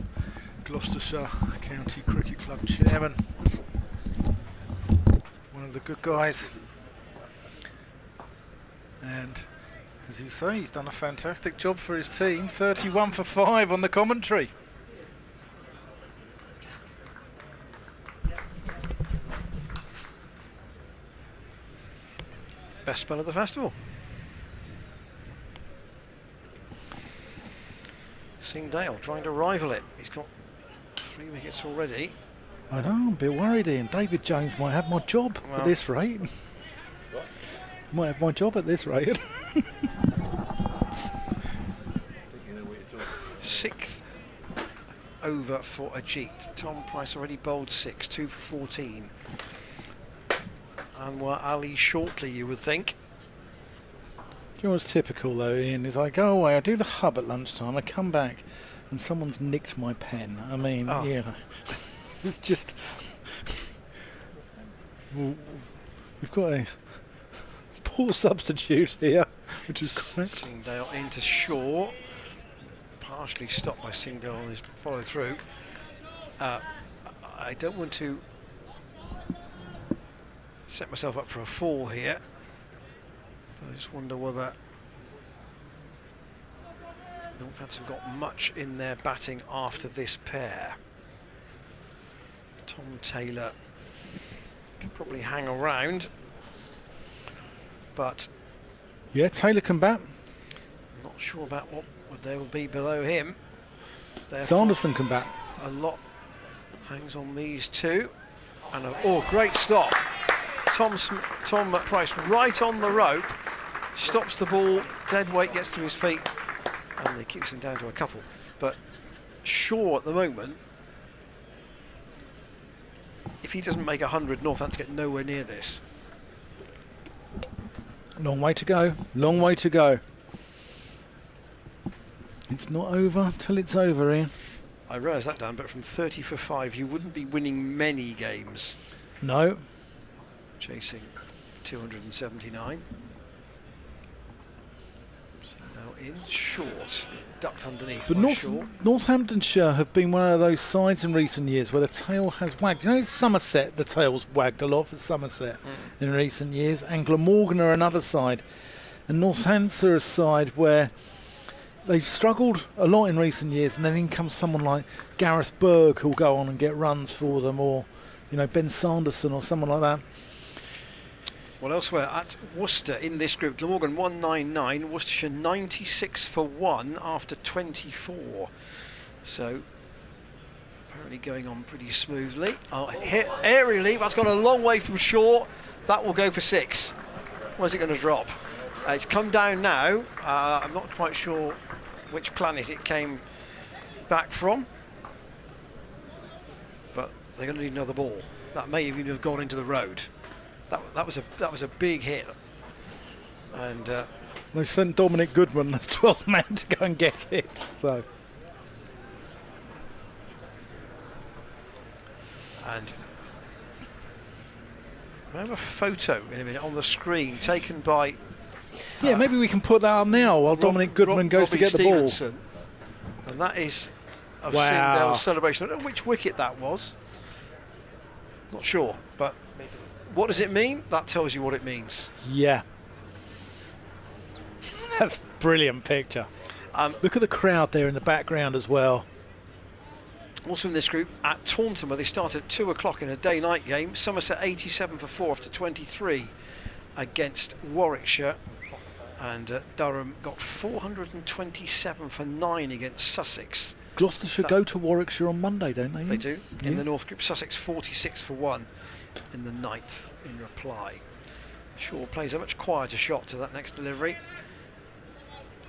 Gloucestershire County Cricket Club chairman. One of the good guys. And as you say, he's done a fantastic job for his team. 31 for 5 on the commentary. Best spell of the festival. Singdale trying to rival it. He's got 3 wickets already. I know, I'm a bit worried, Ian. David Jones might have my job at this rate. Might have my job at this rate. 6th over for Ajit. Tom Price already bowled 6, 2 for 14. Anwar Ali shortly, you would think. Do you know what's typical though, Ian, is I go away, I do the hub at lunchtime, I come back and someone's nicked my pen. I mean, it's just... We've got a poor substitute here, which is correct. Singdale into Shaw. Partially stopped by Singdale on his follow through. I don't want to set myself up for a fall here, but I just wonder whether Northants have got much in their batting after this pair. Tom Taylor can probably hang around, but Taylor can bat. I'm not sure about what there will be below him. Sanderson can bat. A lot hangs on these two, and great stop. Tom Price right on the rope, stops the ball, dead weight gets to his feet, and it keeps him down to a couple. But Shaw at the moment, if he doesn't make 100, Northants get nowhere near this. Long way to go. Long way to go. It's not over till it's over, Ian. I realise that, Dan, but from 30 for 5, you wouldn't be winning many games. No. Chasing 279. So now in short, ducked underneath. But by Shaw. Northamptonshire have been one of those sides in recent years where the tail has wagged. You know, Somerset, the tail's wagged a lot for Somerset in recent years, and Glamorgan are another side, and Northants are a side where they've struggled a lot in recent years, and then in comes someone like Gareth Berg who'll go on and get runs for them, or you know, Ben Sanderson or someone like that. Well, elsewhere at Worcester in this group, Glamorgan 199, Worcestershire 96 for 1 after 24. So apparently going on pretty smoothly. Oh, hit aerially, that's gone a long way from shore. That will go for 6. Where's it going to drop? It's come down now. I'm not quite sure which planet it came back from, but they're going to need another ball. That may even have gone into the road. That was a big hit, and they sent Dominic Goodman, the 12th man, to go and get it. So, and I have a photo in a minute on the screen taken by. Yeah, maybe we can put that up now while Dominic Goodman goes to get the ball. And that is of Wow. Sindale's celebration. I don't know which wicket that was. Not sure, but what does it mean? That tells you what it means. Yeah. That's a brilliant picture. Look at the crowd there in the background as well. Also in this group at Taunton, where they start at 2 o'clock in a day-night game. Somerset 87 for 4 after 23 against Warwickshire. And Durham got 427 for 9 against Sussex. Gloucestershire go to Warwickshire on Monday, don't they? They do. Yeah. In the North Group, Sussex 46 for 1 in the 9th in reply. Shaw plays a much quieter shot to that next delivery.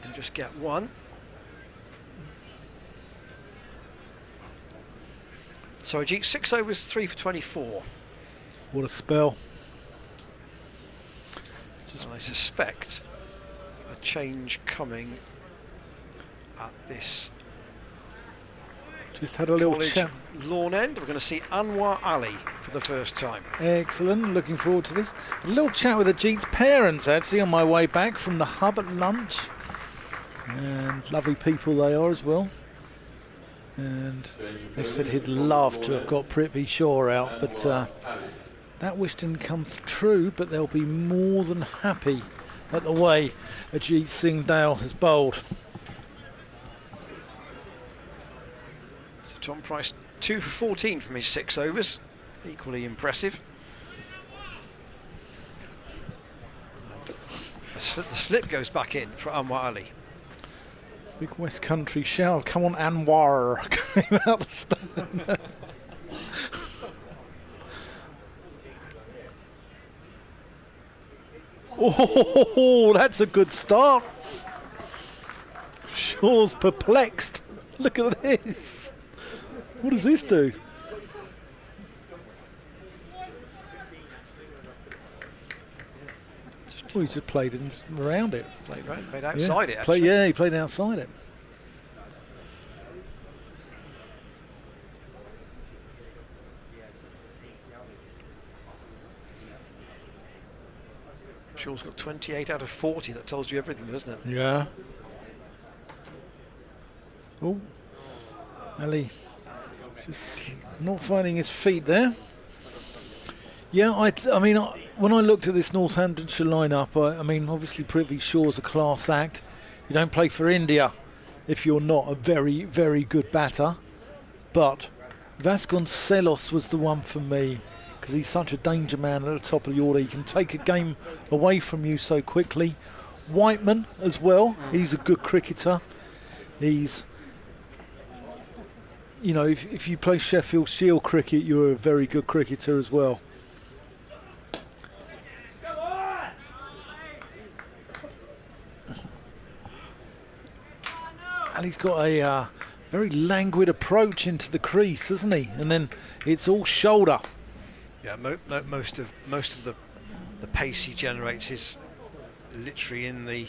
And just get 1. So Ajit, 6 overs, 3 for 24. What a spell. And I suspect a change coming at this Just had a little college chat. lawn end. We're going to see Anwar Ali for the first time. Excellent, looking forward to this. A little chat with Ajit's parents actually on my way back from the hub at lunch. And lovely people they are as well. And they said he'd love to have got Prithvi Shaw out, but that wish didn't come true, but they'll be more than happy at the way Ajit Singh Dale has bowled. So Tom Price 2 for 14 from his 6 overs, equally impressive. And the slip goes back in for Anwar Ali. Big West Country shout, come on Anwar, came out the stand. Oh, that's a good start. Shaw's perplexed. Look at this. What does this do? Well, he just played around it. Played outside it, actually. Yeah, he played outside it. Shaw's got 28 out of 40. That tells you everything, doesn't it? Yeah. Oh, Ali just not finding his feet there. Yeah, I mean, when I looked at this Northamptonshire lineup, I mean, obviously Prithvi Shaw's a class act. You don't play for India if you're not a very, very good batter. But Vasconcelos was the one for me, because he's such a danger man at the top of the order. He can take a game away from you so quickly. Whiteman as well, he's a good cricketer. He's, you know, if you play Sheffield Shield cricket, you're a very good cricketer as well. And he's got a very languid approach into the crease, hasn't he? And then it's all shoulder. Yeah, most of the pace he generates is literally in the,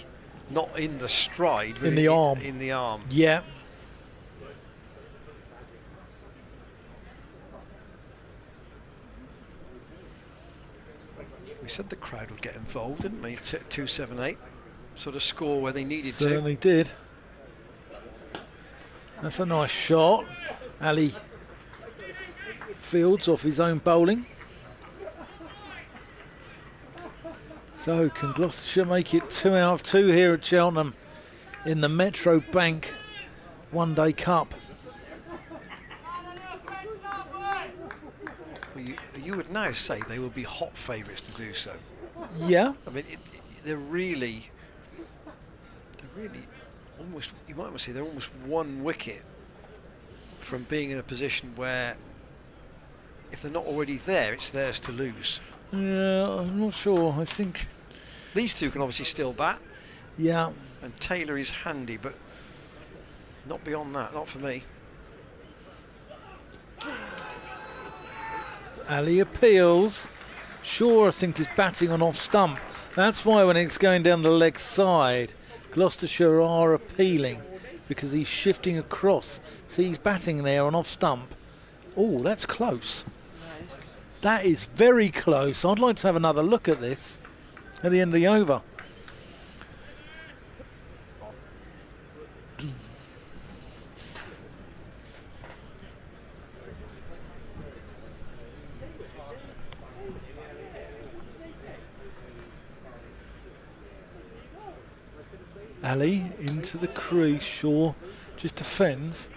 not in the stride, but In the arm. In the arm. Yeah. We said the crowd would get involved, didn't we? 278. sort of score where they needed Certainly did. That's a nice shot. Ali fields off his own bowling. So can Gloucestershire make it 2 out of 2 here at Cheltenham in the Metro Bank One Day Cup? Well, you would now say they will be hot favourites to do so. Yeah. I mean, they're really almost, you might almost say they're almost 1 wicket from being in a position where if they're not already there, it's theirs to lose. Yeah, I'm not sure. I think These two can obviously still bat, yeah. and Taylor is handy, but not beyond that, not for me. Ali appeals. Shaw, I think, is batting on off stump. That's why when it's going down the leg side, Gloucestershire are appealing, because he's shifting across. See, he's batting there on off stump. Oh, that's close. That is very close. I'd like to have another look at this at the end of the over. Ali into the crease. Shaw just defends.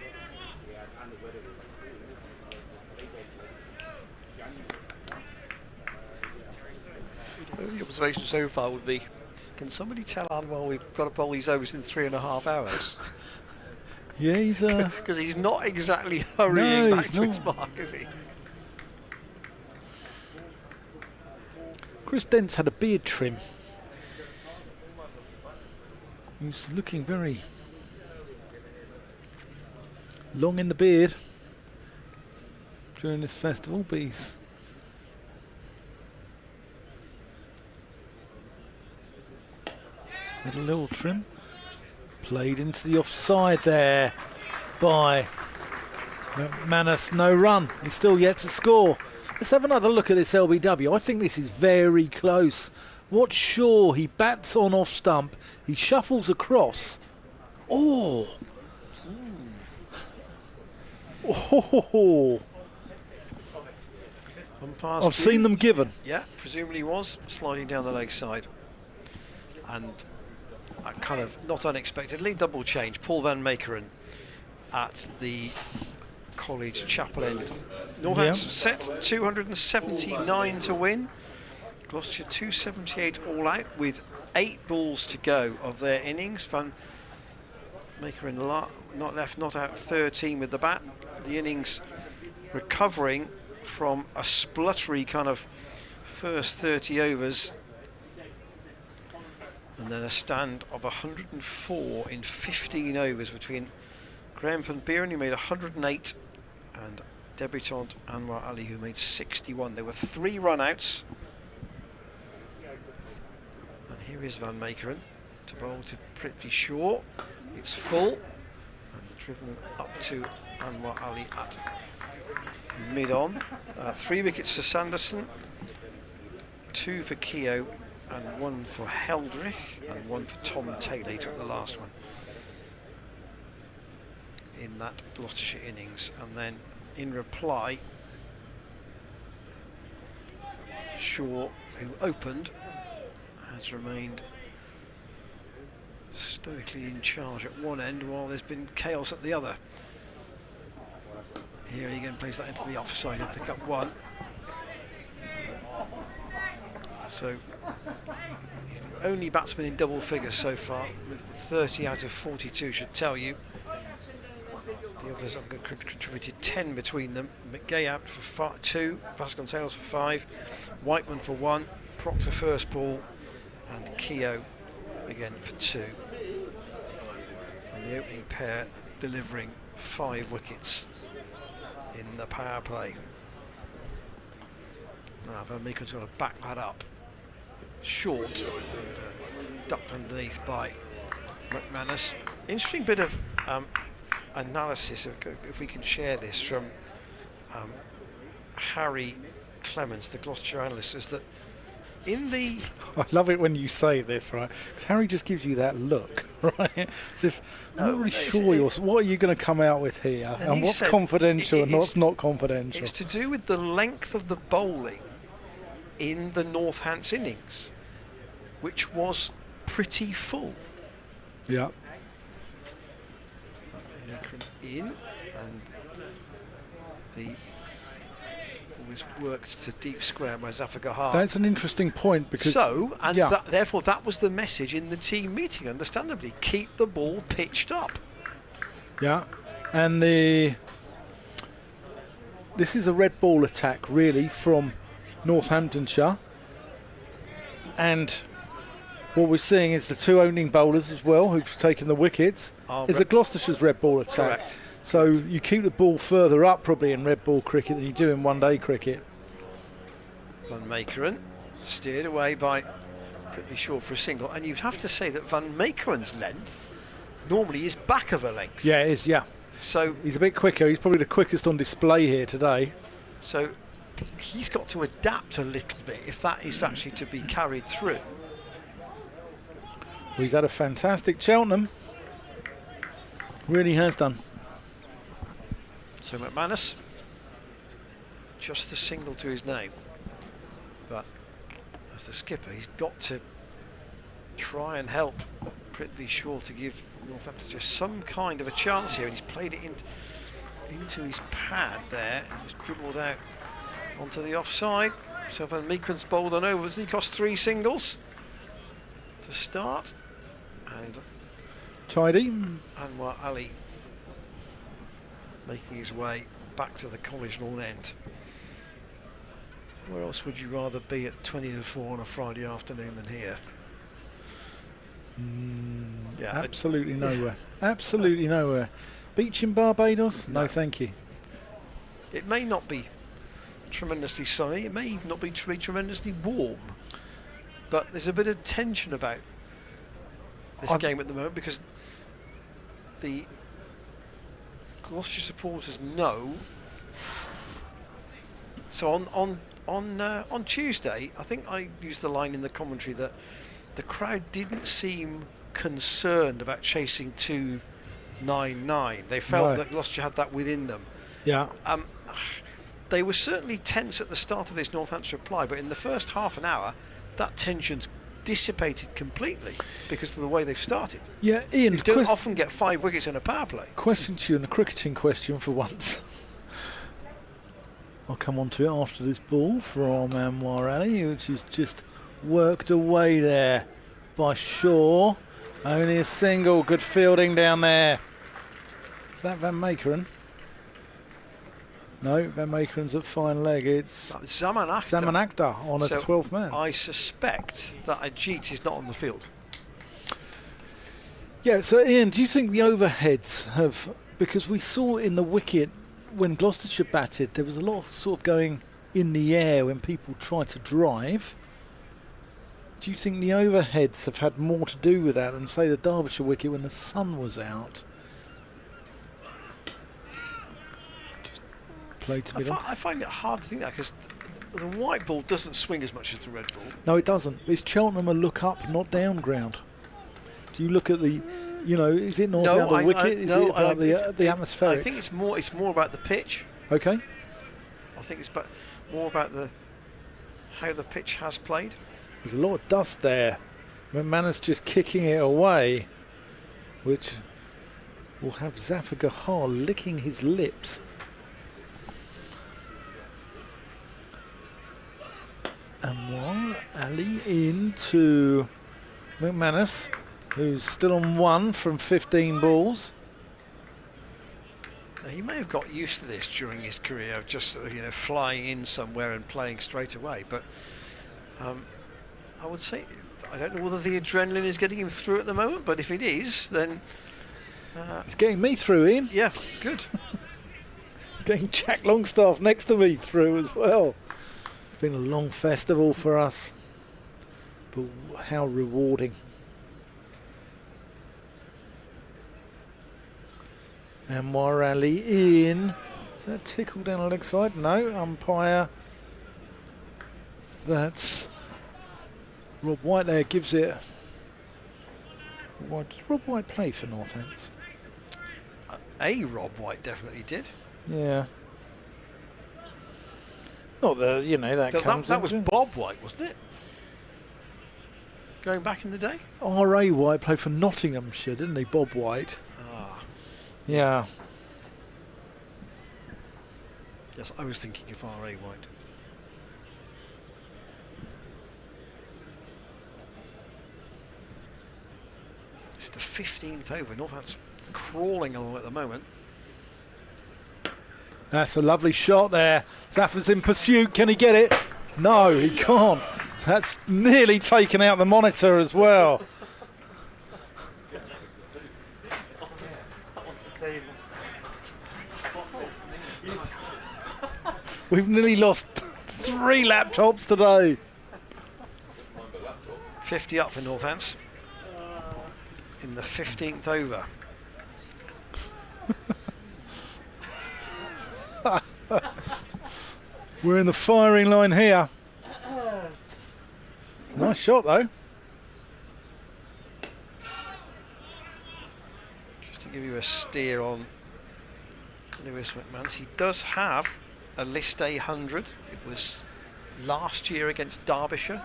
The observation so far would be, can somebody tell Anwar we've got to bowl these overs in 3.5 hours? Yeah, he's Because he's not exactly hurrying No, back he's to his not. mark, is he? Chris Dent's had a beard trim. He's looking very long in the beard during this festival, but he's had a little trim. Played into the offside there by McManus. No run. He's still yet to score. Let's have another look at this LBW. I think this is very close. Watch Shaw. He bats on off stump. He shuffles across. Oh. Oh. Umpire's I've seen them given. Yeah, presumably was sliding down the leg side. And kind of not unexpectedly, double change. Paul Van Makeren at the College Chapel End. Northants set 279 to win. Gloucestershire 278 all out with 8 balls to go of their innings. Van Makeren not out 13 with the bat. The innings recovering from a spluttery kind of first 30 overs. And then a stand of 104 in 15 overs between Graham van Buren, who made 108, and debutant Anwar Ali, who made 61. There were 3 run-outs. And here is Van Makeren to bowl to Prithvi Shaw. It's full and driven up to Anwar Ali at mid-on. 3 wickets for Sanderson, 2 for Keogh, and 1 for Heldrich, and 1 for Tom Taylor. He took the last one in that Gloucestershire innings. And then in reply, Shaw, who opened, has remained stoically in charge at one end while there's been chaos at the other. Here he again plays that into the offside. He'll pick up 1. So he's the only batsman in double figures so far, with 30 out of 42 should tell you. The others have contributed 10 between them. McGay out for 2, Vasconcelos for 5, Whiteman for 1, Proctor first ball, and Keogh again for 2. And the opening pair delivering 5 wickets in the power play. Now Van Meeken's going to back that up short and ducked underneath by McManus. Interesting bit of analysis, if we can share this, from Harry Clements, the Gloucestershire analyst, is that in the I love it when you say this, right? Because Harry just gives you that look, right? As if, I'm not really sure what are you going to come out with here, and what's confidential and what's not confidential. It's to do with the length of the bowling in the Northants innings, which was pretty full. Yeah. In, and the ball is worked to deep square by Zafar. That's an interesting point because therefore that was the message in the team meeting. Understandably, keep the ball pitched up. Yeah, and this is a red ball attack really from Northamptonshire, and what we're seeing is the two opening bowlers as well who've taken the wickets. Is a Gloucestershire's red ball attack. Correct. So you keep the ball further up probably in red ball cricket than you do in one-day cricket. Van Meekeren steered away by Prithvi Shaw for a single, and you'd have to say that Van Meekeren's length normally is back of a length. Yeah, it is, yeah. So he's a bit quicker. He's probably the quickest on display here today. So he's got to adapt a little bit if that is actually to be carried through. Well, he's had a fantastic Cheltenham. Really has done. So McManus, just the single to his name. But as the skipper, he's got to try and help Prithvi Shaw to give Northampton just some kind of a chance here. And he's played it into his pad there. And he's dribbled out onto the offside. So Van Meekeren's bowled on over. He cost 3 singles to start. And tidy. Anwar Ali making his way back to the college lawn end. Where else would you rather be at 20 to 4 on a Friday afternoon than here? Yeah, absolutely nowhere. Absolutely nowhere. Beach in Barbados? No, thank you. It may not be tremendously sunny. It may even not be tremendously warm. But there's a bit of tension about this game at the moment because the Gloucestershire supporters know. So on Tuesday, I think I used the line in the commentary that the crowd didn't seem concerned about chasing 299. They felt that Gloucestershire had that within them. Yeah. They were certainly tense at the start of this Northamptonshire reply, but in the first half an hour, that tension's dissipated completely because of the way they've started. Yeah, Ian. You don't often get 5 wickets in a power play. Question to you, and a cricketing question for once. I'll come on to it after this ball from Anwar Ali, which is just worked away there by Shaw. Only a single. Good fielding down there. Is that Van Meekeren? No, Van Meekeren's at fine leg. It's Zaman Akhtar on as 12th man. I suspect that Ajit is not on the field. Yeah, so Ian, do you think the overheads have, because we saw in the wicket when Gloucestershire batted, there was a lot of sort of going in the air when people tried to drive. Do you think the overheads have had more to do with that than, say, the Derbyshire wicket when the sun was out? I find it hard to think that because the white ball doesn't swing as much as the red ball. No, it doesn't. It's Cheltenham a look up, not down ground. Do you look at the, is it not about the wicket? Is it about the atmospherics? I think it's more about the pitch. Okay. I think it's more about how the pitch has played. There's a lot of dust there. McManus just kicking it away, which will have Zafar licking his lips. Anwar Ali into McManus, who's still on 1 from 15 balls. Now, he may have got used to this during his career of just flying in somewhere and playing straight away, but I would say I don't know whether the adrenaline is getting him through at the moment, but if it is, then it's getting me through, Ian. Yeah, good. Getting Jack Longstaff next to me through as well. It's been a long festival for us, but how rewarding. Anwar Ali in. Is that tickle down the leg side? No, umpire. That's Rob White there gives it. Does Rob White play for Northants? Rob White definitely did. Yeah. Not that, you know, that comes that was into- Bob White, wasn't it? Going back in the day? R.A. White played for Nottinghamshire, didn't he? Bob White. Ah, Yeah. yes, I was thinking of R.A. White. It's the 15th over. Northants crawling along at the moment. That's a lovely shot there. Zaffer's in pursuit. Can he get it? No, he can't. That's nearly taken out the monitor as well. We've nearly lost 3 laptops today. 50 up for Northants in the 15th over. We're in the firing line here. It's a nice shot though. Just to give you a steer on Lewis McManus, he does have a list A 100. It was last year against Derbyshire.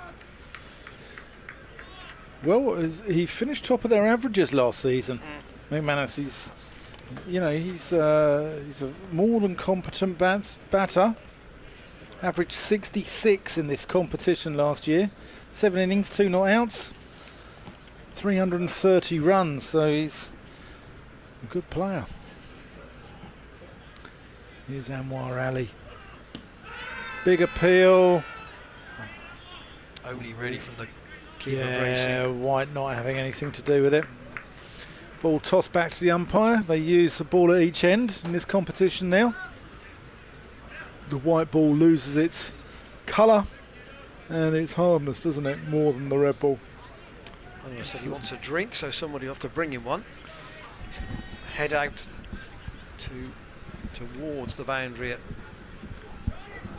Well, he finished top of their averages last season. McManus, he's a more than competent batter. Averaged 66 in this competition last year. 7 innings, 2 not outs, 330 runs. So he's a good player. Here's Anwar Ali. Big appeal. Only really from the keeper, Yeah, Bracey. White not having anything to do with it. Ball tossed back to the umpire. They use the ball at each end in this competition now. The white ball loses its colour and it's harmless, doesn't it? More than the red ball. He said he wants a drink, so somebody will have to bring him one. He's head out towards the boundary at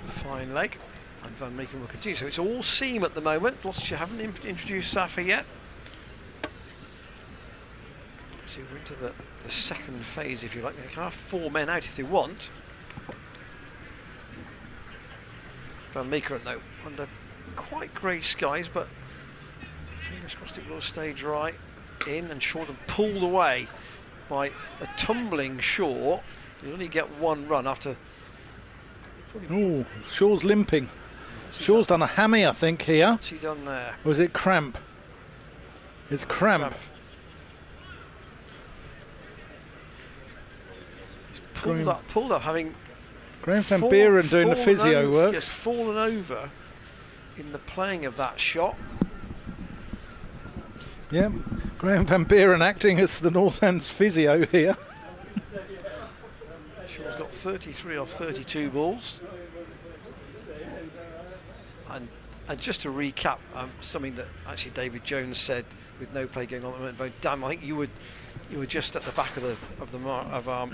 fine leg, and Van Meeken will continue. So it's all seam at the moment. Gloucestershire haven't introduced Safa yet. So we're into the second phase, if you like. They can have 4 men out if they want. Van Meeken, though, under quite grey skies, but fingers crossed it will stay dry in, and short and pulled away by a tumbling Shaw. He'll only get 1 run after. Oh, Shaw's limping. Shaw's done a hammy, I think, here. What's he done there? Or is it cramp? It's cramp. He's pulled up, having Graham Van Buren doing the physio work. Yes, fallen over in the playing of that shot. Yeah, Graham Van Buren acting as the Northants physio here. Shaw's got 33 off 32 balls. And just to recap, something that actually David Jones said with no play going on at the moment. But Dan, I think you were just at the back of our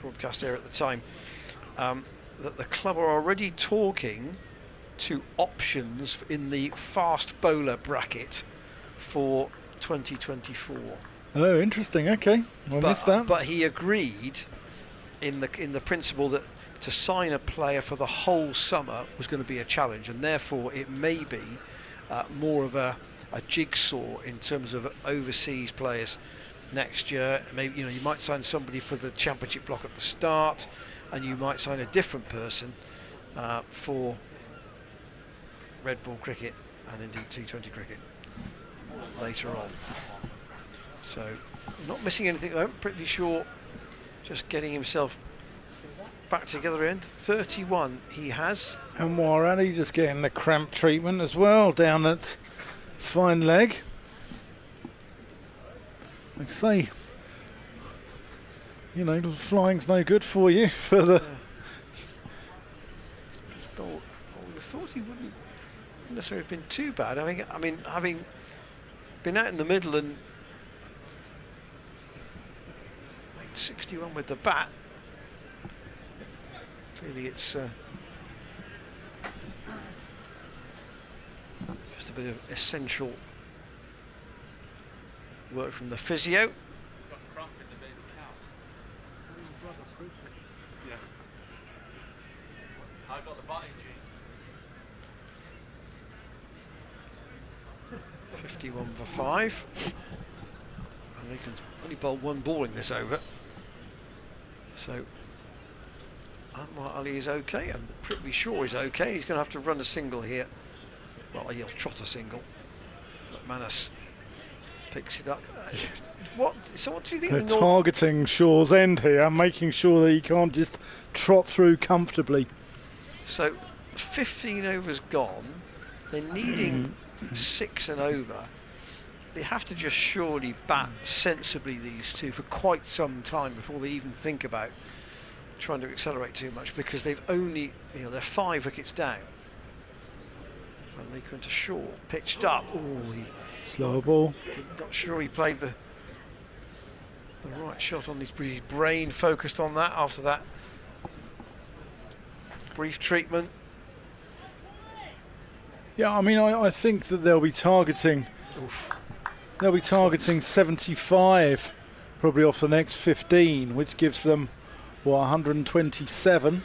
broadcast here at the time. That the club are already talking to options in the fast bowler bracket for 2024. Oh, interesting. Okay, I missed that. But he agreed in the principle that to sign a player for the whole summer was going to be a challenge, and therefore it may be more of a jigsaw in terms of overseas players next year. Maybe you might sign somebody for the championship block at the start, and you might sign a different person for red ball cricket and indeed T20 cricket later on. So not missing anything though. Pretty sure just getting himself back together end. 31 he has. And Warani just getting the cramp treatment as well down at fine leg. I say, flying's no good for you for the. I thought he wouldn't necessarily have been too bad. I mean, having been out in the middle and made 61 with the bat, clearly it's just Just a bit of essential work from the physio. I got the batting genes. 51 for 5. And we can only bowl one ball in this over. So Anwar Ali is okay, and Prithvi Shaw is okay. He's going to have to run a single here. Well, he'll trot a single. McManus picks it up. So what do you think? They're targeting Shaw's end here, making sure that he can't just trot through comfortably. So 15 overs gone. They're needing 6 and over. They have to just surely bat sensibly, these two, for quite some time before they even think about trying to accelerate too much, because they've only, they're 5 wickets down. Van Meeker into Shaw, pitched up. Oh, he Slow ball. not sure he played the right shot on his brain, focused on that after that brief treatment. Yeah, I mean, I think that they'll be targeting. Oof. They'll be targeting 75, probably off the next 15, which gives them 127,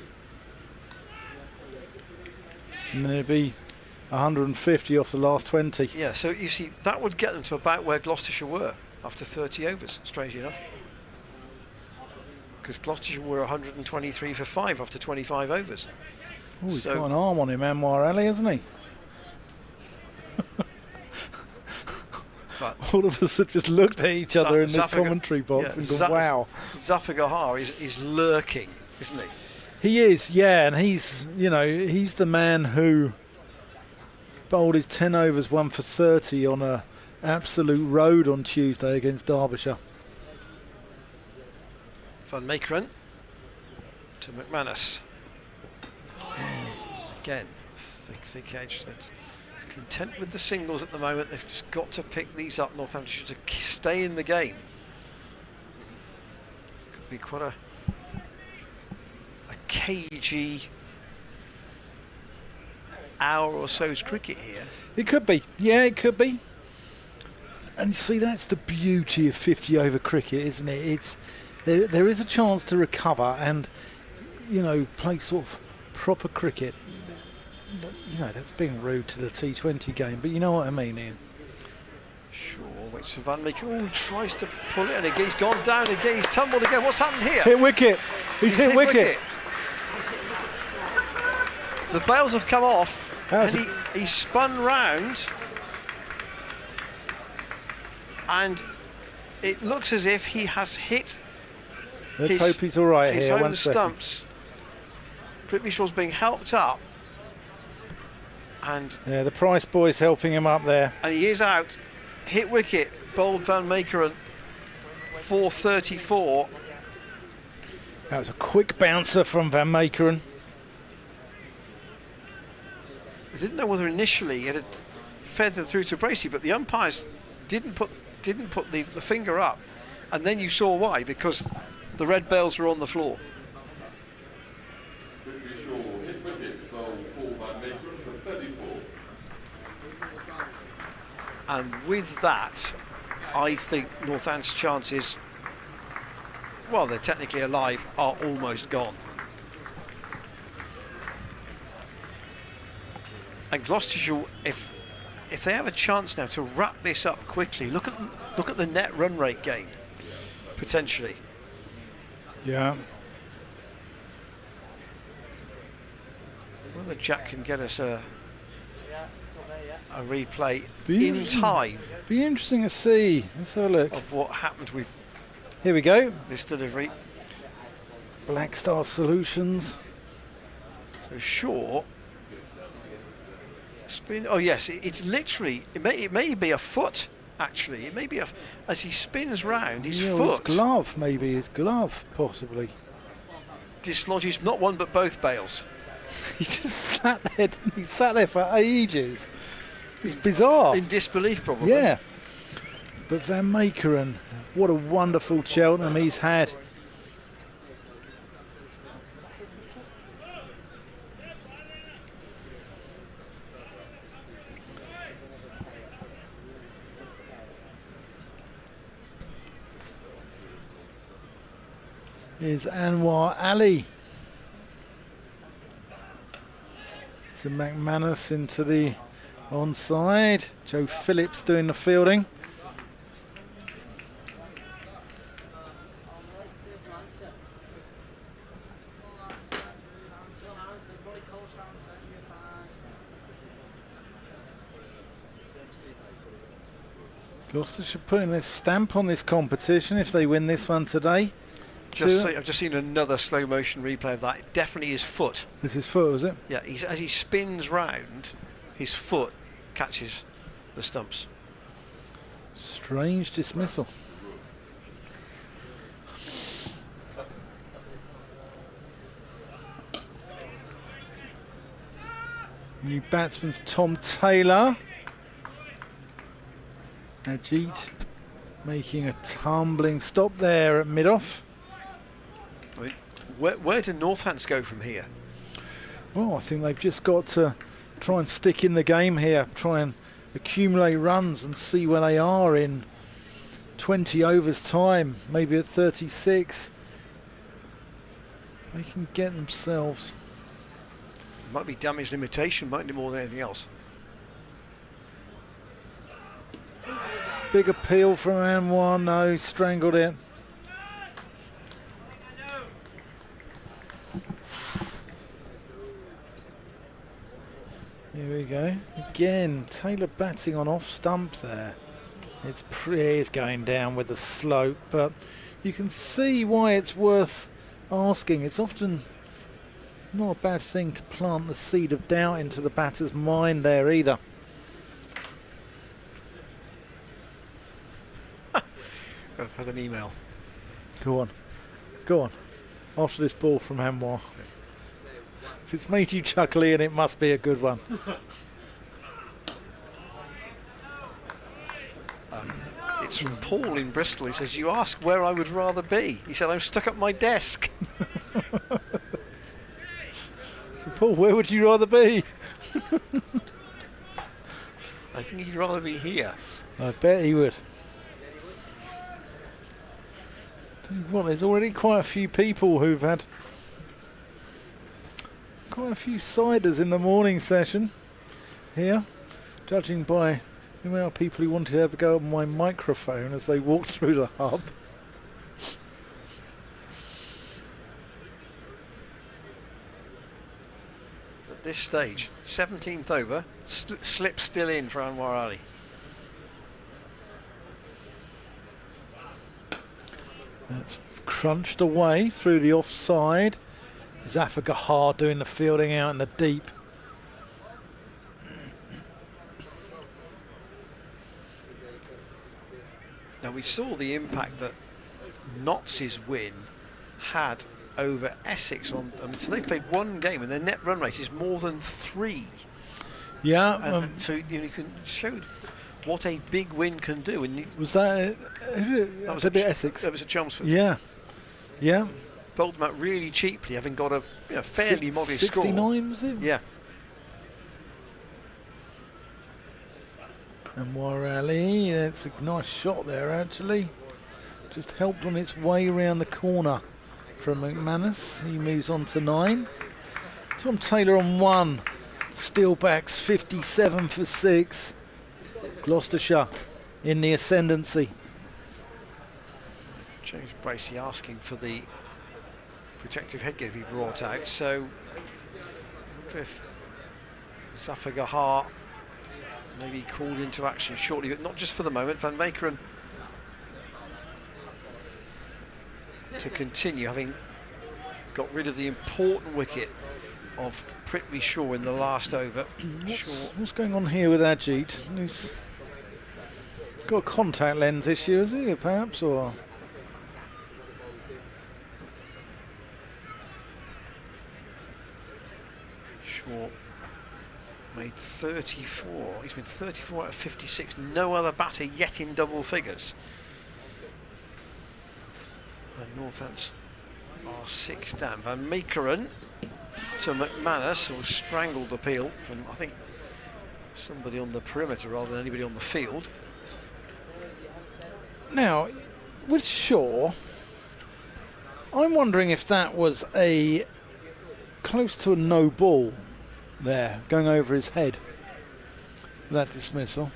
and then it'd be 150 off the last 20. Yeah, so you see, that would get them to about where Gloucestershire were after 30 overs, strangely enough. Because Gloucestershire were 123 for 5 after 25 overs. Oh, he's got an arm on him, Anwar Ali, hasn't he? But all of us have just looked at each other in this commentary box and gone, wow. Zafar Gahar is lurking, isn't he? He is, yeah, and he's the man who bowled his 10 overs 1 for 30 on a absolute road on Tuesday against Derbyshire. Van Meekeren to McManus. Again, thick edge. Content with the singles at the moment. They've just got to pick these up, Northamptonshire, to stay in the game. Could be quite a cagey hour or so's cricket here. It could be, yeah, it could be. And see, that's the beauty of 50 over cricket, isn't it? It's there is a chance to recover and play sort of proper cricket. That's being rude to the T20 game, but you know what I mean, Ian. Sure, waits for Van Meeker. Oh, tries to pull it, and again he's gone down again. He's tumbled again. What's happened here? Hit wicket. He's hit wicket. The bails have come off, and he spun round, and it looks as if he has hit. Let's hope he's all right his here. home stumps. Prithvi Shaw's being helped up. And yeah, the Price boy's helping him up there. And he is out. Hit wicket, bowled Van Meekeren, 434. That was a quick bouncer from Van Meekeren. I didn't know whether initially it had feathered through to Bracey, but the umpires didn't put the finger up, and then you saw why, because the red bails were on the floor. And with that, I think Northants' chances, well, they're technically alive, are almost gone. And Gloucestershire, if they have a chance now to wrap this up quickly, look at the net run rate gain, potentially. Yeah. Whether Jack can get us a replay in time. Be interesting to see. Let's have a look of what happened with. Here we go. This delivery. Black Star Solutions. So Shaw. Spin. Oh yes, it's literally. It may be a foot. Actually, it may be as he spins round. His foot. His glove, maybe his glove, possibly. Dislodges not one but both bails. He just sat there. He sat there for ages. It's bizarre. In disbelief, probably. Yeah. But Van Meekeren, what a wonderful Cheltenham he's had. is Anwar Ali. To McManus into the onside. Joe Phillips doing the fielding. Gloucestershire putting their stamp on this competition if they win this one today. I've just seen another slow motion replay of that. It definitely his foot. This is foot, is it? Yeah, as he spins round, his foot catches the stumps. Strange dismissal. New batsman's Tom Taylor. Ajit making a tumbling stop there at mid-off. I mean, where do Northants go from here? Well, I think they've just got to try and stick in the game here, try and accumulate runs and see where they are in 20 overs time, maybe at 36. They can get themselves. It might be damage limitation, might be more than anything else. Big appeal from Anwar, no, strangled it. Here we go. Again, Taylor batting on off stump there. It's going down with the slope, but you can see why it's worth asking. It's often not a bad thing to plant the seed of doubt into the batter's mind there either. Has an email. Go on. Go on. After this ball from Anwar. If it's made you chuckle, Ian, it must be a good one. It's from Paul in Bristol. He says, "You ask where I would rather be." He said, "I'm stuck at my desk." So, Paul, where would you rather be? I think he'd rather be here. I bet he would. Tell you what, there's already quite a few people who've had quite a few siders in the morning session here, judging by the amount of people who wanted to have a go at my microphone as they walked through the hub. At this stage, 17th over, slip still in for Anwar Ali. That's crunched away through the offside. Zafar Gahar doing the fielding out in the deep. Now we saw the impact that Notts' win had over Essex on. I mean, so they've played one game and their net run rate is more than 3. Yeah. And so you can show what a big win can do. And Was that was a bit Essex? That was at Chelmsford. Yeah. Yeah. Bowled them out really cheaply, having got a fairly modest 69, score. was it? Yeah. Anwar Ali, that's a nice shot there actually. Just helped on its way around the corner from McManus. He moves on to 9. Tom Taylor on 1. Steelbacks 57 for 6. Gloucestershire in the ascendancy. James Bracey asking for the protective headgear to be brought out. So I wonder if Zafar Gahar maybe called into action shortly, but not just for the moment. Van Meekeren to continue, having got rid of the important wicket of Prithvi Shaw in the last over. What's going on here with Ajit? He's got a contact lens issue, is he, perhaps, or? Shaw made 34. He's been 34 out of 56. No other batter yet in double figures. And Northants are 6 down. Van Meekeren to McManus, who strangled the appeal from, I think, somebody on the perimeter rather than anybody on the field. Now, with Shaw, I'm wondering if that was a close to a no ball there, going over his head, that dismissal.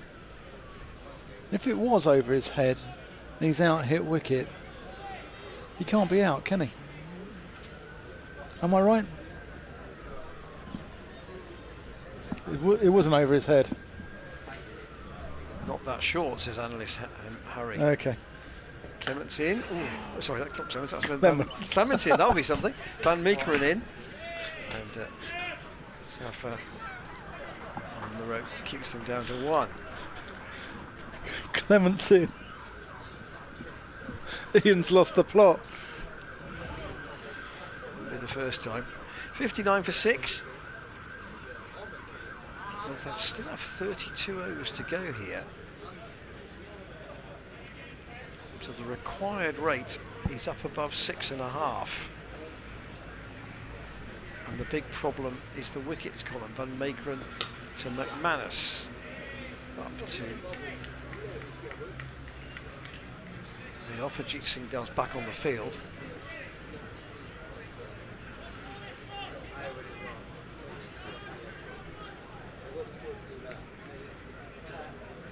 If it was over his head and he's out hit wicket, he can't be out, can he? Am I right? It wasn't over his head. Not that short, says analyst Harry. Okay. Clement's in. Ooh, sorry, that's not Clements. That's Clements. Clement's in. That'll be something. Van Meekeren in. And Safa on the rope keeps them down to 1. Clement's in. Ian's lost the plot. Be the first time. 59 for 6. Northants still have 32 overs to go here. So the required rate is up above 6.5. And the big problem is the wickets column. Van Meekeren to McManus. Up to Ajit Singh Dell's back on the field.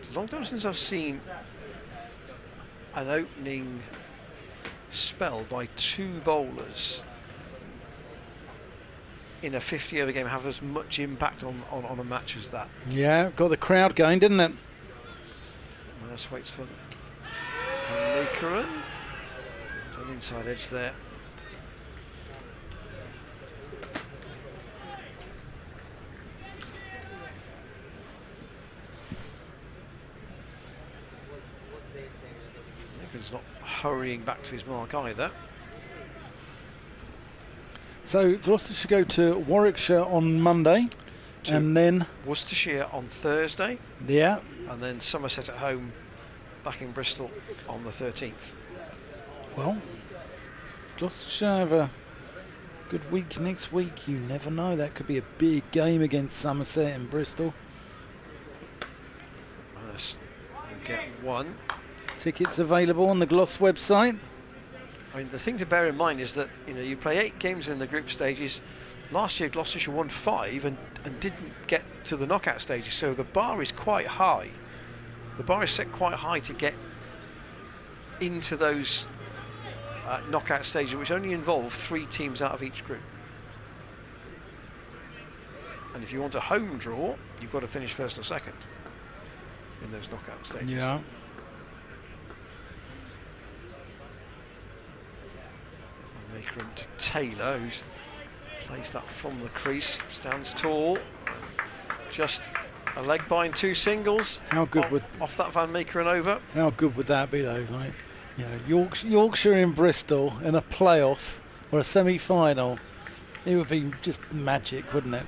It's a long time since I've seen an opening spell by 2 bowlers in a 50 over game have as much impact on a match as that. Yeah, got the crowd going, didn't it? Manus waits for Van Meekeren. There's an inside edge there. Meekeren's not hurrying back to his mark either. So Gloucestershire go to Warwickshire on Monday, and then Worcestershire on Thursday, yeah, and then Somerset at home back in Bristol on the 13th. well, Gloucestershire have a good week next week. You never know, that could be a big game against Somerset and Bristol. Manus will get 1. Tickets available on the Gloss website. I mean, the thing to bear in mind is that, you know, you play 8 games in the group stages. Last year Gloucestershire won 5 and didn't get to the knockout stages, so the bar is quite high. The bar is set quite high to get into those knockout stages, which only involve 3 teams out of each group. And if you want a home draw, you've got to finish first or second in those knockout stages. Yeah. Meekeren to Taylor, who's plays that from the crease, stands tall. Just a leg bind, 2 singles. How good would off that Van Meekeren over? How good would that be though? Like, you know, Yorkshire in Bristol in a playoff or a semi-final, it would be just magic, wouldn't it?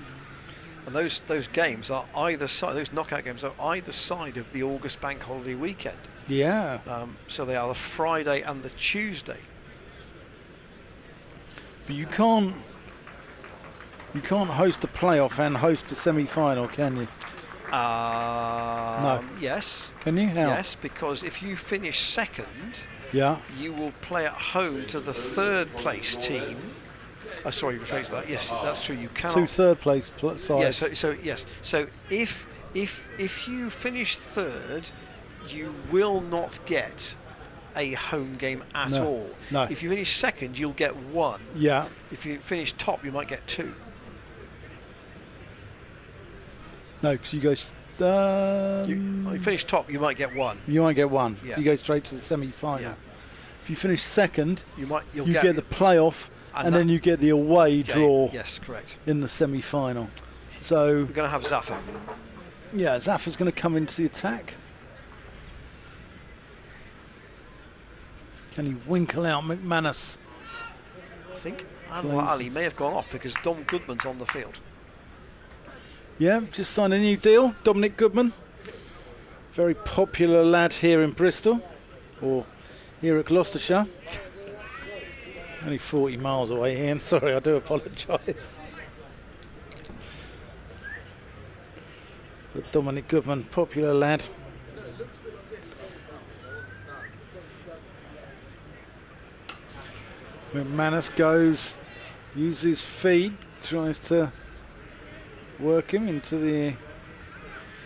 And those games are either side. Those knockout games are either side of the August bank holiday weekend. Yeah. So they are the Friday and the Tuesday. But you can't host a playoff and host a semi-final, can you? No. Yes. Can you? How? Yes, because if you finish second, Yeah. you will play at home to the 3rd place team. Sorry, rephrase that. Yes, that's true. You cannot. 2 third place sides. Yes. So yes. So if you finish 3rd, you will not get a home game at all. No. If you finish 2nd, you'll get 1. Yeah. If you finish top, you might get 2. No, because you go. You finish top, you might get 1. You might get 1. Yeah. So you go straight to the semi-final. Yeah. If you finish second, You'll you get the playoff, and then you get the away game. draw. Yes, correct. In the semi-final. So We're going to have Zafar. yeah, Zafar's going to come into the attack. Can he winkle out McManus? I think Anwar Ali may have gone off because Dom Goodman's on the field. Yeah, just signed a new deal. Dominic Goodman. Very popular lad here in Bristol, or here at Gloucestershire. Only 40 miles away, Ian. Sorry, I do apologise. But Dominic Goodman, popular lad. McManus goes, uses feet, tries to work him into the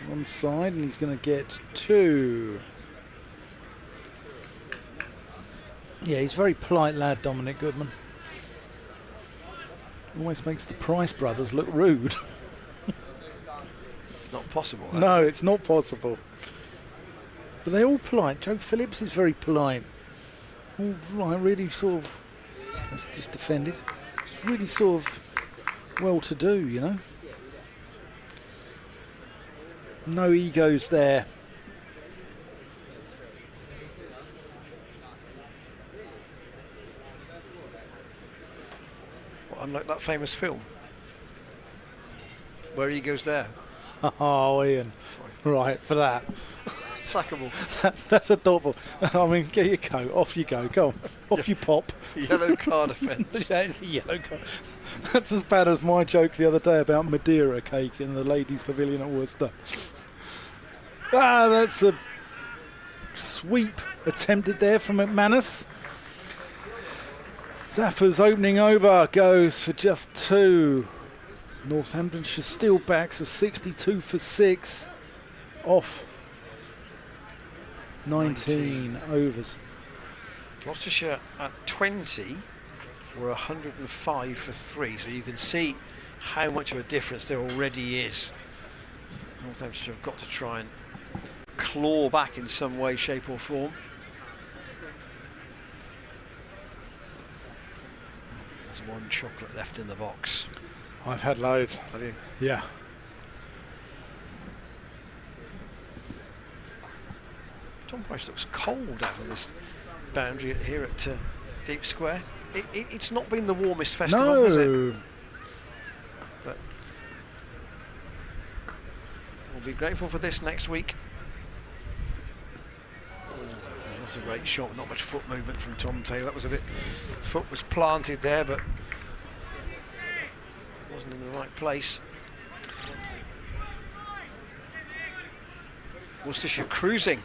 one side, and he's going to get 2. Yeah, he's a very polite lad, Dominic Goodman. Always makes the Price brothers look rude. It's not possible. that. No, it's not possible. But they're all polite. Joe Phillips is very polite. All right, really sort of, that's just defended. It's really sort of well-to-do, you know. No egos there. Well, unlike that famous film, where he goes there. Oh, Ian. Right, for that. Sackable. That's a double. I mean, get your coat. Off you go. Go on. Off you pop. Yellow card offence. Yeah, it's a yellow card. That's as bad as my joke the other day about Madeira cake in the ladies' pavilion at Worcester. That's a sweep attempted there from McManus. Zaffa's opening over goes for just 2. Northamptonshire Steelbacks are 62 for 6 off 19 overs. Gloucestershire at 20 were 105 for 3, so you can see how much of a difference there already is. Northamptonshire have got to try and claw back in some way, shape or form. There's one chocolate left in the box. I've had loads. Have you? Yeah. Tom Price looks cold out on this boundary here at Deep Square. It's not been the warmest festival, has it? No. But we'll be grateful for this next week. Not a great shot, not much foot movement from Tom Taylor. That was a bit, foot was planted there, but wasn't in the right place. Worcestershire cruising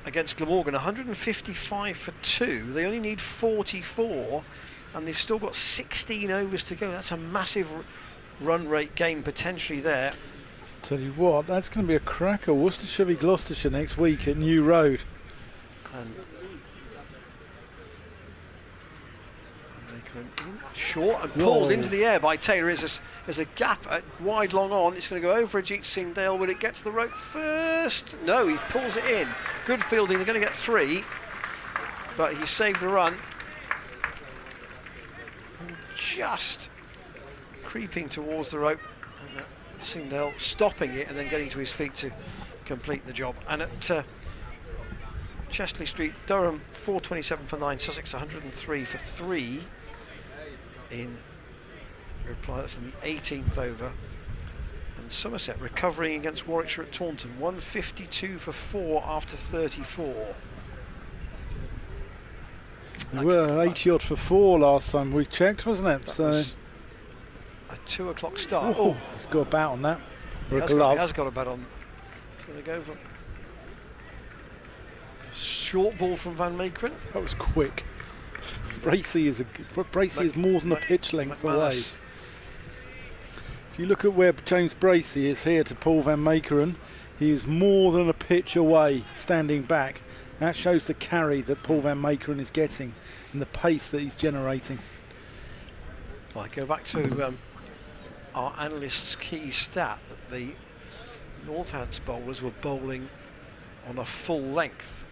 against Glamorgan, 155 for 2. They only need 44, and they've still got 16 overs to go. That's a massive run rate gain potentially there. Tell you what, that's going to be a cracker. Worcestershire v Gloucestershire next week at New Road. And they can short and pulled into the air by Taylor. There's a gap at wide long on. It's going to go over Ajit Singh Dale. Will it get to the rope first? No, he pulls it in. Good fielding. They're going to get 3, but he saved the run. Just creeping towards the rope, and Singh Dale stopping it and then getting to his feet to complete the job. And at Chesley Street, Durham 427 for 9, Sussex 103 for 3 in reply. That's in the 18th over. And Somerset recovering against Warwickshire at Taunton, 152 for 4 after 34. They were 80 odd for 4 last time we checked, wasn't it? That So was a 2 o'clock start. oh, he's got a bat on that. He Or a has glove. got a bat on. It's going to go for short ball from Van Meekeren. That was quick. Bracey is more than a pitch length away. McManus. If you look at where James Bracey is here to Paul Van Meekeren, he is more than a pitch away, standing back. That shows the carry that Paul Van Meekeren is getting and the pace that he's generating. Well, I go back to our analyst's key stat that the Northants bowlers were bowling on a full length.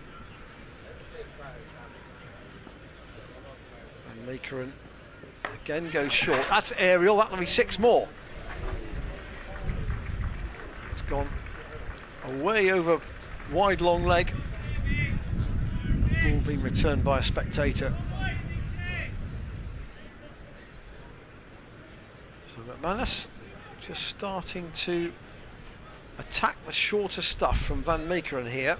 And Meekeren again goes short. That's aerial. That'll be 6 more. It's gone away over wide long leg. The ball being returned by a spectator. So McManus just starting to attack the shorter stuff from Van Meekeren here.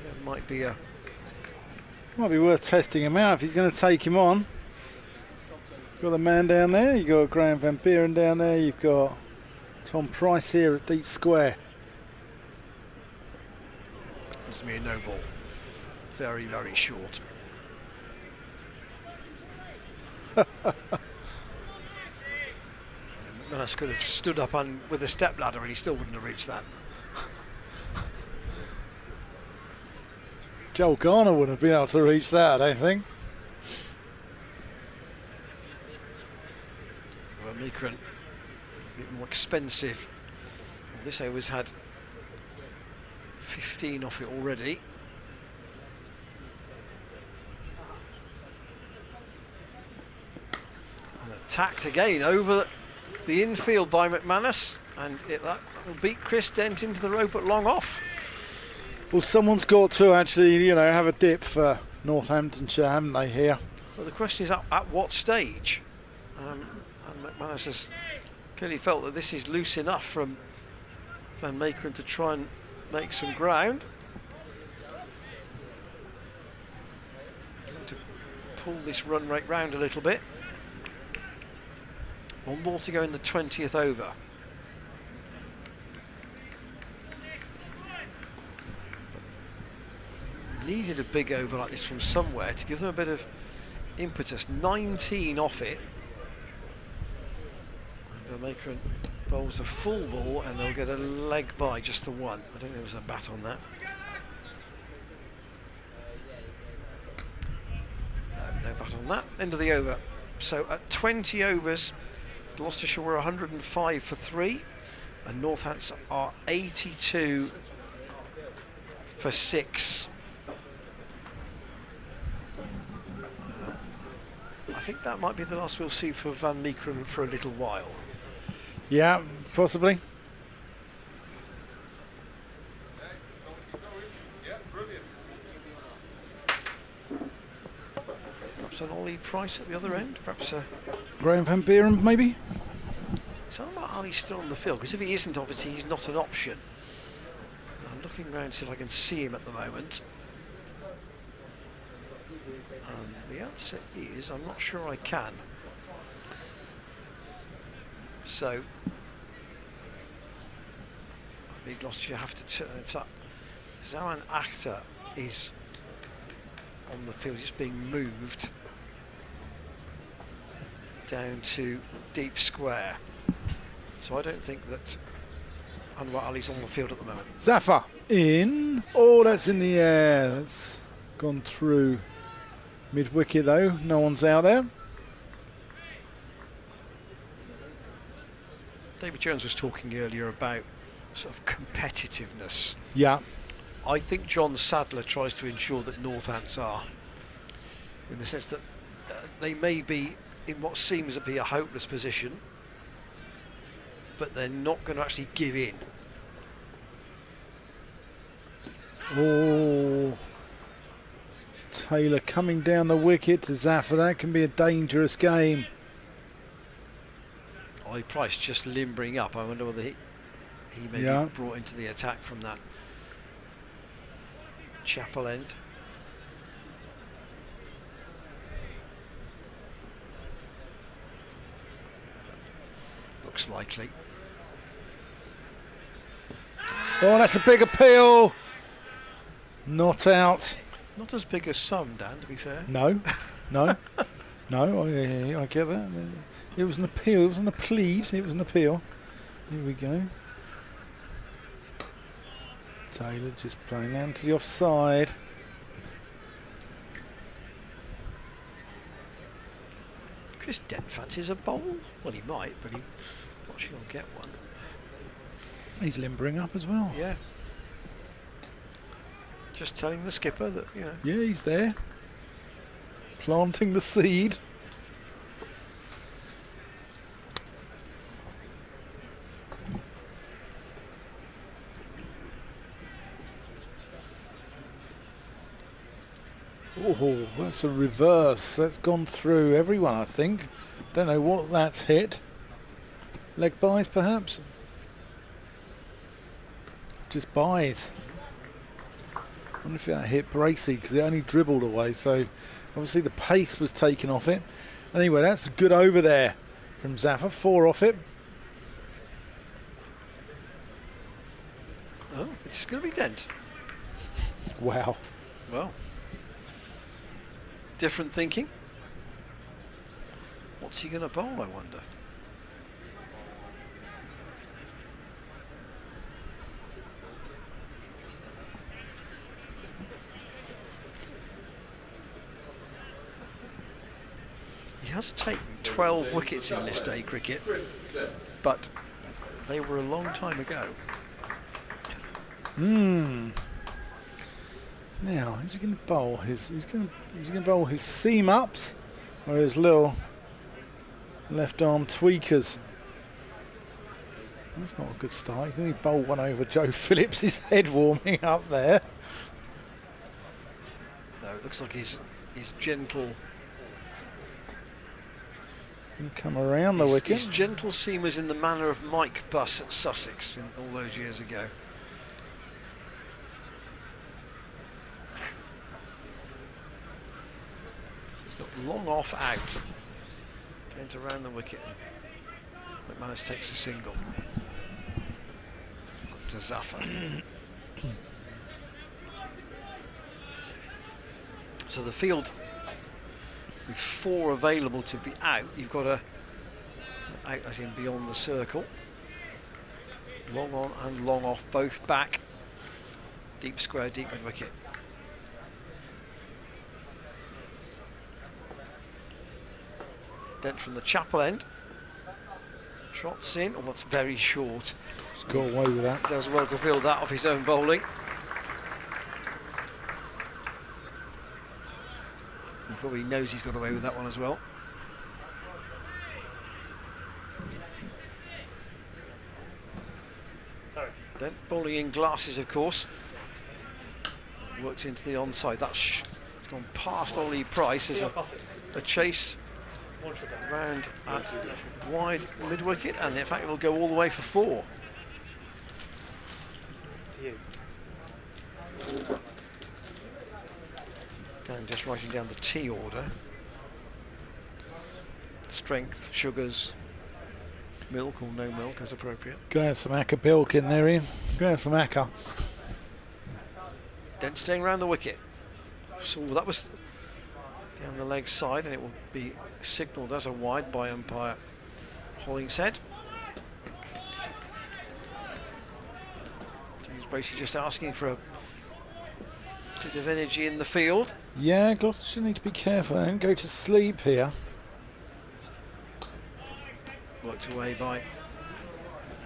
There might be worth testing him out if he's going to take him on. Got the man down there, you've got Graham Van Buren down there, you've got Tom Price here at Deep Square. This will be a no ball. Very, very short. McManus could have stood up with a step ladder and he still wouldn't have reached that. Joel Garner wouldn't have been able to reach that, I don't think. Well, Mikran, a bit more expensive. Well, this over's had 15 off it already. And attacked again over the infield by McManus, and that will beat Chris Dent into the rope at long off. Well, someone's got to actually, have a dip for Northamptonshire, haven't they, here? Well, the question is at what stage? And McManus has clearly felt that this is loose enough from Van Meekeren to try and make some ground. Going to pull this run rate round a little bit. One ball to go in the 20th over. Needed a big over like this from somewhere to give them a bit of impetus. 19 off it. And Van Meekeren bowls a full ball and they'll get a leg by, just the one. I don't think there was a bat on that. No bat on that. End of the over. So at 20 overs, Gloucestershire were 105 for 3 and Northants are 82 for 6. I think that might be the last we'll see for Van Meekeren for a little while. Yeah, possibly. Perhaps an Ollie Price at the other end. Perhaps Graham van Buren, maybe? So I'm not Ollie's still on the field, because if he isn't, obviously he's not an option. I'm looking around to see if I can see him at the moment. And the answer is, I'm not sure I can. So, I think Gloucestershire have to turn. If that Zaman Akhtar is on the field, just being moved down to deep square. So I don't think that Anwar Ali's on the field at the moment. Zafar in. Oh, that's in the air. That's gone through mid-wicket though. No one's out there. David Jones was talking earlier about sort of competitiveness. Yeah. I think John Sadler tries to ensure that Northants are, in the sense that they may be in what seems to be a hopeless position, but they're not going to actually give in. Oh, Taylor coming down the wicket to Zafar. That can be a dangerous game. Ollie Price just limbering up. I wonder whether he may be brought into the attack from that chapel end. Looks likely. Oh, that's a big appeal. Not out. Not as big as some, Dan, to be fair. No, no, no. I get that. It was an appeal. It wasn't a plead. It was an appeal. Here we go. Taylor just playing down to the offside. Chris Dent fancies a bowl? Well, he might, but he's not sure he'll get one. He's limbering up as well. Yeah. Just telling the skipper that, you know. Yeah, he's there. Planting the seed. Oh, that's a reverse. That's gone through everyone, I think. Don't know what that's hit. Leg buys, perhaps? Just buys. I wonder if that hit Bracey, because it only dribbled away, so obviously the pace was taken off it. Anyway, that's good over there from Zafar. 4 off it. Oh, it's going to be Dent. Wow. Well, different thinking. What's he going to bowl, I wonder? He has taken 12 wickets in this day cricket, but they were a long time ago. Now, is he going to bowl his? Is he going to bowl his seam ups or his little left arm tweakers? That's not a good start. He's going to bowl one over Joe Phillips' head warming up there. No, it looks like he's gentle. Can come around the wicket. His gentle seam was in the manner of Mike Buss at Sussex all those years ago. He's got long off out. Dent around the wicket. And McManus takes a single. To Zafar. So the field, with 4 available to be out, you've got a out as in beyond the circle. Long on and long off, both back. Deep square, deep mid wicket. Dent from the chapel end. Trots in, oh, that's very short. He's got away with that. Does well to field that off his own bowling. He probably knows he's got away with that one as well. Then bowling in glasses, of course. Works into the onside. That's it's gone past Ollie Price. There's a chase round at wide mid wicket, and in fact it will go all the way for 4. Dan just writing down the tea order. Strength, sugars, milk or no milk as appropriate. Go have some Acker Bilk in there, Ian. Go have some Acker. Dent staying around the wicket. So that was down the leg side, and it will be signalled as a wide by umpire Hollingshead. James Bracey just asking for a bit of energy in the field. Yeah, Gloucestershire need to be careful and go to sleep here. Worked away by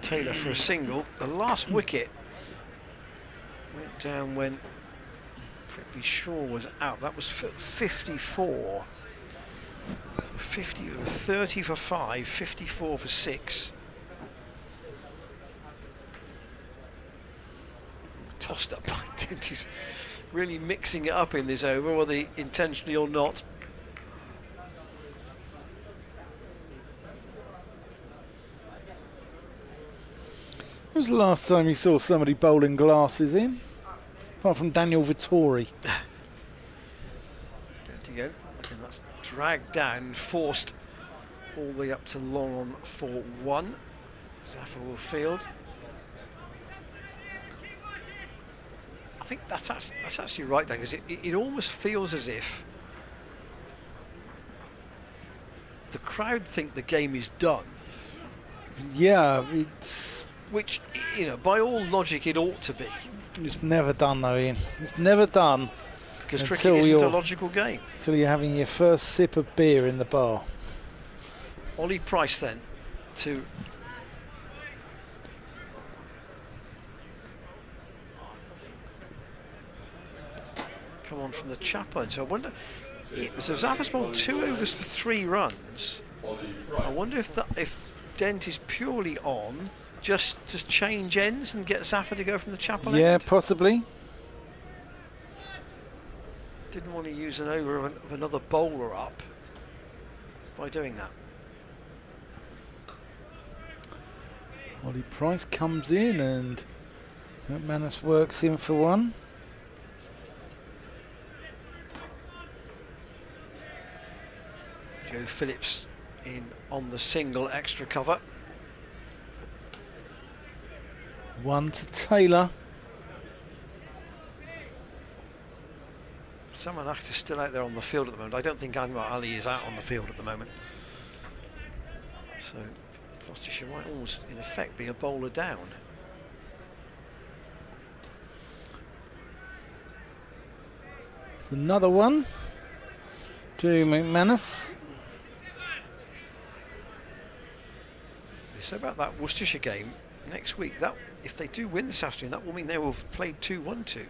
Taylor for a single. The last wicket went down when Prithvi Shaw was out. That was 54. So 30 for 5, 54 for 6. Tossed up by Dent. He's really mixing it up in this over, whether intentionally or not. When was the last time you saw somebody bowling glasses in? Apart from Daniel Vittori. Dent again. And that's dragged down, forced all the way up to long on for 1. Zafar will field. I think that's actually right, Dan, because it almost feels as if the crowd think the game is done. Yeah, it's... Which, you know, by all logic, it ought to be. It's never done though, Ian. It's never done. Because cricket isn't a logical game. Until you're having your first sip of beer in the bar. Ollie Price then to come on from the chaplain. So I wonder, so Zafar's bowled 2 overs for 3 runs. I wonder if Dent is purely on just to change ends and get Zafar to go from the chaplain. Yeah, end. possibly. Didn't want to use an over of another bowler up by doing that. Ollie Price comes in and McManus works in for 1. Joe Phillips in on the single, extra cover. 1 to Taylor. Someone is still out there on the field at the moment. I don't think Anwar Ali is out on the field at the moment. So Gloucestershire might almost, in effect, be a bowler down. It's another one to McManus. They say about that Worcestershire game next week, that if they do win this afternoon, that will mean they will have played 2-1-2.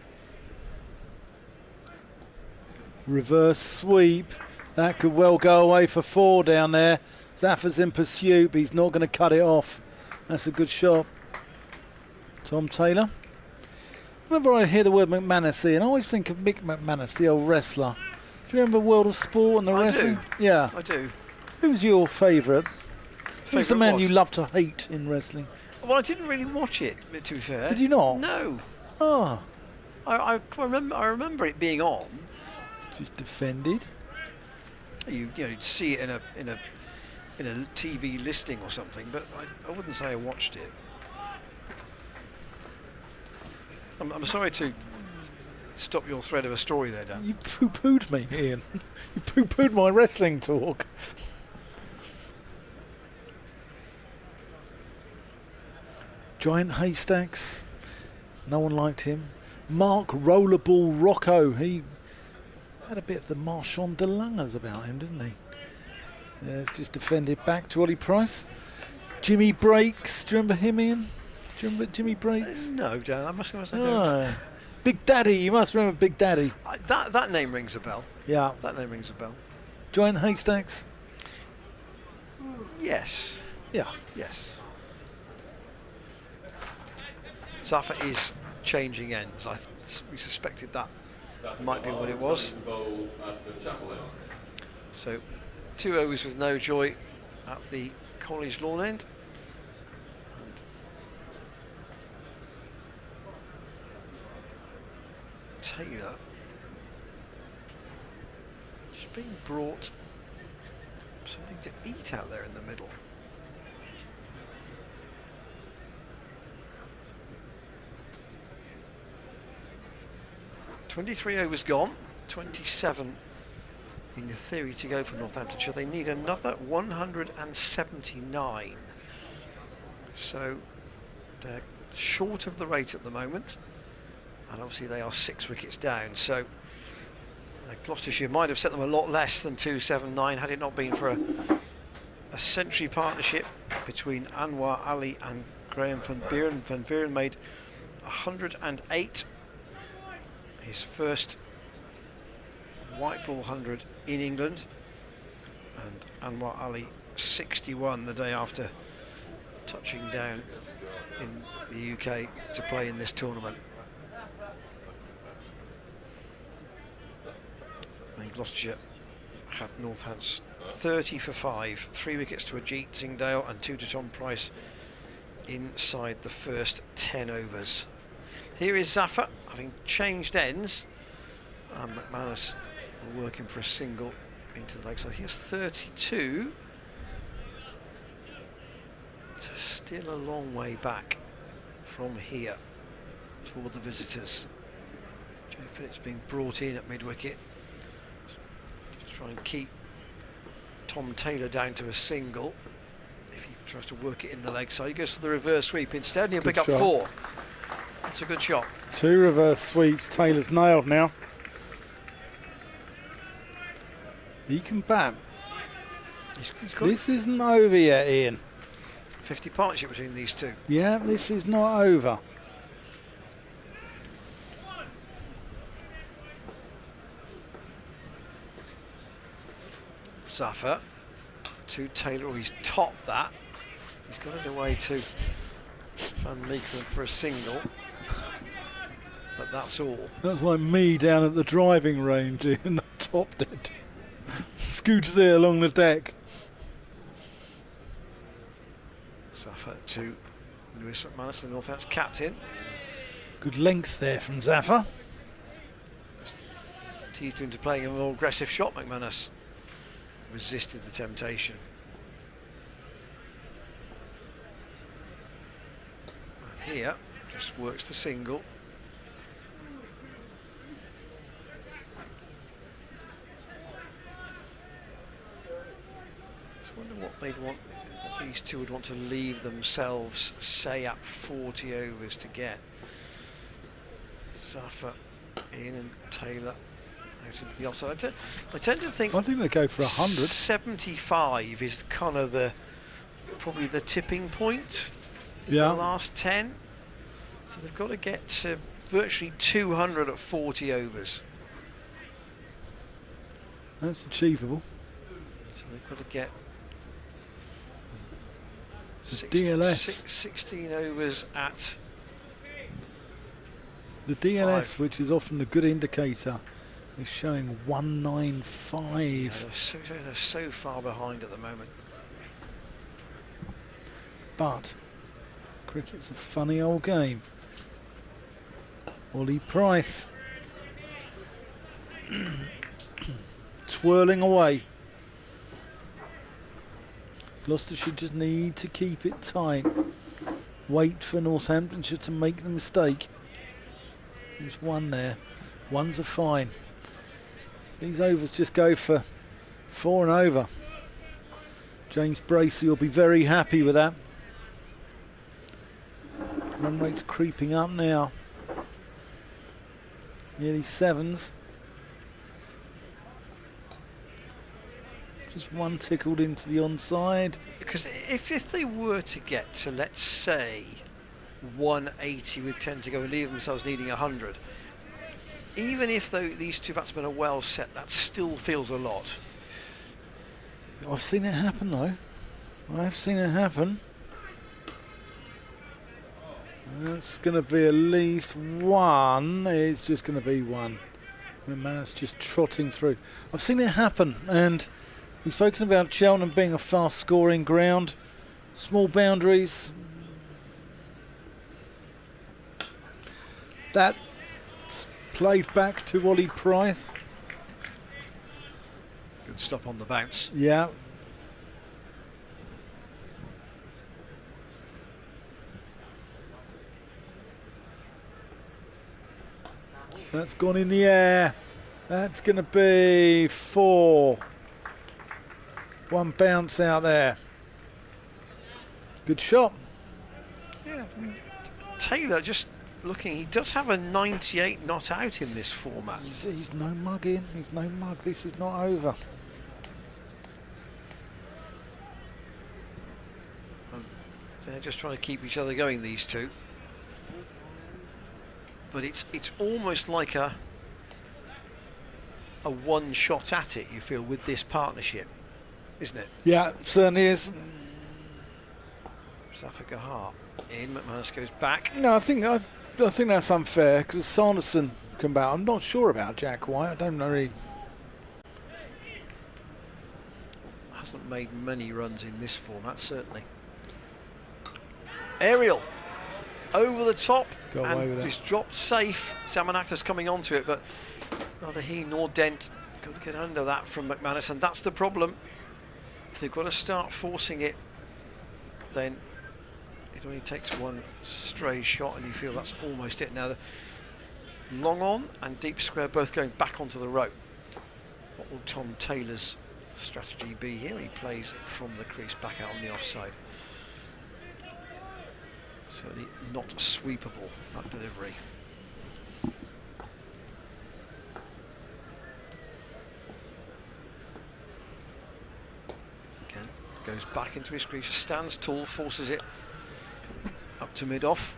Reverse sweep. That could well go away for 4 down there. Zaffa's in pursuit, but he's not going to cut it off. That's a good shot. Tom Taylor. Whenever I hear the word McManus, Ian, I always think of Mick McManus, the old wrestler. Do you remember World of Sport and the wrestling? Yeah. I do. Who's your favourite? Who's the man what? you love to hate in wrestling? Well, I didn't really watch it, to be fair. Did you not? No. Oh. I remember it being on. It's just defended. You'd see it in a TV listing or something, but I wouldn't say I watched it. I'm sorry to stop your thread of a story there, Dan. You poo-pooed me, Ian. You poo-pooed my wrestling talk. Giant Haystacks. No one liked him. Mark Rollerball Rocco. He had a bit of the Marchand de Langers about him, didn't he? Yeah, it's just defended back to Ollie Price. Jimmy Breaks. Do you remember him, Ian? Do you remember Jimmy Breaks? No, Dan, I must I don't. Big Daddy. You must remember Big Daddy. That name rings a bell. Yeah. That name rings a bell. Giant Haystacks. Yes. Yeah. Yes. Zaffa is changing ends. We suspected that might be what it was. Bowl at the chapel end. So 2 overs with no joy at the College Lawn end. And Taylor just being brought something to eat out there in the middle. .23 overs gone, 27 in the theory to go for Northamptonshire. They need another 179. So they're short of the rate at the moment, and obviously they are 6 wickets down. So Gloucestershire might have set them a lot less than 279 had it not been for a century partnership between Anwar Ali and Graham van Buren. Van Buren made 108. His first white ball 100 in England, and Anwar Ali 61 the day after touching down in the UK to play in this tournament. And Gloucestershire had Northants 30 for 5, 3 wickets to Ajit Singhdale and 2 to Tom Price inside the first 10 overs. Here is Zaffa having changed ends, and McManus working for a single into the leg side. He has 32. It's still a long way back from here for the visitors. Joe Phillips being brought in at mid-wicket to try and keep Tom Taylor down to a single. If he tries to work it in the leg side, he goes for the reverse sweep instead, and he'll pick up 4. That's a good shot. 2 reverse sweeps. Taylor's nailed now. He can bat. He's got This isn't over yet, Ian. 50 partnership between these two. Yeah, this is not over. Zaffa to Taylor. Oh, he's topped that. He's got it away to Van Meekeren for a single. But that's all. That was like me down at the driving range and I topped it. Scooted it along the deck. Zaffa to Lewis McManus, the Northants captain. Good length there from Zaffa. Teased him into playing a more aggressive shot. McManus resisted the temptation. And here, just works the single. wonder what they'd want. What these two would want to leave themselves, say, at 40 overs to get. Zaffer in and Taylor out into the offside. I tend to think. I think they go for 100. 75 is kind of probably the tipping point. In Yeah. the last 10. So they've got to get to virtually 200 at 40 overs. That's achievable. So they've got to get The DLS. 16 overs at The DLS, 5. which is often a good indicator, is showing Yeah, 195. they're so far behind at the moment. But cricket's a funny old game. Ollie Price twirling away. Gloucestershire just need to keep it tight. Wait for Northamptonshire to make the mistake. There's one there. One's a fine. These overs just go for 4 and over. James Bracey will be very happy with that. Run rate's creeping up now. Nearly 7s. Just one tickled into the onside. Because if they were to get to, let's say, 180 with 10 to go and leave themselves needing 100, even if these two batsmen are well set, that still feels a lot. I've seen it happen though. I've seen it happen. That's going to be at least one. It's just going to be one. McManus just trotting through. I've seen it happen, and we've spoken about Cheltenham being a fast scoring ground. Small boundaries. That's played back to Ollie Price. Good stop on the bounce. Yeah. That's gone in the air. That's going to be 4. One bounce out there. Good shot. Yeah, Taylor just looking, he does have a 98 not out in this format. He's no mugging. He's no mug. This is not over. They're just trying to keep each other going, these two. But it's almost like a one shot at it, you feel, with this partnership, isn't it? Yeah, certainly is. Zafar Hart in, McManus goes back. No, I think that's unfair because Sanderson come back. I'm not sure about Jack White. I don't know really. Hasn't made many runs in this format, certainly. Aerial over the top. Got away with and it. it's dropped safe. Samanakta's coming onto it, but neither he nor Dent could get under that from McManus, and that's the problem. If they've got to start forcing it, then it only takes one stray shot and you feel that's almost it. Now the long on and deep square both going back onto the rope. What will Tom Taylor's strategy be here? He plays it from the crease back out on the offside. Certainly not sweepable, that delivery. Again, goes back into his crease, stands tall, forces it up to mid-off.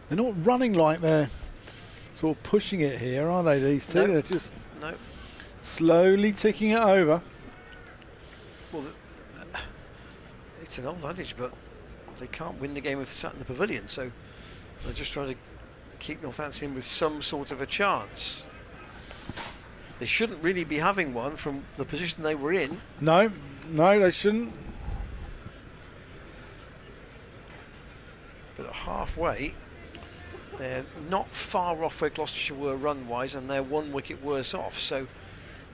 They're not running like they're sort of pushing it here, are they, these two? No. They're just No. slowly ticking it over. Well, it's an old adage, but they can't win the game if they're sat in the pavilion, so they're just trying to keep Northampton with some sort of a chance. They shouldn't really be having one from the position they were in. No, they shouldn't. But at halfway, they're not far off where Gloucestershire were run-wise, and they're 1 wicket worse off. So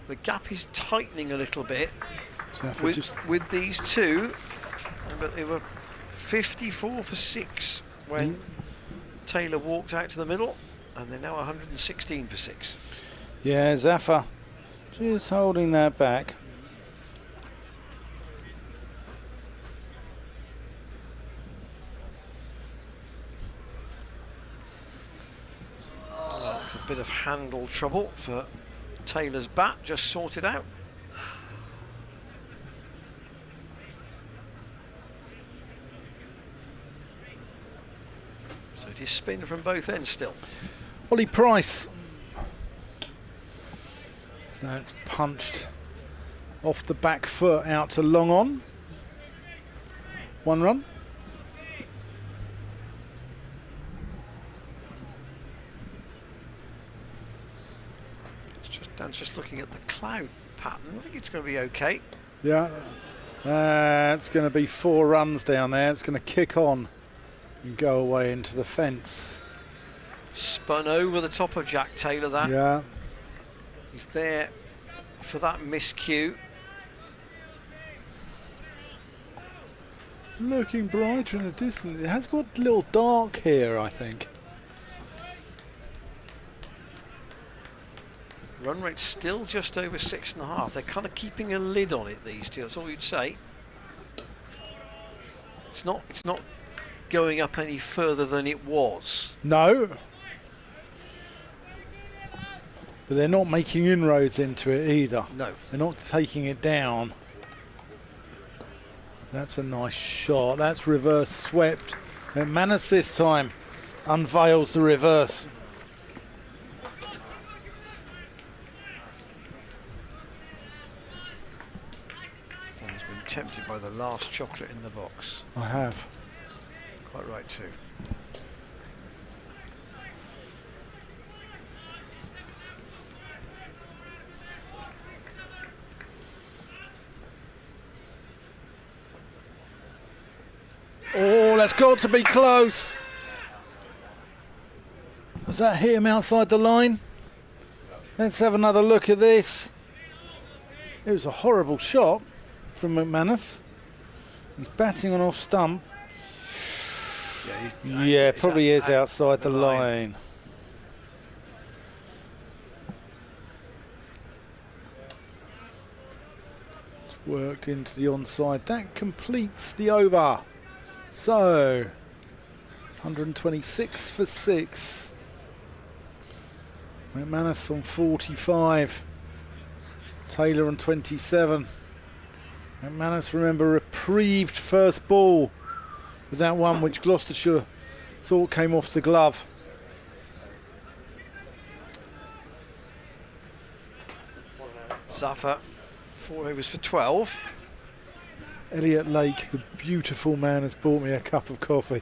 the gap is tightening a little bit with these two. But they were 54 for 6 when Taylor walked out to the middle, and they're now 116 for 6. Yeah, Zaffa just holding that back. A bit of handle trouble for Taylor's bat, just sorted out. So it is spin from both ends still. Ollie Price. So that's punched off the back foot out to long on. 1 run. Dan's just looking at the cloud pattern. I think it's going to be okay. Yeah, it's going to be 4 runs down there. It's going to kick on and go away into the fence. Spun over the top of Jack Taylor, that. Yeah. He's there for that miscue. Looking brighter in the distance. It has got a little dark here, I think. Run rate's still just over 6.5. They're kind of keeping a lid on it, these two. That's all you'd say. It's not going up any further than it was. No. But they're not making inroads into it either. No. They're not taking it down. That's a nice shot. That's reverse swept. McManus this time unveils the reverse. Dan's been tempted by the last chocolate in the box. I have. Quite right too. Oh, that's got to be close. Does that hit him outside the line? Let's have another look at this. It was a horrible shot from McManus. He's batting on off stump. Yeah, probably is outside the line. It's worked into the onside. That completes the over. So, 126 for 6. McManus on 45. Taylor on 27. McManus, remember, reprieved first ball with that one which Gloucestershire thought came off the glove. Zaffa, 4 overs for 12. Elliot Lake, the beautiful man, has bought me a cup of coffee.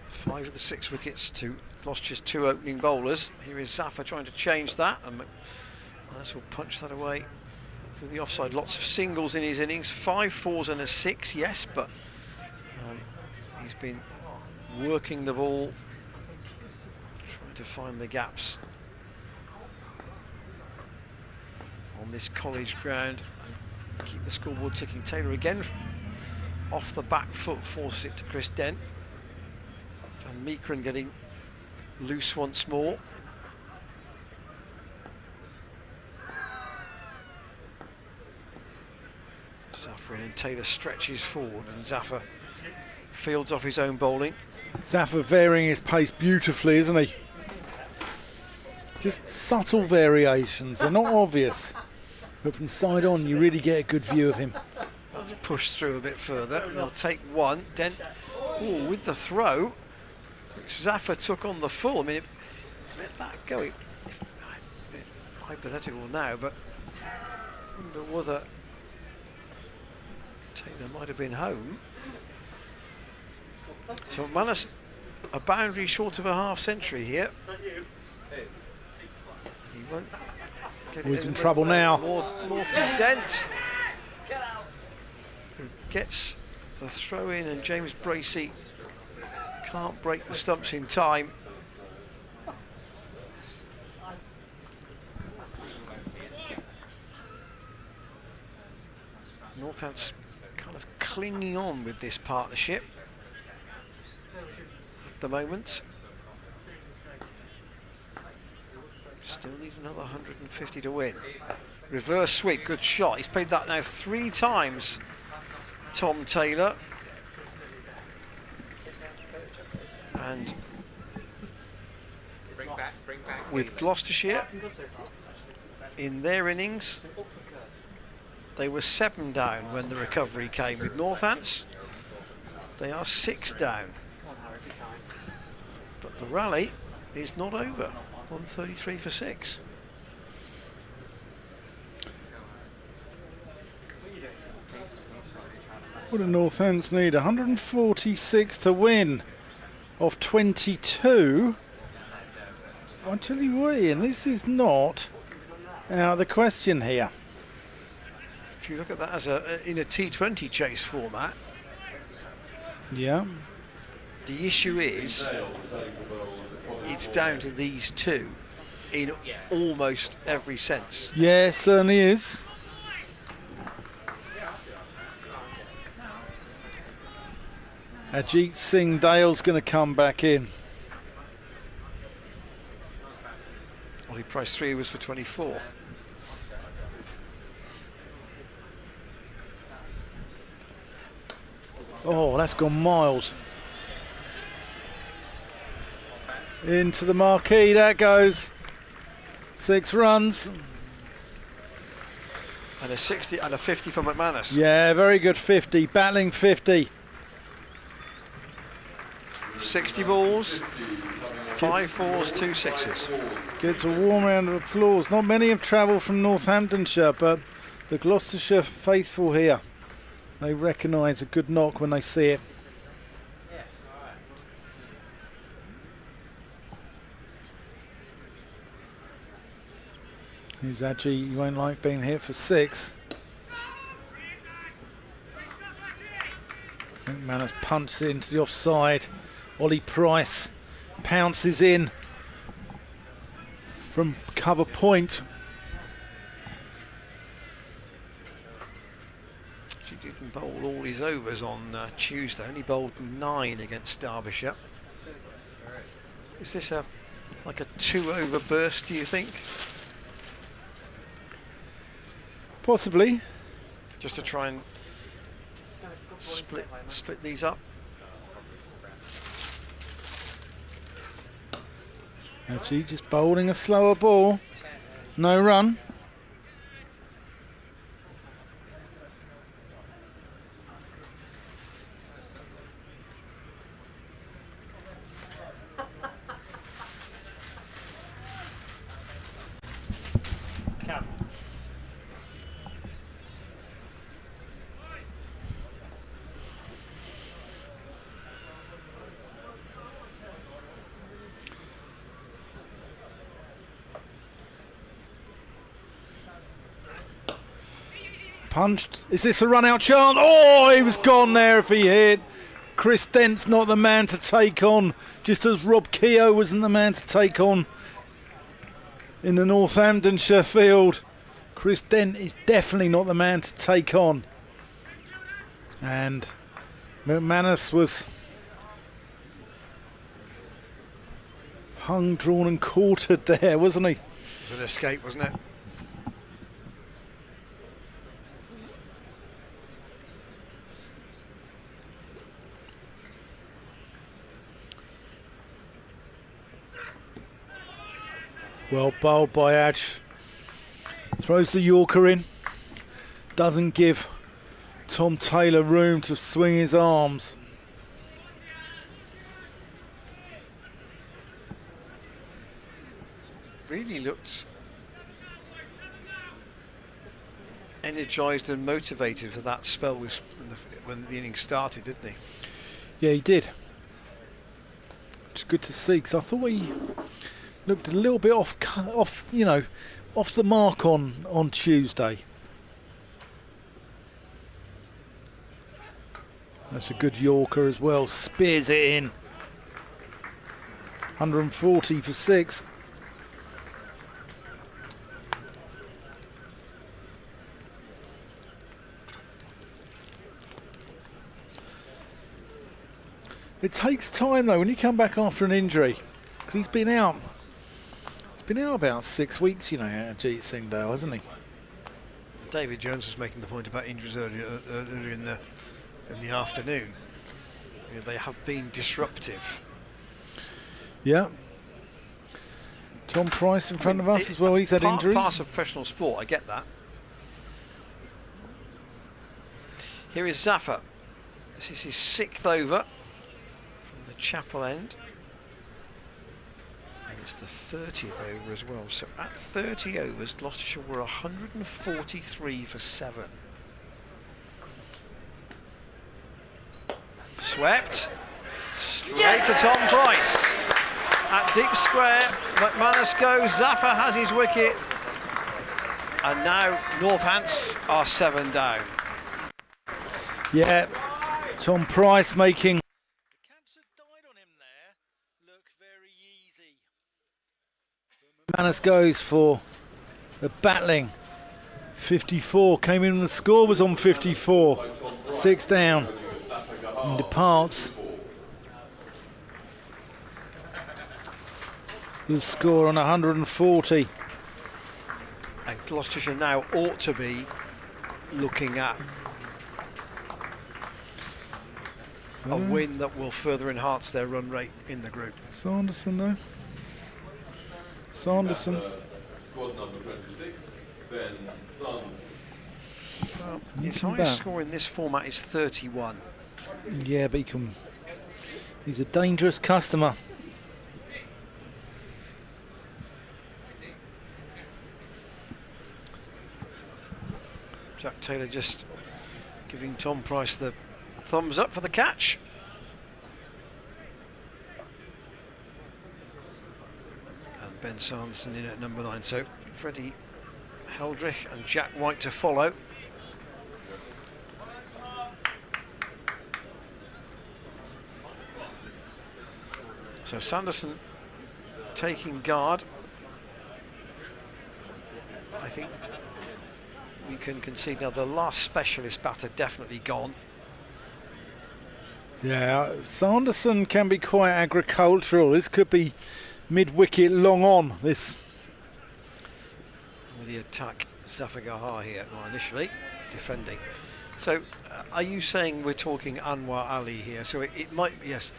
Five of the 6 wickets to Gloucestershire's 2 opening bowlers. Here is Zaffa trying to change that, and McManus will punch that away through the offside. Lots of singles in his innings, 5 fours and a 6, yes, but he's been working the ball, trying to find the gaps on this college ground and keep the scoreboard ticking. Taylor again off the back foot forces it to Chris Dent. Van Meekeren getting loose once more. Zaffa and Taylor stretches forward, and Zaffa fields off his own bowling. Zaffa varying his pace beautifully, isn't he? Just subtle variations, they're not obvious. But from side on, you really get a good view of him. Let's push through a bit further, and they'll take one. Dent, ooh, with the throw, which Zaffa took on the full. I mean, let that go. It, a bit hypothetical now, but I wonder whether Taylor might have been home. So McManus, a boundary short of a half century here. He won't get He's in trouble now. More from Dent, who gets the throw in, and James Bracey can't break the stumps in time. Northants kind of clinging on with this partnership at the moment. Still need another 150 to win. Reverse sweep, good shot. He's played that now 3 times, Tom Taylor. And with Gloucestershire, in their innings, they were 7 down when the recovery came. With Northants, they are 6 down. But the rally is not over. 133 for 6. What do Northants need? 146 to win off 22. I tell you what, Ian, this is not out of the question here. If you look at that as in a T20 chase format, Yeah. the issue is it's down to these two in almost every sense. Yeah, it certainly is. Ajit Singh Dale's going to come back in. Well, he priced 3 was for 24. Oh, that's gone miles. Into the marquee, that goes. 6 runs. And a 60 and a 50 for McManus. Yeah, very good 50, battling 50. 60 balls, 5 fours, 2 sixes. Gets a warm round of applause. Not many have travelled from Northamptonshire, but the Gloucestershire faithful here, they recognise a good knock when they see it. Here's Ajit, you won't like being hit for 6. McManus punches it into the offside. Ollie Price pounces in from cover point. She didn't bowl all his overs on Tuesday, only bowled 9 against Derbyshire. Is this like a 2-over burst, do you think? Possibly. Just to try and split these up. Actually, just bowling a slower ball. No run. Punched. Is this a run out chance? Oh, he was gone there if he hit. Chris Dent's not the man to take on, just as Rob Keogh wasn't the man to take on in the Northamptonshire field. Chris Dent is definitely not the man to take on. And McManus was hung, drawn and quartered there, wasn't he? It was an escape, wasn't it? Well bowled by Aj. Throws the Yorker in. Doesn't give Tom Taylor room to swing his arms. Really looked energised and motivated for that spell when the innings started, didn't he? Yeah, he did. It's good to see, because I thought he looked a little bit off the mark on Tuesday. That's a good Yorker as well. Spears it in. 140 for 6. It takes time though when you come back after an injury, because he's been out. He's been out about 6 weeks, you know, at Ajit Singhdale, hasn't he? David Jones was making the point about injuries earlier in the afternoon. You know, they have been disruptive. Yeah. Tom Price in front of us as well. He's had injuries. Part of professional sport, I get that. Here is Zafar. This is his 6th over from the Chapel end. And it's the 30th over as well. So at 30 overs, Gloucestershire were 143 for 7. Swept. Straight to Tom Price. At deep square, McManus goes, Zafar has his wicket. And now Northants are 7 down. Yeah, Tom Price making. The catch that died on him there look very easy. McManus goes for a battling 54. Came in and the score was on 54. 6 down. And departs. The score on 140. And Gloucestershire now ought to be looking at a win that will further enhance their run rate in the group. Sanderson though. Sanderson. Squad number 26, Ben Sons. Well, his highest score in this format is 31. Yeah, but he's a dangerous customer. Jack Taylor just giving Tom Price the thumbs up for the catch. And Ben Sanderson in at number 9. So Freddie Heldrich and Jack White to follow. So Sanderson taking guard. I think we can concede now the last specialist batter definitely gone. Yeah, Sanderson can be quite agricultural. This could be mid-wicket long on, this. Will he attack Zafar Gahar here? Well, initially defending. So are you saying we're talking Anwar Ali here? So it might, yes,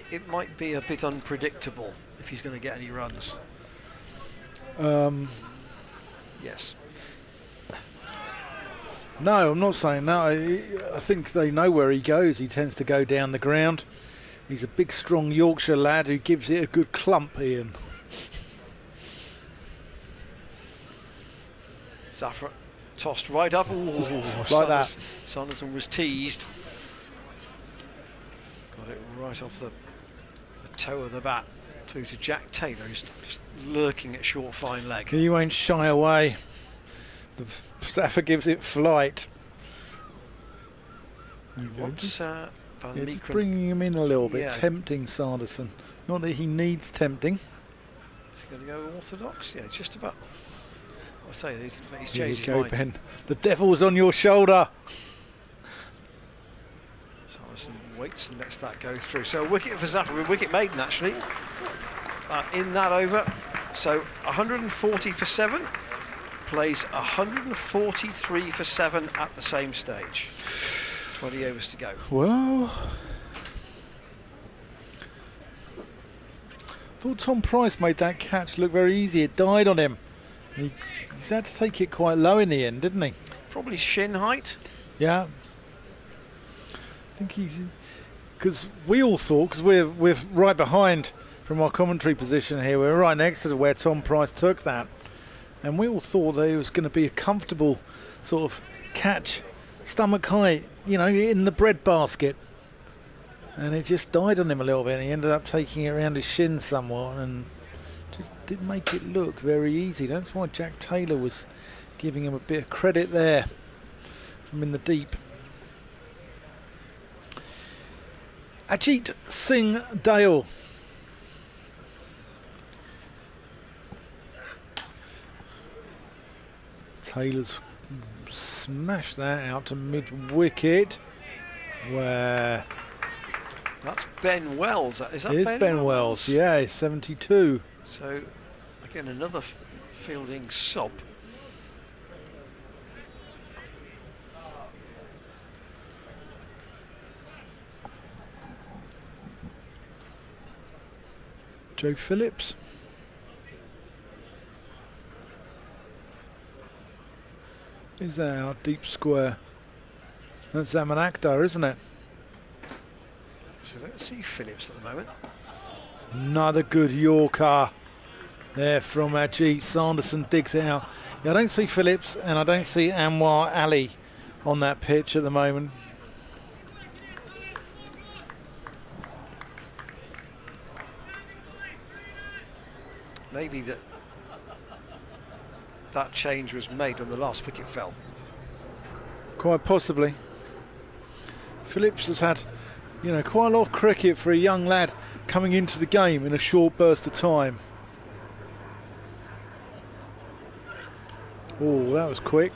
it might be a bit unpredictable if he's going to get any runs. Yes. No, I'm not saying that. I think they know where he goes. He tends to go down the ground. He's a big, strong Yorkshire lad who gives it a good clump, Ian. Zafar tossed right up. Ooh, like that. Sanderson was teased. Got it right off the toe of the bat. Through to Jack Taylor, who's just lurking at short, fine leg. He won't shy away. The Zafar gives it flight. What's Van just Meekeren? bringing him in a little bit, Yeah. tempting Sanderson. Not that he needs tempting. Is he going to go orthodox? Yeah, it's just about. I say he's Here changed you his go, mind. Ben. The devil's on your shoulder. Sanderson waits and lets that go through. So a wicket for Zafar, with wicket maiden actually in that over. So 140 for 7. Plays 143 for 7 at the same stage. 20 overs to go. Well, thought Tom Price made that catch look very easy. It died on him. He's had to take it quite low in the end, didn't he? Probably shin height. Yeah. I think he's... Because we all thought, because we're right behind from our commentary position here, we're right next to where Tom Price took that. And we all thought that it was going to be a comfortable sort of catch, stomach high, you know, in the bread basket. And it just died on him a little bit. And he ended up taking it around his shin somewhat and just didn't make it look very easy. That's why Jack Taylor was giving him a bit of credit there from in the deep. Ajit Singhdale. Taylor's smashed that out to mid-wicket, where That's Ben Wells. Is that It is Ben Wells, yeah, he's 72. So, again, another fielding sub. Joe Phillips. Who's that out deep square? That's MATCHDAY, isn't it? So I don't see Phillips at the moment. Another good Yorker there from Ajit. Sanderson digs it out. Yeah, I don't see Phillips and I don't see Anwar Ali on that pitch at the moment. Maybe that change was made when the last wicket fell. Quite possibly. Phillips has had, you know, quite a lot of cricket for a young lad coming into the game in a short burst of time. Oh, that was quick.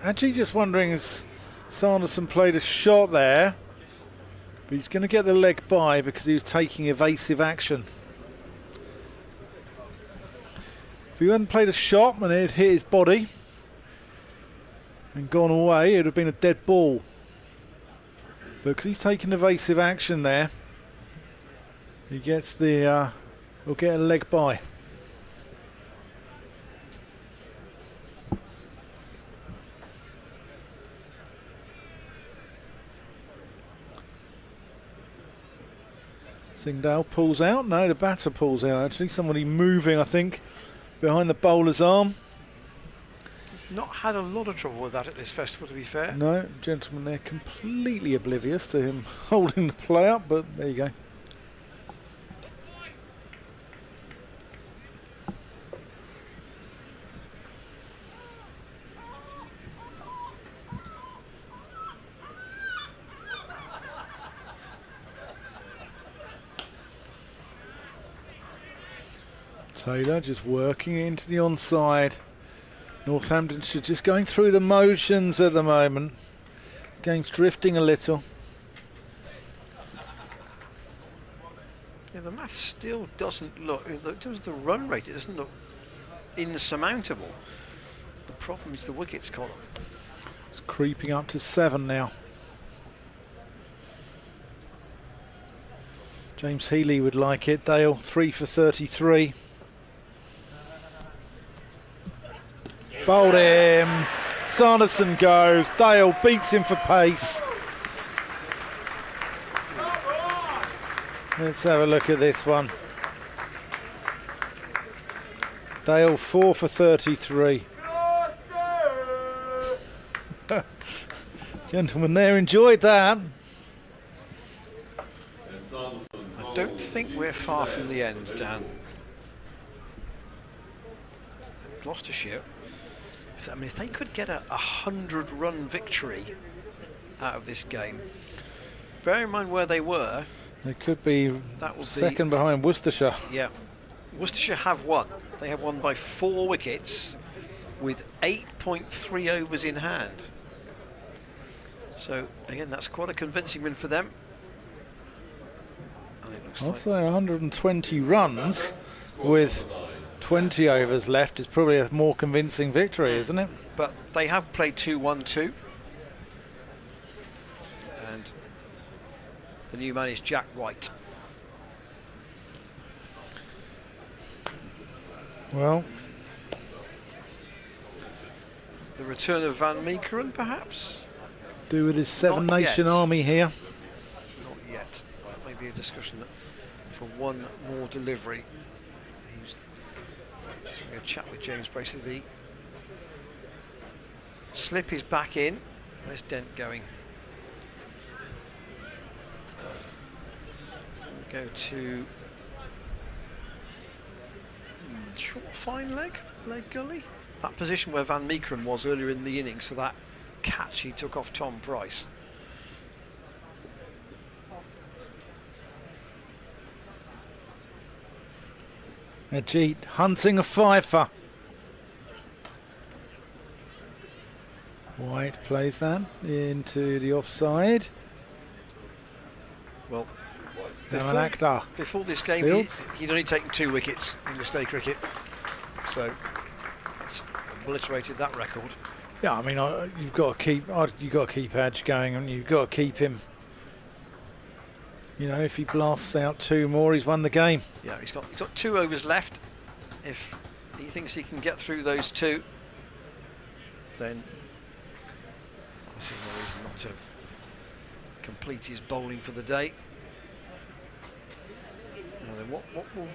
Actually just wondering, has Sanderson played a shot there? But he's going to get the leg by because he was taking evasive action. If he hadn't played a shot and it had hit his body and gone away, it would have been a dead ball. But because he's taking evasive action there, he gets the, will get a leg by. Singdale pulls out. No, the batter pulls out actually. Somebody moving, I think, behind the bowler's arm. Not had a lot of trouble with that at this festival, to be fair. No, gentlemen, they're completely oblivious to him holding the play up, but there you go. Taylor just working into the onside. Northamptonshire just going through the motions at the moment. This game's drifting a little. Yeah, the math still doesn't look, in terms of the run rate, it doesn't look insurmountable. The problem is the wickets column. It's creeping up to 7 now. James Healy would like it. Dale 3 for 33. Bowled him. Sanderson goes. Dale beats him for pace. Let's have a look at this one. Dale 4 for 33. Gentlemen there enjoyed that. I don't think we're far from the end, Dan. And Gloucestershire, if they could get a 100-run victory out of this game, bear in mind where they were. They could be second behind Worcestershire. Yeah, Worcestershire have won. They have won by 4 wickets with 8.3 overs in hand. So again, that's quite a convincing win for them. And it looks I'd say 120 runs with 20 overs left is probably a more convincing victory, isn't it? But they have played 2-1-2. And the new man is Jack White. Well, The return of Van Meekeren, perhaps? do with his Seven Not Nation yet. Army here. Not yet. Well, maybe a discussion for one more delivery. He's just going to chat with James Bracey. The slip is back in. Where's Dent going? Go to short fine leg gully. That position where Van Meekeren was earlier in the innings for that catch he took off Tom Price. Ajit hunting a fifer. White plays that into the offside. Well, MATCHDAY. before this game, he'd only taken 2 wickets in the Stay cricket, so that's obliterated that record. Yeah, I mean, you've got to keep Edge going, and you've got to keep him. You know, if he blasts out 2 more, he's won the game. Yeah, he's got 2 overs left. If he thinks he can get through those 2, then I see no reason not to complete his bowling for the day. Now then, what will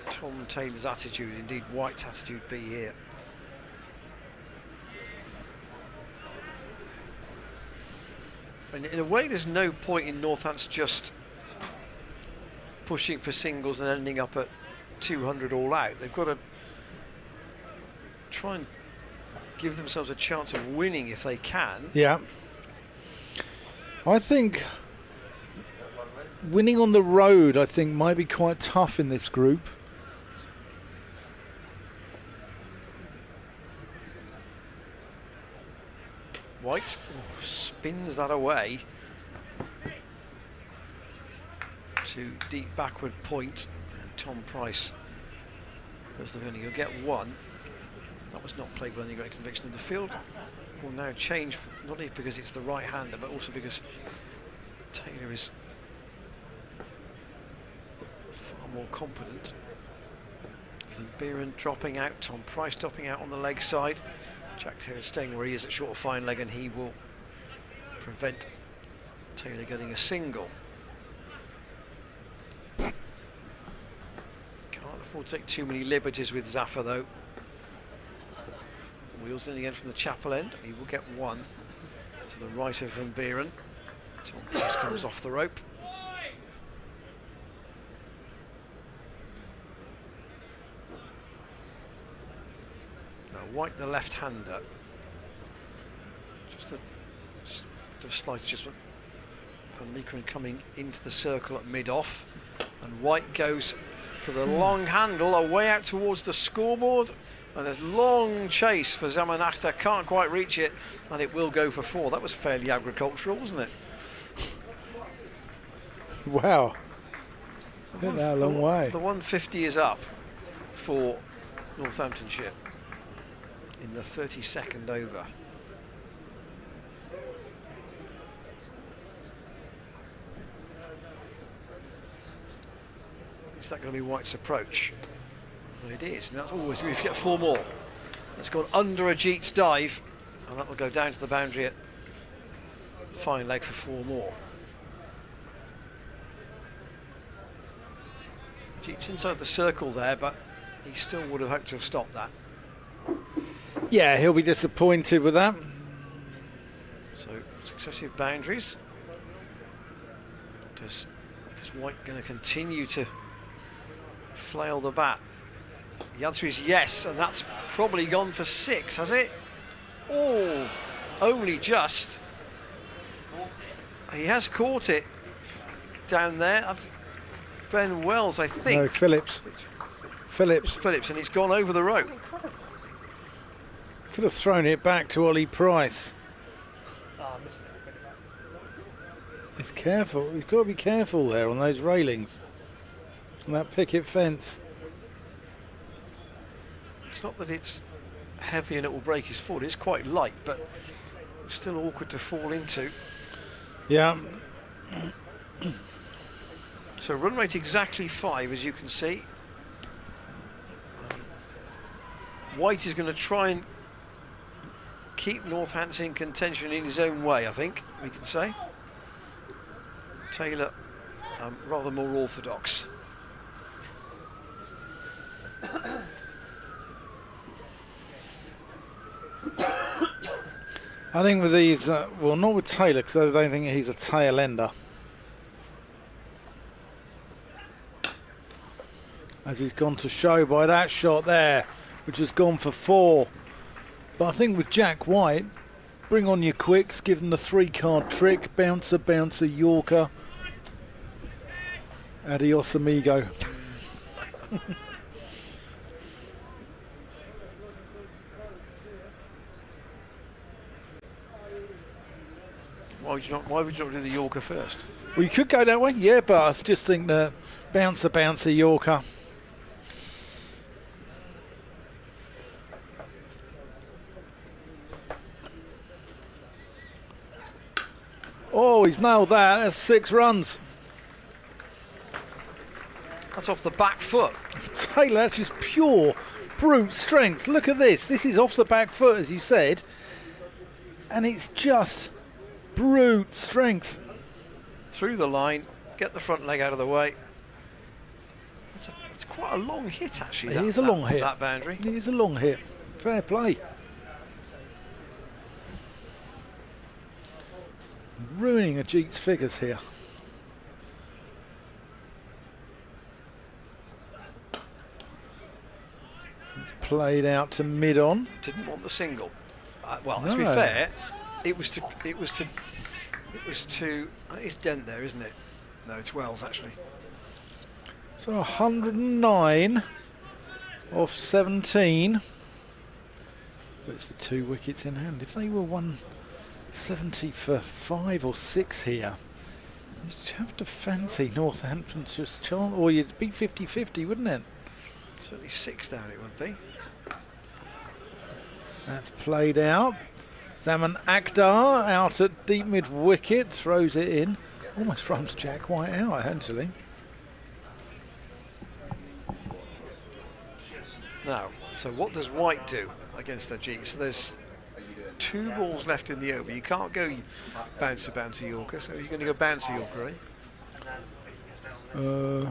Tom Taylor's attitude, indeed White's attitude, be here? And in a way, there's no point in Northants just pushing for singles and ending up at 200 all out. They've got to try and give themselves a chance of winning if they can. Yeah. I think winning on the road, I think, might be quite tough in this group. White spins that away to deep backward point, and Tom Price goes the only. He'll get 1. That was not played with any great conviction. The field will now change, not only because it's the right-hander, but also because Taylor is far more competent. Van Buren dropping out, Tom Price dropping out on the leg side. Jack Taylor staying where he is at short of fine leg, and he will prevent Taylor getting a single. Can't afford to take too many liberties with Zafar though. Wheels in again from the chapel end. He will get 1 to the right of Van Buren. Tom just comes off the rope. Now White, the left-hander. Just a bit of slight adjustment. Van Meekeren coming into the circle at mid-off, and White goes for the long handle away out towards the scoreboard, and a long chase for MATCHDAY, can't quite reach it, and it will go for 4. That was fairly agricultural, wasn't it? Wow. Hit that a long way. The 150 is up for Northamptonshire in the 32nd over. Is that going to be White's approach? Well, it is, and that's always, if you get 4 more. It's gone under Ajit's dive, and that will go down to the boundary at fine leg for 4 more. Ajit's inside the circle there, but he still would have hoped to have stopped that. Yeah, he'll be disappointed with that. So, successive boundaries. Is White going to continue to flail the bat? The answer is yes, and that's probably gone for 6, has it? Oh, only just. He has caught it down there. That's Ben Wells, I think. No, Phillips. Phillips, and it's gone over the rope. Could have thrown it back to Ollie Price. He's careful. He's got to be careful there on those railings, on that picket fence. It's not that it's heavy and it will break his foot. It's quite light, but it's still awkward to fall into. Yeah. So run rate exactly 5, as you can see. White is going to try and keep Northants in contention in his own way, I think we can say. Taylor, rather more orthodox. I think with these, well, not with Taylor, because I don't think he's a tail ender. As he's gone to show by that shot there, which has gone for 4. But I think with Jack White, bring on your quicks, give them the 3-card trick, bouncer, bouncer, Yorker. Adios, amigo. Why would you not do the Yorker first? Well, you could go that way, yeah, but I just think that bouncer Yorker. Oh, he's nailed that. That's 6 runs. That's off the back foot. Taylor, that's just pure brute strength. Look at this. This is off the back foot, as you said. And it's just brute strength. Through the line, get the front leg out of the way. It's quite a long hit, actually. It is a long hit. That boundary. It is a long hit. Fair play. Ruining Ajit's figures here. It's played out to mid-on. Didn't want the single. Well, No. to be fair, it was to. It's Dent there, isn't it? No, it's Wells actually. So 109 off 17. But it's the 2 wickets in hand. If they were 170 for 5 or 6 here, you'd have to fancy Northampton's just chance, or you'd be 50-50, wouldn't it? Certainly 6 down it would be. That's played out. Zaman Akhtar out at deep mid wicket, throws it in. Almost runs Jack White out, actually. Now, so what does White do against Ajit? So there's 2 balls left in the over. You can't go bouncer Yorker, so you're going to go bouncer Yorker, eh?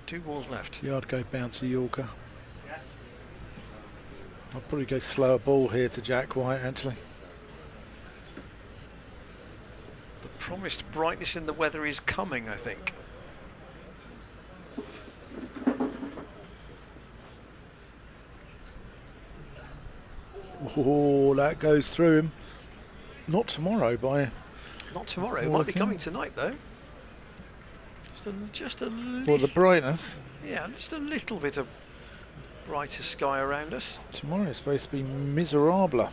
2 balls left. Yeah, I'd go bouncer Yorker. I'd probably go slower ball here to Jack White, actually. The promised brightness in the weather is coming, I think. Oh, that goes through him. Not tomorrow, by Not tomorrow. It might be coming tonight, though. Just a little. well, the brightness. Yeah, just a little bit of brighter sky around us. Tomorrow is supposed to be miserable.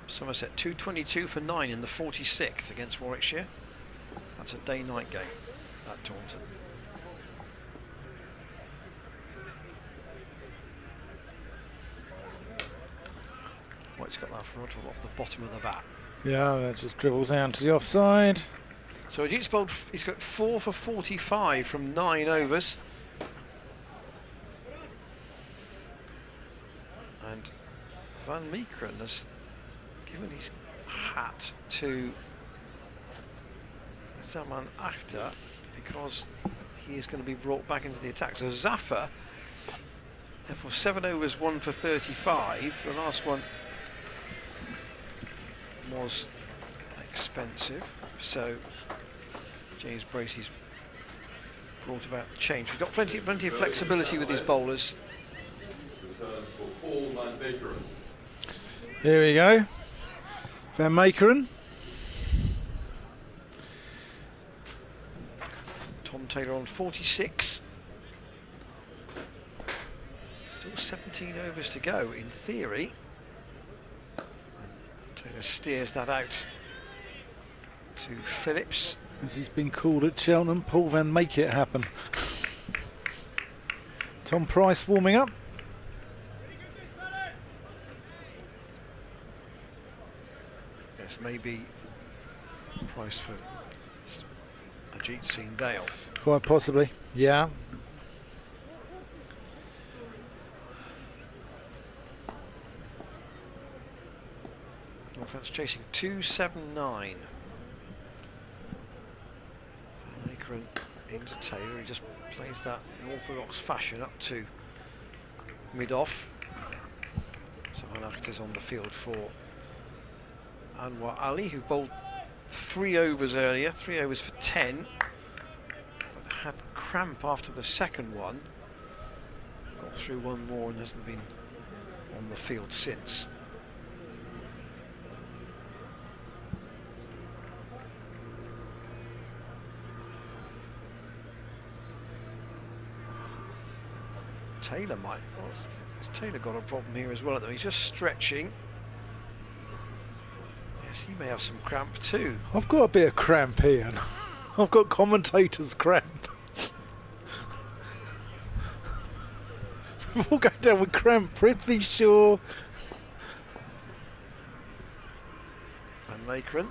Somerset 222 for 9 in the 46th against Warwickshire. That's a day-night game at Taunton. White's got that front off the bottom of the bat. Yeah, that just dribbles down to the offside. So Ajit's bowled, he's got 4 for 45 from 9 overs. And Van Meekeren has given his hat to Zaman Akhtar because he is going to be brought back into the attack. So Zafar, therefore 7 overs, 1 for 35. The last one was expensive, so James Bracey's brought about the change. We've got plenty of flexibility with his bowlers. Return for Paul Van Meekeren. Here we go. Van Meekeren. Tom Taylor on 46. Still 17 overs to go in theory. And Taylor steers that out to Phillips. As he's been called at Cheltenham, Paul Van Make It Happen. Tom Price warming up. Yes, maybe Price for Ajit Singh Dale. Quite possibly, yeah. Northants chasing 279. Van Meekeren into Taylor. He just plays that in orthodox fashion up to mid-off. Zaman Akhtar's on the field for Anwar Ali, who bowled 3 overs earlier, 3 overs for 10, but had cramp after the second one. Got through one more and hasn't been on the field since. Taylor might. Has Taylor got a problem here as well? At the moment? He's just stretching. Yes, he may have some cramp too. I've got a bit of cramp here. I've got commentator's cramp. We'll go down with cramp. Prithvi Shaw. Van Meekeren.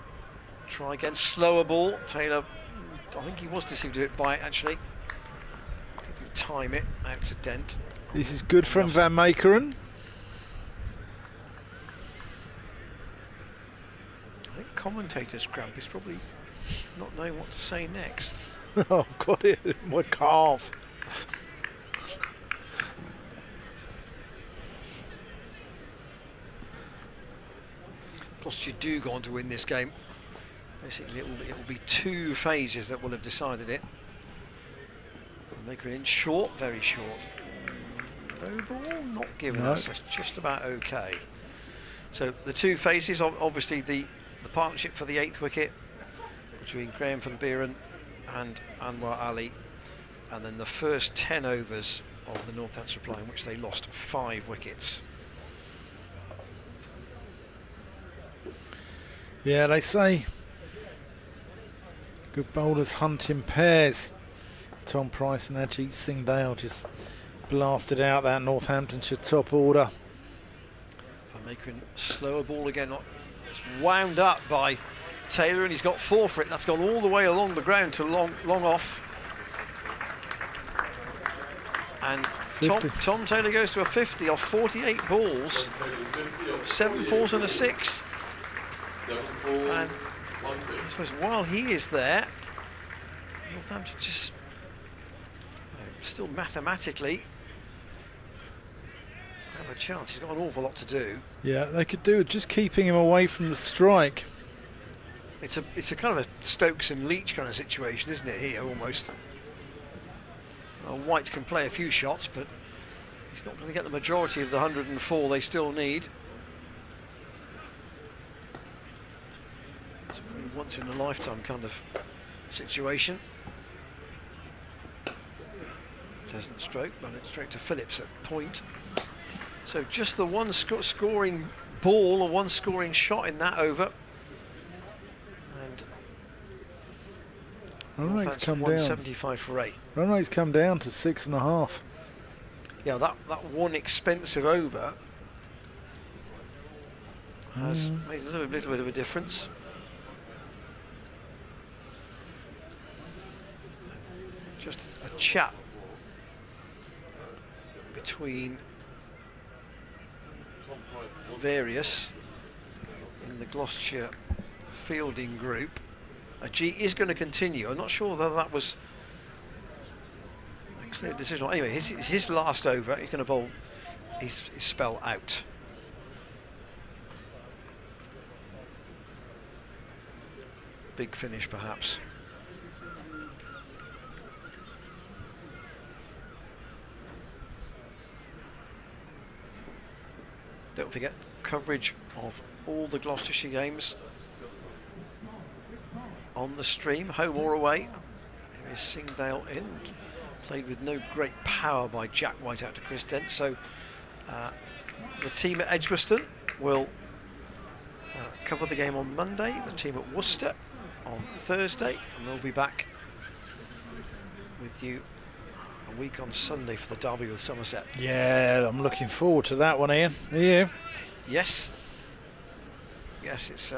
Try again. Slower ball. Taylor, I think he was deceived a bit by it actually. Didn't time it out to Dent. This is good from Van Meekeren. I think commentator's cramp is probably not knowing what to say next. I've got it in my calf. Gloucestershire do go on to win this game. Basically, it will be 2 phases that will have decided it. Maker in short, very short. No ball, not given us. That's just about okay. So the 2 phases, obviously the partnership for the 8th wicket between Graham van Buren and Anwar Ali, and then the first 10 overs of the Northants reply in which they lost 5 wickets. Yeah, they say good bowlers hunt in pairs. Tom Price and Ajit Singh Dale just blasted out that Northamptonshire top order. Van Meekeren, slower ball again. It's wound up by Taylor and he's got 4 for it. That's gone all the way along the ground to long off. And Tom Taylor goes to a 50 off 48 balls. 7 4s and a 6. And I suppose while he is there, Northampton just still mathematically have a chance. He's got an awful lot to do. Yeah, they could do with just keeping him away from the strike. It's a kind of a Stokes and Leach kind of situation, isn't it, here almost? White can play a few shots, but he's not going to get the majority of the 104 they still need. It's a once in a lifetime kind of situation. Pleasant stroke, but it's straight to Phillips at point. So just the one scoring ball or one scoring shot in that over. And run rate's come down. 175 for 8. Run rate's come down to 6.5. Yeah, that one expensive over has made a little bit of a difference. Just a chat between various in the Gloucestershire fielding group. Ajit is going to continue. I'm not sure whether that was a clear decision. Anyway, his last over, he's going to bowl his spell out. Big finish, perhaps. Don't forget coverage of all the Gloucestershire games on the stream, home or away. Here is Singdale in, played with no great power by Jack White out to Chris Dent. So the team at Edgbaston will cover the game on Monday, the team at Worcester on Thursday, and they'll be back with you a week on Sunday for the derby with Somerset. Yeah, I'm looking forward to that one, Ian. Are you? Yes. Yes, it's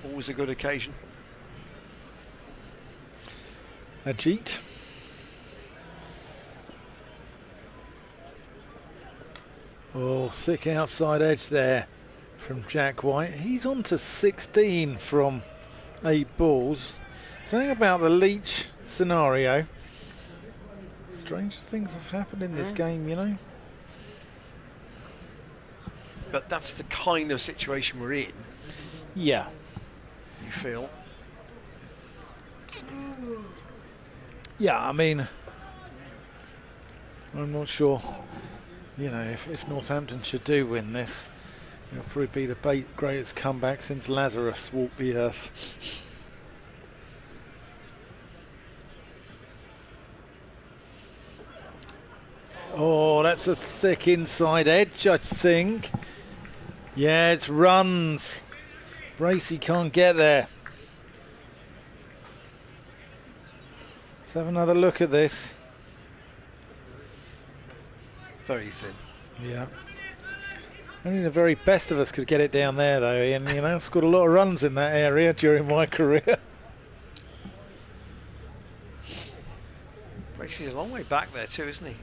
always a good occasion. Ajit. Oh, thick outside edge there from Jack White. He's on to 16 from 8 balls. Something about the Leach scenario. Strange things have happened in this game, you know. But that's the kind of situation we're in, Yeah. you feel. Yeah, I mean, I'm not sure, you know, if Northampton should do win this, it'll probably be the greatest comeback since Lazarus walked the earth. that's a thick inside edge, I think. Yeah, it's runs. Bracey can't get there. Let's have another look at this. Very thin. Yeah. Only the very best of us could get it down there, though, Ian. You know, scored a lot of runs in that area during my career. Bracey's a long way back there too, isn't he?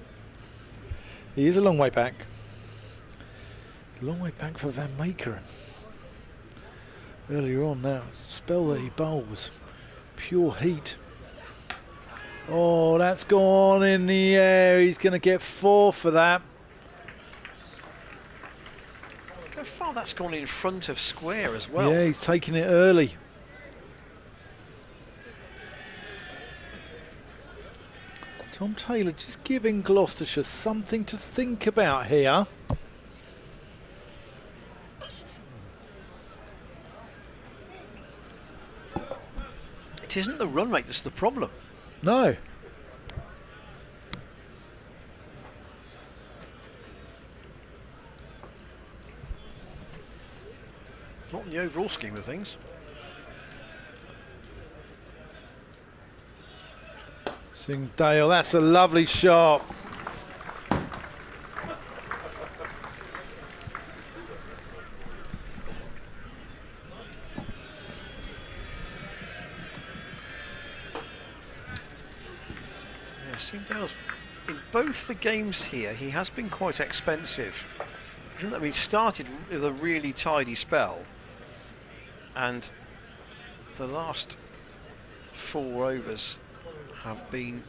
He is a long way back. A long way back for Van Meekeren. Earlier on, that spell that he bowled was pure heat. Oh, that's gone in the air. He's going to get 4 for that. Look how far that's gone in front of square as well. Yeah, he's taking it early. Tom Taylor just giving Gloucestershire something to think about here. It isn't the run rate that's the problem. No. Not in the overall scheme of things. Singdale, that's a lovely shot. Yeah, Singdale's in both the games here, he has been quite expensive. I mean, he started with a really tidy spell, and the last 4 overs have been.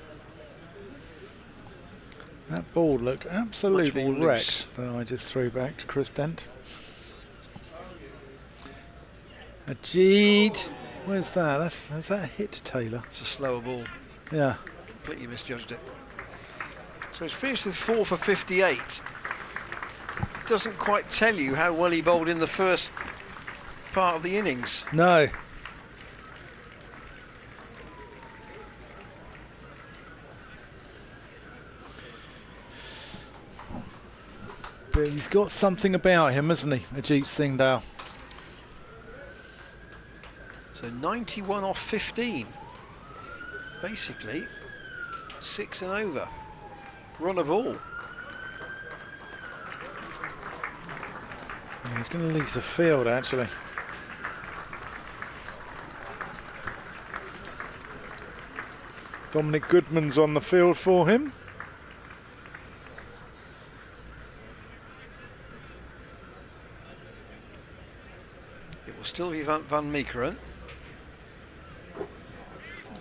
That ball looked absolutely Much more wrecked. So I just threw back to Chris Dent. Ajit, where's that? Is that a hit, Taylor? It's a slower ball. Yeah. Completely misjudged it. So he's finished with 4 for 58. Doesn't quite tell you how well he bowled in the first part of the innings. No. But he's got something about him, hasn't he, Ajit Singdale? So 91 off 15. Basically, 6 and over. Run a ball. Yeah, he's going to leave the field, actually. Dominic Goodman's on the field for him. It will still be Van Meekeren.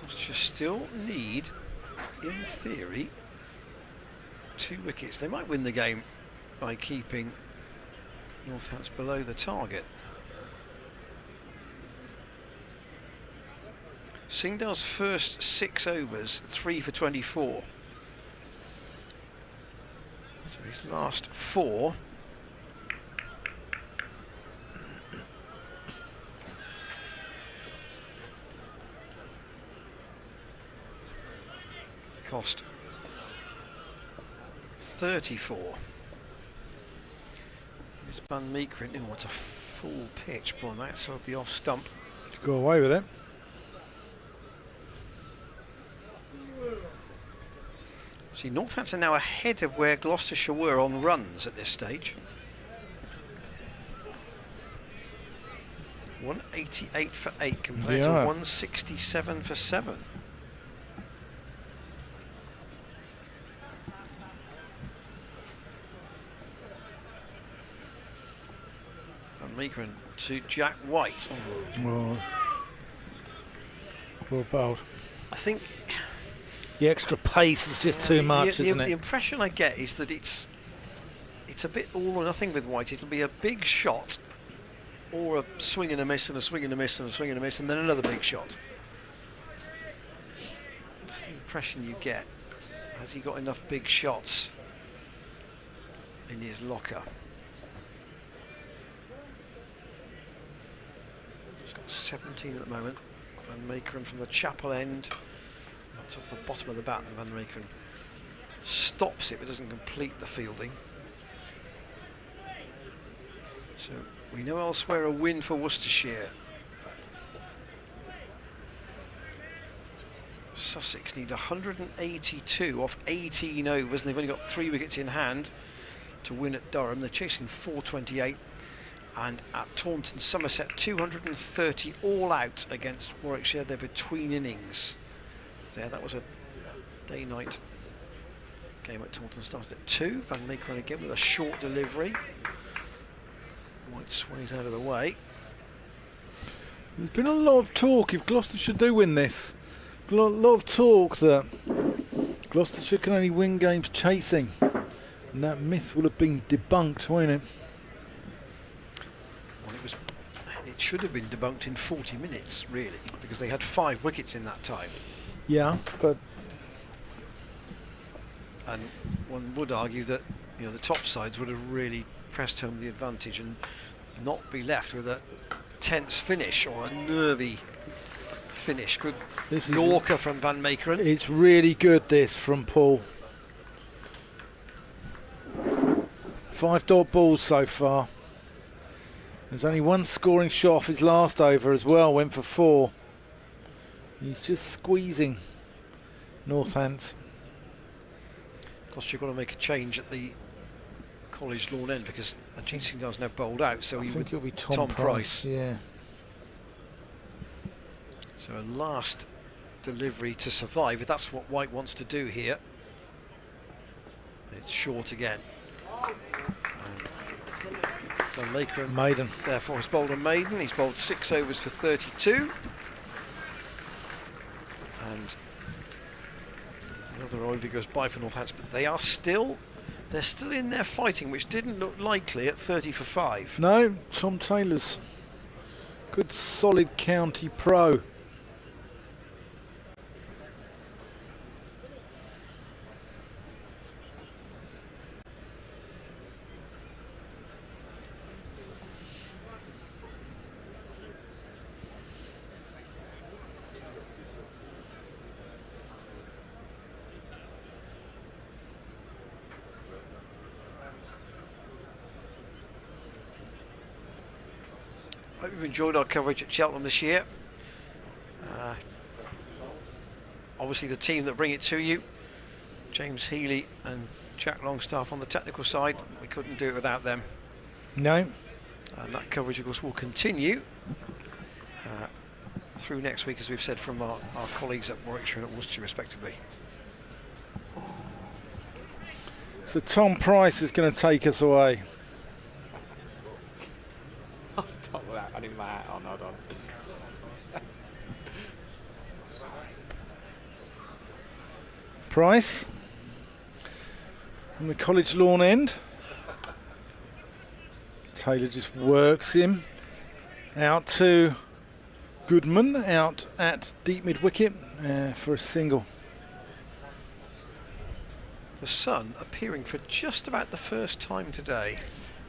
Just still need, in theory, 2 wickets. They might win the game by keeping Northants below the target. Singdale's first 6 overs, 3 for 24. So his last 4. Cost 34. Here's Van Meekeren. Oh, it's a full pitch, but on that side the off stump. Go away with it. See, Northants are now ahead of where Gloucestershire were on runs at this stage. 188 for 8 compared to 167 for 7. Van Meekeren to Jack White. Well bowled. I think The extra pace is just too much, isn't the it? impression I get is that it's a bit all or nothing with White. It'll be a big shot, or a swing and a miss, and a swing and a miss, and a swing and a miss, and then another big shot. That's the impression you get. Has he got enough big shots in his locker? He's got 17 at the moment. Van Meekeren from the chapel end. That's off the bottom of the bat, and Van Meekeren stops it but doesn't complete the fielding. So we know elsewhere a win for Worcestershire. Sussex need 182 off 18 overs, and they've only got 3 wickets in hand to win at Durham. They're chasing 428, and at Taunton, Somerset 230 all out against Warwickshire. They're between innings. That was a day-night game at Taunton. Started at 2. Van Meekeren again with a short delivery. White sways out of the way. There's been a lot of talk if Gloucestershire do win this. A lot of talk that Gloucestershire can only win games chasing, and that myth will have been debunked, won't it? Well, it should have been debunked in 40 minutes, really, because they had 5 wickets in that time. Yeah, but and one would argue that the top sides would have really pressed home the advantage and not be left with a tense finish or a nervy finish. Good Yorker from Van Meekeren. It's really good, this, from Paul. 5 dot balls so far. There's only 1 scoring shot off his last over as well, went for 4. He's just squeezing Northants. Gloucestershire got to make a change at the College Lawn end because Singdale's now bowled out, so I think it'll be Tom Price. Yeah. So a last delivery to survive, if that's what White wants to do here. It's short again. Van Meekeren Maiden. Therefore has bowled a maiden. He's bowled 6 overs for 32. And another over goes by for Northants, but they're still in there fighting, which didn't look likely at 30 for 5. No, Tom Taylor's good solid county pro. Hope you've enjoyed our coverage at Cheltenham this year. Obviously the team that bring it to you, James Healy and Jack Longstaff on the technical side, we couldn't do it without them. No. And that coverage of course will continue through next week, as we've said, from our colleagues at Warwickshire and at Worcestershire respectively. So Tom Price is going to take us away. I need my hat on, hold on. Price on the College Lawn end. Taylor just works him out to Goodman, out at deep mid wicket for a single. The sun appearing for just about the first time today.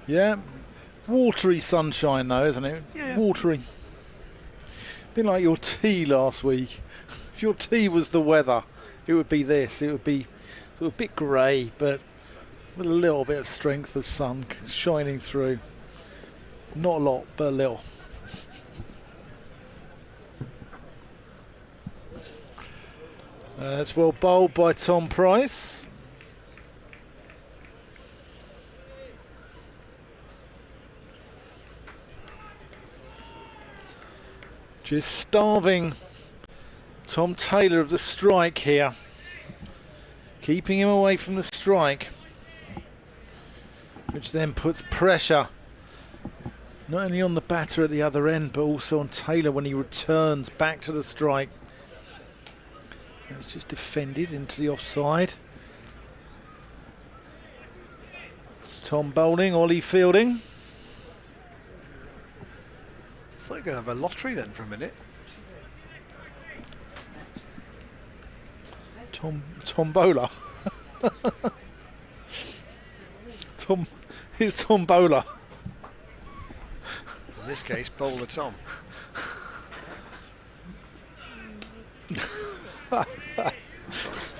Yeah, watery sunshine though, isn't it? Yeah. Watery. Been like your tea last week. If your tea was the weather, it would be this. It would be sort of a bit grey, but with a little bit of strength of sun shining through. Not a lot, but a little. That's well bowled by Tom Price. Just starving Tom Taylor of the strike here. Keeping him away from the strike, which then puts pressure not only on the batter at the other end, but also on Taylor when he returns back to the strike. That's just defended into the offside. Tom bowling, Ollie fielding. I thought you were going to have a lottery then for a minute. Tom bowler. Here's Tom bowler. In this case, bowler Tom.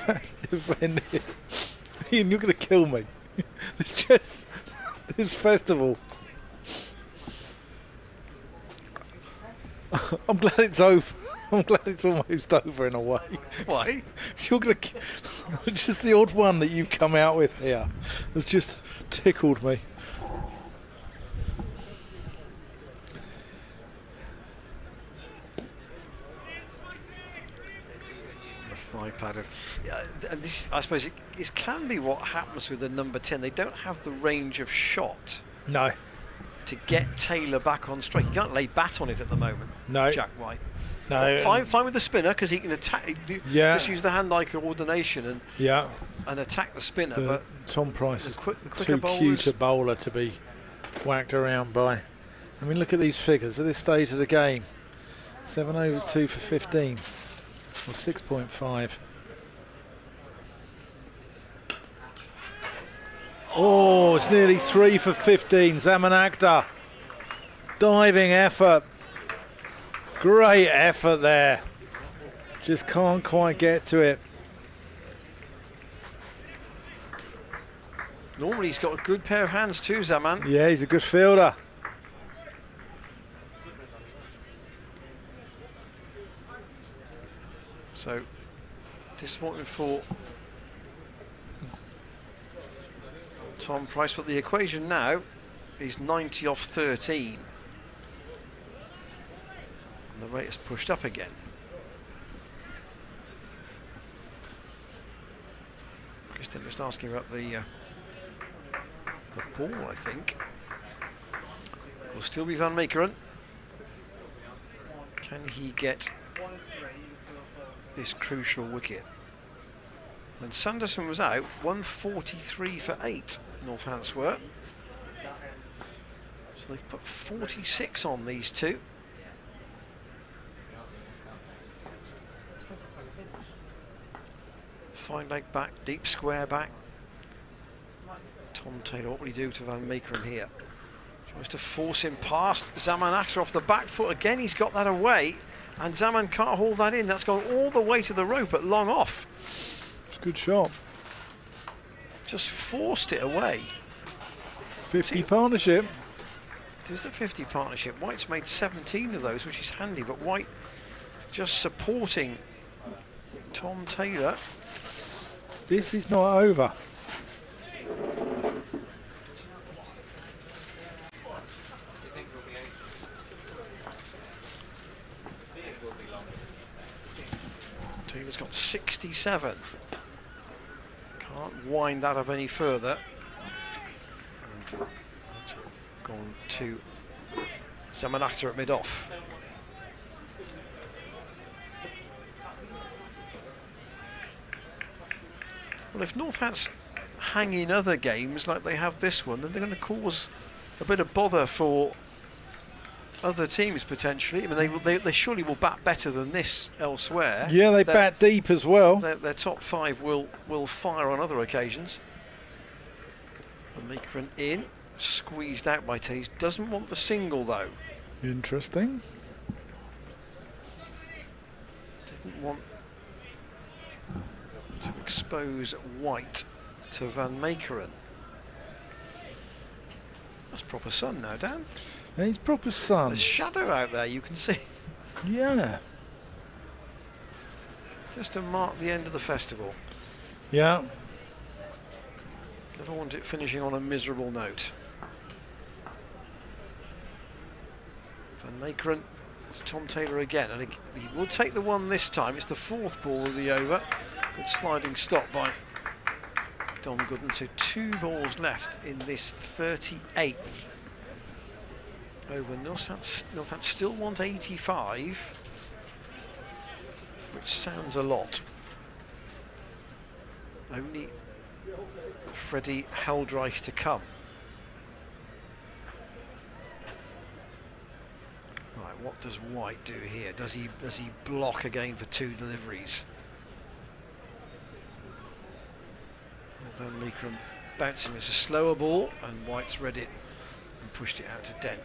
That's defended. Ian, you're going to kill me. It's just this festival. I'm glad it's over. I'm glad it's almost over in a way. Why? You're going to just the odd one that you've come out with here has just tickled me. The thigh pad of, yeah, and this, I suppose, it can be what happens with the number 10. They don't have the range of shot No. to get Taylor back on strike. He can't lay bat on it at the moment. No. Jack White. No. Fine with the spinner because he can attack. Yeah. Just use the hand-eye coordination Yeah. and attack the spinner. But But Tom Price is the quicker too bowlers- cute a bowler to be whacked around by. I mean, look at these figures at this stage of the game. 7 overs, 2 for 15, or 6.5. Oh, it's nearly 3 for 15. Zaman Akhtar, diving effort. Great effort there. Just can't quite get to it. normally he's got a good pair of hands too, Zaman. Yeah, he's a good fielder. So disappointing for Tom Price, but the equation now is 90 off 13. And the rate is pushed up again. Kristen just asking about the ball, I think. Will still be Van Meekeren. Can he get this crucial wicket? When Sanderson was out, 143 for 8, Northants were. So they've put 46 on these two. Fine leg back, deep square back. Tom Taylor, what will he do to Van Meekeren here? Tries to force him past Zaman Akhtar off the back foot again. He's got that away, and Zaman can't hold that in. That's gone all the way to the rope at long off. It's a good shot. Just forced it away. 50 partnership. There's a 50 partnership. White's made 17 of those, which is handy, but White just supporting Tom Taylor. This is not over. Taylor's got 67. Can't wind that up any further. And it's gone to Zaman Akhtar at mid-off. Well, if Northants hang in other games like they have this one, then they're going to cause a bit of bother for other teams potentially. I mean, they surely will bat better than this elsewhere. Yeah, they bat deep as well. Their top five will fire on other occasions. And Meekeren in, squeezed out by Taze. Doesn't want the single though. Interesting. Didn't want to expose White to Van Meekeren. That's proper sun now, Dan. And he's proper sun. There's shadow out there, you can see. Yeah. Just to mark the end of the festival. Yeah. Never want it finishing on a miserable note. Van Meekeren to Tom Taylor again, and he will take the one this time. It's the fourth ball of the over. Good sliding stop by Dom Gooden. So 2 balls left in this 38th over. Northants still want 85, which sounds a lot. Only Freddie Heldreich to come. Right, what does White do here? Does he block again for 2 deliveries? Van Meekeren bouncing. It's a slower ball, and White's read it and pushed it out to Dent.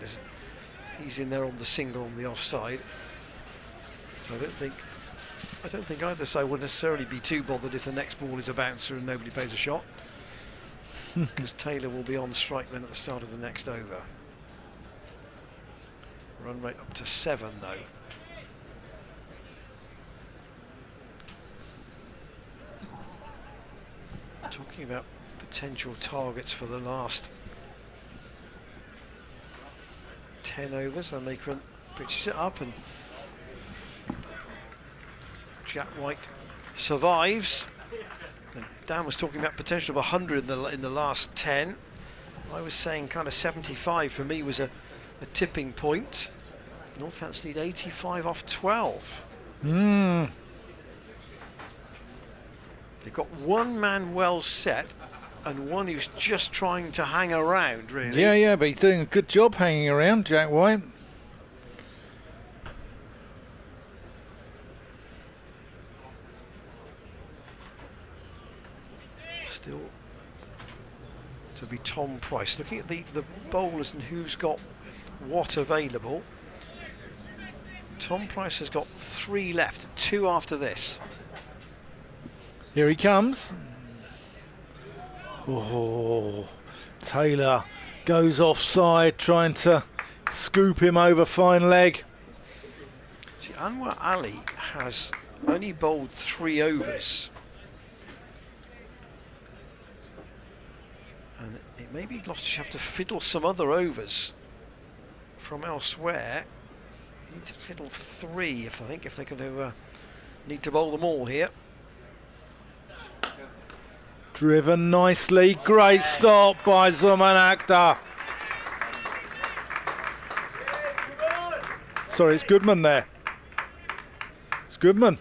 He's in there on the single on the offside, so I don't think I don't think either side will necessarily be too bothered if the next ball is a bouncer and nobody plays a shot, because Taylor will be on strike then at the start of the next over. Run rate up to 7 though. Talking about potential targets for the last 10 overs, I make run pitches it up, and Jack White survives. And Dan was talking about potential of 100 in the last 10. I was saying kind of 75 for me was a tipping point. Northants need 85 off 12. They've got one man well set and one who's just trying to hang around, really. Yeah, but he's doing a good job hanging around, Jack White. Still to be Tom Price. Looking at the bowlers and who's got what available. Tom Price has got 3 left, 2 after this. Here he comes. Oh, Taylor goes offside, trying to scoop him over fine leg. See, Anwar Ali has only bowled 3 overs. And it may be Gloucestershire have to fiddle some other overs from elsewhere. You need to fiddle 3 if they're going to need to bowl them all here. Driven nicely, great stop by Zaman Akhtar. Sorry, it's Goodman there. It's Goodman.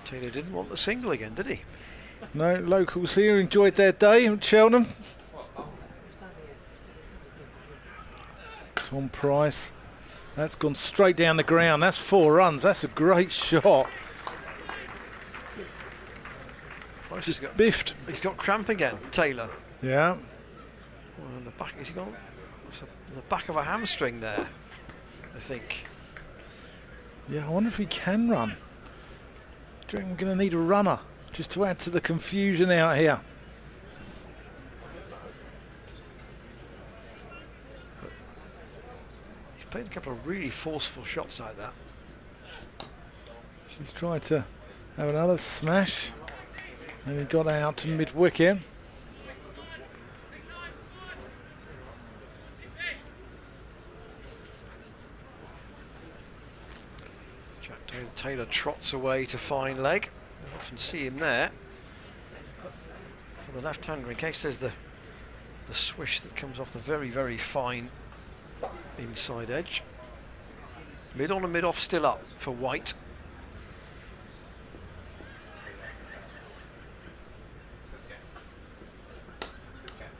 Taylor didn't want the single again, did he? No, locals here enjoyed their day at Cheltenham. Tom Price, that's gone straight down the ground. That's 4 runs. That's a great shot. Price Just has got, biffed. he's got cramp again, Taylor. Yeah. Well, in the back, has he got the back of a hamstring there, I think. Yeah, I wonder if he can run. Do you reckon we're going to need a runner just to add to the confusion out here? He's played a couple of really forceful shots like that. He's tried to have another smash, and he got out to mid-wicket. Taylor trots away to fine leg. You often see him there. But for the left-hander, in case there's the swish that comes off the very, very fine inside edge. Mid on and mid off still up for White.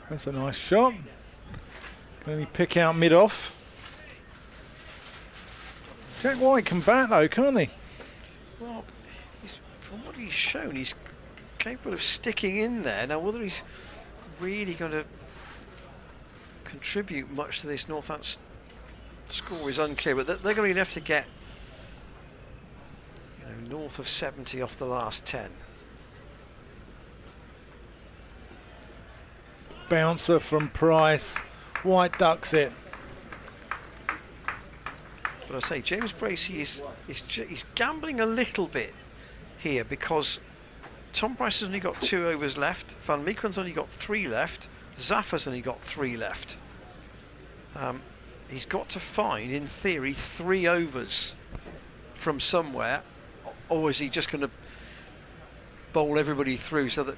That's a nice shot. Can he pick out mid off? Jack White can bat though, can't he? Well, from what he's shown, he's capable of sticking in there. Now, whether he's really going to contribute much to this Northants score is unclear, but they're going to have to get north of 70 off the last 10. Bouncer from Price. White ducks it. But I say, James Bracey is gambling a little bit here, because Tom Price has only got 2 overs left, Van Meekeren's only got 3 left, Zaffer's only got 3 left. He's got to find, in theory, 3 overs from somewhere, or is he just going to bowl everybody through so that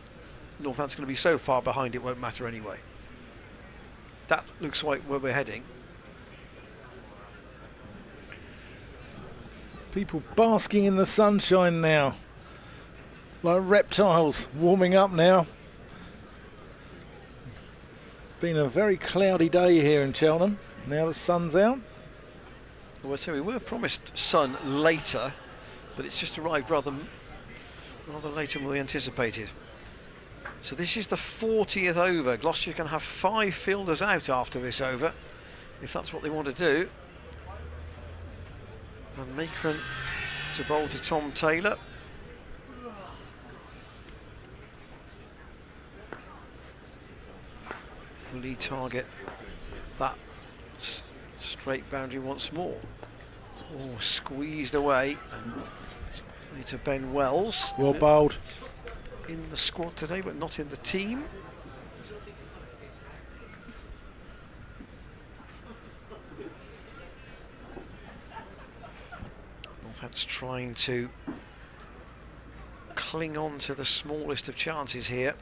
Northants going to be so far behind it won't matter anyway? That looks like where we're heading. People basking in the sunshine now, like reptiles, warming up now. It's been a very cloudy day here in Cheltenham. Now the sun's out. Well, so we were promised sun later, but it's just arrived rather later than we anticipated. So this is the 40th over. Gloucestershire can have 5 fielders out after this over, if that's what they want to do. Van Meekeren to bowl to Tom Taylor. Will he target that straight boundary once more? Oh, squeezed away, and to Ben Wells. Well bowled. In the squad today, but not in the team. Northants trying to cling on to the smallest of chances here.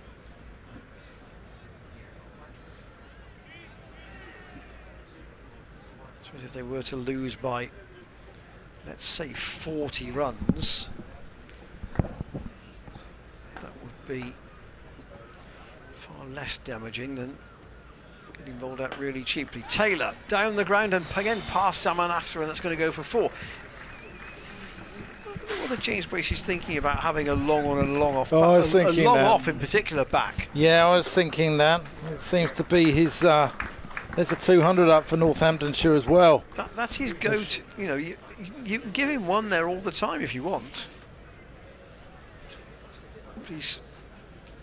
I suppose if they were to lose by, let's say, 40 runs, that would be far less damaging than getting bowled out really cheaply. Taylor down the ground and again past Samanaksa, and that's going to go for 4. What are James Bracey's thinking about having a long on and a long off? Oh, I was thinking a long that. off in particular back. Yeah, I was thinking that. It seems to be his. There's a 200 up for Northamptonshire as well. That's his go-to. You know, you can give him one there all the time if you want. He's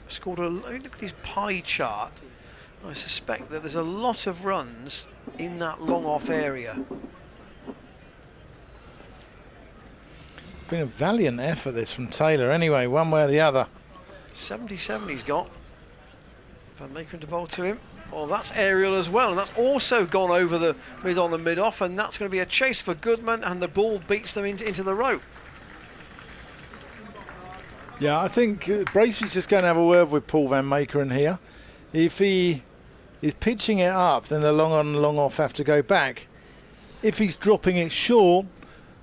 scored a. Look at his pie chart. I suspect that there's a lot of runs in that long off area. Been a valiant effort this from Taylor anyway, one way or the other. 77 he's got. Van Meekeren to bowl to him. Well, that's aerial as well, and that's also gone over the mid on the mid off, and that's going to be a chase for Goodman, and the ball beats them into the rope. Yeah, I think Bracey's just going to have a word with Paul Van Meekeren here. If he is pitching it up, then the long on and long off have to go back. If he's dropping it short,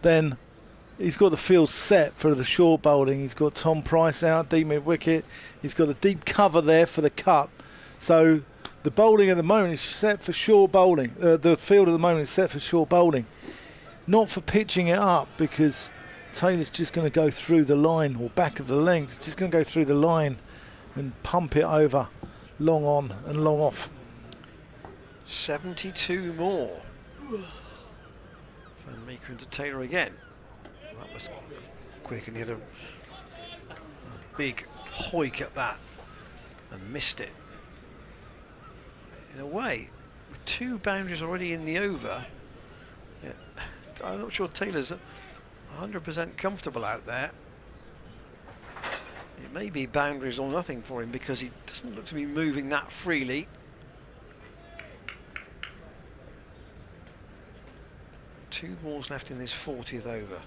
then he's got the field set for the short bowling. He's got Tom Price out, deep mid wicket. He's got the deep cover there for the cut. So the bowling at the moment is set for short bowling. The field at the moment is set for short bowling, not for pitching it up, because Taylor's just going to go through the line or back of the length. Just going to go through the line and pump it over long on and long off. 72 more. Van Meekeren to Taylor again. That was quick, and he had a big hoik at that and missed it. In a way, with 2 boundaries already in the over, yeah, I'm not sure Taylor's 100% comfortable out there. It may be boundaries or nothing for him, because he doesn't look to be moving that freely. Two balls left in this 40th over.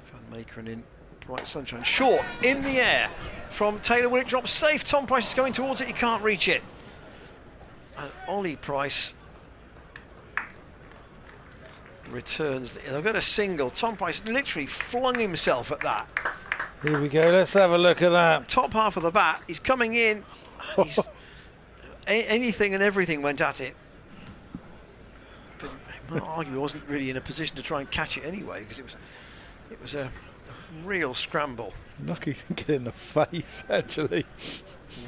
Van Meekeren in bright sunshine. Short, in the air from Taylor. Will it drop safe? Tom Price is going towards it. He can't reach it. And Ollie Price returns. They've got a single. Tom Price literally flung himself at that. Here we go. Let's have a look at that. Top half of the bat. He's coming in. He's anything and everything went at it. But I might argue he wasn't really in a position to try and catch it anyway, because it was a real scramble. Lucky he didn't get in the face, actually.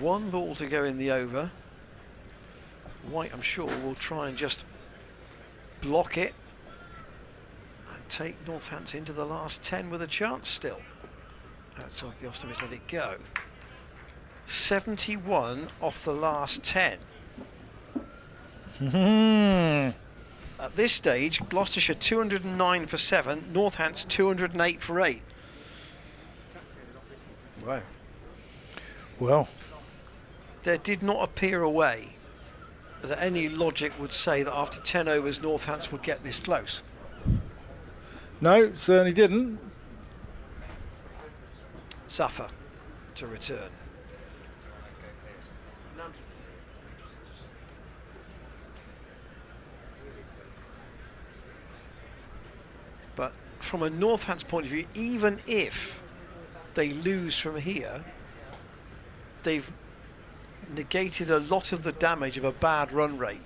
1 ball to go in the over. White, I'm sure, will try and just block it and take Northants into the last 10 with a chance still. Outside the off-stump, let it go. 71 off the last 10. At this stage, Gloucestershire 209 for 7, Northants 208 for 8. Wow. Well, There did not appear a way that any logic would say that after 10 overs Northants would get this close. no, certainly didn't. Safa to return. But from a Northants point of view, even if they lose from here, they've negated a lot of the damage of a bad run rate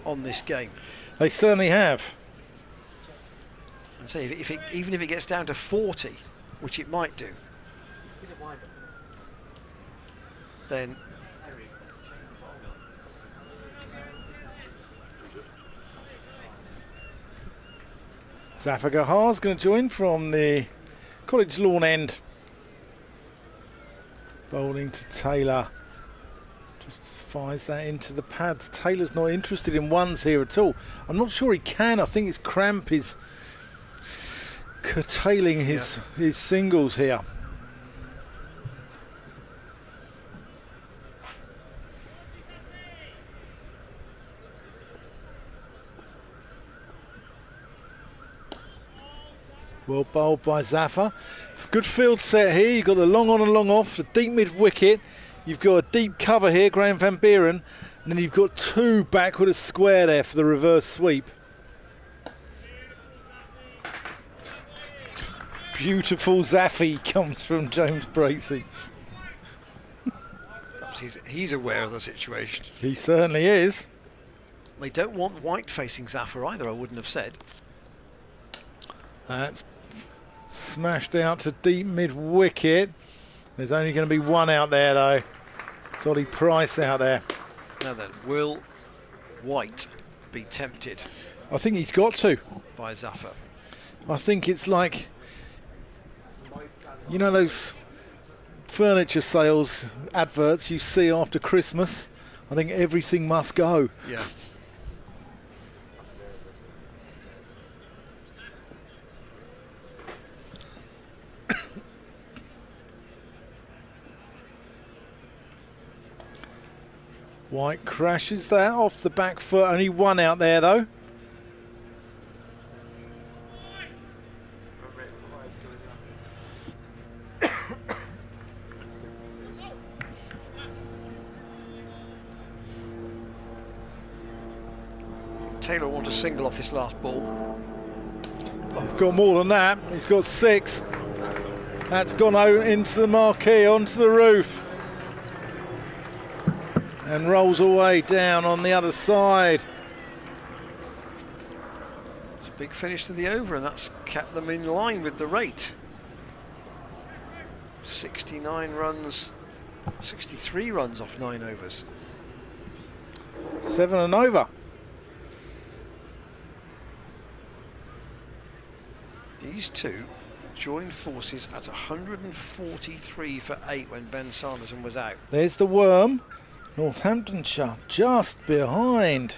on this game. They certainly have. And say even if it gets down to 40, which it might do, He's a winder. then Zafagahar's going to join from the College Lawn end. Bowling to Taylor. Just fires that into the pads. Taylor's not interested in ones here at all. I'm not sure he can. I think his cramp is curtailing his singles here. Well bowled by Zafar. Good field set here. You've got the long on and long off, the deep mid wicket. You've got a deep cover here, Graham van Buren. And then you've got two backward of square there for the reverse sweep. Beautiful Zaffy comes from James Bracey. perhaps he's aware of the situation. He certainly is. They don't want white facing Zafar either, I wouldn't have said. That's smashed out to deep mid wicket. There's only going to be one out there though. It's Ollie Price out there. Now then, will White be tempted I think he's got to. by Zafar? I think it's like, you know those furniture sales adverts you see after Christmas? I think everything must go. Yeah. White crashes that off the back foot. Only one out there though. Taylor wants a single off this last ball. He's got more than that. He's got 6. That's gone out into the marquee, onto the roof. And rolls away down on the other side. It's a big finish to the over, and that's kept them in line with the rate. 69 runs, 63 runs off 9 overs. 7 and over. These two joined forces at 143 for 8 when Ben Sanderson was out. There's the worm. Northamptonshire just behind.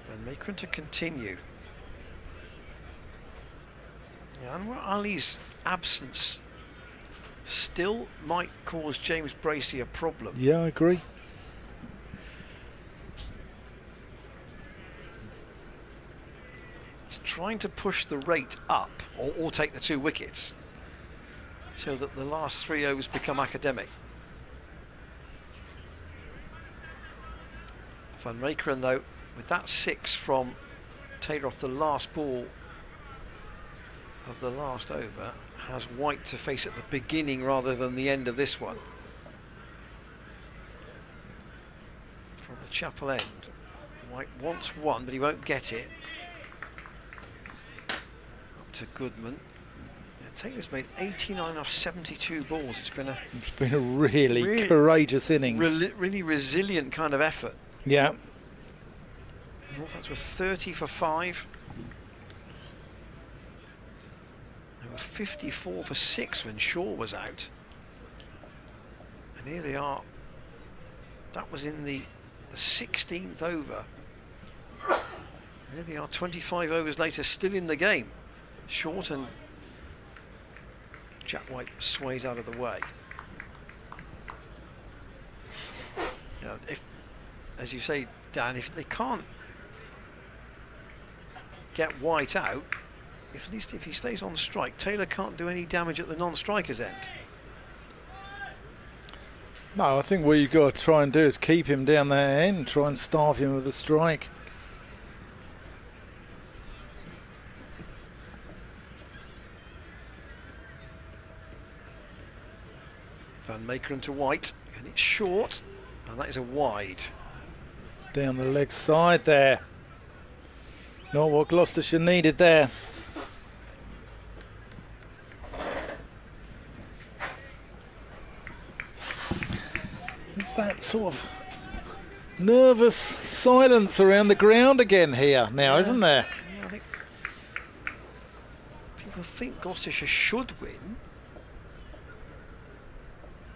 Van Meekeren to continue. Yeah, Anwar Ali's absence still might cause James Bracey a problem. Yeah, I agree. He's trying to push the rate up or take the 2 wickets so that the last 3 overs become academic. Van Meekeren though, with that 6 from Taylor off the last ball of the last over, has White to face at the beginning rather than the end of this one. From the Chapel end, White wants 1 but he won't get it. Up to Goodman. Yeah, Taylor's made 89 off 72 balls. It's been a really courageous innings. really resilient kind of effort. Yeah. Northants were 30 for 5. They were 54 for 6 when Shaw was out. And here they are. That was in the 16th over. And here they are 25 overs later, still in the game. Short, and Jack White sways out of the way. You know, if, as you say, Dan, if they can't get White out, at least if he stays on strike, Taylor can't do any damage at the non-striker's end. No, I think what you've got to try and do is keep him down that end, try and starve him with a strike. Van Meekeren to White, and it's short, and that is a wide. Down the leg side there. Not what Gloucestershire needed there. It's that sort of nervous silence around the ground again here now, isn't there? Yeah, I think people think Gloucestershire should win.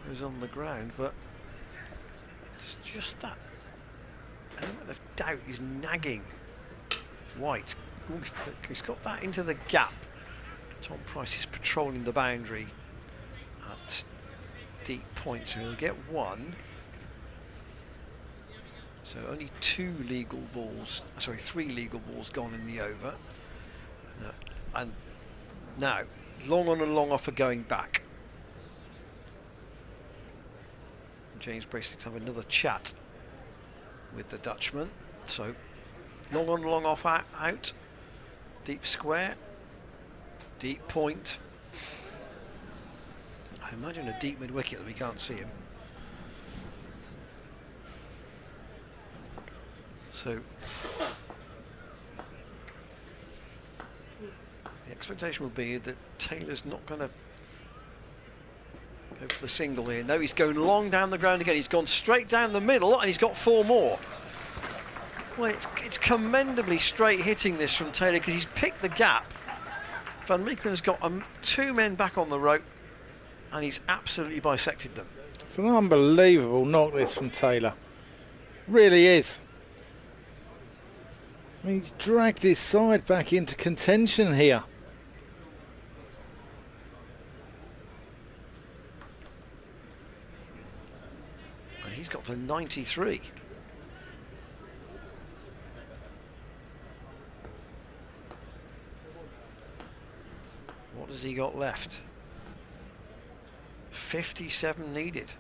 Who's on the ground, but it's just that element of doubt is nagging White. He's got that into the gap. Tom Price is patrolling the boundary at deep point, so he'll get one. So only three legal balls gone in the over. And now, long on and long off are going back. James Bracey can have another chat with the Dutchman. So long on, long off, out. Deep square. Deep point. I imagine a deep mid-wicket that we can't see him. So the expectation will be that Taylor's not going to go for the single here. No, he's going long down the ground again. He's gone straight down the middle and he's got four more. Well, it's commendably straight hitting this from Taylor because he's picked the gap. Van Meekeren has got two men back on the rope and he's absolutely bisected them. It's an unbelievable knock this from Taylor. Really is. I mean, he's dragged his side back into contention here. And he's got to 93. What has he got left? 57 needed.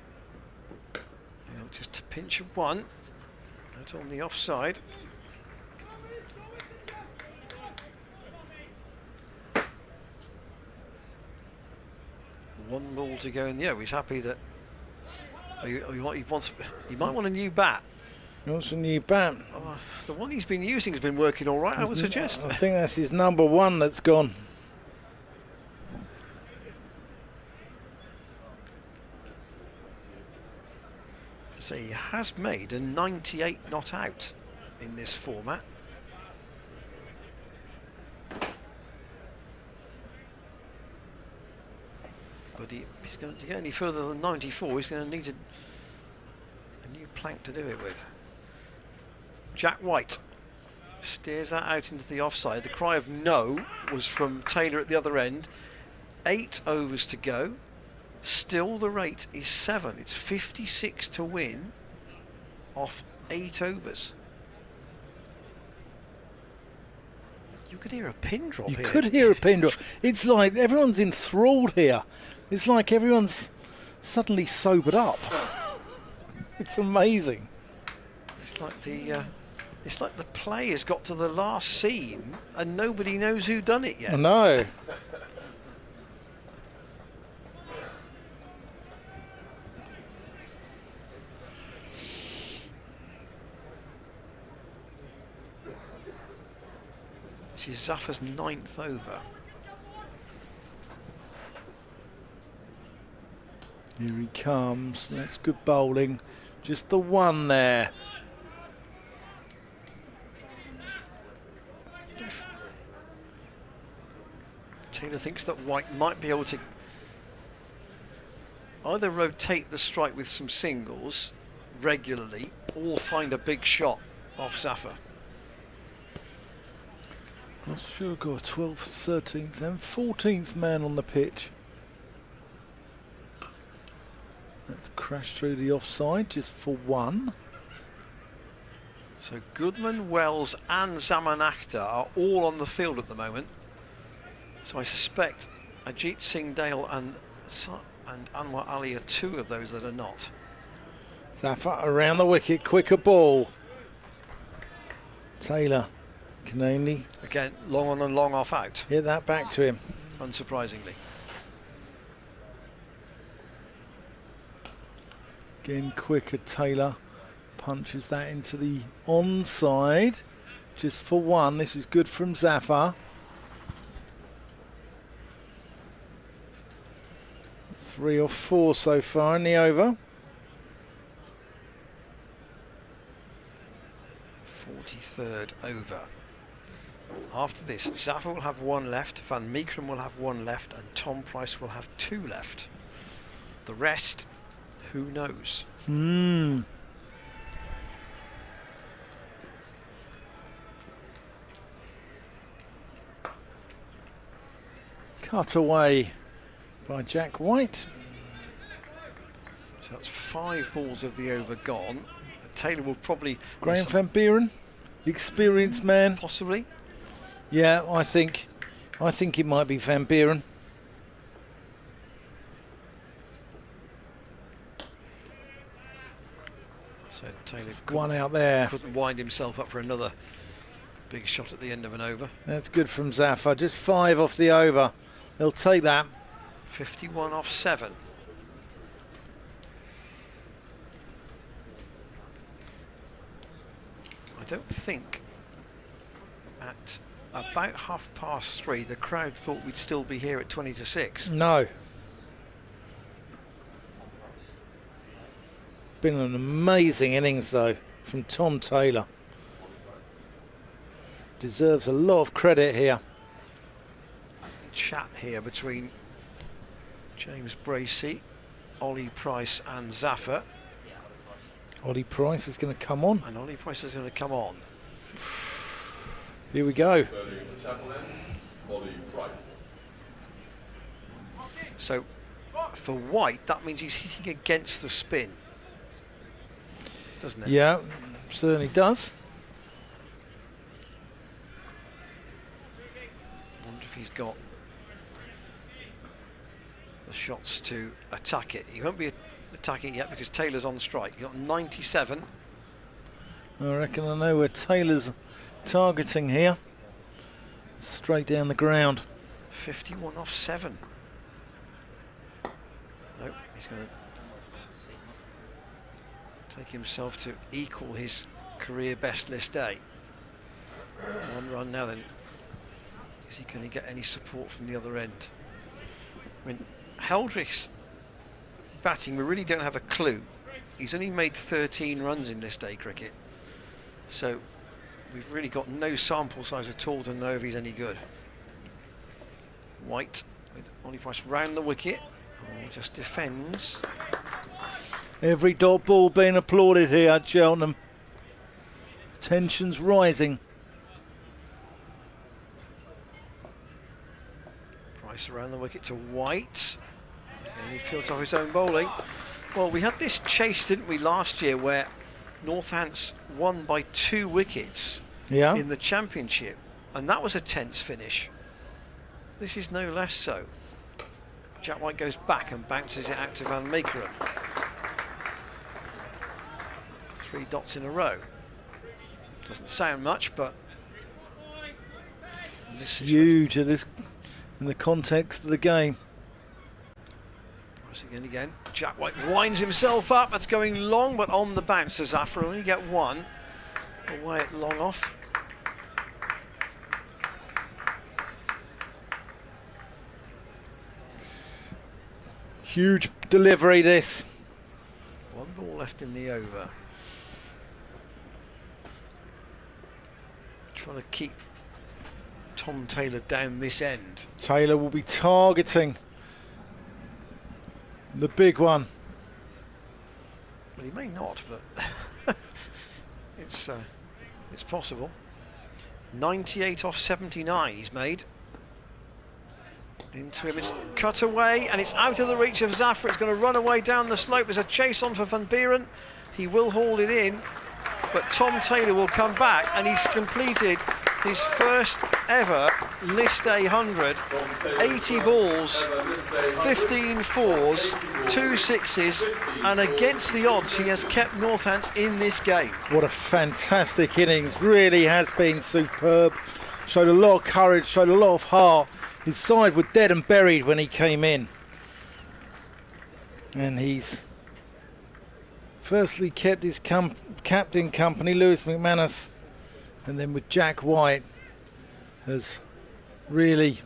Just a pinch of one. Out on the offside. One ball to go in the over. He's happy that he might want a new bat. He wants a new bat. The one he's been using has been working all right, I would suggest. I think that's his number one that's gone. So he has made a 98 not out in this format. But he's going to get any further than 94. He's going to need a new plank to do it with. Jack White steers that out into the offside. The cry of no was from Taylor at the other end. 8 overs to go. Still the rate is 7. It's 56 to win off 8 overs. You could hear a pin drop here. You could hear a pin drop. It's like everyone's enthralled here. It's like everyone's suddenly sobered up. It's amazing. It's like the play has got to the last scene and nobody knows who done it yet. I know. This is Zaffa's 9th over. Here he comes. That's good bowling. Just the one there. Taylor thinks that White might be able to either rotate the strike with some singles regularly or find a big shot off Zaffa. Gloucestershire got 12th, 13th and 14th man on the pitch. That's crashed through the offside just for one. So Goodman, Wells and Zaman Akhtar are all on the field at the moment. So I suspect Ajit Singh Dale and Anwar Ali are two of those that are not. Zaffa around the wicket, quicker ball. Taylor can only Again, long on and long off out, hit that back to him. unsurprisingly. Again, quicker Taylor. Punches that into the onside. Just for one. This is good from Zafar. 3 or 4 so far in the over. 43rd over. After this, Zafar will have 1 left, Van Meekeren will have 1 left, and Tom Price will have 2 left. The rest, who knows? Cut away by Jack White. So that's 5 balls of the over gone. Taylor will probably... Graham Van Buren, experienced man. Possibly. Yeah, I think it might be Van Buren. So Taylor One out there. couldn't wind himself up for another big shot at the end of an over. That's good from Zafar. Just 5 off the over. They'll take that. 51 off 7. I don't think at about 3:30 the crowd thought we'd still be here at 20 to 6. No. Been an amazing innings though from Tom Taylor. Deserves a lot of credit here. Chat here between James Bracey, Ollie Price and Zafar. Ollie Price is going to come on. And Ollie Price is going to come on. Here we go. Turning the chapel end, Ollie Price. So for White, that means he's hitting against the spin, doesn't it? Yeah, certainly does. Wonder if he's got the shots to attack it. He won't be attacking yet because Taylor's on strike. He's got 97. I reckon I know where Taylor's targeting here. Straight down the ground. 51 off 7. No, he's going to take himself to equal his career best list day. 1 run now then. Is he going to get any support from the other end? I mean, Heldrich's batting, we really don't have a clue. He's only made 13 runs in this day cricket. So we've really got no sample size at all to know if he's any good. White with Ollie Price round the wicket. Oh, just defends. Every dot ball being applauded here at Cheltenham. Tensions rising. Price around the wicket to White. And he fields off his own bowling. Well, we had this chase, didn't we, last year where Northants won by 2 wickets in the championship, and that was a tense finish. This is no less so. Jack White goes back and bounces it out to Van Meekeren. 3 dots in a row. Doesn't sound much, but It's huge in the context of the game. Price again. Jack White winds himself up. That's going long, but on the bounce. So Zafar only get 1. Away at long off. Huge delivery this. 1 ball left in the over. Trying to keep Tom Taylor down this end. Taylor will be targeting the big one. Well, he may not, but it's possible. 98 off 79 he's made. Into him, it's cut away, and it's out of the reach of Zafar. It's going to run away down the slope. There's a chase on for Van Buren. He will hold it in, but Tom Taylor will come back, and he's completed his first ever list A 100. 80 balls, 15 4s, 2 6s, and against the odds he has kept Northants in this game. What a fantastic innings, really has been superb. Showed a lot of courage, showed a lot of heart. His side were dead and buried when he came in. And he's firstly kept his captain company, Lewis McManus, and then with Jack White, has really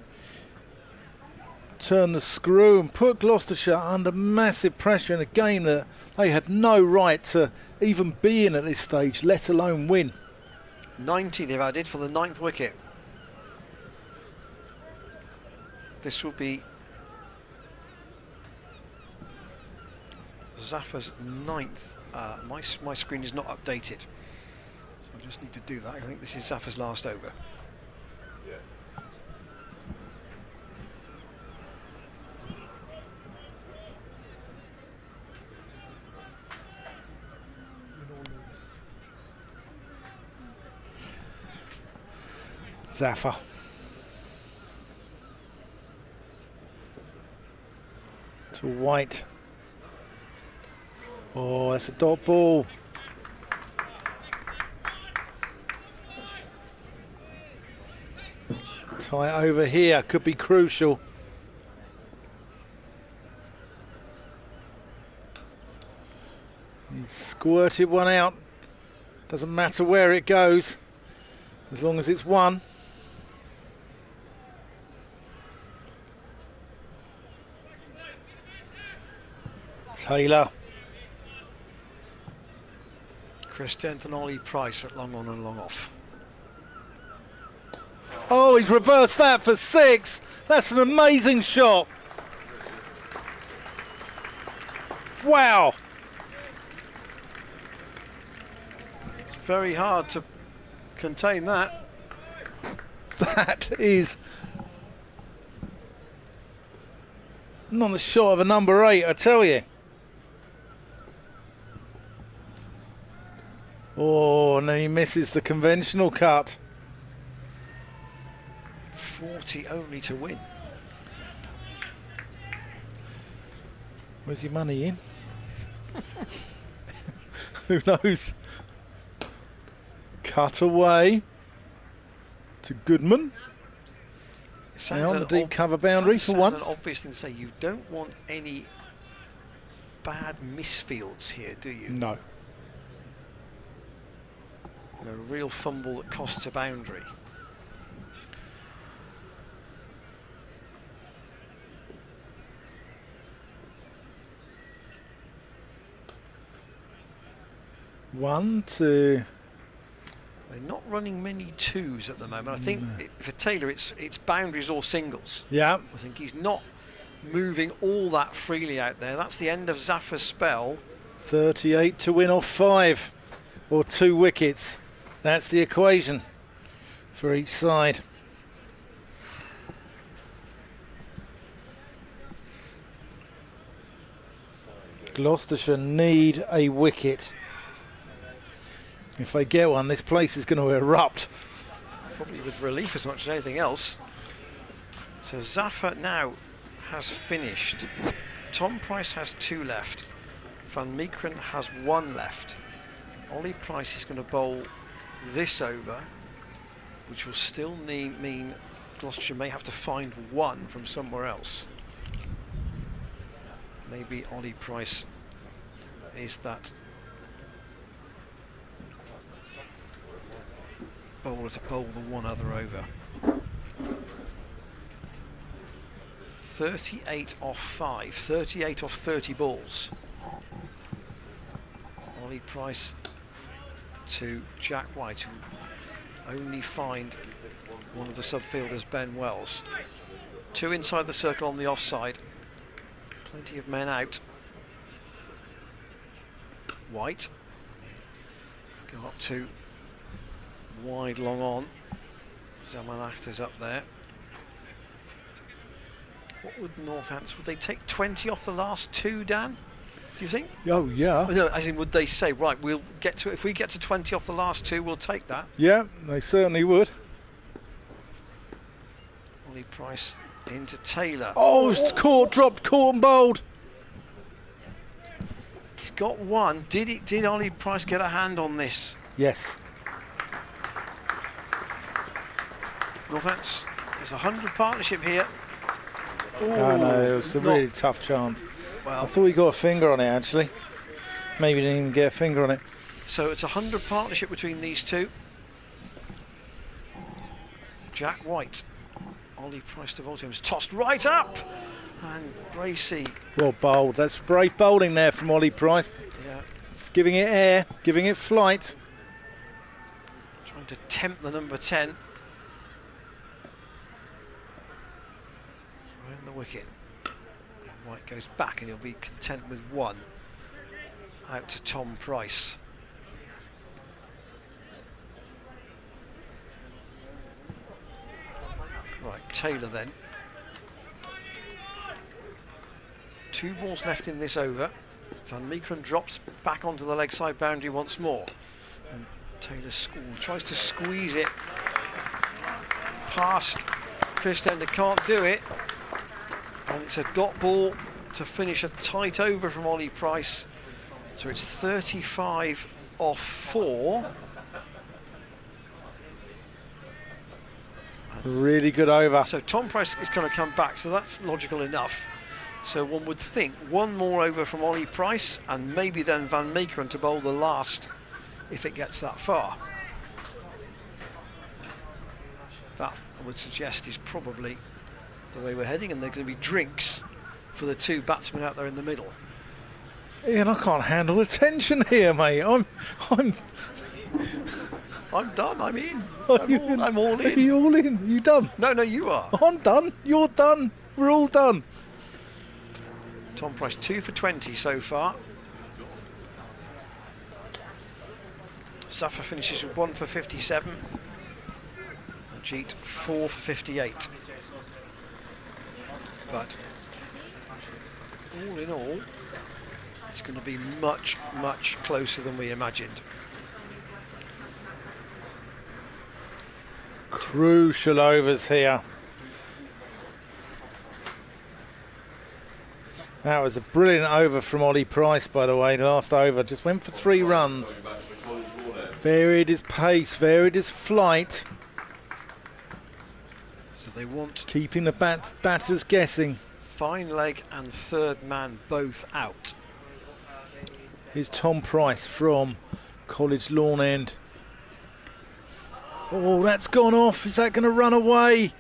turned the screw and put Gloucestershire under massive pressure in a game that they had no right to even be in at this stage, let alone win. 90 they've added for the 9th wicket. This will be Zaffa's 9th. My screen is not updated, so I just need to do that. I think this is Zaffa's last over. Zaffa. To White. Oh, that's a dot ball. Tight over here, could be crucial. He's squirted one out. Doesn't matter where it goes, as long as it's one. Taylor. Chris Dent and Ollie Price at long on and long off. Oh, he's reversed that for 6. That's an amazing shot. Wow. It's very hard to contain that. That is not the shot of a number 8, I tell you. Oh, and then he misses the conventional cut. 40 only to win. Where's your money in? Who knows? Cut away to Goodman. Now on the deep cover boundary for one. An obvious thing to say. You don't want any bad misfields here, do you? No. A real fumble that costs a boundary. One, two. They're not running many 2s at the moment. I think for Taylor it's boundaries or singles. Yeah. I think he's not moving all that freely out there. That's the end of Zaffa's spell. 38 to win off 5 or 2 wickets. That's the equation for each side. Gloucestershire need a wicket. If they get one, this place is going to erupt. Probably with relief as much as anything else. So Zaffa now has finished. Tom Price has 2 left. Van Meekeren has 1 left. Ollie Price is going to bowl this over, which will still mean Gloucestershire may have to find 1 from somewhere else. Maybe Ollie Price is that bowler to bowl the 1 other over. 38 off 5, 38 off 30 balls. Ollie Price to Jack White, who only find one of the subfielders, Ben Wells. 2 inside the circle on the offside. Plenty of men out. White. Go up to wide long on. Zaman Akhtar's up there. What would Northants, would they take 20 off the last 2, Dan? Do you think? Oh, yeah. No, as in, would they say, right, we'll get to, if we get to 20 off the last 2, we'll take that? Yeah, they certainly would. Ollie Price into Taylor. Oh, it's caught, dropped, caught and bowled. He's got 1. Did Ollie Price get a hand on this? Yes. Northants, there's a 100 partnership here. Ooh, No, it was a really tough chance. Well, I thought he got a finger on it, actually. Maybe didn't even get a finger on it. So it's a 100 partnership between these two. Jack White, Ollie Price to Voltium's tossed right up, and Bracey. Well bowled. That's brave bowling there from Ollie Price. Yeah, Giving it air, giving it flight. trying to tempt the number 10. Around the wicket. White goes back and he'll be content with one. Out to Tom Price. Right, Taylor then. 2 balls left in this over. Van Meekeren drops back onto the leg side boundary once more. And Taylor tries to squeeze it past Chris Ender, can't do it. And it's a dot ball to finish a tight over from Ollie Price. So it's 35 off 4. Really good over. So Tom Price is going to come back, so that's logical enough. So one would think one more over from Ollie Price, and maybe then Van Meekeren to bowl the last if it gets that far. That, I would suggest, is probably the way we're heading, and they're going to be drinks for the 2 batsmen out there in the middle. Ian, I can't handle the tension here, mate. I'm done, I'm in. I'm all Are in. you all in? You done? No, you are. I'm done. You're done. We're all done. Tom Price 2 for 20 so far. Safa finishes with 1 for 57. Ajit 4 for 58. But all in all, it's going to be much, much closer than we imagined. Crucial overs here. That was a brilliant over from Ollie Price, by the way. The last over just went for 3 runs. Varied his pace, varied his flight. So they want Keeping the batters guessing. fine leg and third man both out. Here's Tom Price from College Lawn End. Oh, that's gone off. Is that going to run away?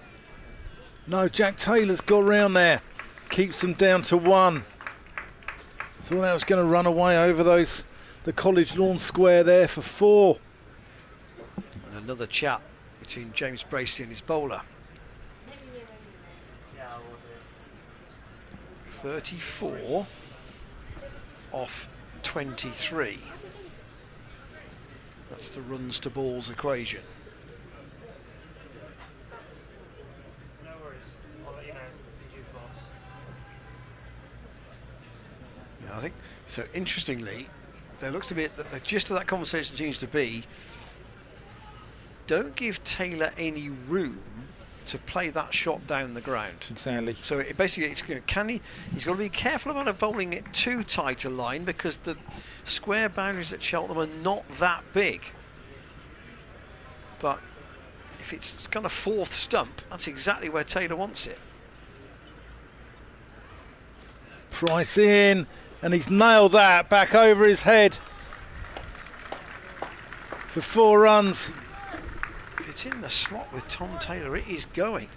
No, Jack Taylor's got round there. Keeps them down to 1. Thought that was going to run away over the College Lawn square there for 4. And another chat between James Bracey and his bowler. 34 off 23. That's the runs to balls equation. No worries. I'll let you know in due course. Yeah, I think so. Interestingly, there looks to be that the gist of that conversation seems to be: don't give Taylor any room to play that shot down the ground. Exactly. So it basically, he's got to be careful about bowling it too tight a line, because the square boundaries at Cheltenham are not that big. But if it's kind of 4th stump, that's exactly where Taylor wants it. Price in, and he's nailed that back over his head for 4 runs. If it's in the slot with Tom Taylor, it is going,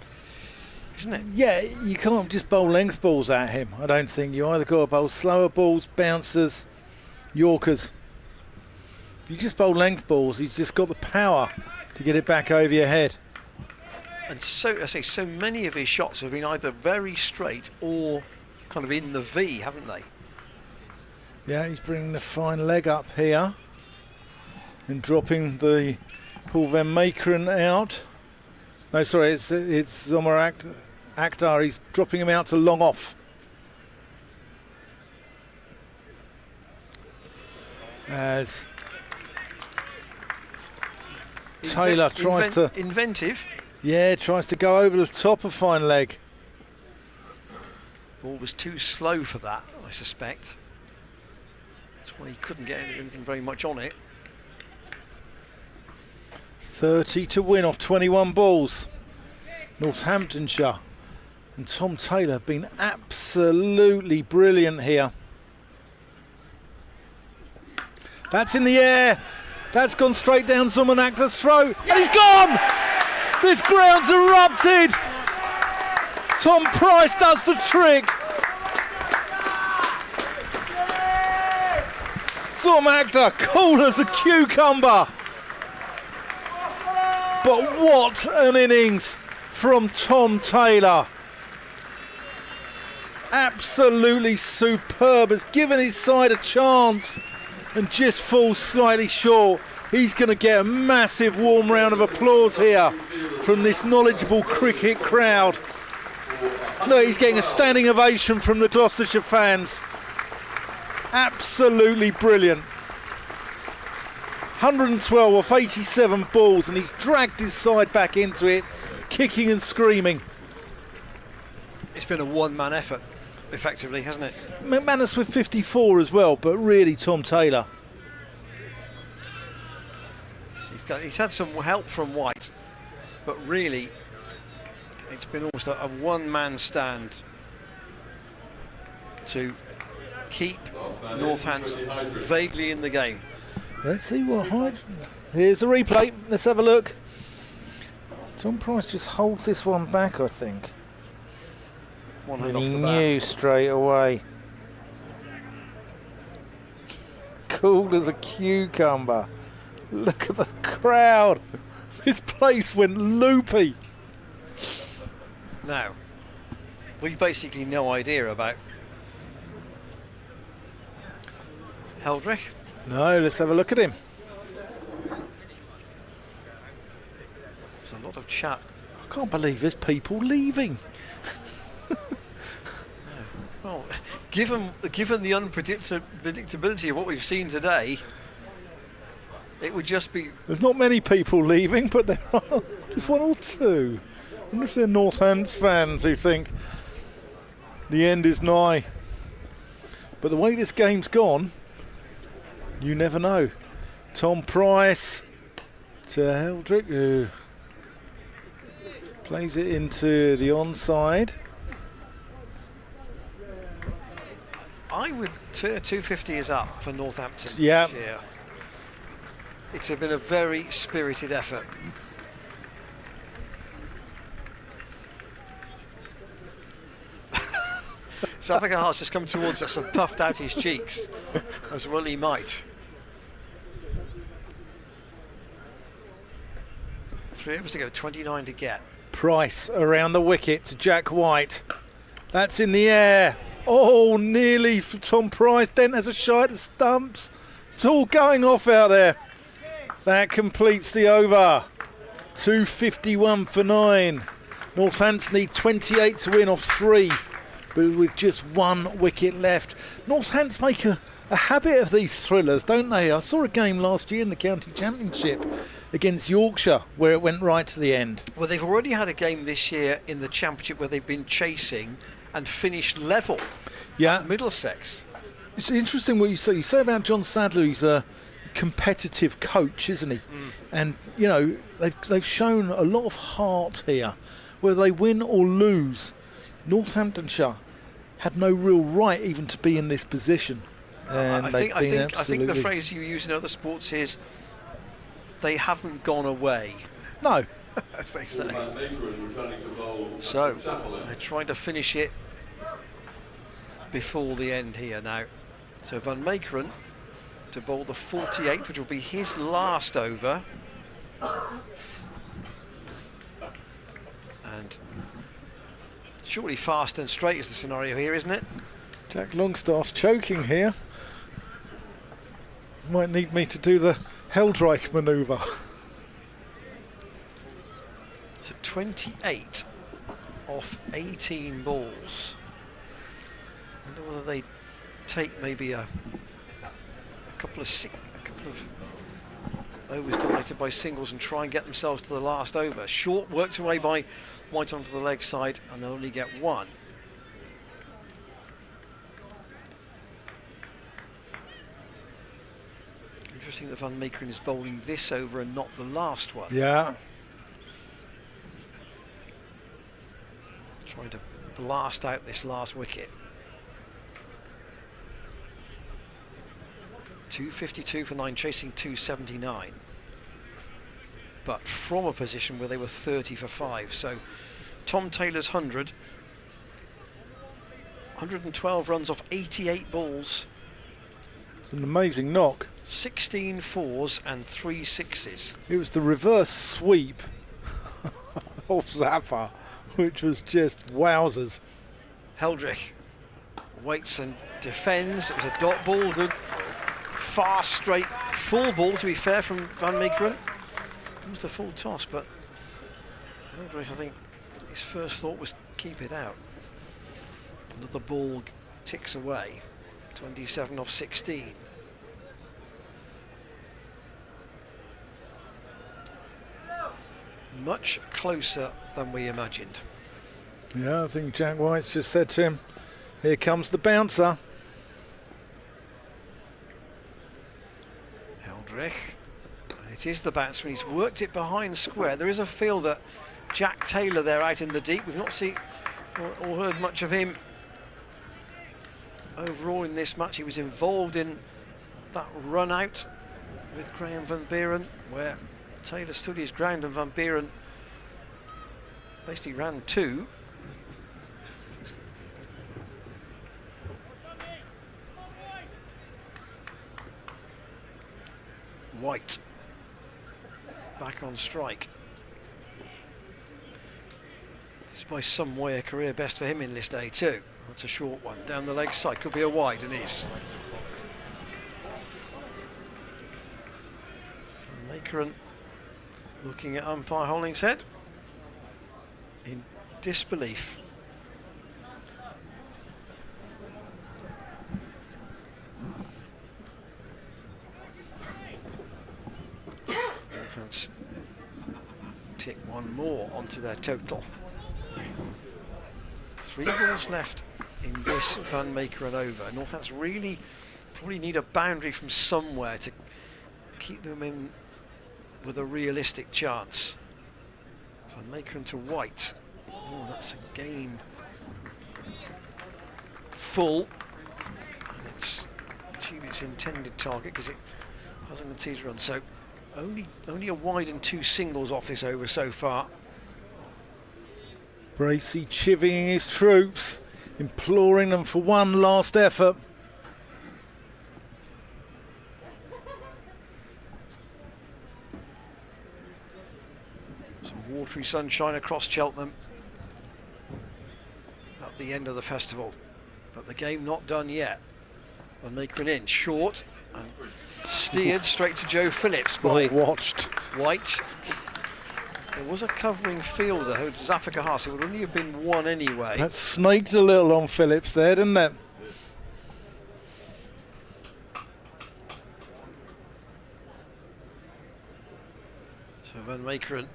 isn't it? Yeah, you can't just bowl length balls at him, I don't think. You either got to bowl slower balls, bouncers, Yorkers. If you just bowl length balls, he's just got the power to get it back over your head. And so, I say, so many of his shots have been either very straight or kind of in the V, haven't they? Yeah, he's bringing the fine leg up here and dropping the Paul Van Meekeren out. No, sorry, it's Zomar Akhtar. He's dropping him out to long off. As Taylor tries to... Inventive. Yeah, tries to go over the top of fine leg. Ball was too slow for that, I suspect. That's why he couldn't get anything very much on it. 30 to win off 21 balls. Northamptonshire and Tom Taylor have been absolutely brilliant here. That's in the air. That's gone straight down Zumanakta's throat. And he's gone! This ground's erupted! Tom Price does the trick. Zumanakta, cool as a cucumber. But what an innings from Tom Taylor. Absolutely superb. Has given his side a chance and just falls slightly short. He's going to get a massive warm round of applause here from this knowledgeable cricket crowd. Look, he's getting a standing ovation from the Gloucestershire fans. Absolutely brilliant. 112 off 87 balls, and he's dragged his side back into it, kicking and screaming. It's been a one-man effort, effectively, hasn't it? McManus with 54 as well, but really Tom Taylor. He's had some help from White, but really it's been almost a one-man stand to keep Northants vaguely in the game. Let's see what Hyde. Here's the replay. Let's have a look. Tom Price just holds this one back, I think. One hand And off he the knew bat. straight away. Cool as a cucumber. Look at the crowd. This place went loopy. Now, we've basically no idea about Heldrick. No, let's have a look at him. There's a lot of chat. I can't believe there's people leaving. Well, given the unpredictability of what we've seen today, it would just be. There's not many people leaving, but there are. There's one or two. I wonder if they're Northants fans who think the end is nigh. But the way this game's gone, you never know. Tom Price to Heldrick, who plays it into the onside. I would 250 is up for Northampton. Yeah. This year. It's been a very spirited effort. Sapphire has just come towards us and puffed out his cheeks, as well he might. 3 overs to go, 29 to get. Price around the wicket to Jack White. That's in the air. Oh, nearly for Tom Price. Dent has a shot at stumps. It's all going off out there. That completes the over. 251 for 9. Northants need 28 to win off 3, but with just 1 wicket left. Northants make a habit of these thrillers, don't they? I saw a game last year in the county championship against Yorkshire where it went right to the end. Well, they've already had a game this year in the championship where they've been chasing and finished level. Yeah. Middlesex. It's interesting what you say. You say about John Sadler, he's a competitive coach, isn't he? And, you know, they've shown a lot of heart here. Whether they win or lose, Northamptonshire had no real right even to be in this position. And I think absolutely. the phrase you use in other sports is they haven't gone away, No. as they say. Van Meekeren returning to bowl. So Chappell. they're trying to finish it before the end here now. So Van Meekeren to bowl the 48th, which will be his last over. And surely fast and straight is the scenario here, isn't it? Jack Longstaff's choking here. Might need me to do the Heldreich manoeuvre. So 28 off 18 balls. I wonder whether they take maybe a couple of overs dominated by singles and try and get themselves to the last over. Short worked away by White onto the leg side, and they'll only get 1. Interesting that Van Meekeren is bowling this over and not the last one. Yeah. Trying to blast out this last wicket. 252 for 9, chasing 279. But from a position where they were 30 for 5. So Tom Taylor's 112 runs off 88 balls. It's an amazing knock. 16 fours and 3 sixes. It was the reverse sweep of Zafar, which was just wowzers. Heldrich waits and defends. It was a dot ball, good, fast, straight, full ball to be fair from Van Meekeren. It was the full toss, but Heldrich, I think his first thought was keep it out. Another ball ticks away, 27 off 16. Much closer than we imagined. Yeah, I think Jack White's just said to him, here comes the bouncer. Heldrich. It is the batsman. He's worked it behind square. There is a fielder, Jack Taylor, there out in the deep. We've not seen or heard much of him overall in this match. He was involved in that run out with Graham Van Buren, where Taylor stood his ground and Van Buren basically ran 2. White back on strike. This is by some way a career best for him in list A too. That's a short one down the leg side, could be a wide, and is. Van Meekeren looking at umpire Hollingshead in disbelief. Northants tick one more onto their total. 3 balls left in this Van Meekeren over. Northants really probably need a boundary from somewhere to keep them in with a realistic chance. Van Meekeren to White. Oh, that's again full. And it's achieved its intended target because it hasn't a teaser run. So only a wide and 2 singles off this over so far. Bracey chivying his troops, imploring them for one last effort. Some watery sunshine across Cheltenham at the end of the festival, but the game not done yet. Van Meekeren in short and steered straight to Joe Phillips by watched White. There was a covering fielder who Zafar Kahas. It would only have been 1 anyway. That snaked a little on Phillips there, didn't it? So Van Meekeren,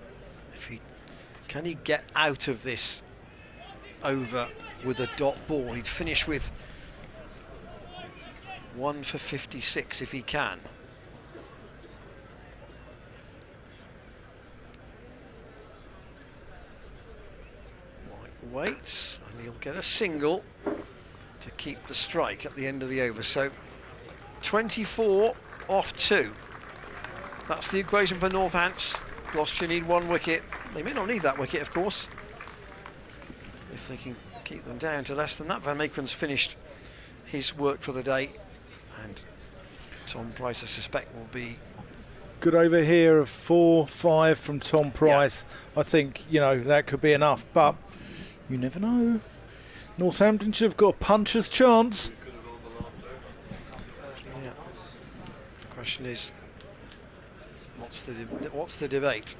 can he get out of this over with a dot ball? He'd finish with 1 for 56 if he can. White waits and he'll get a single to keep the strike at the end of the over. So 24 off 2. That's the equation for Northants. Gloucestershire need 1 wicket. They may not need that wicket, of course, if they can keep them down to less than that. Van Meekeren's finished his work for the day, and Tom Price, I suspect, will be good over here of 4-5 from Tom Price. Yeah. I think, you know, that could be enough, but you never know. Northamptonshire have got a puncher's chance. Yeah. The question is, what's the debate?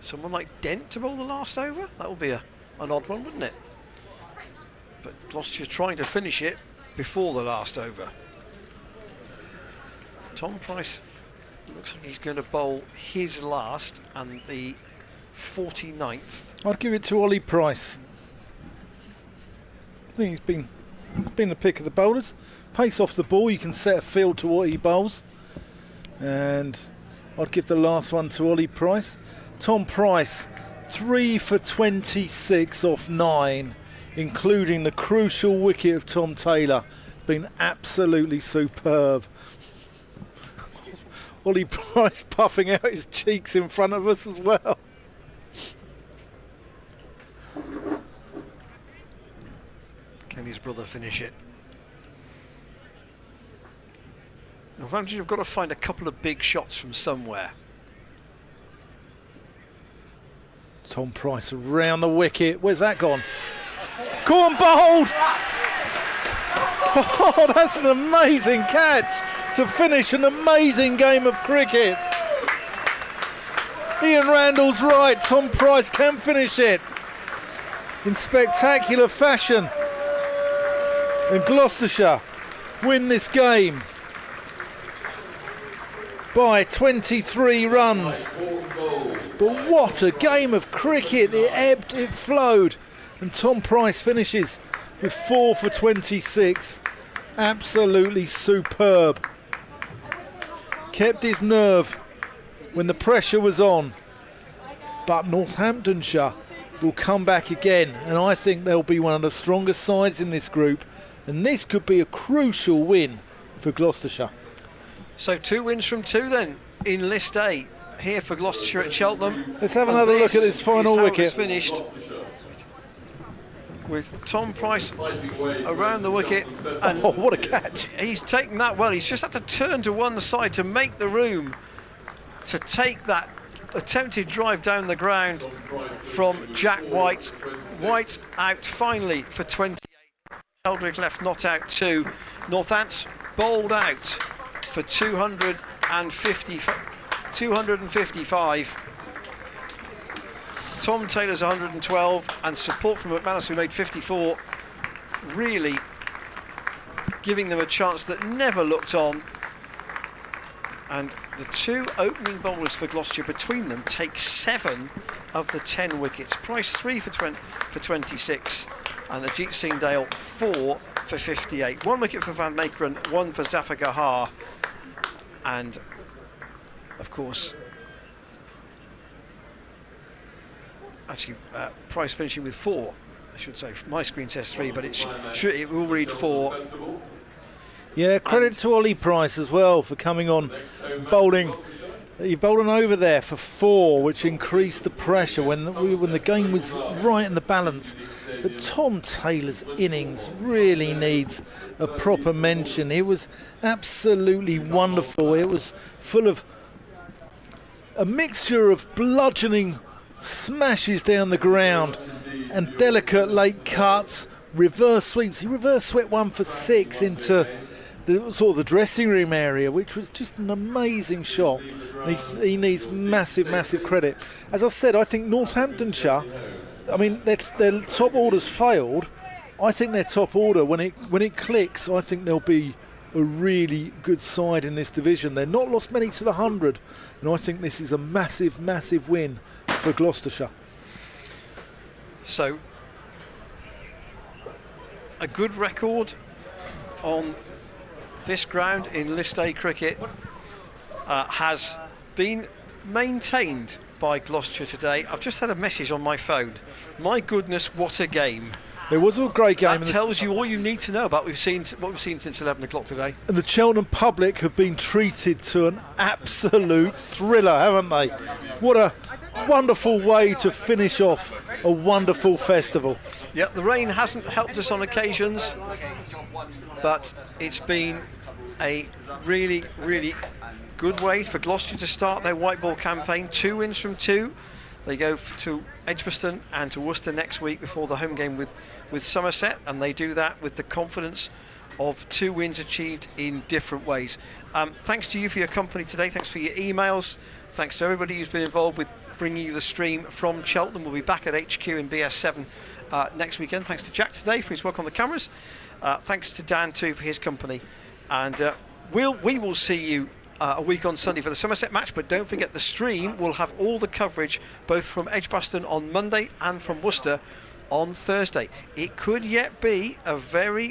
Someone like Dent to bowl the last over? That would be an odd one, wouldn't it? But Gloucestershire trying to finish it before the last over. Tom Price looks like he's going to bowl his last and the 49th. I'd give it to Ollie Price. I think he's been the pick of the bowlers. Pace off the ball, you can set a field to what he bowls. And I'd give the last one to Ollie Price. Tom Price, 3 for 26 off 9, including the crucial wicket of Tom Taylor. Been absolutely superb. Ollie Price puffing out his cheeks in front of us as well. Can his brother finish it? Northampton have got to find a couple of big shots from somewhere. Tom Price around the wicket. Where's that gone? Go on, Bold! Oh, that's an amazing catch to finish an amazing game of cricket. Ian Randall's right. Tom Price can finish it in spectacular fashion. And Gloucestershire win this game by 23 runs. But what a game of cricket. It ebbed, it flowed. And Tom Price finishes with 4 for 26. Absolutely superb. Kept his nerve when the pressure was on. But Northamptonshire will come back again. And I think they'll be one of the strongest sides in this group. And this could be a crucial win for Gloucestershire. So 2 wins from 2 then in List A here for Gloucestershire at Cheltenham. Let's have another look at this final wicket. It's finished with Tom Price around the wicket. And oh, what a catch. He's taken that well. He's just had to turn to one side to make the room to take that attempted drive down the ground from Jack White. White out finally for 28. Eldrick left not out 2. Northants bowled out for 255. Tom Taylor's 112 and support from McManus, who made 54, really giving them a chance that never looked on. And the 2 opening bowlers for Gloucestershire between them take 7 of the 10 wickets. Price 3 for 26 and Ajit Singh Dale 4 for 58. 1 wicket for Van Meekeren, 1 for Zafar Gahar, and of course actually Price finishing with 4. I should say my screen says 3, but it will read 4. Yeah, credit to Ollie Price as well for coming on bowling. He bowled an over there for 4, which increased the pressure when the game was right in the balance. But Tom Taylor's innings really needs a proper mention. It was absolutely wonderful. It was full of a mixture of bludgeoning smashes down the ground and delicate late cuts, reverse sweeps. He reverse swept 1 for 6 into the dressing room area, which was just an amazing shot. And he needs massive credit. As I said, I think Northamptonshire, I mean, their top order's failed. I think their top order, when it clicks, I think they'll be a really good side in this division. They're not lost many to the 100, and I think this is a massive win for Gloucestershire. So, a good record on this ground in List A cricket has been maintained by Gloucestershire today. I've just had a message on my phone. My goodness, what a game. It was a great game. That tells you all you need to know about what we've seen since 11 o'clock today. And the Cheltenham public have been treated to an absolute thriller, haven't they? What a wonderful way to finish off a wonderful festival. Yeah, the rain hasn't helped us on occasions, but it's been a really good way for Gloucestershire to start their white ball campaign. 2 wins from 2. They go to Edgbaston and to Worcester next week before the home game with Somerset, and they do that with the confidence of 2 wins achieved in different ways. Thanks to you for your company today. Thanks for your emails. Thanks to everybody who's been involved with bringing you the stream from Cheltenham. We'll be back at HQ in BS7 next weekend. Thanks to Jack today for his work on the cameras. Thanks to Dan too for his company. And we will see you a week on Sunday for the Somerset match, but don't forget the stream will have all the coverage both from Edgbaston on Monday and from Worcester on Thursday. It could yet be a very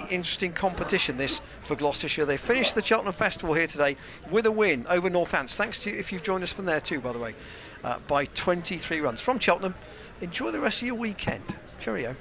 interesting competition this for Gloucestershire. They finished the Cheltenham Festival here today with a win over Northants. Thanks to you if you've joined us from there too, by the way, by 23 runs from Cheltenham. Enjoy the rest of your weekend. Cheerio.